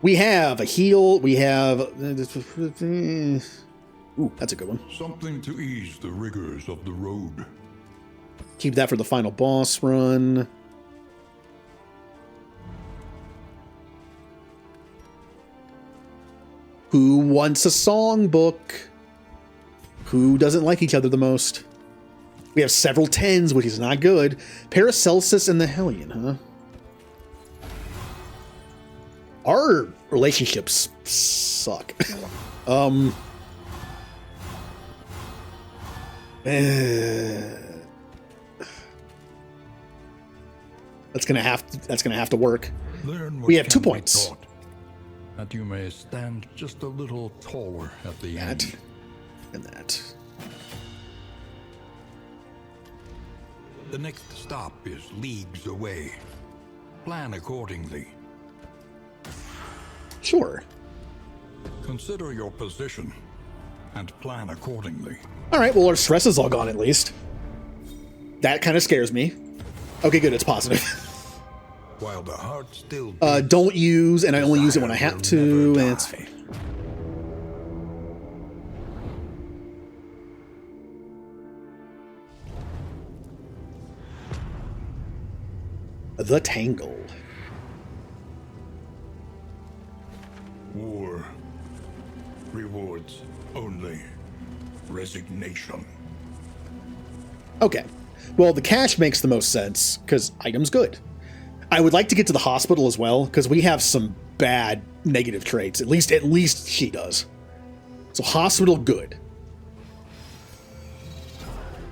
Speaker 1: We have a heal. We have... Ooh, that's a good one.
Speaker 3: Something to ease the rigors of the road.
Speaker 1: Keep that for the final boss run. Who wants a songbook? Who doesn't like each other the most? We have several 10s, which is not good. Paracelsus and the Hellion, huh? Our relationships suck. That's gonna have to work.
Speaker 3: Learn what
Speaker 1: We have 2
Speaker 3: can be
Speaker 1: points.
Speaker 3: taught, that you may stand just a little taller at the
Speaker 1: That
Speaker 3: end.
Speaker 1: and that.
Speaker 3: The next stop is leagues away. Plan accordingly.
Speaker 1: Sure.
Speaker 3: Consider your position and plan accordingly.
Speaker 1: All right. Well, our stress is all gone at least. That kind of scares me. Okay, good. It's positive.
Speaker 3: While the heart still
Speaker 1: Don't use, and I only use it when I have to. And it's
Speaker 3: die.
Speaker 1: The Tangle.
Speaker 3: War rewards only resignation.
Speaker 1: Okay. Well, the cash makes the most sense because item's good. I would like to get to the hospital as well because we have some bad negative traits. At least she does. So hospital, good.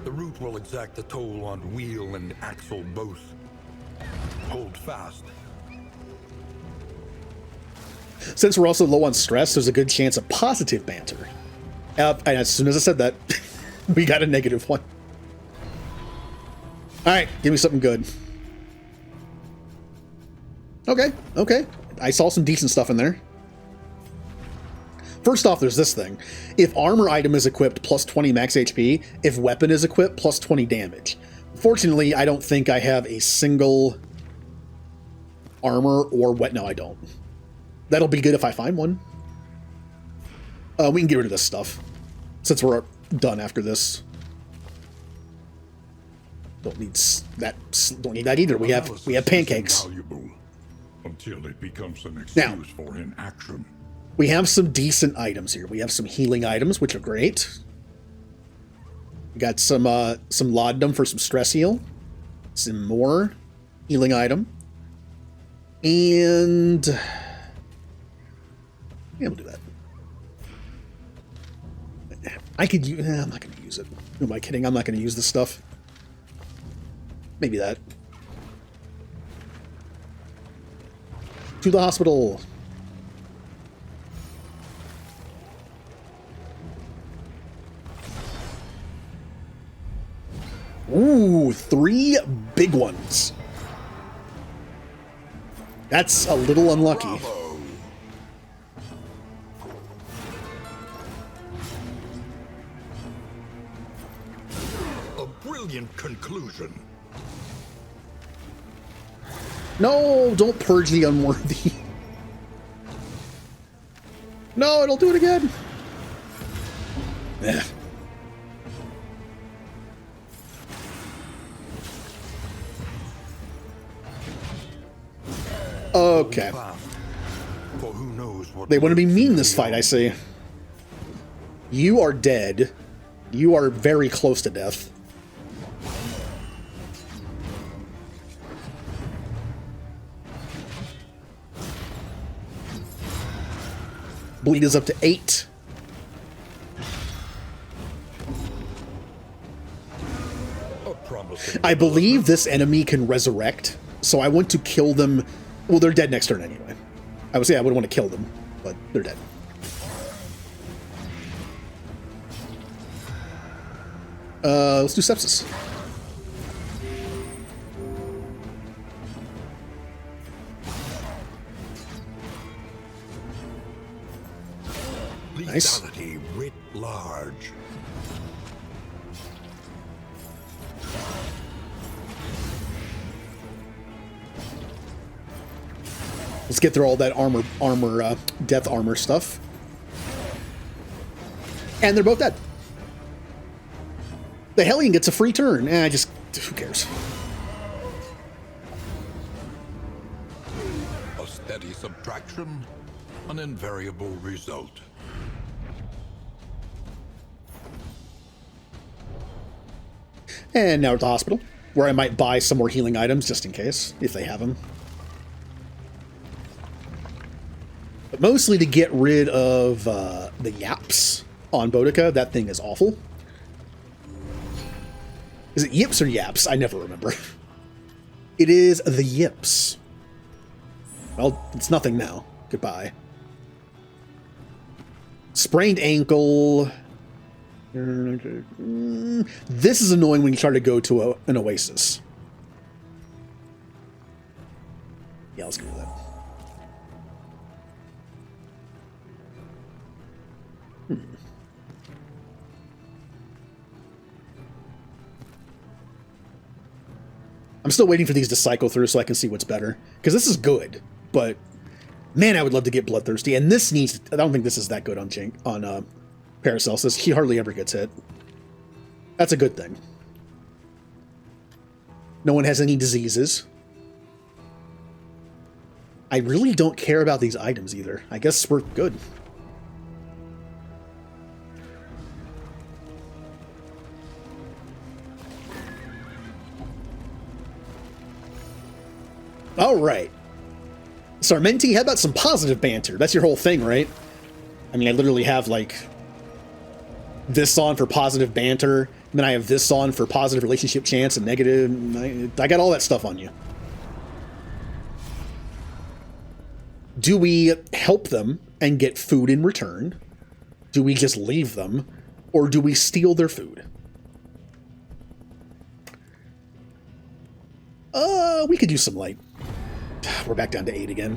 Speaker 3: The route will exact a toll on wheel and axle both. Hold fast.
Speaker 1: Since we're also low on stress, there's a good chance of positive banter. And as soon as I said that, we got a negative one. All right, give me something good. Okay. I saw some decent stuff in there. First off, there's this thing. If armor item is equipped, plus 20 max HP. If weapon is equipped, plus 20 damage. Fortunately, I don't think I have a single armor or no, I don't. That'll be good if I find one. We can get rid of this stuff since we're done after this. Don't need that. Don't need that either. We have pancakes.
Speaker 3: Valuable until it becomes an
Speaker 1: Now.
Speaker 3: excuse for inaction.
Speaker 1: We have some decent items here. We have some healing items, which are great. We got some laudanum for some stress heal. Some more healing item. And yeah, we'll do that. I could use... I'm not going to use it. Who am I kidding? I'm not going to use this stuff. Maybe that. To the hospital. Ooh, 3 big ones. That's a little unlucky.
Speaker 3: Bravo. A brilliant conclusion.
Speaker 1: No, don't purge the unworthy. No, it'll do it again. Eh. Okay.
Speaker 3: For who knows what
Speaker 1: They want to be
Speaker 3: lurks
Speaker 1: mean
Speaker 3: in
Speaker 1: this
Speaker 3: the
Speaker 1: fight, I see. You are dead. You are very close to death. Bleed is up to 8.
Speaker 3: A promising
Speaker 1: I believe this enemy can resurrect, so I want to kill them. Well, they're dead next turn anyway. I would say I would want to kill them, but they're dead. Let's do sepsis. Nice.
Speaker 3: lethality writ large.
Speaker 1: Let's get through all that death armor stuff. And they're both dead. The Hellion gets a free turn. Who cares?
Speaker 3: A steady subtraction, an invariable result.
Speaker 1: And now at the hospital, where I might buy some more healing items just in case, if they have them. But mostly to get rid of the yaps on Boudica. That thing is awful. Is it yips or yaps? I never remember. It is the yips. Well, it's nothing now. Goodbye. Sprained ankle. This is annoying when you try to go to an oasis. Yeah, let's go with that. I'm still waiting for these to cycle through so I can see what's better. Because this is good, but man, I would love to get Bloodthirsty. And this needs... I don't think this is that good on Paracelsus. He hardly ever gets hit. That's a good thing. No one has any diseases. I really don't care about these items either. I guess we're good. All right. Sarmenti, how about some positive banter? That's your whole thing, right? I mean, I literally have, like, this on for positive banter, and then I have this on for positive relationship chance and negative. I got all that stuff on you. Do we help them and get food in return? Do we just leave them? Or do we steal their food? We could use some light. We're back down to 8 again.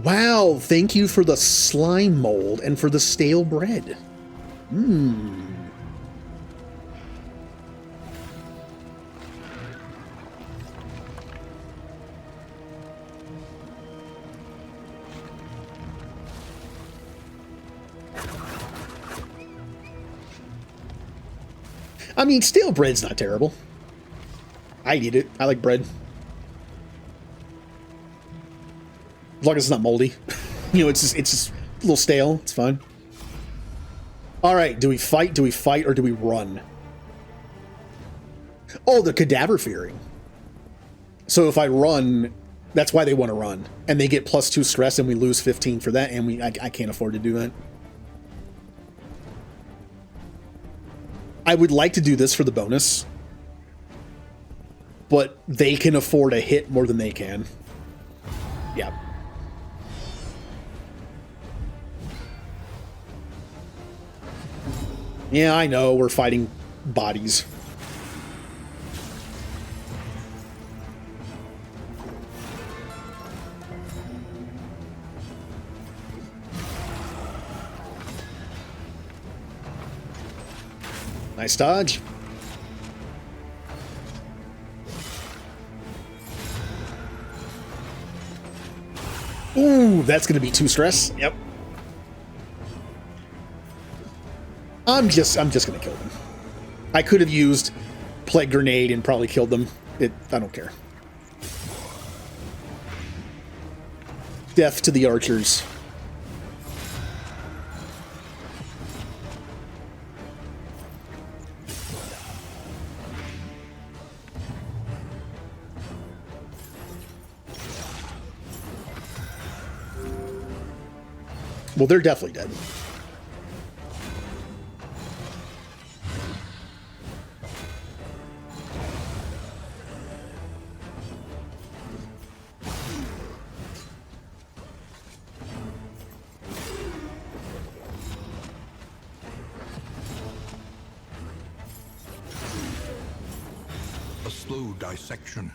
Speaker 1: Wow, thank you for the slime mold and for the stale bread. I mean, stale bread's not terrible. I eat it. I like bread. As long as it's not moldy. You know, it's just a little stale. It's fine. Alright, do we fight, or do we run? Oh, the cadaver fearing. So if I run, that's why they want to run. And they get +2 stress and we lose 15 for that, and I can't afford to do that. I would like to do this for the bonus, but they can afford a hit more than they can. Yeah. Yeah, I know, we're fighting bodies. Nice dodge. Ooh, that's gonna be 2 stress. Yep. I'm just gonna kill them. I could have used Plague Grenade and probably killed them. I don't care. Death to the archers. Well, they're definitely dead.
Speaker 3: A slow dissection.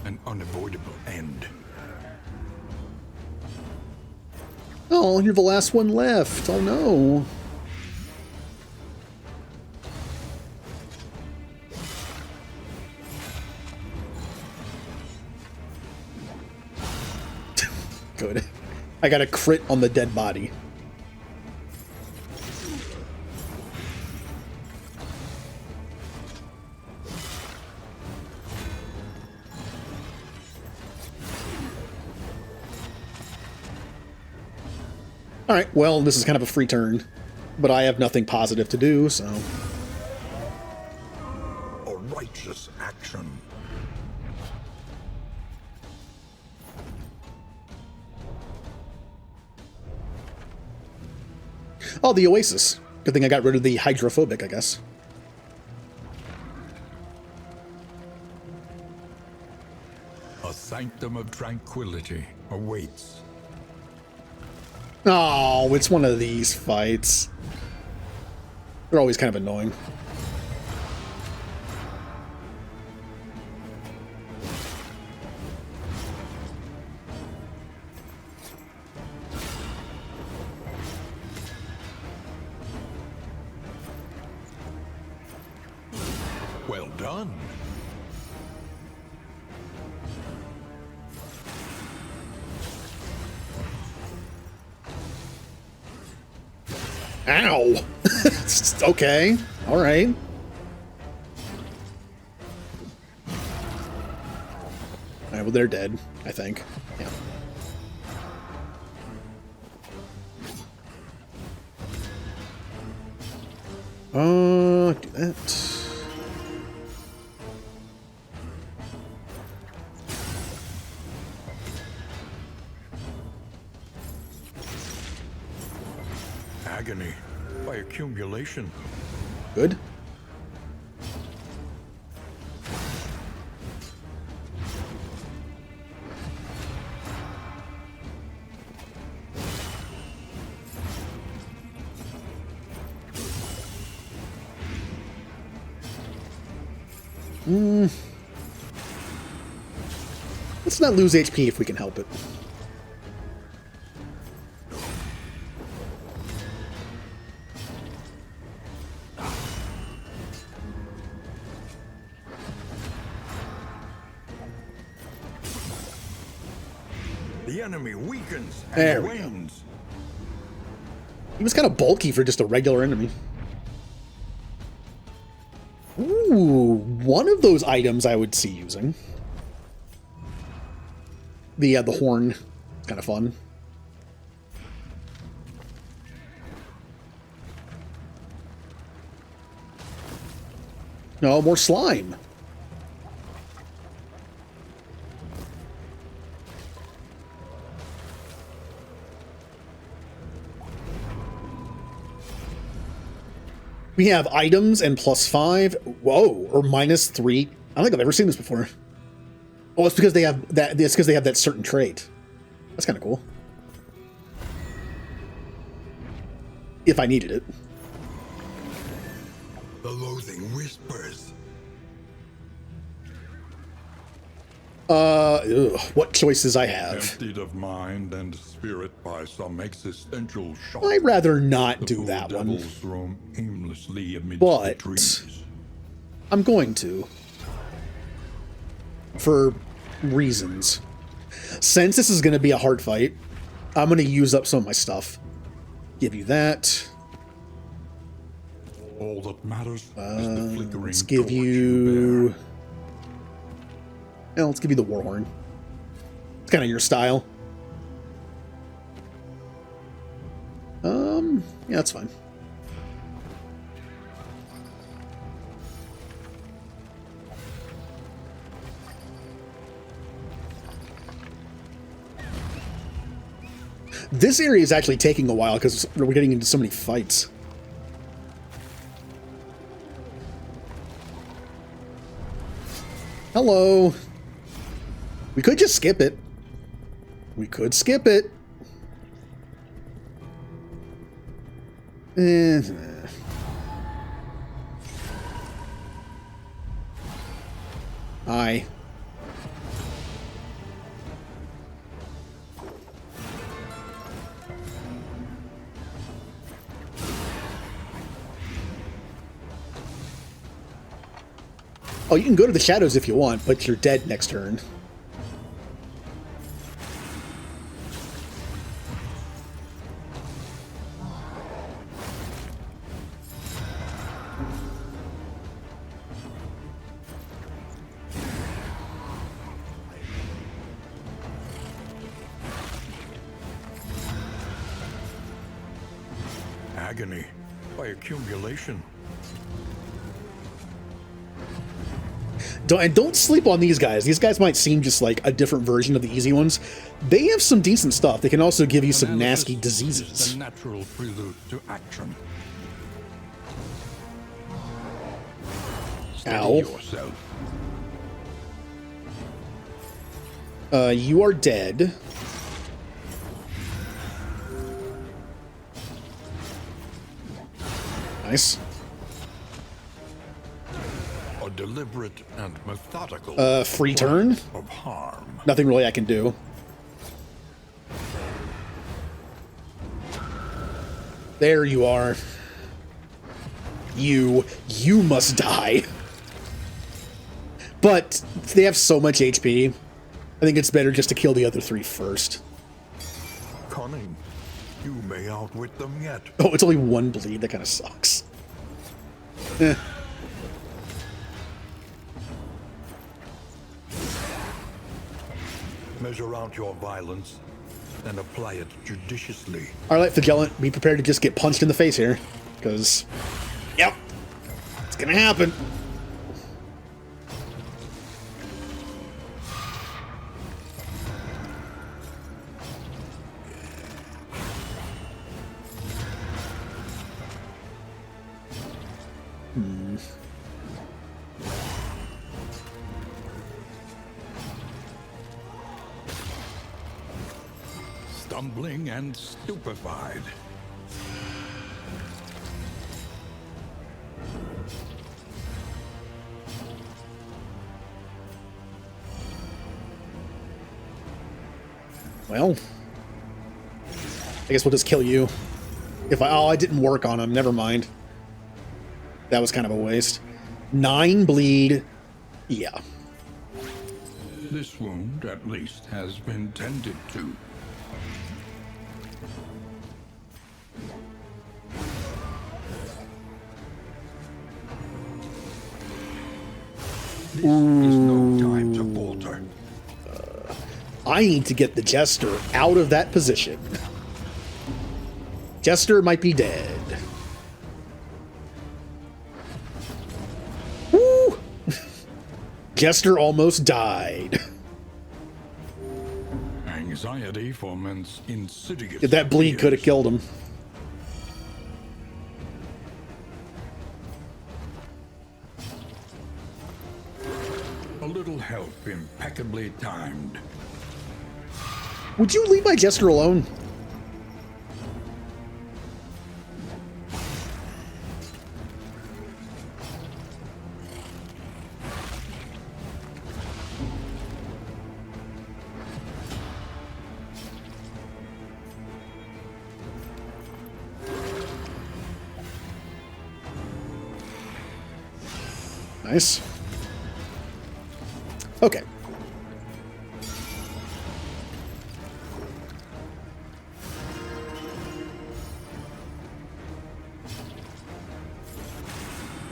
Speaker 3: An unavoidable end.
Speaker 1: Oh, you're the last one left. Oh no. good. I got a crit on the dead body. Alright, well, this is kind of a free turn, but I have nothing positive to do, so...
Speaker 3: A righteous action.
Speaker 1: Oh, the Oasis. Good thing I got rid of the hydrophobic, I guess.
Speaker 3: A sanctum of tranquility awaits.
Speaker 1: Oh, it's one of these fights. They're always kind of annoying.
Speaker 3: Well done.
Speaker 1: Ow! Okay, alright. Alright, well, they're dead, I think. Yeah. Do that.
Speaker 3: Agony by accumulation.
Speaker 1: Good. Let's not lose HP if we can help it.
Speaker 3: The enemy weakens
Speaker 1: There
Speaker 3: and
Speaker 1: we go.
Speaker 3: wanes.
Speaker 1: He was kind of bulky for just a regular enemy. Ooh, one of those items I would see using. The horn, kind of fun. No, more slime. We have items and +5. Whoa, or -3. I don't think I've ever seen this before. Oh, it's because they have that. It's because they have that certain trait. That's kind of cool. If I needed it.
Speaker 3: The loathing whispers.
Speaker 1: What choices I have?
Speaker 3: Emptied of mind and spirit by some existential shock.
Speaker 1: I'd rather not
Speaker 3: The
Speaker 1: do
Speaker 3: poor
Speaker 1: that one,
Speaker 3: devils roam aimlessly amidst
Speaker 1: But-
Speaker 3: the trees.
Speaker 1: I'm going to. For reasons. Since this is going to be a hard fight, I'm going to use up some of my stuff. Give you that.
Speaker 3: All that matters is the flickering
Speaker 1: Let's give
Speaker 3: torch
Speaker 1: you...
Speaker 3: bear.
Speaker 1: Yeah, let's give you the Warhorn. It's kind of your style. Yeah, that's fine. This area is actually taking a while because we're getting into so many fights. Hello. We could just skip it. We could skip it. Hi. Oh, you can go to the shadows if you want, but you're dead next turn.
Speaker 3: Agony by accumulation.
Speaker 1: Don't sleep on these guys. These guys might seem just like a different version of the easy ones. They have some decent stuff. They can also give you some nasty
Speaker 3: Analysis is
Speaker 1: diseases.
Speaker 3: the natural prelude to action. Steady
Speaker 1: Ow.
Speaker 3: yourself.
Speaker 1: You are dead. Nice.
Speaker 3: A deliberate and methodical
Speaker 1: Free turn?
Speaker 3: of harm.
Speaker 1: Nothing really I can do. There you are. You must die. But they have so much HP. I think it's better just to kill the other three first.
Speaker 3: Cunning. You may outwit them yet.
Speaker 1: Oh, it's only one bleed. That kind of sucks. Eh.
Speaker 3: Measure out your violence and apply it judiciously.
Speaker 1: All right, Vigilant, be prepared to just get punched in the face here. Because, yep, it's going to happen.
Speaker 3: Stumbling and stupefied.
Speaker 1: Well, I guess we'll just kill you. If I didn't work on him. Never mind. That was kind of a waste. 9 bleed. Yeah.
Speaker 2: This wound, at least, has been tended to.
Speaker 3: This is no time to falter.
Speaker 1: I need to get the Jester out of that position. Jester might be dead. Woo! Jester almost died.
Speaker 2: Anxiety foments insidious.
Speaker 1: That bleed
Speaker 2: fears.
Speaker 1: could have killed him.
Speaker 2: A little help impeccably timed.
Speaker 1: Would you leave my Jester alone? Nice. Okay.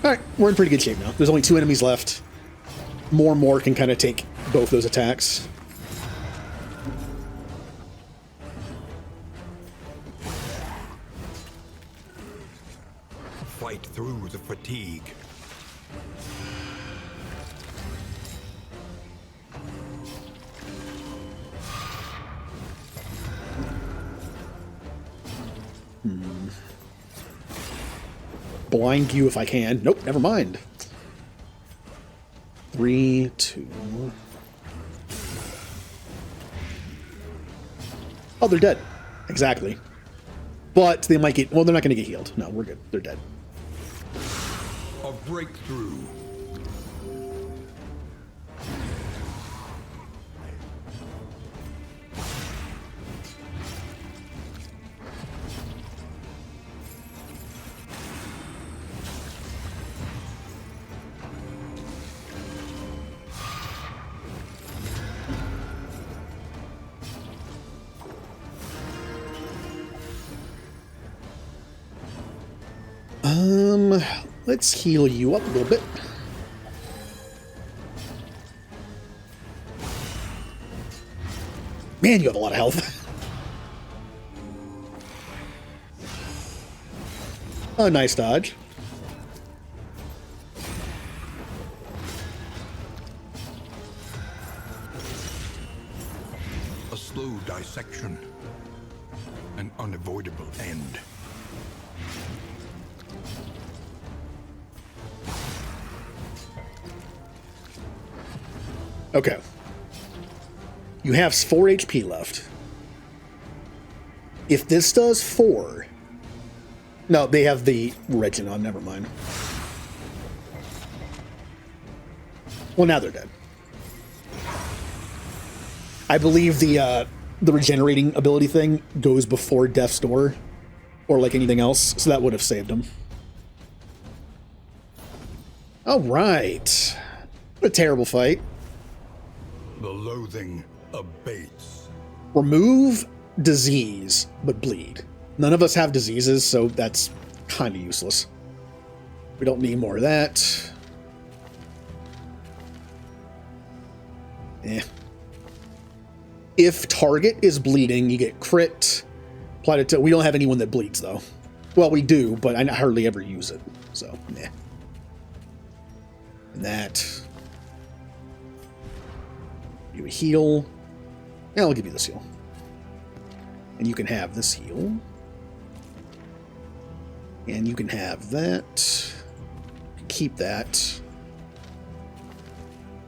Speaker 1: Alright, we're in pretty good shape now. There's only 2 enemies left. More can kind of take both those attacks.
Speaker 3: Fight through the fatigue.
Speaker 1: Blind you if I can. Nope, never mind. 3, 2. Oh, they're dead. Exactly. But they might get... Well, they're not going to get healed. No, we're good. They're dead.
Speaker 3: A breakthrough.
Speaker 1: Let's heal you up a little bit. Man, you have a lot of health. Oh, nice dodge.
Speaker 3: A slow dissection. An unavoidable end.
Speaker 1: Okay. You have 4 HP left. If this does 4... No, they have the Regin on, never mind. Well, now they're dead. I believe the regenerating ability thing goes before Death's Door, or like anything else, so that would have saved him. Alright. What a terrible fight.
Speaker 3: The loathing abates.
Speaker 1: Remove disease, but bleed. None of us have diseases, so that's kind of useless. We don't need more of that. Eh. If target is bleeding, you get crit. Apply it to, we don't have anyone that bleeds, though. Well, we do, but I hardly ever use it, so, nah. And that. You heal. Yeah, I'll give you this heal. And you can have this heal. And you can have that. Keep that.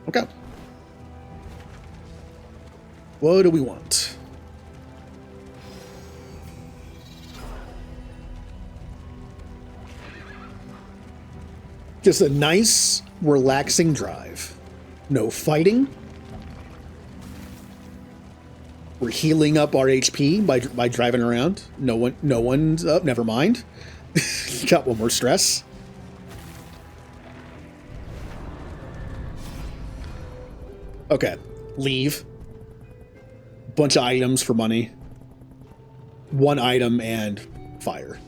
Speaker 1: Okay. What do we want? Just a nice, relaxing drive. No fighting. We're healing up our HP by driving around. No one's up. Never mind. Got one more stress. Okay, leave. Bunch of items for money. One item and fire.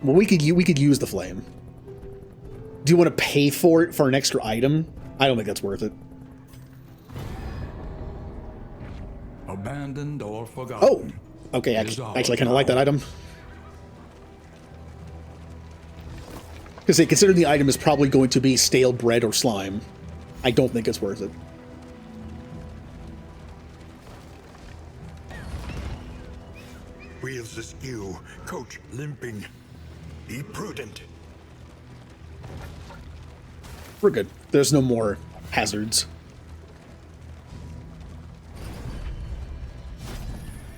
Speaker 1: Well, we could use the flame. Do you want to pay for it for an extra item? I don't think that's worth it.
Speaker 2: Abandoned or forgotten.
Speaker 1: Oh, okay. Actually, I kind of like that item. Because they consider the item is probably going to be stale bread or slime. I don't think it's worth it.
Speaker 3: Wheels askew, coach limping. Be prudent.
Speaker 1: We're good. There's no more hazards.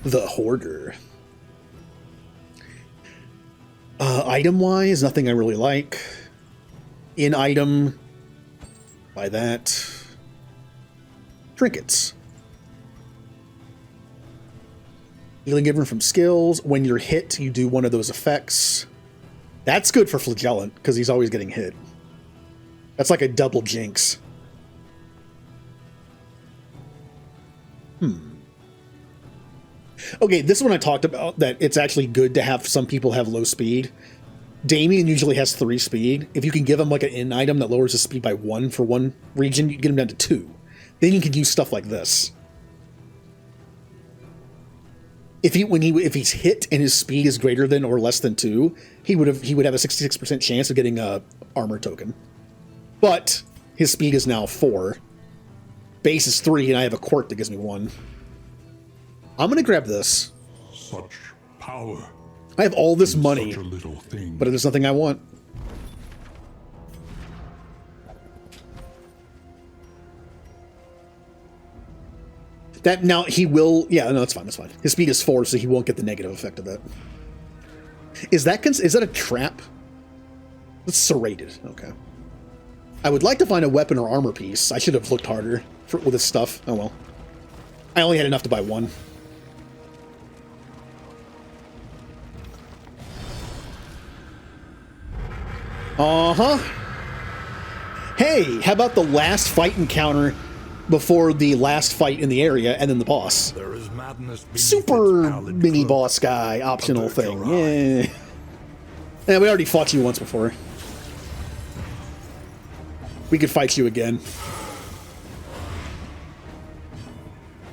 Speaker 1: The Hoarder. Item-wise, nothing I really like. In item, buy that. Trinkets. Healing given from skills. When you're hit, you do one of those effects. That's good for Flagellant, because he's always getting hit. That's like a double jinx. Okay, this one I talked about, that it's actually good to have some people have low speed. Damien usually has 3 speed. If you can give him like an in item that lowers his speed by 1 for one region, you get him down to 2. Then you can use stuff like this. If he's hit and his speed is greater than or less than 2, he would have a 66% chance of getting a armor token. But his speed is now 4. Base is 3, and I have a quirk that gives me 1. I'm gonna grab this.
Speaker 3: Such power.
Speaker 1: I have all this money,
Speaker 3: Such a little thing.
Speaker 1: but there's nothing I want. That now he will. Yeah, no, that's fine. That's fine. His speed is 4, so he won't get the negative effect of that. Is that a trap? It's serrated. Okay. I would like to find a weapon or armor piece. I should have looked harder with this stuff. Oh well. I only had enough to buy 1. Uh-huh. Hey, how about the last fight encounter before the last fight in the area and then the boss?
Speaker 3: There is madness beneath
Speaker 1: Super
Speaker 3: its pallid
Speaker 1: mini
Speaker 3: cloak.
Speaker 1: boss guy, optional
Speaker 3: Avert
Speaker 1: thing.
Speaker 3: your
Speaker 1: Yeah. Yeah, we already fought you once before. We could fight you again.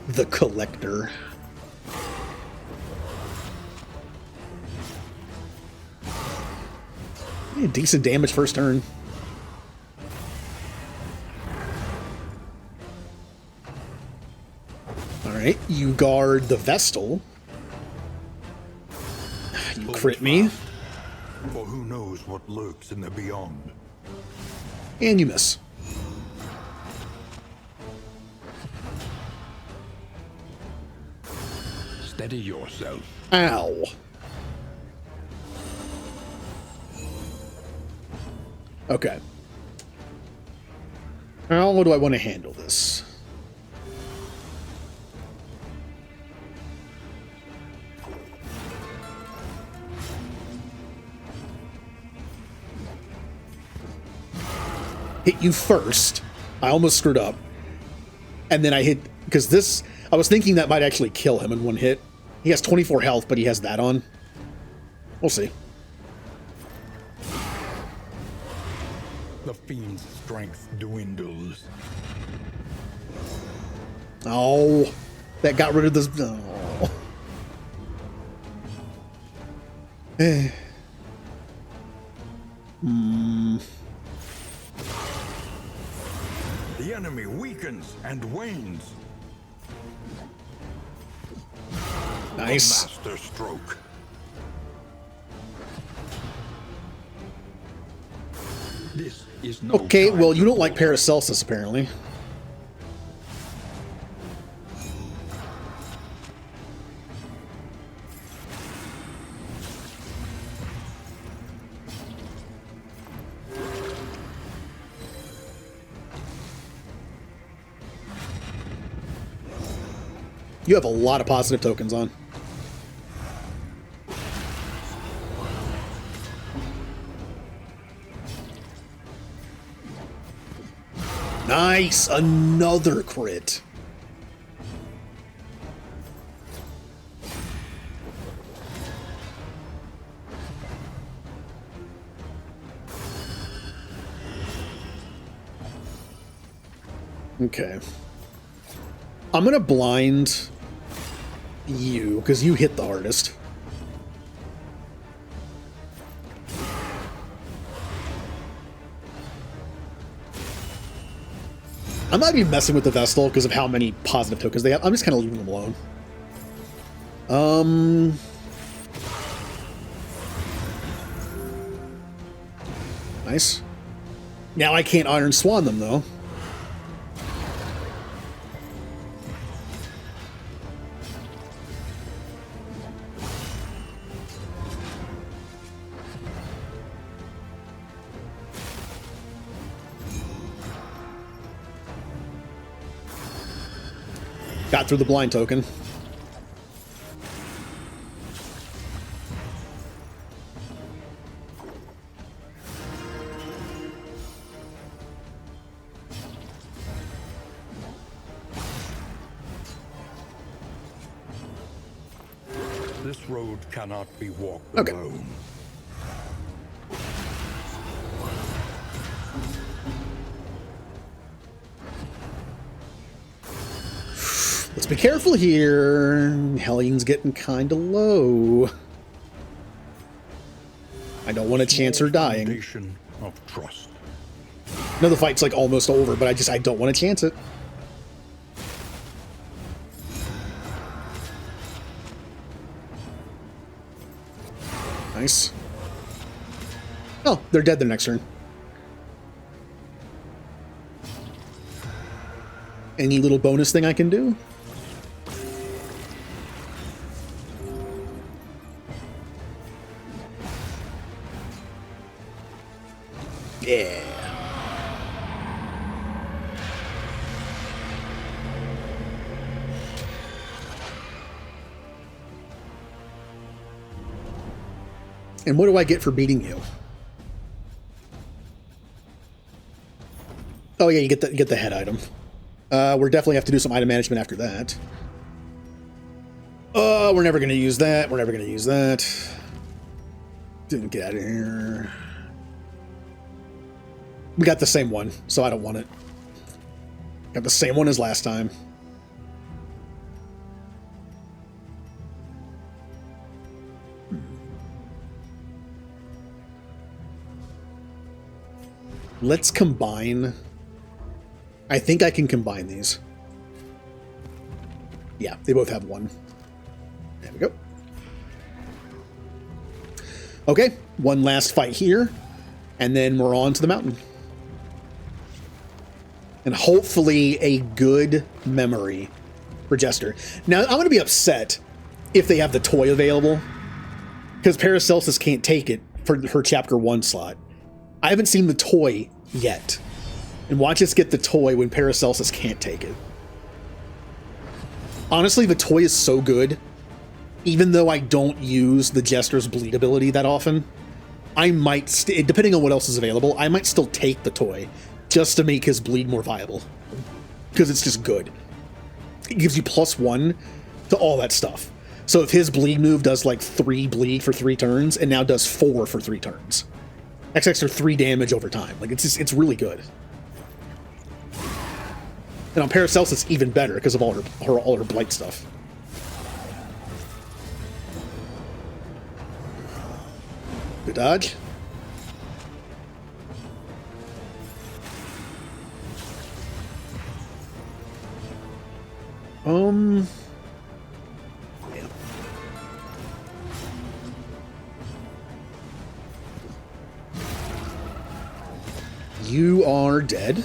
Speaker 1: The Collector. Yeah, decent damage first turn. Alright, you guard the Vestal. You crit me.
Speaker 3: For who knows what lurks in the beyond.
Speaker 1: And you miss.
Speaker 3: Steady yourself.
Speaker 1: Ow. Okay. How do I want to handle this? Hit you first. I almost screwed up. And then I hit, because this, I was thinking that might actually kill him in one hit. He has 24 health, but he has that on. We'll see.
Speaker 3: The fiend's strength dwindles.
Speaker 1: Oh, that got rid of this. Oh.
Speaker 3: The enemy weakens and wanes.
Speaker 1: Nice.
Speaker 3: Master stroke. This is no
Speaker 1: Okay,
Speaker 3: time
Speaker 1: well, you
Speaker 3: to
Speaker 1: don't like
Speaker 3: walk.
Speaker 1: Paracelsus, apparently. You have a lot of positive tokens on. Nice! Another crit. Okay. I'm gonna blind you, because you hit the hardest. I'm not even messing with the Vestal because of how many positive tokens they have. I'm just kind of leaving them alone. Nice. Now I can't Iron Swan them, though. Got through the blind token.
Speaker 3: This road cannot be walked
Speaker 1: Okay.
Speaker 3: alone.
Speaker 1: Let's be careful here. Hellion's getting kind of low. I don't want a chance her dying.
Speaker 3: Foundation of trust.
Speaker 1: No, the fight's like almost over, but I don't want to chance it. Nice. Oh, they're dead the next turn. Any little bonus thing I can do? Yeah. And what do I get for beating you? Oh yeah, you get the head item. We're definitely have to do some item management after that. We're never gonna use that. We're never gonna use that. Didn't get out of here. We got the same one, so I don't want it. Got the same one as last time. Let's combine. I think I can combine these. Yeah, they both have one. There we go. Okay, one last fight here, and then we're on to the mountain. And hopefully a good memory for Jester. Now, I'm going to be upset if they have the toy available, because Paracelsus can't take it for her Chapter 1 slot. I haven't seen the toy yet. And watch us get the toy when Paracelsus can't take it. Honestly, the toy is so good. Even though I don't use the Jester's bleed ability that often, I might, depending on what else is available, I might still take the toy just to make his bleed more viable. Because it's just good. It gives you +1 to all that stuff. So if his bleed move does like 3 bleed for 3 turns, and now does 4 for 3 turns. That's extra 3 damage over time. Like, it's really good. And on Paracelsus, it's even better because of all her blight stuff. Good dodge. Yeah. You are dead.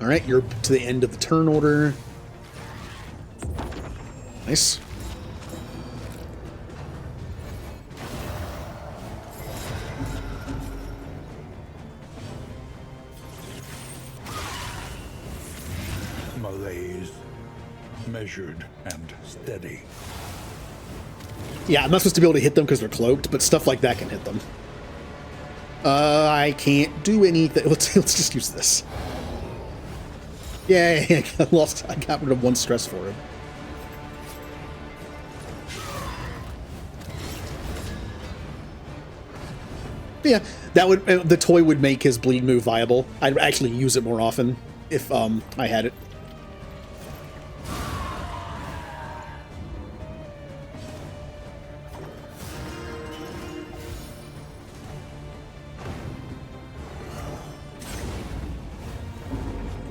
Speaker 1: All right, you're to the end of the turn order. Nice.
Speaker 3: Malaise, measured and steady.
Speaker 1: Yeah, I'm not supposed to be able to hit them because they're cloaked, but stuff like that can hit them. I can't do anything. Let's just use this. Yeah, I got rid of 1 stress for him. Yeah, that would the toy would make his bleed move viable. I'd actually use it more often if I had it.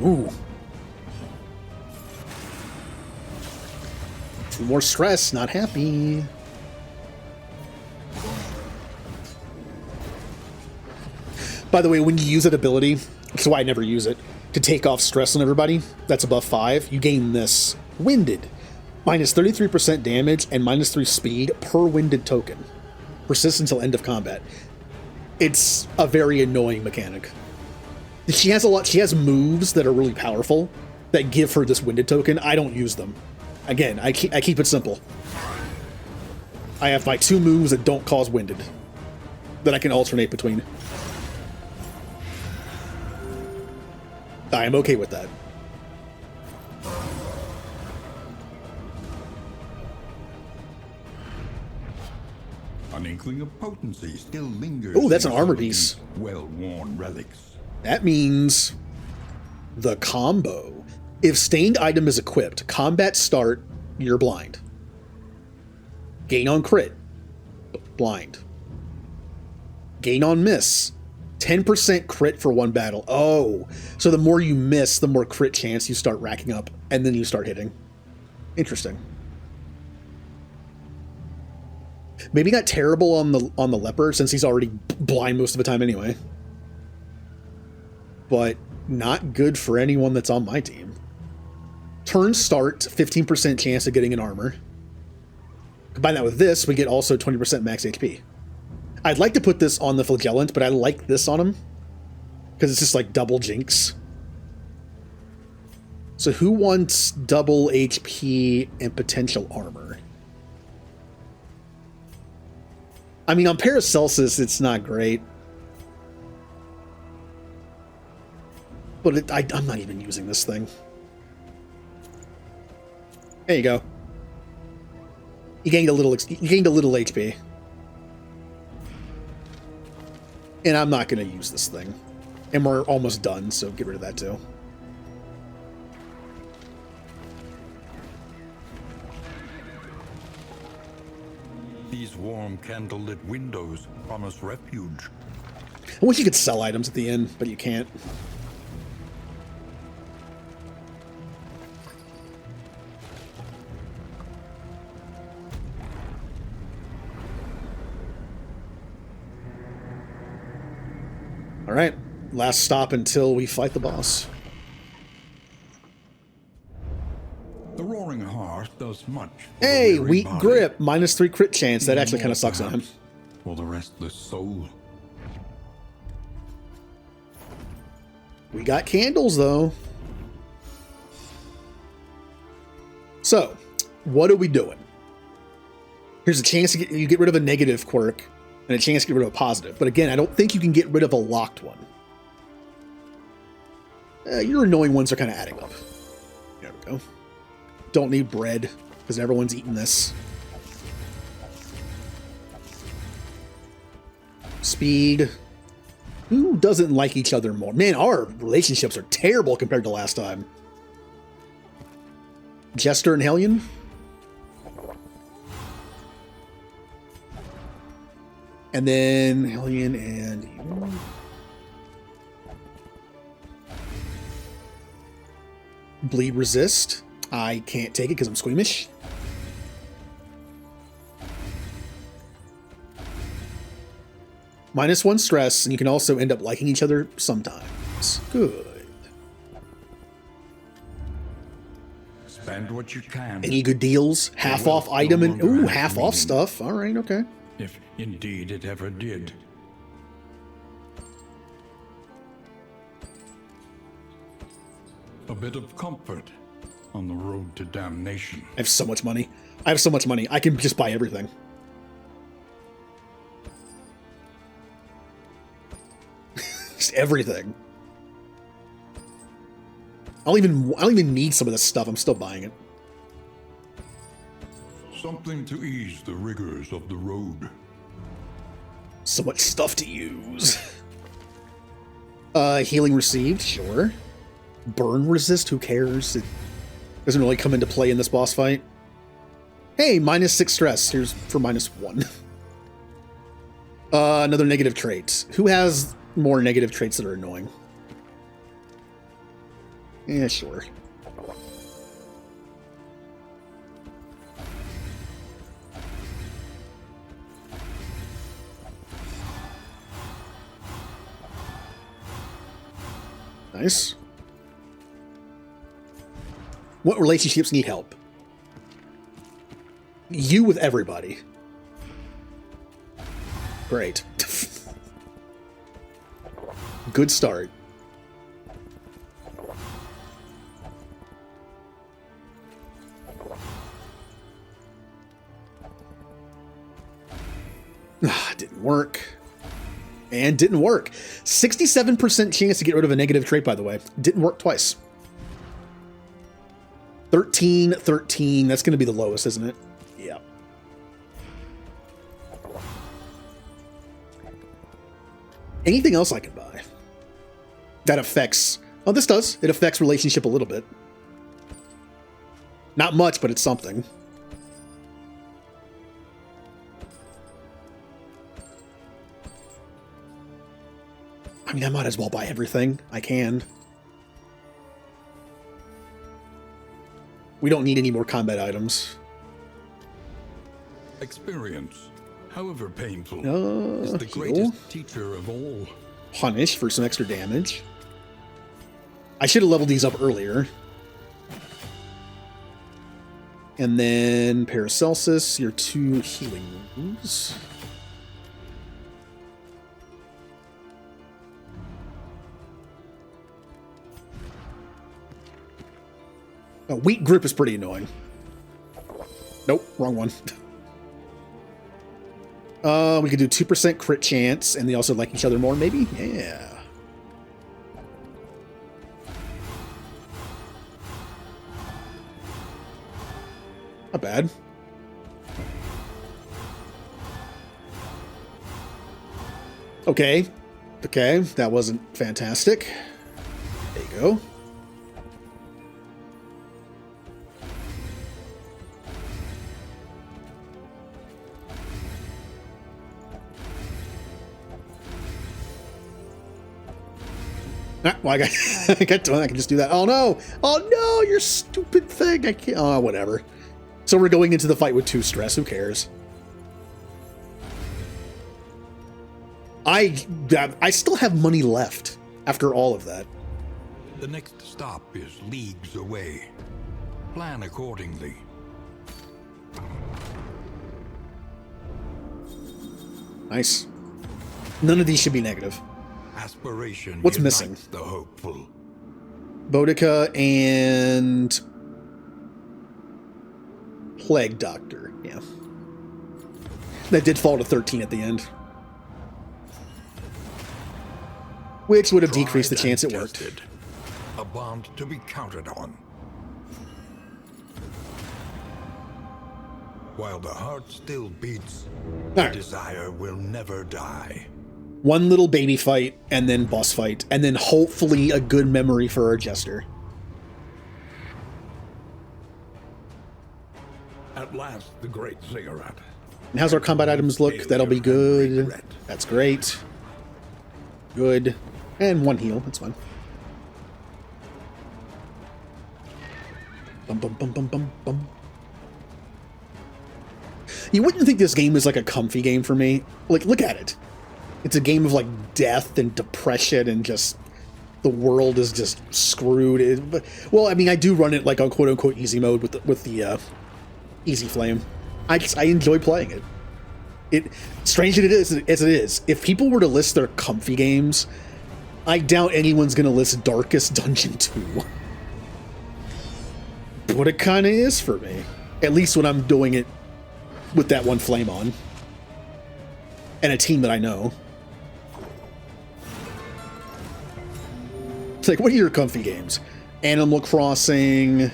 Speaker 1: Ooh. 2 more stress, not happy. By the way, when you use that ability, that's why I never use it, to take off stress on everybody that's above 5, you gain this Winded. Minus 33% damage and minus 3 speed per winded token. Persists until end of combat. It's a very annoying mechanic. She has moves that are really powerful that give her this winded token. I don't use them. Again, I keep it simple. I have my 2 moves that don't cause winded that I can alternate between. I am okay with that.
Speaker 3: An inkling of potency still lingers.
Speaker 1: Oh, that's
Speaker 3: in
Speaker 1: an armor
Speaker 3: some of
Speaker 1: piece.
Speaker 3: these well-worn relics.
Speaker 1: That means the combo. If stained item is equipped, combat start, you're blind. Gain on crit, blind. Gain on miss, 10% crit for 1 battle. Oh, so the more you miss, the more crit chance you start racking up, and then you start hitting. Interesting. Maybe not terrible on the leper, since he's already blind most of the time anyway. But not good for anyone that's on my team. Turn start, 15% chance of getting an armor. Combine that with this, we get also 20% max HP. I'd like to put this on the Flagellant, but I like this on him. Because it's just like double jinx. So who wants double HP and potential armor? I mean, on Paracelsus, it's not great. But I'm not even using this thing. There you go. You gained a little HP. And I'm not going to use this thing. And we're almost done, so get rid of that too.
Speaker 3: These warm candlelit windows promise refuge.
Speaker 1: I wish you could sell items at the end, but you can't. All right, last stop until we fight the boss.
Speaker 3: The Roaring Hearth does much.
Speaker 1: Hey, weak grip, -3 crit chance. That actually kind of sucks on him.
Speaker 3: For the restless soul.
Speaker 1: We got candles though. So, what are we doing? Here's a chance to you get rid of a negative quirk and a chance to get rid of a positive. But again, I don't think you can get rid of a locked one. Your annoying ones are kind of adding up. There we go. Don't need bread because everyone's eating this. Speed. Who doesn't like each other more? Man, our relationships are terrible compared to last time. Jester and Hellion? And then Hellion and you. Bleed resist. I can't take it because I'm squeamish. -1 stress, and you can also end up liking each other sometimes. Good.
Speaker 3: Spend what you can.
Speaker 1: Any good deals? Half off item and ooh, half off stuff. All right, okay.
Speaker 3: If indeed it ever did. A bit of comfort on the road to damnation.
Speaker 1: I have so much money. I have so much money. I can just buy everything. Just everything. I don't even need some of this stuff. I'm still buying it.
Speaker 3: Something to ease the rigors of the road.
Speaker 1: So much stuff to use. Healing received, sure. Burn resist, who cares? It doesn't really come into play in this boss fight. Hey, -6 stress. Here's for -1. Another negative trait. Who has more negative traits that are annoying? Yeah, sure. Nice. What relationships need help? You with everybody. Great. Good start. Didn't work. And didn't work. 67% chance to get rid of a negative trait, by the way. Didn't work twice. 13, 13. That's going to be the lowest, isn't it? Yeah. Anything else I can buy? That affects... Oh, this does. It affects relationship a little bit. Not much, but it's something. I mean, I might as well buy everything I can. We don't need any more combat items.
Speaker 3: Experience, however painful, is the
Speaker 1: heal.
Speaker 3: greatest teacher of all.
Speaker 1: Punish for some extra damage. I should have leveled these up earlier. And then Paracelsus, your 2 healing wounds. Oh, weak grip is pretty annoying. Nope, wrong one. We could do 2% crit chance, and they also like each other more, maybe? Yeah. Not bad. Okay. Okay, that wasn't fantastic. There you go. Ah, well, I got, I can just do that. Oh no! Oh no! Your stupid thing! I can't. Oh, whatever. So we're going into the fight with 2 stress. Who cares? I still have money left after all of that.
Speaker 3: The next stop is leagues away. Plan accordingly.
Speaker 1: Nice. None of these should be negative.
Speaker 3: Aspiration.
Speaker 1: What's
Speaker 3: unites
Speaker 1: missing?
Speaker 3: The hopeful.
Speaker 1: Boudica and Plague Doctor. Yeah. That did fall to 13 at the end. Which would have decreased the
Speaker 3: Tried
Speaker 1: chance
Speaker 3: and
Speaker 1: it worked.
Speaker 3: tested. A bond to be counted on. While the heart still beats,
Speaker 1: All right.
Speaker 3: desire will never die.
Speaker 1: One little baby fight, and then boss fight, and then hopefully a good memory for our Jester.
Speaker 3: At last, the great ziggurat.
Speaker 1: And how's our combat items look? That'll be good. That's great. Good. And 1 heal. That's fine. Bum, bum, bum, bum, bum, bum. You wouldn't think this game is like a comfy game for me. Like, look at it. It's a game of like death and depression and just the world is just screwed. Well, I mean, I do run it like on quote unquote easy mode with the easy flame. I enjoy playing it. Strange as it is, if people were to list their comfy games, I doubt anyone's gonna list Darkest Dungeon 2. But it kind of is for me. At least when I'm doing it with that one flame on. And a team that I know. It's like, what are your comfy games? Animal Crossing,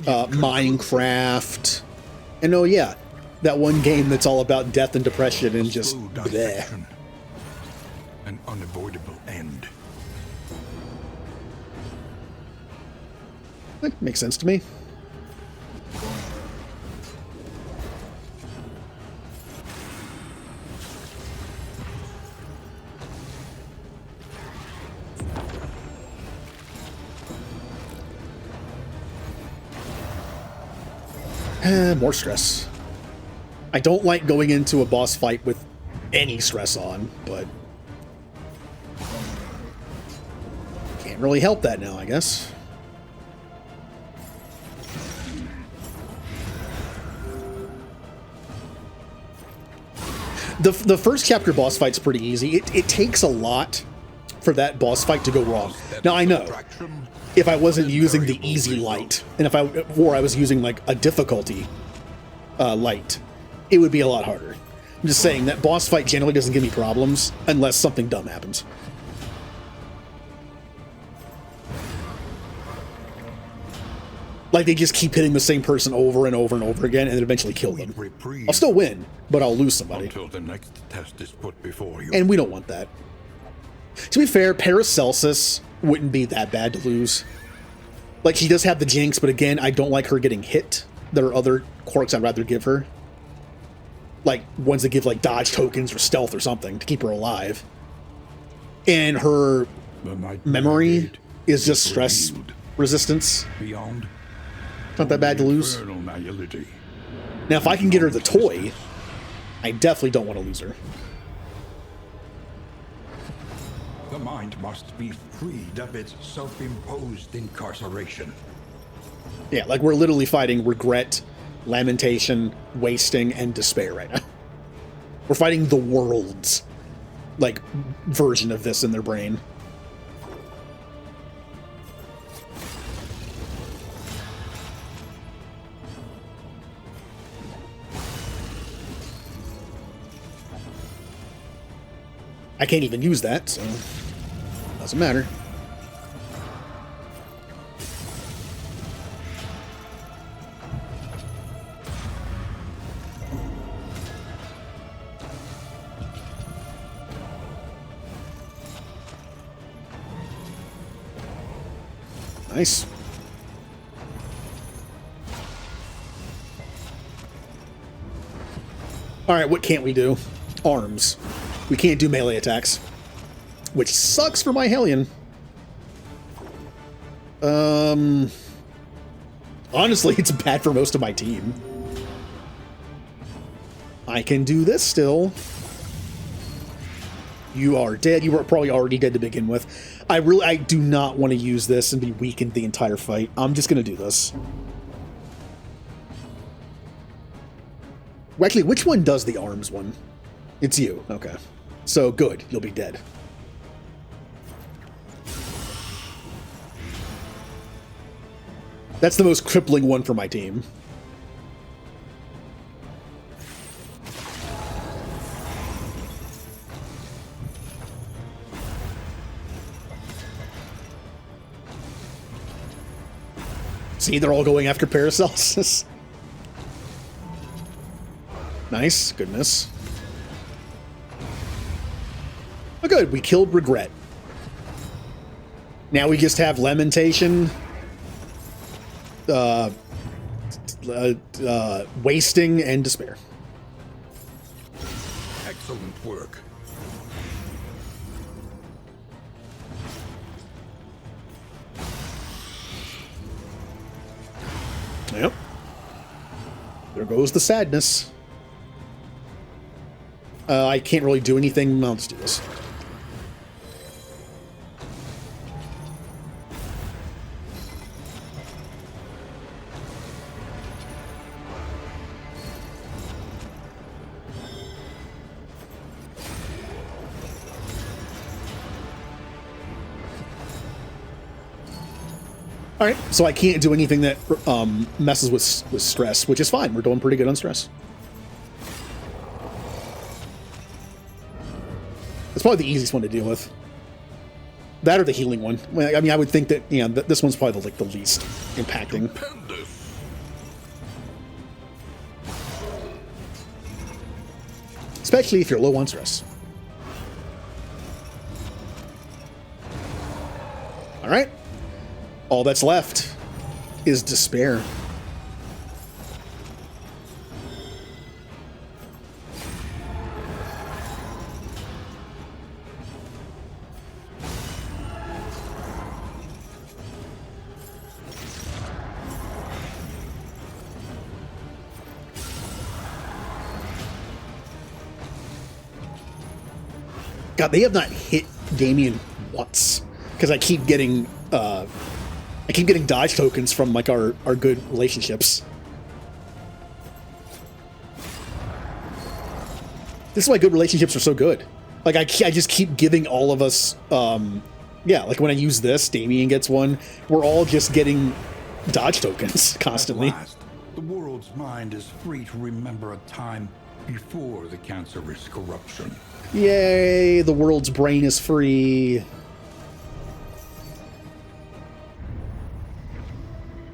Speaker 1: Minecraft, and oh yeah, that one game that's all about death and depression and just bleh.
Speaker 3: An unavoidable end.
Speaker 1: That makes sense to me. More stress. I don't like going into a boss fight with any stress on, but can't really help that now, I guess. The first chapter boss fight's pretty easy. It takes a lot for that boss fight to go wrong. Now, I know, if I wasn't using the easy light, and if I was using like a difficulty light, it would be a lot harder. I'm just saying that boss fight generally doesn't give me problems unless something dumb happens. Like they just keep hitting the same person over and over and over again and then eventually kill them. I'll still win, but I'll lose somebody.
Speaker 3: Until the next test is put before you.
Speaker 1: And we don't want that. To be fair, Paracelsus wouldn't be that bad to lose. Like, she does have the jinx, but again, I don't like her getting hit. There are other quirks I'd rather give her. Like, ones that give, like, dodge tokens or stealth or something to keep her alive. And her memory is just stress resistance.
Speaker 3: Beyond.
Speaker 1: Not that bad to lose. Now, if I can get her the toy, I definitely don't want to lose her.
Speaker 2: The mind must be freed of its self-imposed incarceration.
Speaker 1: Yeah, like we're literally fighting regret, lamentation, wasting, and despair right now. We're fighting the world's, like, version of this in their brain. I can't even use that, so doesn't matter. Nice. Alright, what can't we do? Arms. We can't do melee attacks. Which sucks for my Hellion. Honestly, it's bad for most of my team. I can do this still. You are dead. You were probably already dead to begin with. I do not want to use this and be weakened the entire fight. I'm just going to do this. Well, actually, which one does the arms one? It's you. Okay. So, good. You'll be dead. That's the most crippling one for my team. See, they're all going after Paracelsus. Nice. Goodness. Oh, good. We killed Regret. Now we just have Lamentation, Wasting, and Despair.
Speaker 3: Excellent work.
Speaker 1: Yep. There goes the sadness. I can't really do anything. Well, let's do this. All right, so I can't do anything that messes with stress, which is fine. We're doing pretty good on stress. It's probably the easiest one to deal with. That or the healing one. I mean, I would think that, you know, this one's probably the least impacting.
Speaker 3: Stupendous.
Speaker 1: Especially if you're low on stress. All right. All that's left is Despair. God, they have not hit Damien once because I keep getting dodge tokens from like our good relationships. This is why good relationships are so good. Like I just keep giving all of us, yeah. Like when I use this, Damien gets one. We're all just getting dodge tokens constantly.
Speaker 2: At last, the world's mind is free to remember a time before the cancerous corruption.
Speaker 1: Yay! The world's brain is free.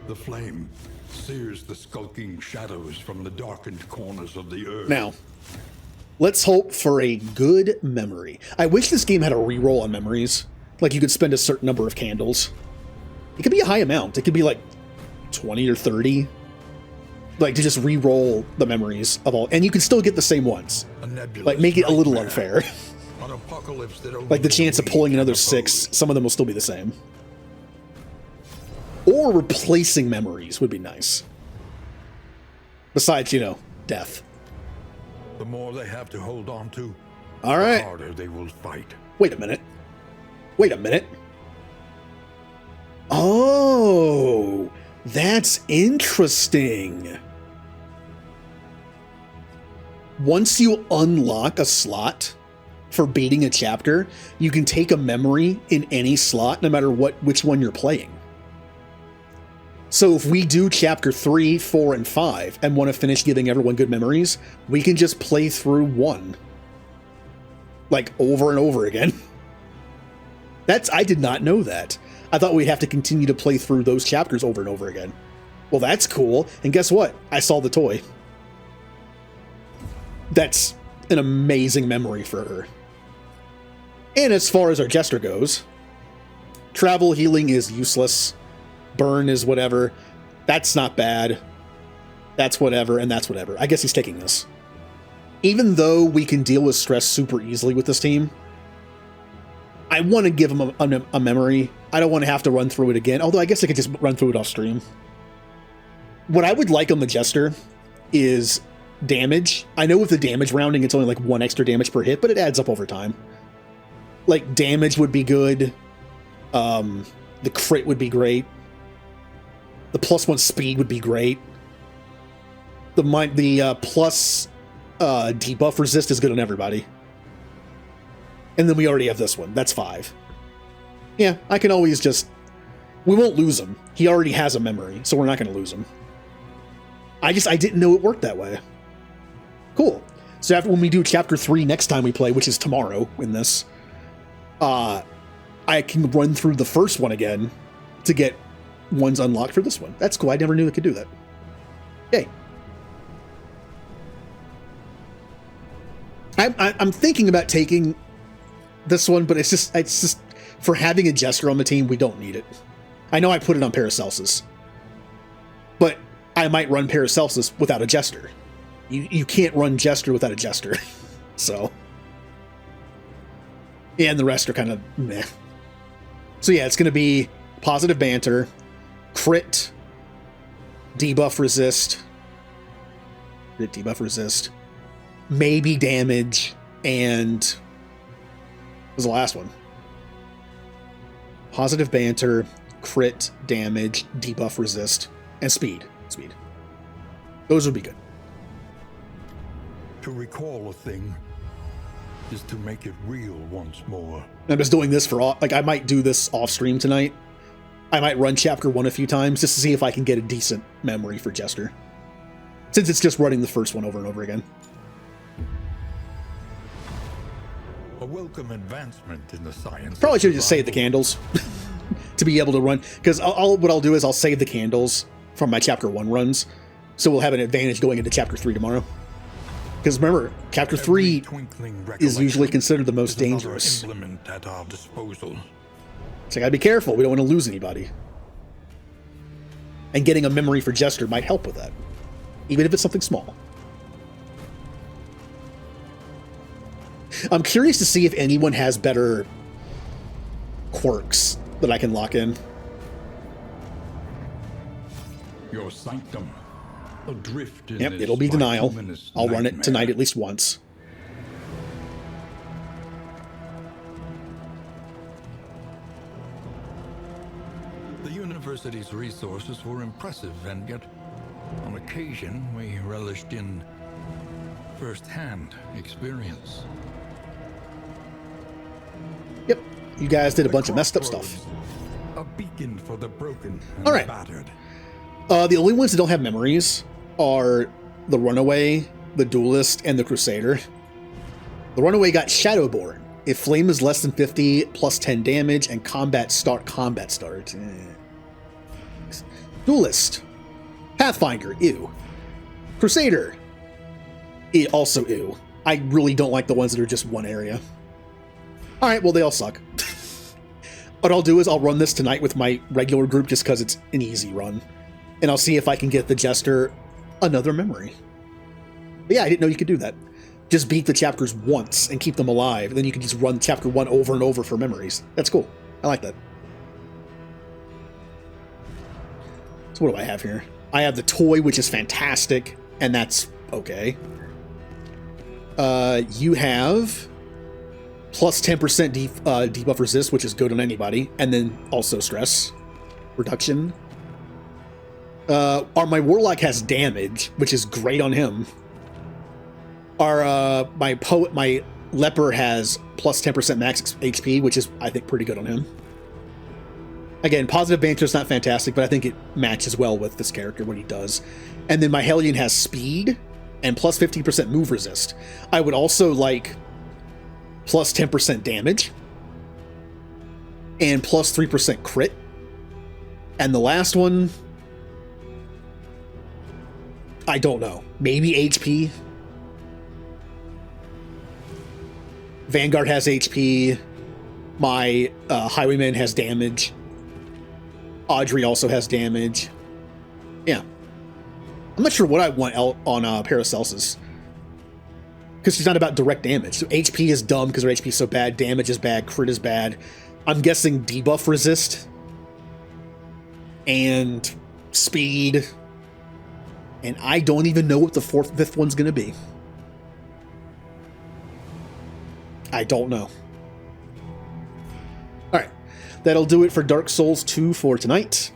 Speaker 3: The flame sears the skulking shadows from the darkened corners of the earth.
Speaker 1: Now, let's hope for a good memory. I wish this game had a reroll on memories. Like you could spend a certain number of candles. It could be a high amount. It could be like 20 or 30. Like to just re-roll the memories of all, and you can still get the same ones. Like make it a little unfair.
Speaker 3: An apocalypse that
Speaker 1: Like the chance of pulling another 6, some of them will still be the same. Or replacing memories would be nice. Besides, you know, death.
Speaker 3: The more they have to hold on to,
Speaker 1: All
Speaker 3: the
Speaker 1: right.
Speaker 3: harder they will fight.
Speaker 1: Wait a minute. Wait a minute. Oh, that's interesting. Once you unlock a slot for beating a chapter, you can take a memory in any slot, no matter which one you're playing. So if we do chapter 3, 4, and 5 and want to finish giving everyone good memories, we can just play through 1. Like over and over again. I did not know that. I thought we'd have to continue to play through those chapters over and over again. Well, that's cool. And guess what? I saw the toy. That's an amazing memory for her. And as far as our Jester goes, travel healing is useless. Burn is whatever. That's not bad. That's whatever, and that's whatever. I guess he's taking this. Even though we can deal with stress super easily with this team, I want to give him a memory. I don't want to have to run through it again, although I guess I could just run through it off stream. What I would like on the Jester is damage. I know with the damage rounding, it's only like 1 extra damage per hit, but it adds up over time. Like, damage would be good. The crit would be great. The +1 speed would be great. The plus debuff resist is good on everybody. And then we already have this one. That's 5. Yeah, I can always just... We won't lose him. He already has a memory, so we're not going to lose him. I didn't know it worked that way. Cool. So after when we do chapter 3 next time we play, which is tomorrow in this, I can run through the first one again to get ones unlocked for this one. That's cool. I never knew it could do that. Yay. I'm thinking about taking this one, but it's just for having a Jester on the team, we don't need it. I know I put it on Paracelsus, but I might run Paracelsus without a Jester. You can't run Jester without a Jester. So, yeah, and the rest are kind of meh. So yeah, it's going to be positive banter, crit, debuff resist, maybe damage, and what was the last one? Positive banter, crit, damage, debuff resist, and speed. Those would be good.
Speaker 3: To recall a thing is to make it real once more.
Speaker 1: I'm just doing this for I might do this off stream tonight. I might run chapter 1 a few times just to see if I can get a decent memory for Jester, since it's just running the first one over and over again.
Speaker 3: A welcome advancement in the science.
Speaker 1: Probably should have just saved the candles to be able to run, because what I'll do is I'll save the candles from my chapter 1 runs, so we'll have an advantage going into chapter 3 tomorrow. Because remember, chapter 3 is usually considered the most dangerous.
Speaker 3: Implement at our disposal.
Speaker 1: So I gotta be careful. We don't want to lose anybody. And getting a memory for Jester might help with that, even if it's something small. I'm curious to see if anyone has better quirks that I can lock in.
Speaker 2: Your sanctum. Adrift in
Speaker 1: Yep,
Speaker 2: this
Speaker 1: it'll be denial.
Speaker 2: bituminous
Speaker 1: I'll run it
Speaker 2: nightmare.
Speaker 1: tonight at least once.
Speaker 3: The university's resources were impressive, and yet, on occasion, we relished in first-hand experience.
Speaker 1: Yep, you guys did a bunch of messed up stuff.
Speaker 3: A beacon for the broken and
Speaker 1: All right.
Speaker 3: battered.
Speaker 1: The only ones that don't have memories are the Runaway, the Duelist, and the Crusader. The Runaway got Shadowborn. If flame is less than 50, plus 10 damage, and combat start. Duelist. Pathfinder, ew. Crusader, also ew. I really don't like the ones that are just one area. Alright, well, they all suck. What I'll do is I'll run this tonight with my regular group just because it's an easy run. And I'll see if I can get the Jester another memory. But yeah, I didn't know you could do that. Just beat the chapters once and keep them alive. Then you can just run chapter 1 over and over for memories. That's cool. I like that. So what do I have here? I have the toy, which is fantastic, and that's okay. You have plus 10% debuff resist, which is good on anybody, and then also stress reduction. My Warlock has damage, which is great on him. My Leper has plus 10% max HP, which is, I think, pretty good on him. Again, positive banter is not fantastic, but I think it matches well with this character, what he does. And then my Hellion has speed and plus 15% move resist. I would also like plus 10% damage and plus 3% crit. And the last one, I don't know. Maybe HP. Vanguard has HP. My Highwayman has damage. Audrey also has damage. Yeah. I'm not sure what I want on Paracelsus. Because she's not about direct damage. So HP is dumb because her HP is so bad. Damage is bad. Crit is bad. I'm guessing debuff resist. And speed. And I don't even know what the fifth one's going to be. I don't know. Alright. That'll do it for Dark Souls 2 for tonight.